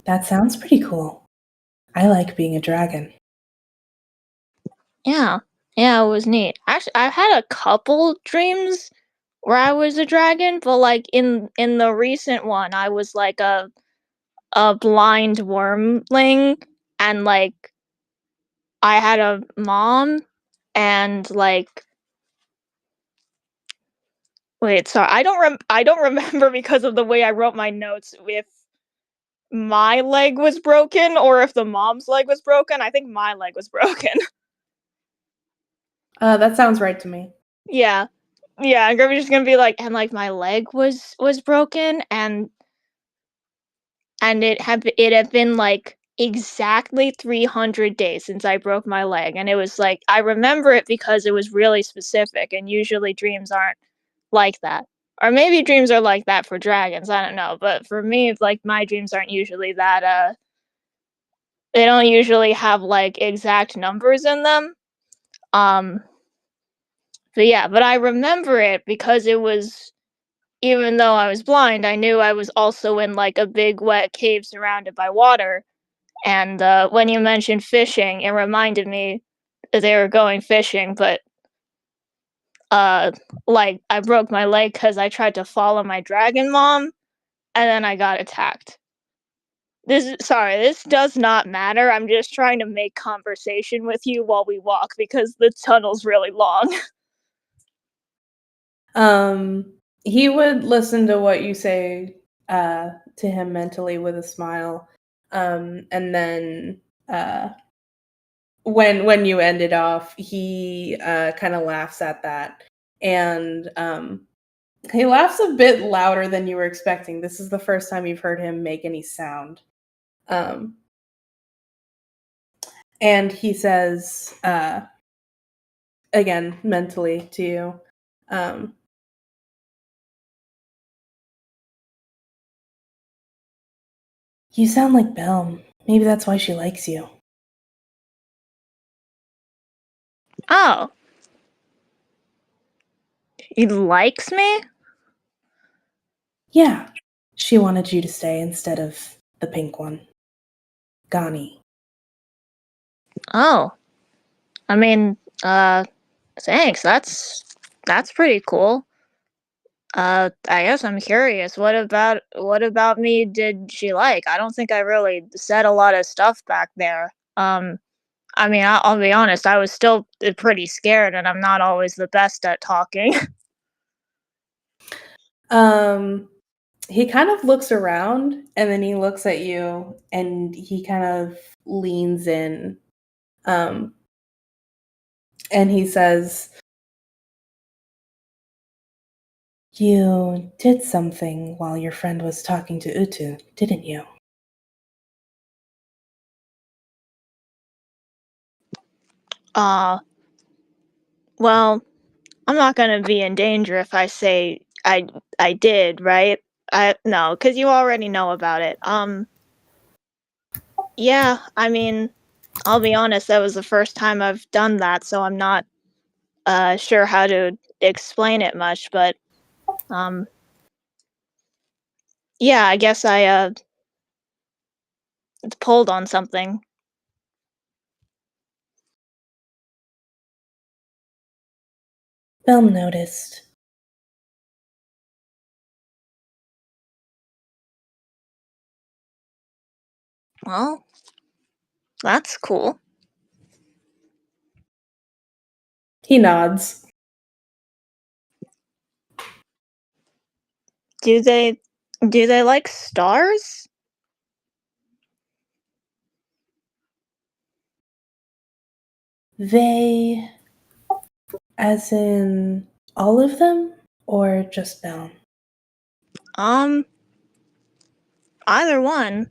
That sounds pretty cool. I like being a dragon. Yeah, it was neat. Actually, I've had a couple dreams where I was a dragon, but like in the recent one, I was like a blind wormling, and like I had a mom and like wait, sorry, I don't remember because of the way I wrote my notes if my leg was broken or if the mom's leg was broken. I think my leg was broken. That sounds right to me. Yeah. Yeah, and Gerby's just gonna be like, and like my leg was broken and it had been like exactly 300 days since I broke my leg, and it was like I remember it because it was really specific, and usually dreams aren't like that. Or maybe dreams are like that for dragons, I don't know, but for me, like my dreams aren't usually that they don't usually have like exact numbers in them. Um but yeah, but I remember it because it was even though I was blind, I knew I was also in like a big wet cave surrounded by water. And when you mentioned fishing, it reminded me that they were going fishing, but like I broke my leg because I tried to follow my dragon mom, and then I got attacked. This does not matter. I'm just trying to make conversation with you while we walk because the tunnel's really long. He would listen to what you say to him mentally with a smile. And then when you end it off, he kind of laughs at that. And he laughs a bit louder than you were expecting. This is the first time you've heard him make any sound. And he says, again, mentally to you, you sound like Belm. Maybe that's why she likes you. Oh. He likes me? Yeah. She wanted you to stay instead of the pink one. GANI. Oh. I mean, thanks. That's pretty cool. I guess I'm curious. What about me did she like? I don't think I really said a lot of stuff back there. I mean, I'll be honest, I was still pretty scared, and I'm not always the best at talking. He kind of looks around and then he looks at you and he kind of leans in. And he says, you did something while your friend was talking to Utu, didn't you? Well, I'm not gonna be in danger if I say I did, right? No, because you already know about it. Yeah, I mean, I'll be honest, that was the first time I've done that, so I'm not sure how to explain it much, but um yeah, I guess I pulled on something. Belm noticed. Well, that's cool. He nods. Do they like stars? They, as in all of them, or just Belm? Either one.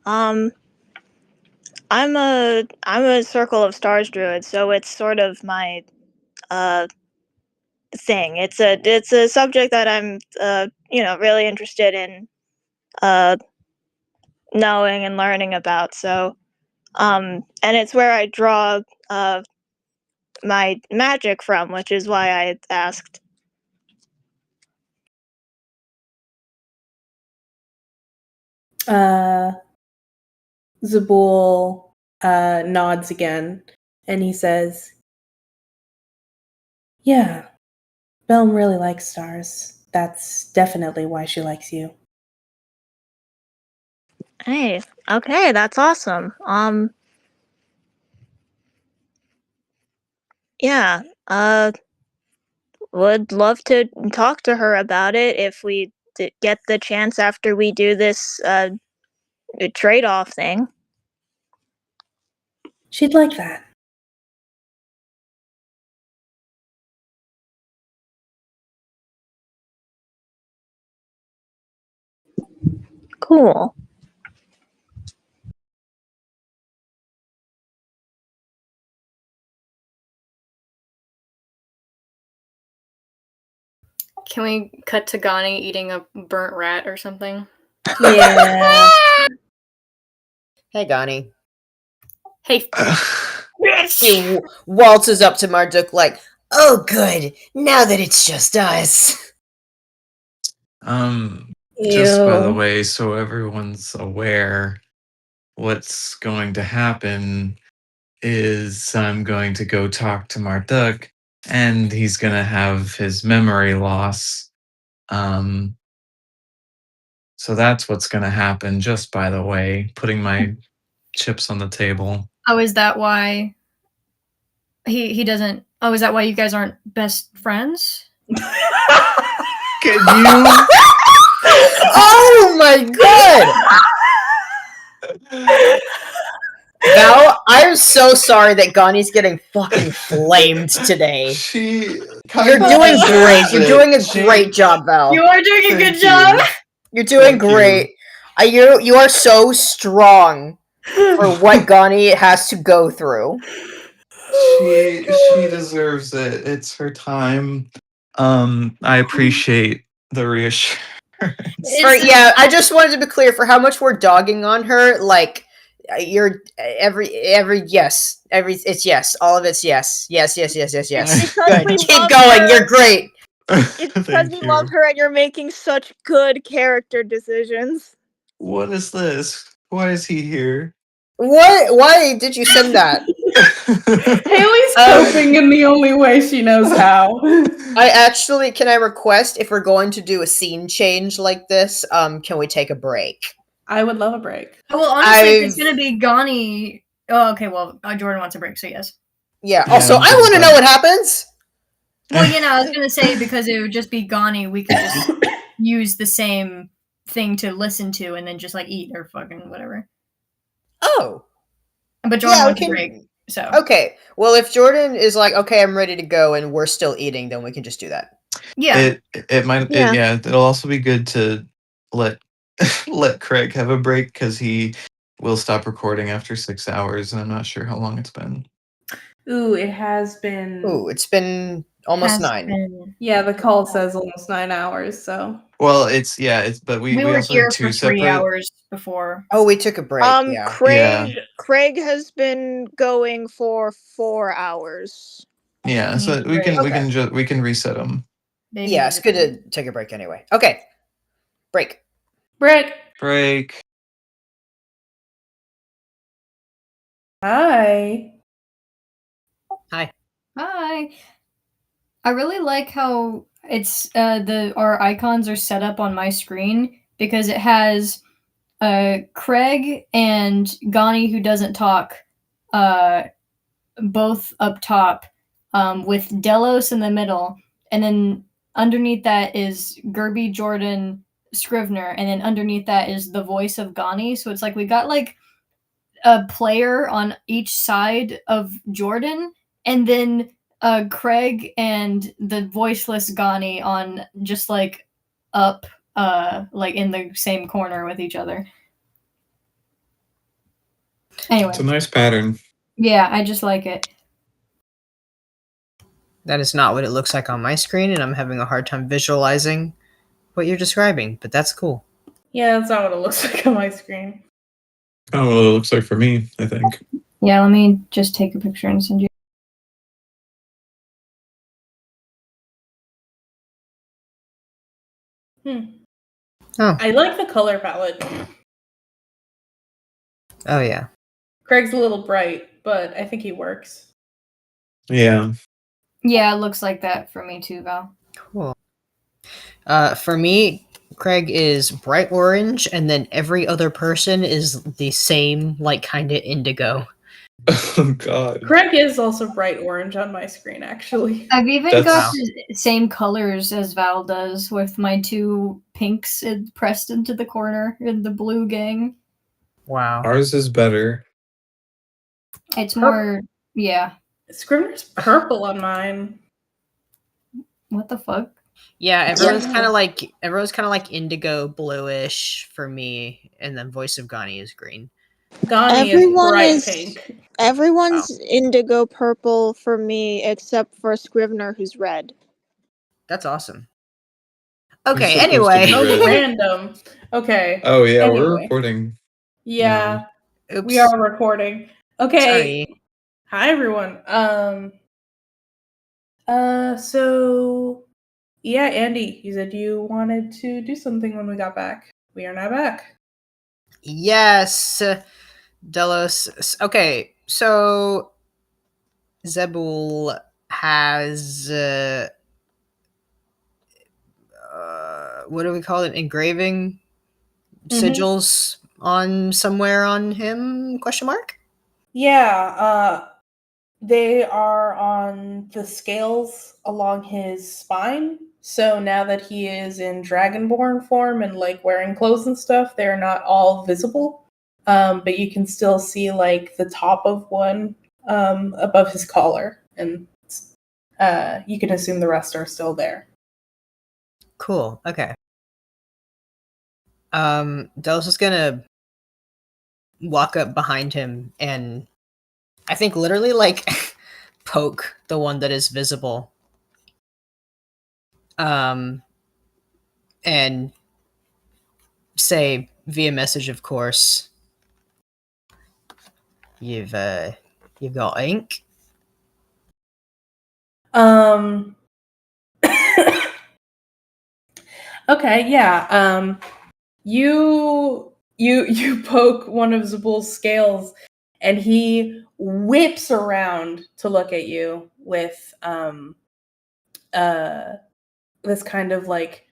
Um I'm a Circle of Stars druid, so it's sort of my uh thing. It's a subject that I'm really interested in uh knowing and learning about. So and it's where I draw my magic from, which is why I asked. Zabul nods again and he says, yeah, Belm really likes stars. That's definitely why she likes you. Hey, okay, that's awesome. Yeah. Would love to talk to her about it if we get the chance after we do this trade-off thing. She'd like that. Cool. Can we cut to Gani eating a burnt rat or something? Yeah. Hey, Gani. Hey, He waltzes up to Marduk like, "Oh, good. Now that it's just us." Just by the Ew. way, so everyone's aware, what's going to happen is I'm going to go talk to Marduk, and he's going to have his memory loss. So that's what's going to happen, just by the way, putting my chips on the table. Oh, is that why he doesn't? Oh, is that why you guys aren't best friends? Can you? Oh my god! Val, I'm so sorry that Gani's getting fucking flamed today. You're doing great. You're doing a great job, Val. You are doing a good job. You're doing great. You are so strong for what Gani has to go through. She deserves it. It's her time. I appreciate the reassurance. Yeah, I just wanted to be clear for how much we're dogging on her. Like, you're every yes, it's yes, all of it's yes. Good. Keep going. You're great. It's because we love her and you're making such good character decisions. What is this? Why is he here? What? Why did you send that? Haley's coping in the only way she knows how. Can I request if we're going to do a scene change like this, can we take a break? I would love a break. Well, honestly, if it's gonna be Gani. Oh, okay. Well, Jordan wants a break, so yes. Yeah. Also, I want to know what happens. Well, I was gonna say because it would just be Gani, we could just use the same thing to listen to and then just like eat or fucking whatever. Oh. But Jordan wants a break. So okay. Well, if Jordan is like, okay, I'm ready to go, and we're still eating, then we can just do that. Yeah. It might. Yeah. It'll also be good to let Craig have a break because he will stop recording after 6 hours, and I'm not sure how long it's been. Ooh, it has been. Ooh, it's been almost 9. Yeah, the call says almost 9 hours. So. Well, but we were also here had 2 for 3 separate hours before. Oh, we took a break. Yeah. Craig has been going for 4 hours. Yeah, so we can reset them. Yeah, it's good to take a break anyway. Okay, break. Hi. Hi. I really like how it's our icons are set up on my screen because it has Craig and Gani who doesn't talk both up top with Delos in the middle, and then underneath that is Gerby, Jordan, Scrivener, and then underneath that is the voice of Gani. So it's like we got like a player on each side of Jordan, and then Craig and the voiceless Gani on just like up like in the same corner with each other. Anyway. It's a nice pattern. Yeah, I just like it. That is not what it looks like on my screen, and I'm having a hard time visualizing what you're describing, but that's cool. Yeah, that's not what it looks like on my screen. Oh, well, it looks like for me, I think. Yeah, let me just take a picture and send you. Oh. I like the color palette. Oh, yeah. Craig's a little bright, but I think he works. Yeah. Yeah, it looks like that for me too, Val. Cool. For me, Craig is bright orange, and then every other person is the same, like, kind of indigo. Oh God. Greg is also bright orange on my screen, actually. I've even That's- got the same colors as Val does, with my 2 pinks pressed into the corner in the blue gang. Wow. Ours is better. It's more, yeah. Scrivener's purple on mine. What the fuck? Yeah, everyone's Yeah. kind of like indigo bluish for me, and then Voice of Gani is green. Gani Everyone is bright is- pink. Everyone's indigo purple for me except for Scrivener, who's red. That's awesome. Who's Okay, supposed to anyway. be red? Random. Okay. Oh yeah, we're Anyway. recording. Yeah, Oops. we are recording. Okay. Sorry. Hi everyone. So yeah, Andy, you said you wanted to do something when we got back. We are now back. Yes, Delos. Okay, so Zebul has what do we call it? Engraving sigils on somewhere on him? Question mark. Yeah, they are on the scales along his spine. So now that he is in dragonborn form and like wearing clothes and stuff, they're not all visible. But you can still see like the top of one above his collar, and you can assume the rest are still there. Cool. Okay. Delos is gonna walk up behind him and I think literally like poke the one that is visible. And say via message, of course, you've got ink. Okay, yeah. You poke one of Zabul's scales, and he whips around to look at you with this kind of like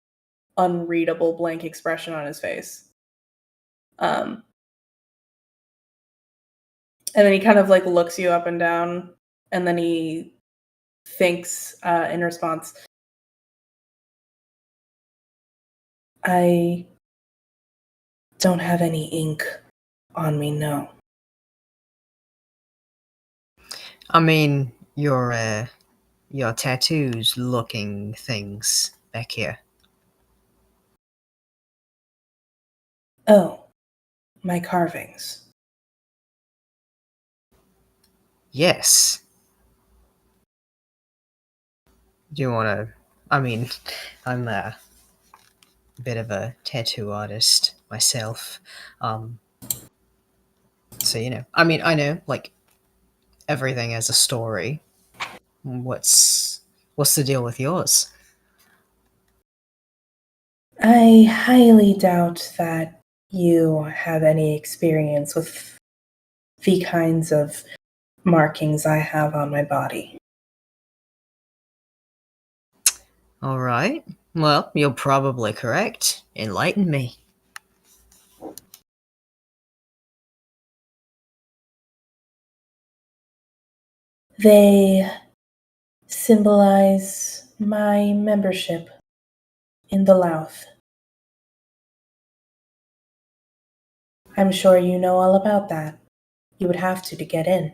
unreadable blank expression on his face. And then he kind of like looks you up and down, and then he thinks in response, I don't have any ink on me, no. I mean, your tattoos looking things back here. Oh, my carvings. Yes. Do you want to? I mean, I'm a bit of a tattoo artist myself. So you know, I mean, I know like everything has a story. What's the deal with yours? I highly doubt that you have any experience with the kinds of markings I have on my body. All right. Well, you're probably correct. Enlighten me. They symbolize my membership in the Louth. I'm sure you know all about that. You would have to get in.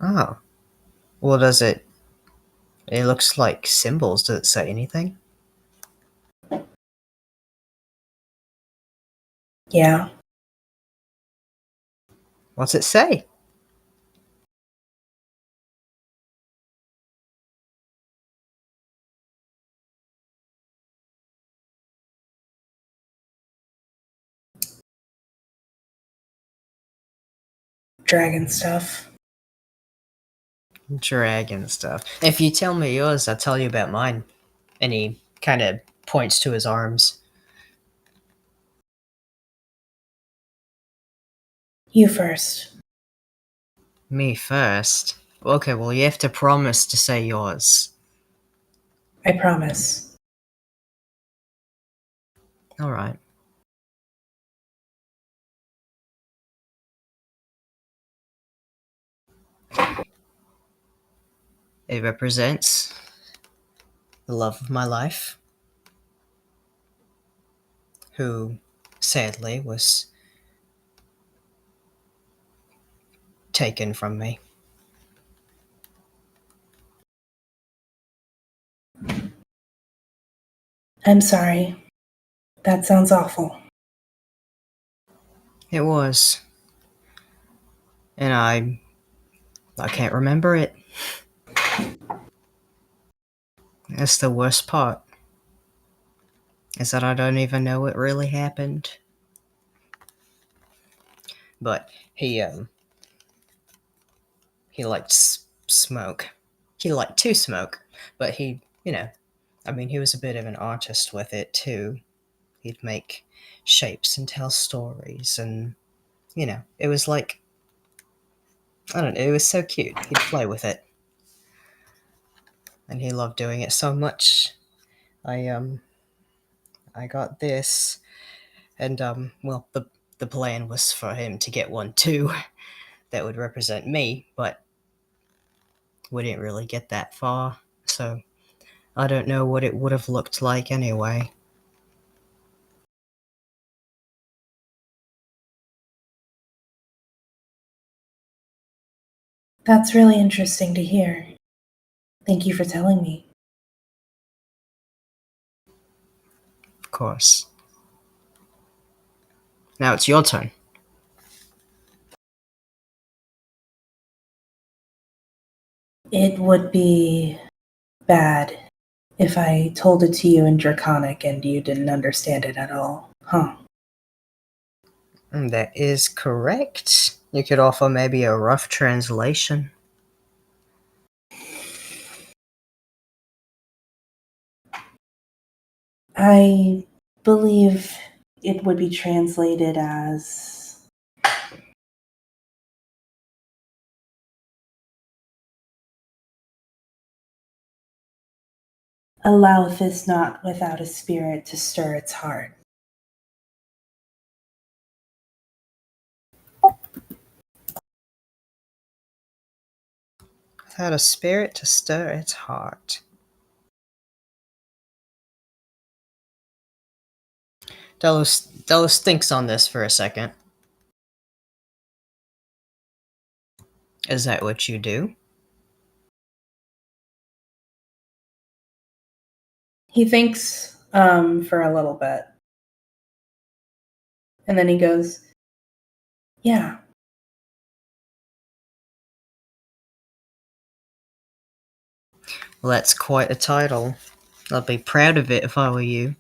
Oh. Well, does it? It looks like symbols. Does it say anything? Yeah. What's it say? Dragon stuff. Dragon stuff. If you tell me yours, I'll tell you about mine. And he kind of points to his arms. You first. Me first? Okay, well, you have to promise to say yours. I promise. Alright. It represents the love of my life, who sadly was taken from me. I'm sorry. That sounds awful. It was. And I can't remember it. That's the worst part. Is that I don't even know what really happened. But he liked smoke. He liked to smoke, but he was a bit of an artist with it too. He'd make shapes and tell stories, and it was like, I don't know, it was so cute. He'd play with it, and he loved doing it so much. I got this, and well, the plan was for him to get one too that would represent me, but we didn't really get that far, so I don't know what it would have looked like anyway. That's really interesting to hear. Thank you for telling me. Of course. Now it's your turn. It would be bad if I told it to you in Draconic and you didn't understand it at all, huh? That is correct. You could offer maybe a rough translation. I believe it would be translated as alloweth this not without a spirit to stir its heart. Without a spirit to stir its heart. Delos thinks on this for a second. Is that what you do? He thinks for a little bit. And then he goes, yeah. Well, that's quite a title. I'd be proud of it if I were you.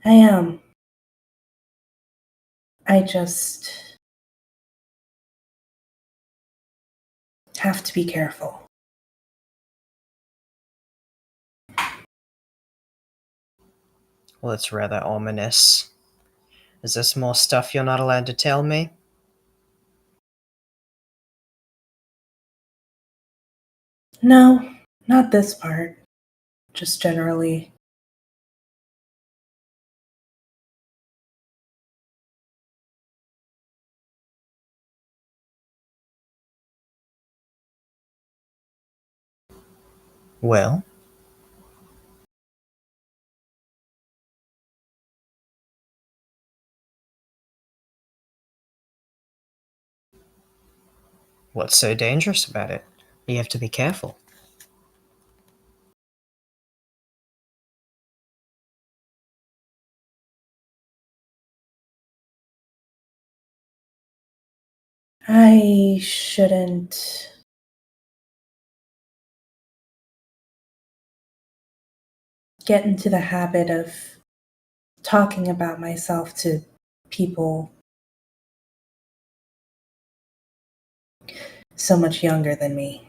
I am. I just have to be careful. Well, it's rather ominous. Is this more stuff you're not allowed to tell me? No, not this part. Just generally. Well? What's so dangerous about it? You have to be careful. I shouldn't get into the habit of talking about myself to people so much younger than me.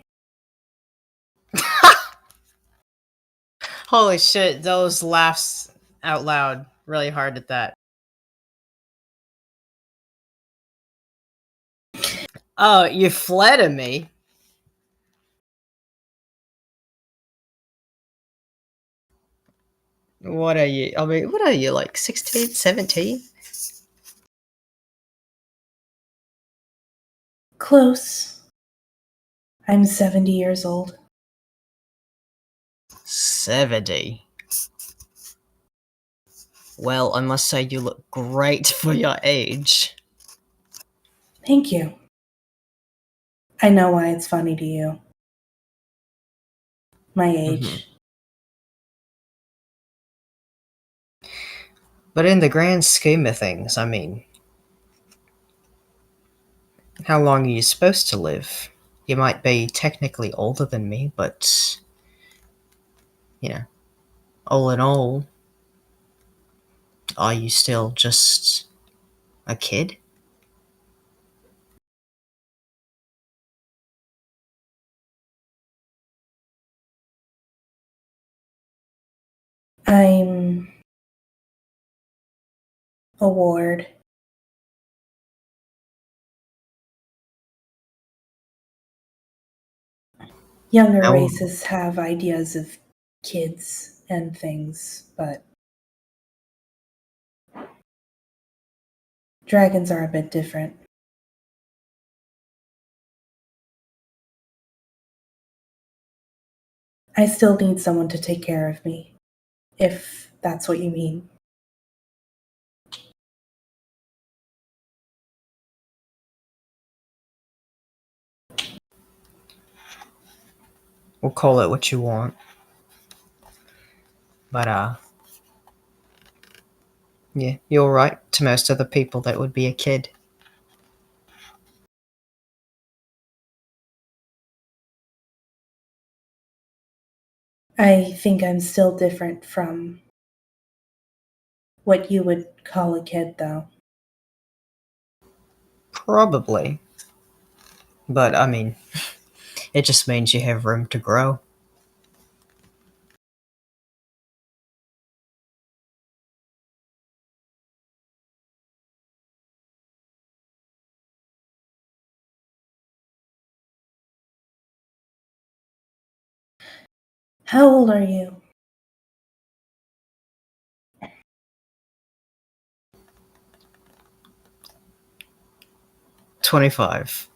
Holy shit, those laughs out loud really hard at that. Oh, you flatter me? What are you? I mean, what are you, like 16, 17? Close. I'm 70 years old. 70. Well, I must say you look great for your age. Thank you. I know why it's funny to you. My age. But in the grand scheme of things, I mean, how long are you supposed to live? You might be technically older than me, but, you know, all in all, are you still just a kid? I'm a ward. Younger How- races have ideas of kids and things, but dragons are a bit different. I still need someone to take care of me, if that's what you mean. We'll call it what you want. But, yeah, you're right. To most other people, that would be a kid. I think I'm still different from what you would call a kid, though. Probably. But, I mean, it just means you have room to grow. How old are you? 25.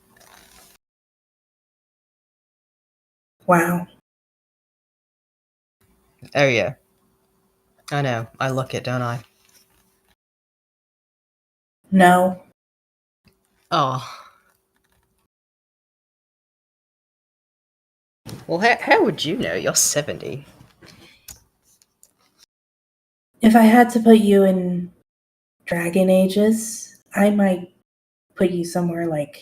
Wow. Oh, yeah. I know. I look it, don't I? No. Oh. Well, how would you know? You're 70. If I had to put you in dragon ages, I might put you somewhere like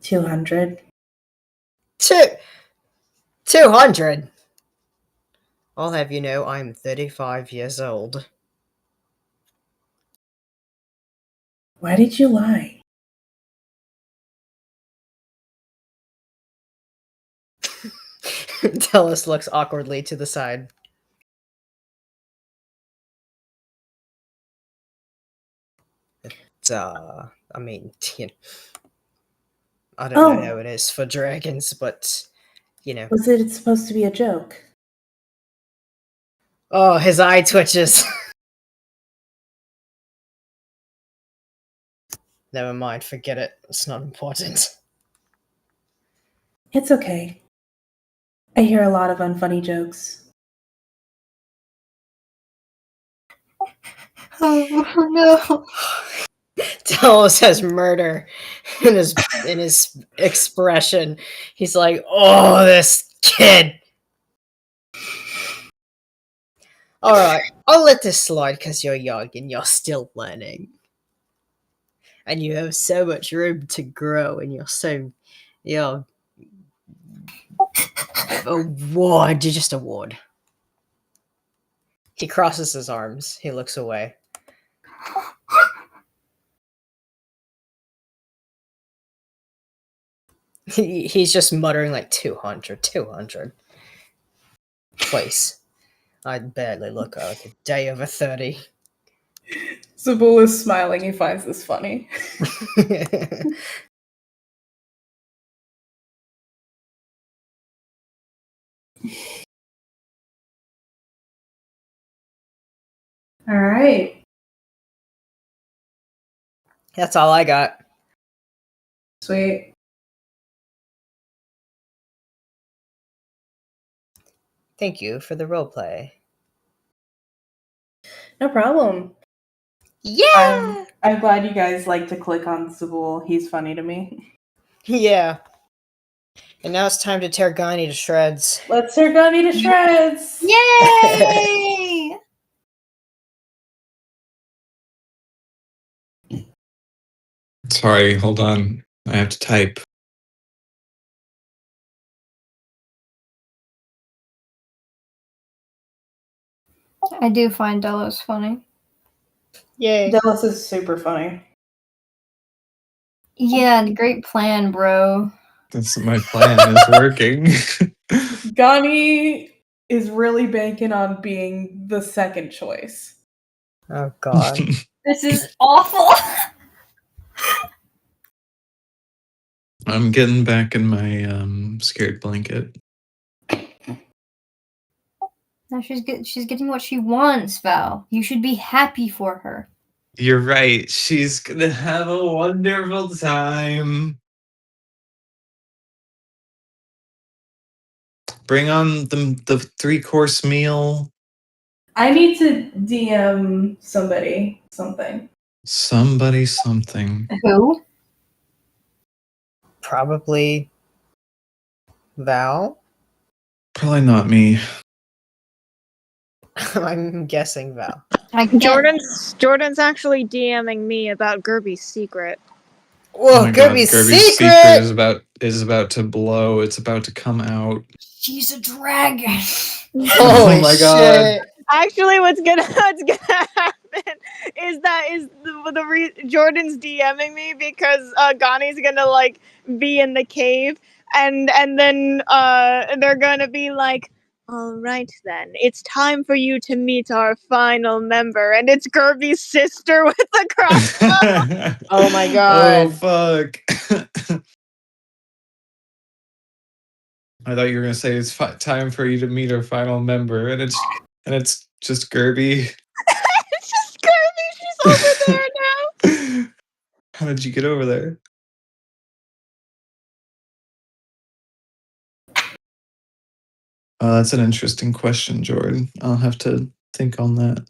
200. 200? I'll have you know I'm 35 years old. Why did you lie? Dallas looks awkwardly to the side. It's, I mean, you know, I don't know how Oh, it is for dragons, but, you know. was it supposed to be a joke? Oh, his eye twitches. Never mind, forget it. It's not important. It's okay. I hear a lot of unfunny jokes. Oh no. Dallas has murder in his expression. He's like, "Oh, this kid." All right, I'll let this slide because you're young and you're still learning, and you have so much room to grow, and you're a ward. You're just a ward. He crosses his arms. He looks away. He's just muttering like 200, 200. Please. I barely look like a day over 30. Zabul is smiling. He finds this funny. All right. That's all I got. Sweet. Thank you for the roleplay. No problem. Yeah! I'm glad you guys like to click on Sabul. He's funny to me. Yeah. And now it's time to tear GANI to shreds. Let's tear GANI to shreds! Yay! Sorry, hold on. I have to type. I do find Delos funny. Yay. Delos is super funny. Yeah, great plan, bro. That's my plan is working. GANI is really banking on being the second choice. Oh god. This is awful. I'm getting back in my scared blanket. Now she's getting what she wants, Val. You should be happy for her. You're right. She's gonna have a wonderful time. Bring on the 3-course meal. I need to DM somebody something. Somebody something. Who? Probably Val? Probably not me. I'm guessing Val. I can't. Jordan's actually DMing me about Gerby's secret. Whoa, Oh my god, Gerby's Gerby's secret! is about to blow. It's about to come out. She's a dragon. Holy Oh my god. shit. Actually, what's gonna happen is Jordan's DMing me because Gani's gonna like be in the cave, and then they're gonna be like, all right then, it's time for you to meet our final member, and it's Gerby's sister with the crossbow. Oh my Oh god. fuck. I thought you were gonna say it's time for you to meet our final member, and it's just Gerby. It's just Gerby. She's over there now. How did you get over there? That's an interesting question, Jordan. I'll have to think on that.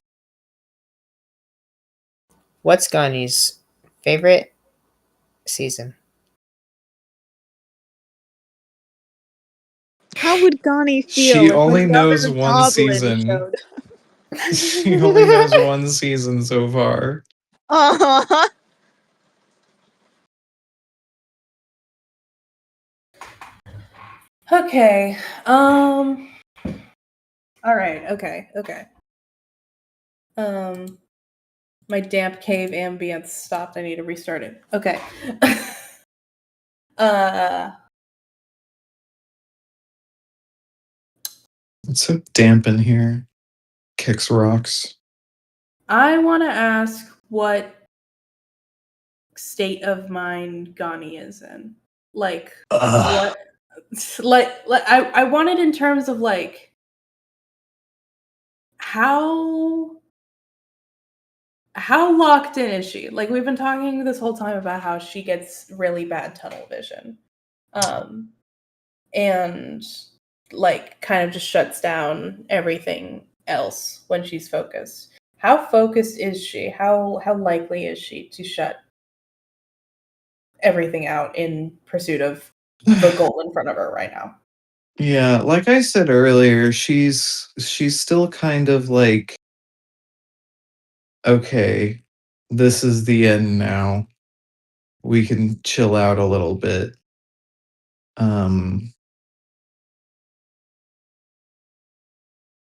What's Gani's favorite season? How would Gani feel She if only another knows one goblin season. showed She only knows one season so far. up? Okay. All right. Okay. My damp cave ambience stopped. I need to restart it. Okay. It's so damp in here. Kicks rocks. I want to ask what state of mind Gani is in. Like what? Like I want it in terms of like how locked in is she? Like we've been talking this whole time about how she gets really bad tunnel vision. And like kind of just shuts down everything else when she's focused. How focused is she? How likely is she to shut everything out in pursuit of the goal in front of her right now? Yeah, like I said earlier, she's still kind of like, okay, this is the end now. We can chill out a little bit.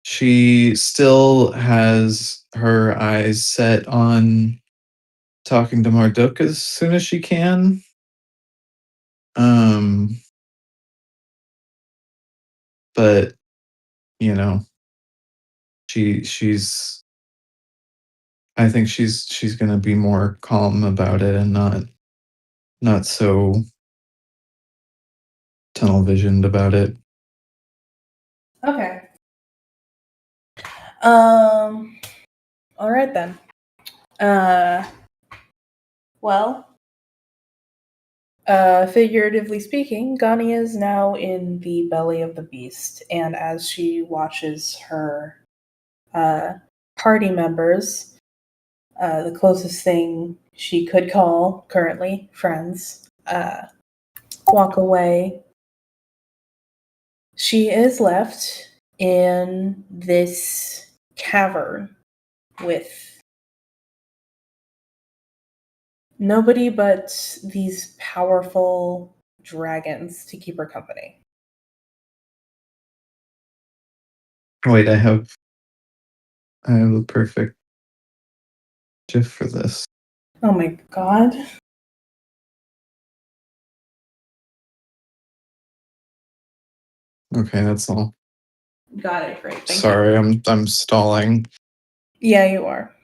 She still has her eyes set on talking to Marduk as soon as she can. But you know, she's I think she's gonna be more calm about it and not so tunnel visioned about it. Okay. All right then. Well, Figuratively speaking, Gani is now in the belly of the beast, and as she watches her party members, the closest thing she could call currently friends, walk away, she is left in this cavern with nobody but these powerful dragons to keep her company. Wait, I have the perfect GIF for this. Oh my god. Okay, that's all. Got it, great. Thank you. Sorry, I'm stalling. Yeah, you are.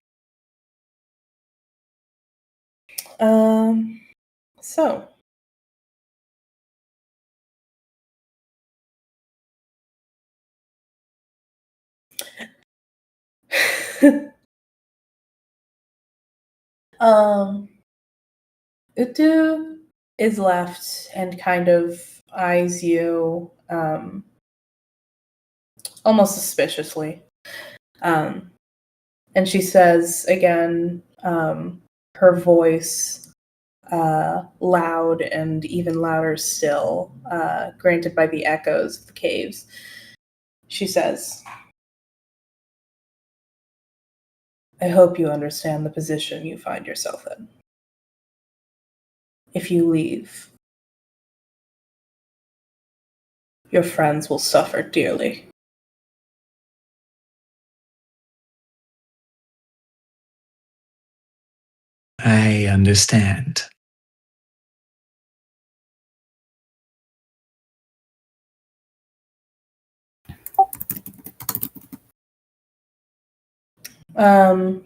So Utu is left and kind of eyes you almost suspiciously. And she says again, her voice loud and even louder still, granted by the echoes of the caves. She says, I hope you understand the position you find yourself in. If you leave, your friends will suffer dearly. I understand.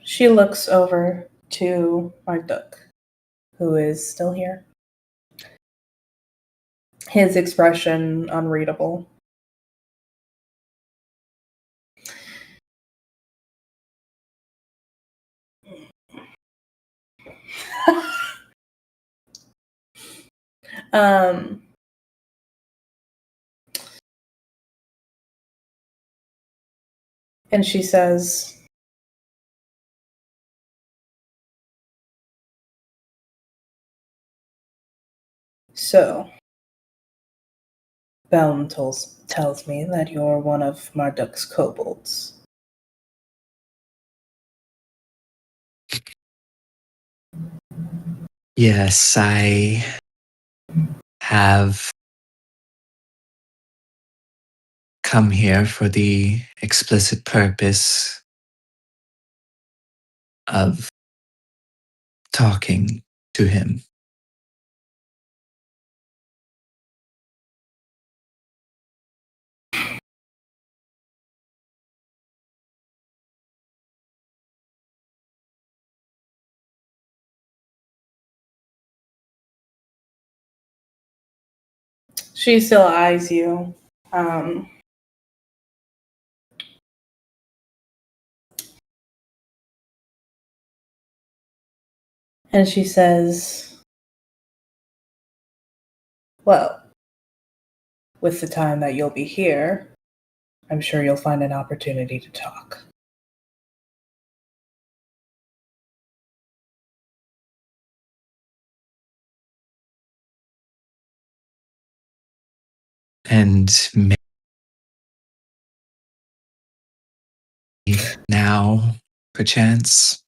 She looks over to Marduk, who is still here. His expression unreadable. um, and she says, so, Belm tells me that you're one of Marduk's kobolds. Yes, I have come here for the explicit purpose of talking to him. She still eyes you. And she says, well, with the time that you'll be here, I'm sure you'll find an opportunity to talk. And maybe now, perchance.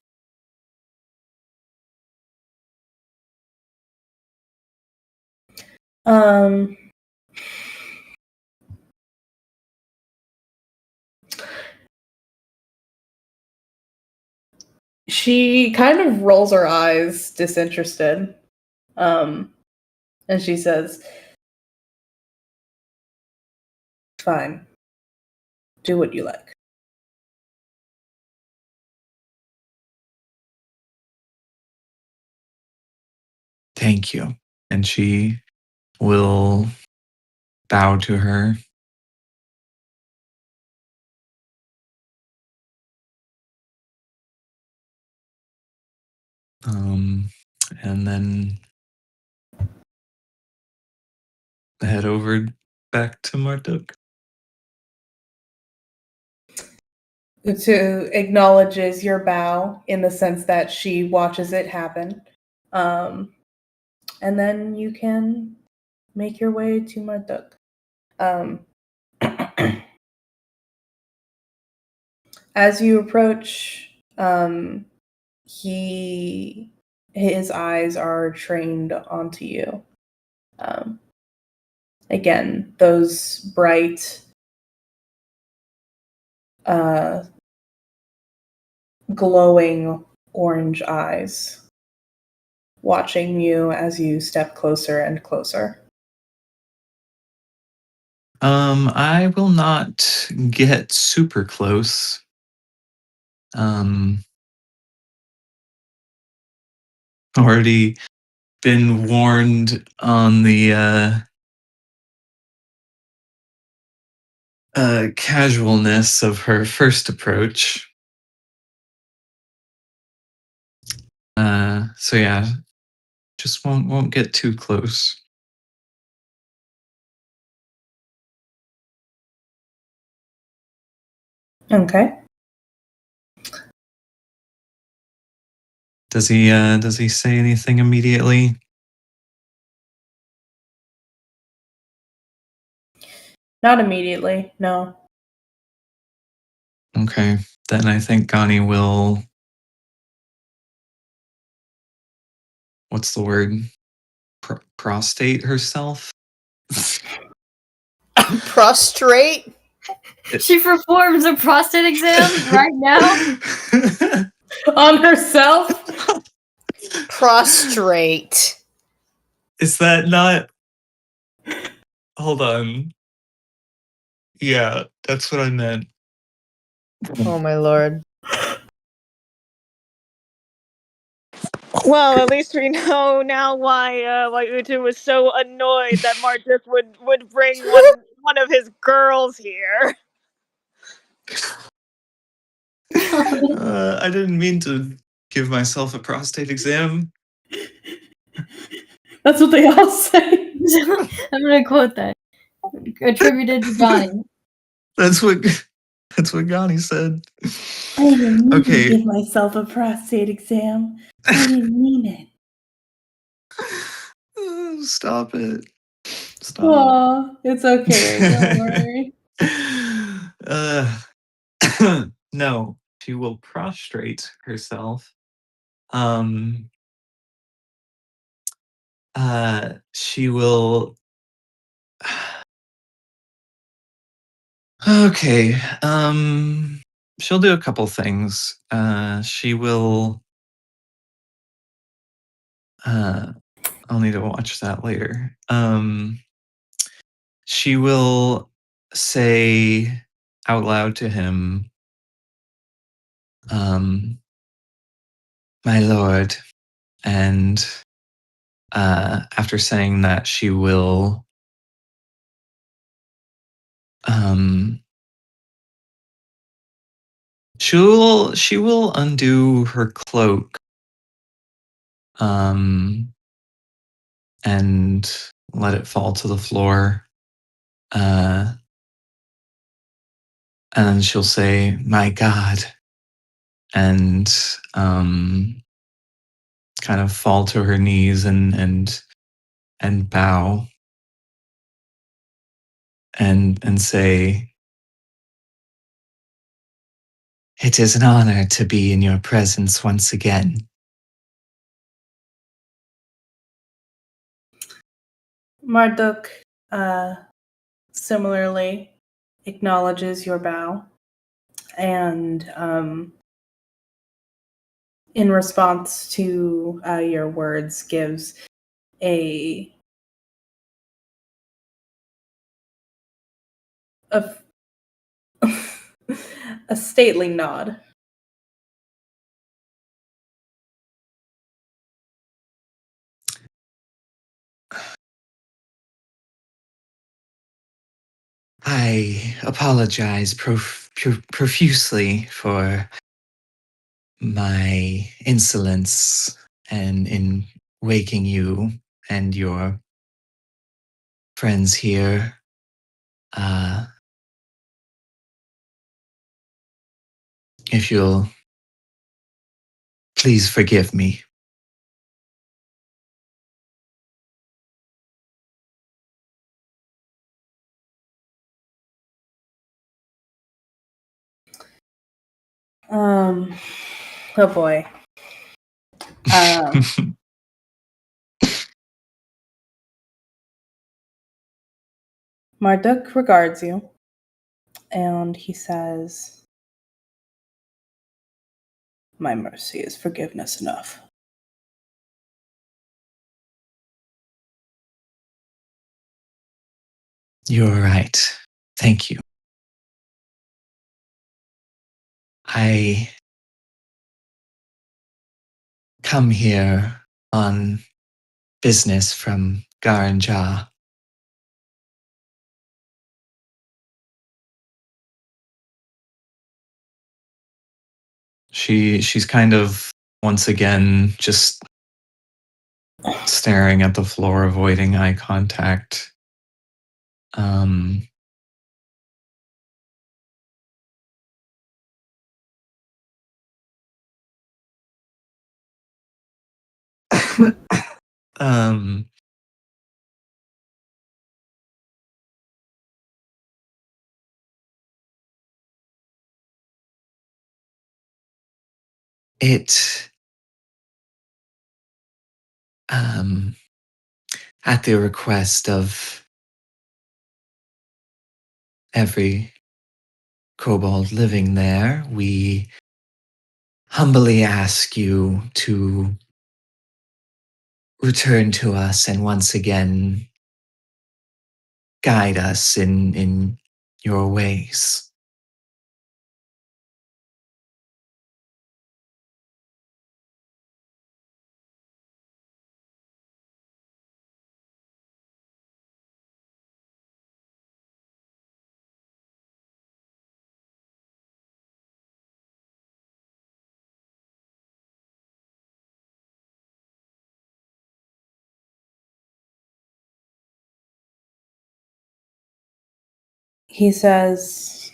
Um, she kind of rolls her eyes, disinterested. And she says, fine. Do what you like. Thank you. And she will bow to her. Um, and then head over back to Marduk. To acknowledges your bow in the sense that she watches it happen. And then you can make your way to Marduk. As you approach, his eyes are trained onto you. Again, those bright, glowing orange eyes, watching you as you step closer and closer. I will not get super close. Already been warned on the casualness of her first approach. So yeah, just won't get too close. Okay. Does he say anything immediately? Not immediately, no. Okay, then I think Gani will. What's the word? Prostate herself. Prostrate? She performs a prostate exam right now. On herself? Prostrate. Is that not? Hold on. Yeah, that's what I meant. Oh my lord. Well, at least we know now why Utu was so annoyed that Marduk would bring one of his girls here. I didn't mean to give myself a prostate exam. That's what they all say. I'm gonna quote that. Attributed to Donnie. That's what Gani said. I didn't mean to Okay. give myself a prostate exam. I didn't mean it. Stop it. Stop. Aw, it's okay. Don't worry. No, she will prostrate herself. She will. Okay. She'll do a couple things. She will. I'll need to watch that later. She will say out loud to him, "My lord," and after saying that, she will. She will undo her cloak, and let it fall to the floor. And then she'll say, "My God," and kind of fall to her knees and bow and say, "It is an honor to be in your presence once again." Marduk similarly acknowledges your bow and in response to your words gives a a stately nod. I apologize profusely for my insolence and in waking you and your friends here. If you'll please forgive me. Oh boy. Marduk regards you, and he says, "My mercy is forgiveness enough." You're right. Thank you. I come here on business from Garanja. She's kind of once again just staring at the floor, avoiding eye contact. Um, um, it at the request of every kobold living there, we humbly ask you to return to us and once again guide us in your ways. He says,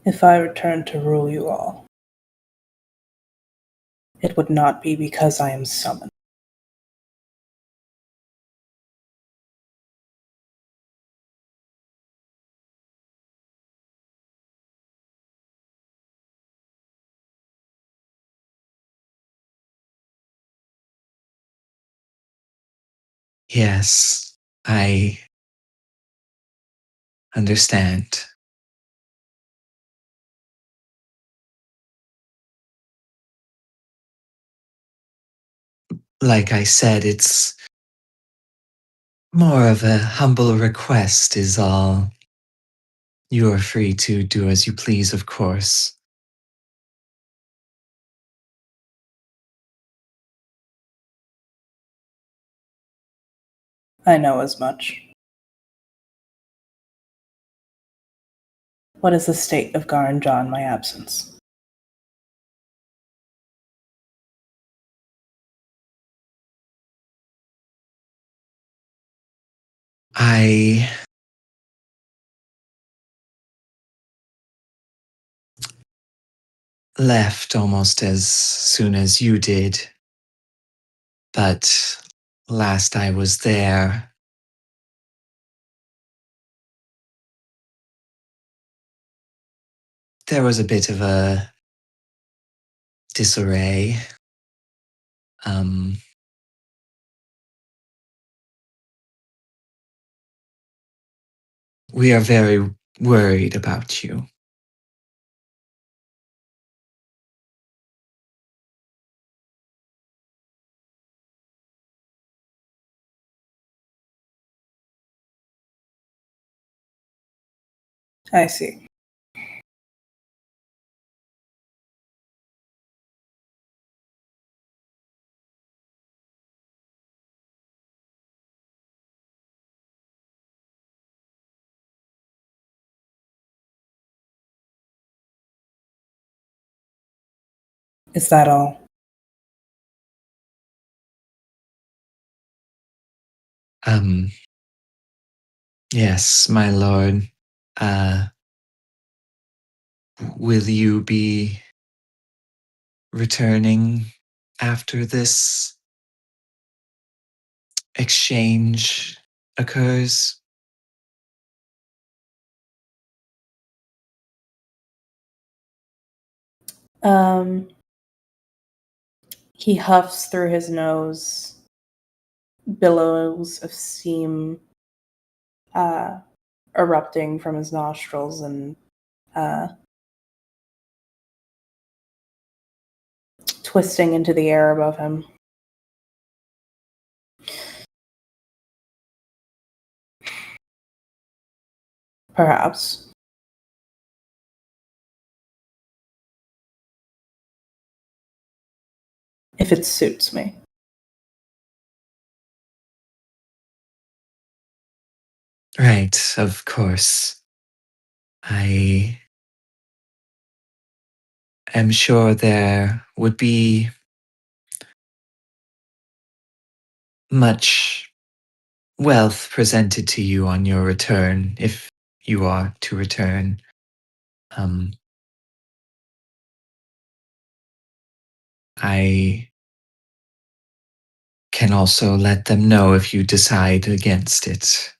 "If I return to rule you all, it would not be because I am summoned. Yes, I understand. Like I said, it's more of a humble request, is all. You are free to do as you please, of course. I know as much. What is the state of Garanja in my absence?" I left almost as soon as you did, but last I was there, there was a bit of a disarray. Um, we are very worried about you. I see. Is that all? Yes, my lord. Will you be returning after this exchange occurs? He huffs through his nose, billows of steam erupting from his nostrils and twisting into the air above him. Perhaps. If it suits me. Right, of course. I am sure there would be much wealth presented to you on your return, if you are to return. I can also let them know if you decide against it.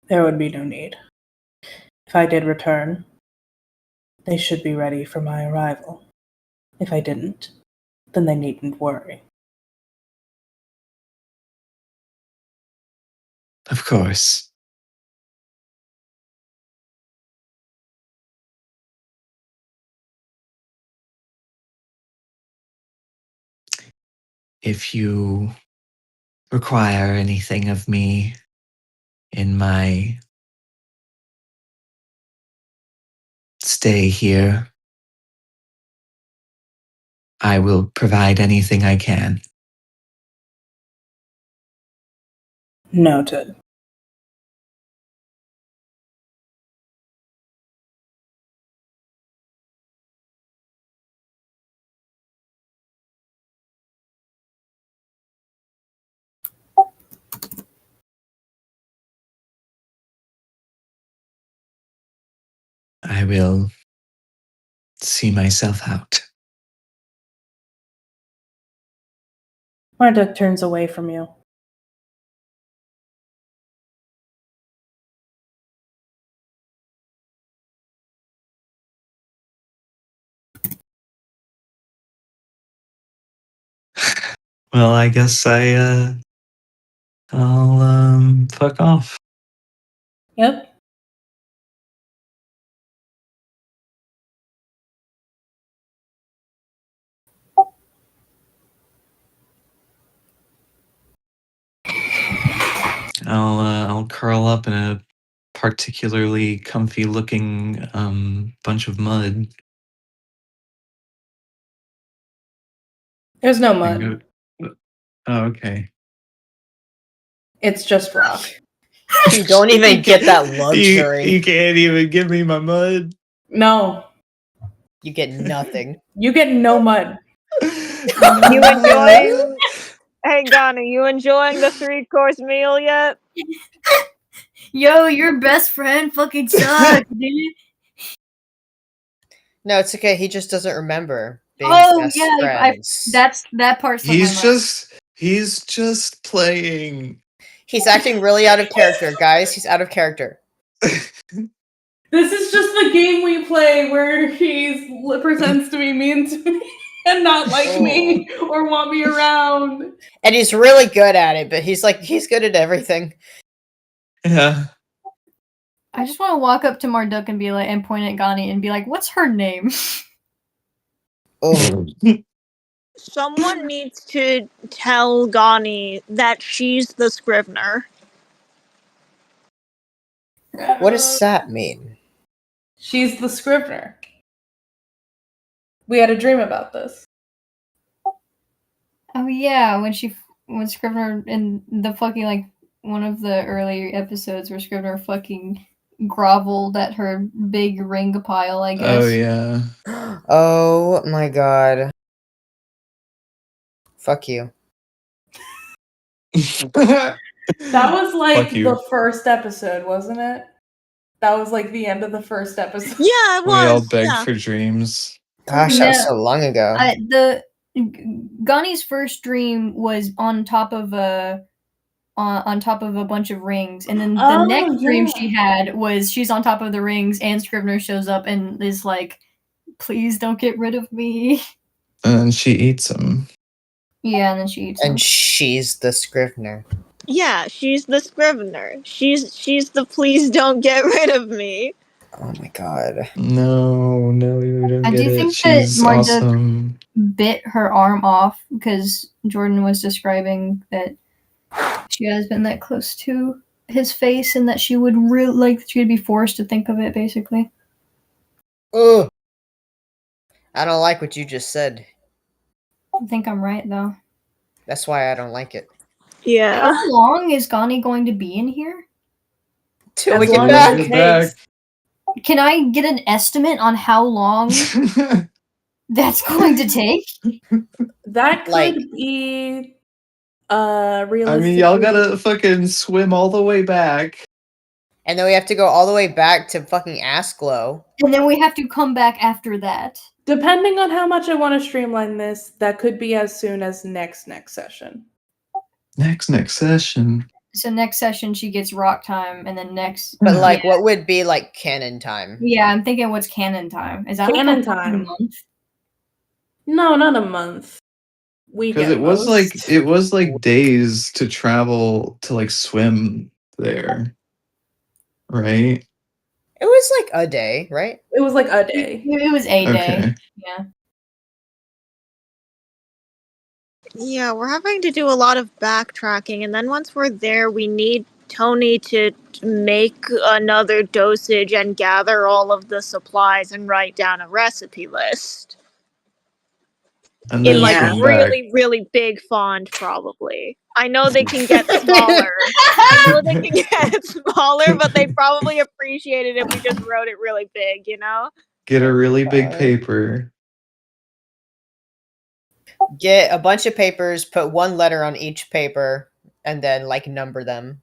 There would be no need. If I did return, they should be ready for my arrival. If I didn't, then they needn't worry. Of course. If you require anything of me in my stay here, I will provide anything I can. Noted. I will see myself out. Marduk turns away from you. Well, I guess I'll fuck off. Yep. I'll curl up in a particularly comfy looking bunch of mud. There's no and mud. go- Oh, okay. It's just rock. You don't even get that luxury. You can't even give me my mud. No. You get nothing. You get no mud. You enjoying? Hey, Gani, you enjoying the 3-course meal yet? Yo, your best friend fucking sucks, dude. No, it's okay. He just doesn't remember being Oh best yeah, friends. that part slipped my mind. He's just playing. He's acting really out of character, guys. He's out of character. This is just the game we play where he pretends to be mean to me and not like me or want me around. And he's really good at it, but he's good at everything. Yeah. I just want to walk up to Marduk and be like, and point at Gani and be like, "What's her name?" Oh, Someone needs to tell Gani that she's the Scrivener. what does that mean? She's the Scrivener. We had a dream about this. Oh yeah, when Scrivener in the fucking like one of the early episodes where Scrivener fucking groveled at her big ring pile, I guess. Oh yeah. Oh my god. Fuck you. That was like Fuck you. the first episode, wasn't it? That was like the end of the first episode. Yeah, it We all was. begged Yeah. for dreams. Gosh, that was No, so long ago. Gani's first dream was on top of a bunch of rings, and then the Oh, next dream yeah. she had was she's on top of the rings, and Scrivener shows up and is like, "Please don't get rid of me." And then she eats him. Yeah, and then she eats him. And she's the Scrivener. Yeah, she's the Scrivener. She's the please don't get rid of me. Oh my god. No, you don't I get do it. think that She's Marta awesome. bit her arm off because Jordan was describing that she has been that close to his face and that she would she would be forced to think of it, basically. Ugh. I don't like what you just said. I think I'm right, though. That's why I don't like it. Yeah. How long is Gani going to be in here? Till As we get long back. as it takes. Can I get an estimate on how long that's going to take? That could Like- be I realistically. mean, y'all gotta fucking swim all the way back. And then we have to go all the way back to fucking Asklo. And then we have to come back after that. Depending on how much I want to streamline this, that could be as soon as next session. Next session. So next session she gets rock time, and then next. But like, what would be like canon time? Yeah, I'm thinking what's canon time? Is that Canon like a time. month? No, not a month. Because Weekend it was like days to travel to like swim there. Right? It was like a day, right? It was like a day. It was a day. Okay. Yeah. Yeah, we're having to do a lot of backtracking, and then once we're there, we need Tony to make another dosage and gather all of the supplies and write down a recipe list. And In then like swim back. really, really big font, probably. I know they can get smaller. I know they can get smaller, but they'd probably appreciate it if we just wrote it really big, you know? Get a really big Okay. paper. Get a bunch of papers, put one letter on each paper, and then like number them.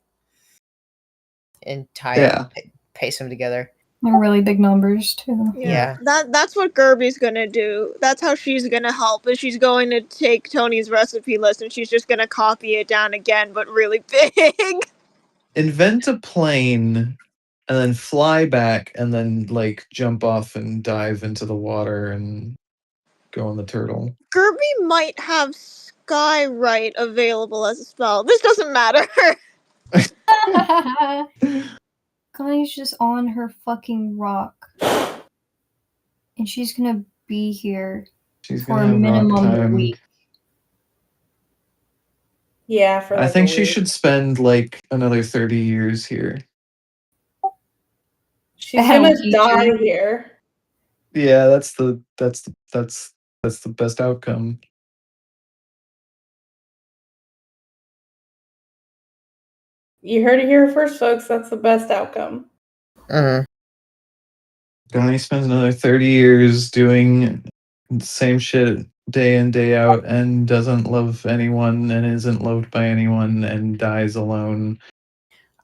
And tie them, paste them together. And really big numbers too. Yeah. That's what Gerby's gonna do. That's how she's gonna help. Is she's going to take Tony's recipe list and she's just gonna copy it down again, but really big. Invent a plane and then fly back and then like jump off and dive into the water and go on the turtle. Gerby might have Skywrite available as a spell. This doesn't matter. Connie's just on her fucking rock. And she's gonna be here She's for a gonna have rock minimum time. week. Yeah, for I like think a she week. should spend like another 30 years here. She's Hell, gonna teacher. die here. Yeah, that's the best outcome. You heard it here first, folks. That's the best outcome. Gani spends another 30 years doing the same shit day in, day out, and doesn't love anyone and isn't loved by anyone and dies alone.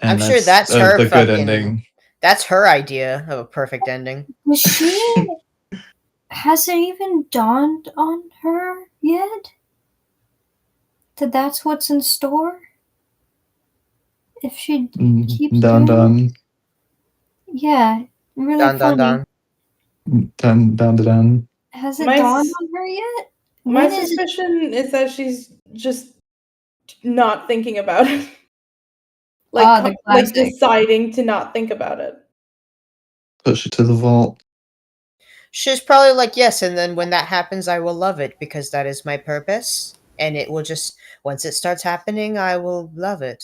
And I'm sure that's her the good fucking- ending. That's her idea of a perfect ending. She hasn't even dawned on her yet that that's what's in store. If she keeps Dun doing dun. yeah, really Dun dun funny. dun. Dun dun dun dun. Has it My dawned s- on her yet? My When is it? suspicion is that she's just not thinking about it. The like classic. deciding to not think about it. Push it to the vault. She's probably like, yes, and then when that happens, I will love it because that is my purpose. And it will just, once it starts happening, I will love it.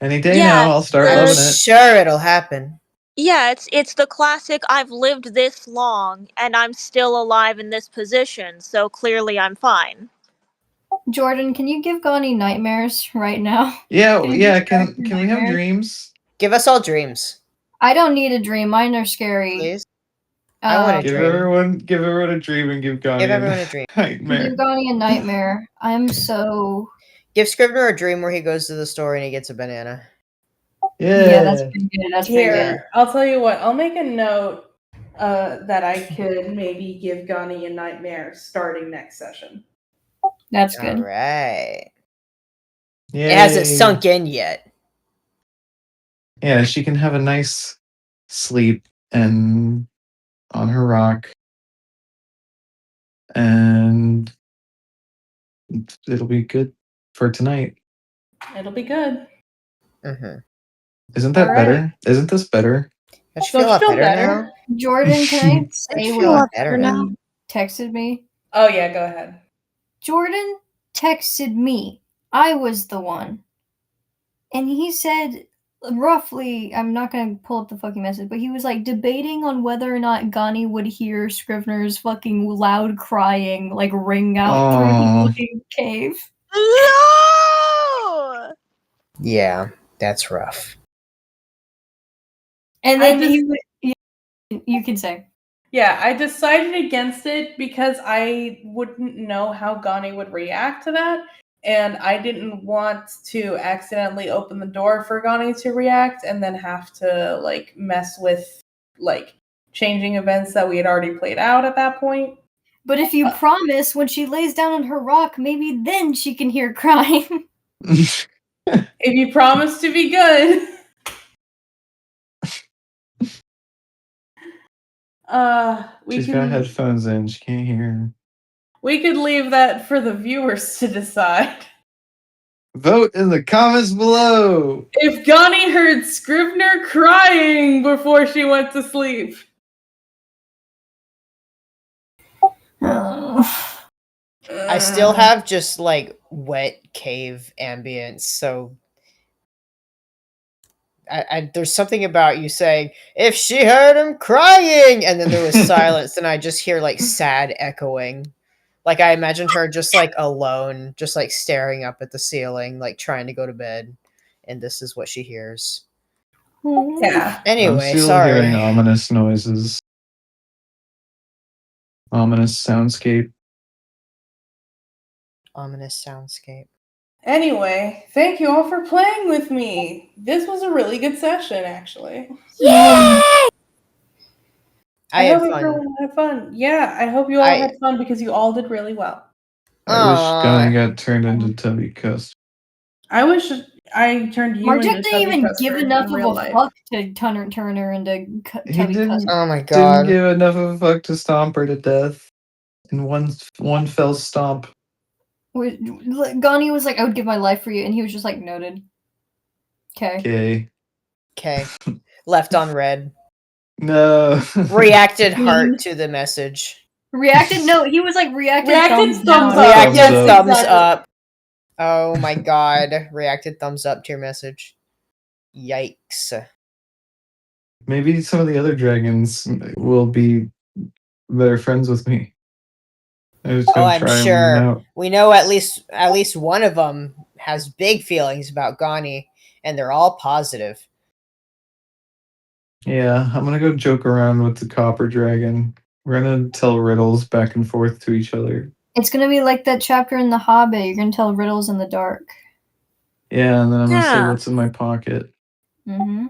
Any day Yeah, now, I'll start I'm loving it. sure it'll happen. Yeah, it's the classic I've lived this long and I'm still alive in this position, so clearly I'm fine. Jordan, can you give Gani nightmares right now? Yeah, Can you yeah. describe Can your we have nightmares? dreams? Give us all dreams. I don't need a dream. Mine are scary. Please. I want a Give dream. everyone a dream and give Gani everyone a dream. nightmare. Give Gani a nightmare. I'm so. Give Scrivener a dream where he goes to the store and he gets a banana. Yeah, that's pretty good. That's pretty good. Here, I'll tell you what. I'll make a note that I could maybe give Gani a nightmare starting next session. That's good. All right. Yay. It hasn't sunk in yet. Yeah, she can have a nice sleep and on her rock, and it'll be good for tonight. It'll be good. Mm-hmm. Isn't that All right. better? Isn't this better? Don't you feel a lot still better better. now? Jordan, can I say feel a what lot better now. Jordan texted me? Oh yeah, go ahead. Jordan texted me. I was the one. And he said roughly, I'm not going to pull up the fucking message, but he was like debating on whether or not Gani would hear Scrivener's fucking loud crying like ring out through the fucking cave. No! Yeah, that's rough. And then you can say. Yeah, I decided against it because I wouldn't know how Gani would react to that, and I didn't want to accidentally open the door for Gani to react and then have to like mess with like changing events that we had already played out at that point. But if you promise when she lays down on her rock, maybe then she can hear crying. If you promise to be good. She's got headphones in. She can't hear. We could leave that for the viewers to decide. Vote in the comments below. If Gani heard Scrivener crying before she went to sleep. I still have just like wet cave ambience, so there's something about you saying, if she heard him crying, and then there was silence, and I just hear like sad echoing. Like I imagined her just like alone, just like staring up at the ceiling, like trying to go to bed, and this is what she hears. Yeah. Anyway, I'm still sorry. hearing ominous noises. Ominous soundscape. Ominous soundscape. Anyway, thank you all for playing with me. This was a really good session, actually. Yay! I had hope fun. everyone had fun. Yeah, I hope you all had fun because you all did really well. I wish Gani got turned into Tubby Custer. I wish I turned you Mark into didn't even Tubby give Custer enough in of real a life. fuck to turn her into He Tubby didn't. Custer. Oh my god! Didn't give enough of a fuck to stomp her to death in one fell stomp. Gani was like, I would give my life for you, and he was just like, noted. Okay. Okay. Left on red. No. Reacted heart to the message. Reacted? No, he was like reacted thumbs thumbs down. up. Reacted Yes, thumbs exactly. up. Oh my god. Reacted thumbs up to your message. Yikes. Maybe some of the other dragons will be better friends with me. I was Oh, gonna I'm try them sure. out. We know at least one of them has big feelings about Gani, and they're all positive. Yeah, I'm gonna go joke around with the copper dragon. We're gonna tell riddles back and forth to each other. It's gonna be like that chapter in The Hobbit. You're gonna tell riddles in the dark. Yeah, and then I'm gonna say Yeah. what's in my pocket. Mm-hmm.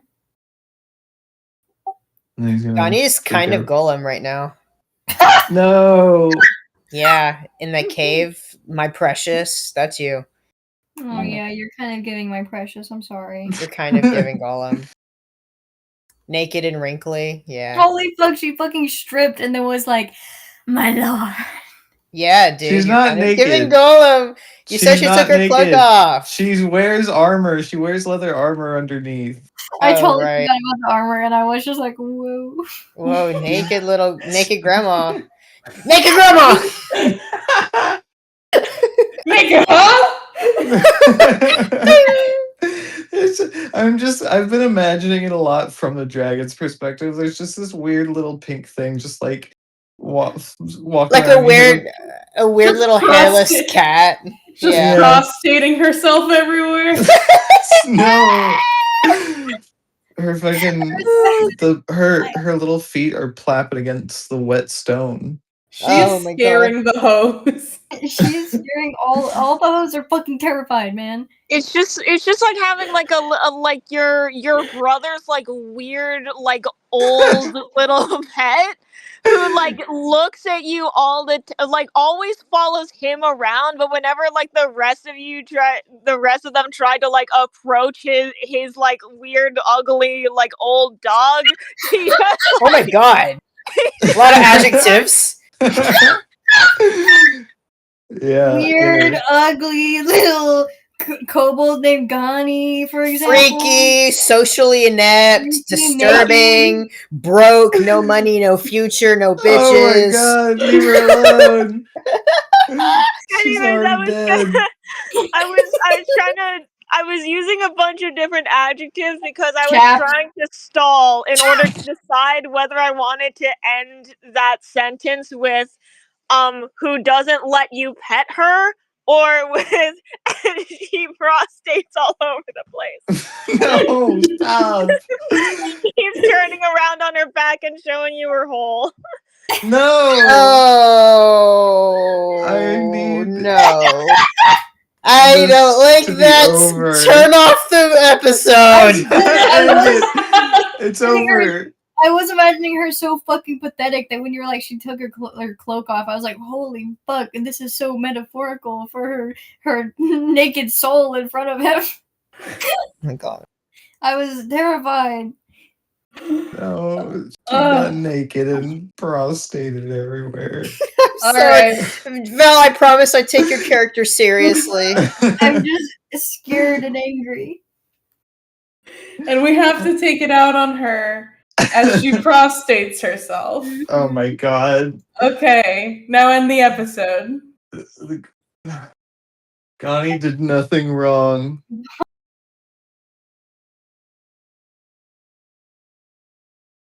And he's gonna Gani is freak kind of out. Golem right now. No. Yeah, in the cave, my precious. That's you. Oh yeah, you're kind of giving my precious. I'm sorry. You're kind of giving Golem. Naked and wrinkly. Yeah. Holy fuck! She fucking stripped and then was like, "My lord." Yeah, dude. She's you're not kind of naked. giving Golem. You said She's she not took her cloak naked. off. She wears armor. She wears leather armor underneath. I Oh, totally right. forgot about the armor, and I was just like, "Whoa." Whoa, naked grandma. Naked grandma! Make it huh? I've been imagining it a lot from the dragon's perspective. There's just this weird little pink thing, just like walking Like around. a weird Just little hairless cross- cat. Just Yeah. cross-stating herself everywhere. No. Her fucking her little feet are plapping against the wet stone. She's Oh my God. scaring the hose. She's scaring all the hoes are fucking terrified, man. It's just like having like a like your brother's like weird like old little pet who like looks at you all like always follows him around, but whenever like the rest of them try to like approach his like weird ugly like old dog, he just Oh my God. A lot of adjectives. Yeah. Weird, yeah. ugly little kobold named GANI, for example. Freaky, socially inept, Freaky, disturbing, broke, no money, no future, no Oh my bitches. God, leave her alone. She's Anyways, already dead. I was using a bunch of different adjectives because I was Chapped. trying to stall in order to decide whether I wanted to end that sentence with who doesn't let you pet her, or with she prostates all over the place. No, stop. She keeps turning around on her back and showing you her hole. No. Oh, I need no. I this don't like to be that. over. Turn off the episode. End it. It's over. I was imagining her so fucking pathetic that when you were like, she took her cloak off, I was like, holy fuck, and this is so metaphorical for her naked soul in front of him. Oh my God. I was terrified. No, she got naked and prostrated everywhere. All Sorry. right, Val, I promise I take your character seriously. I'm just scared and angry. And we have to take it out on her as she prostrates herself. Oh my God. Okay, now end the episode. Connie did nothing wrong.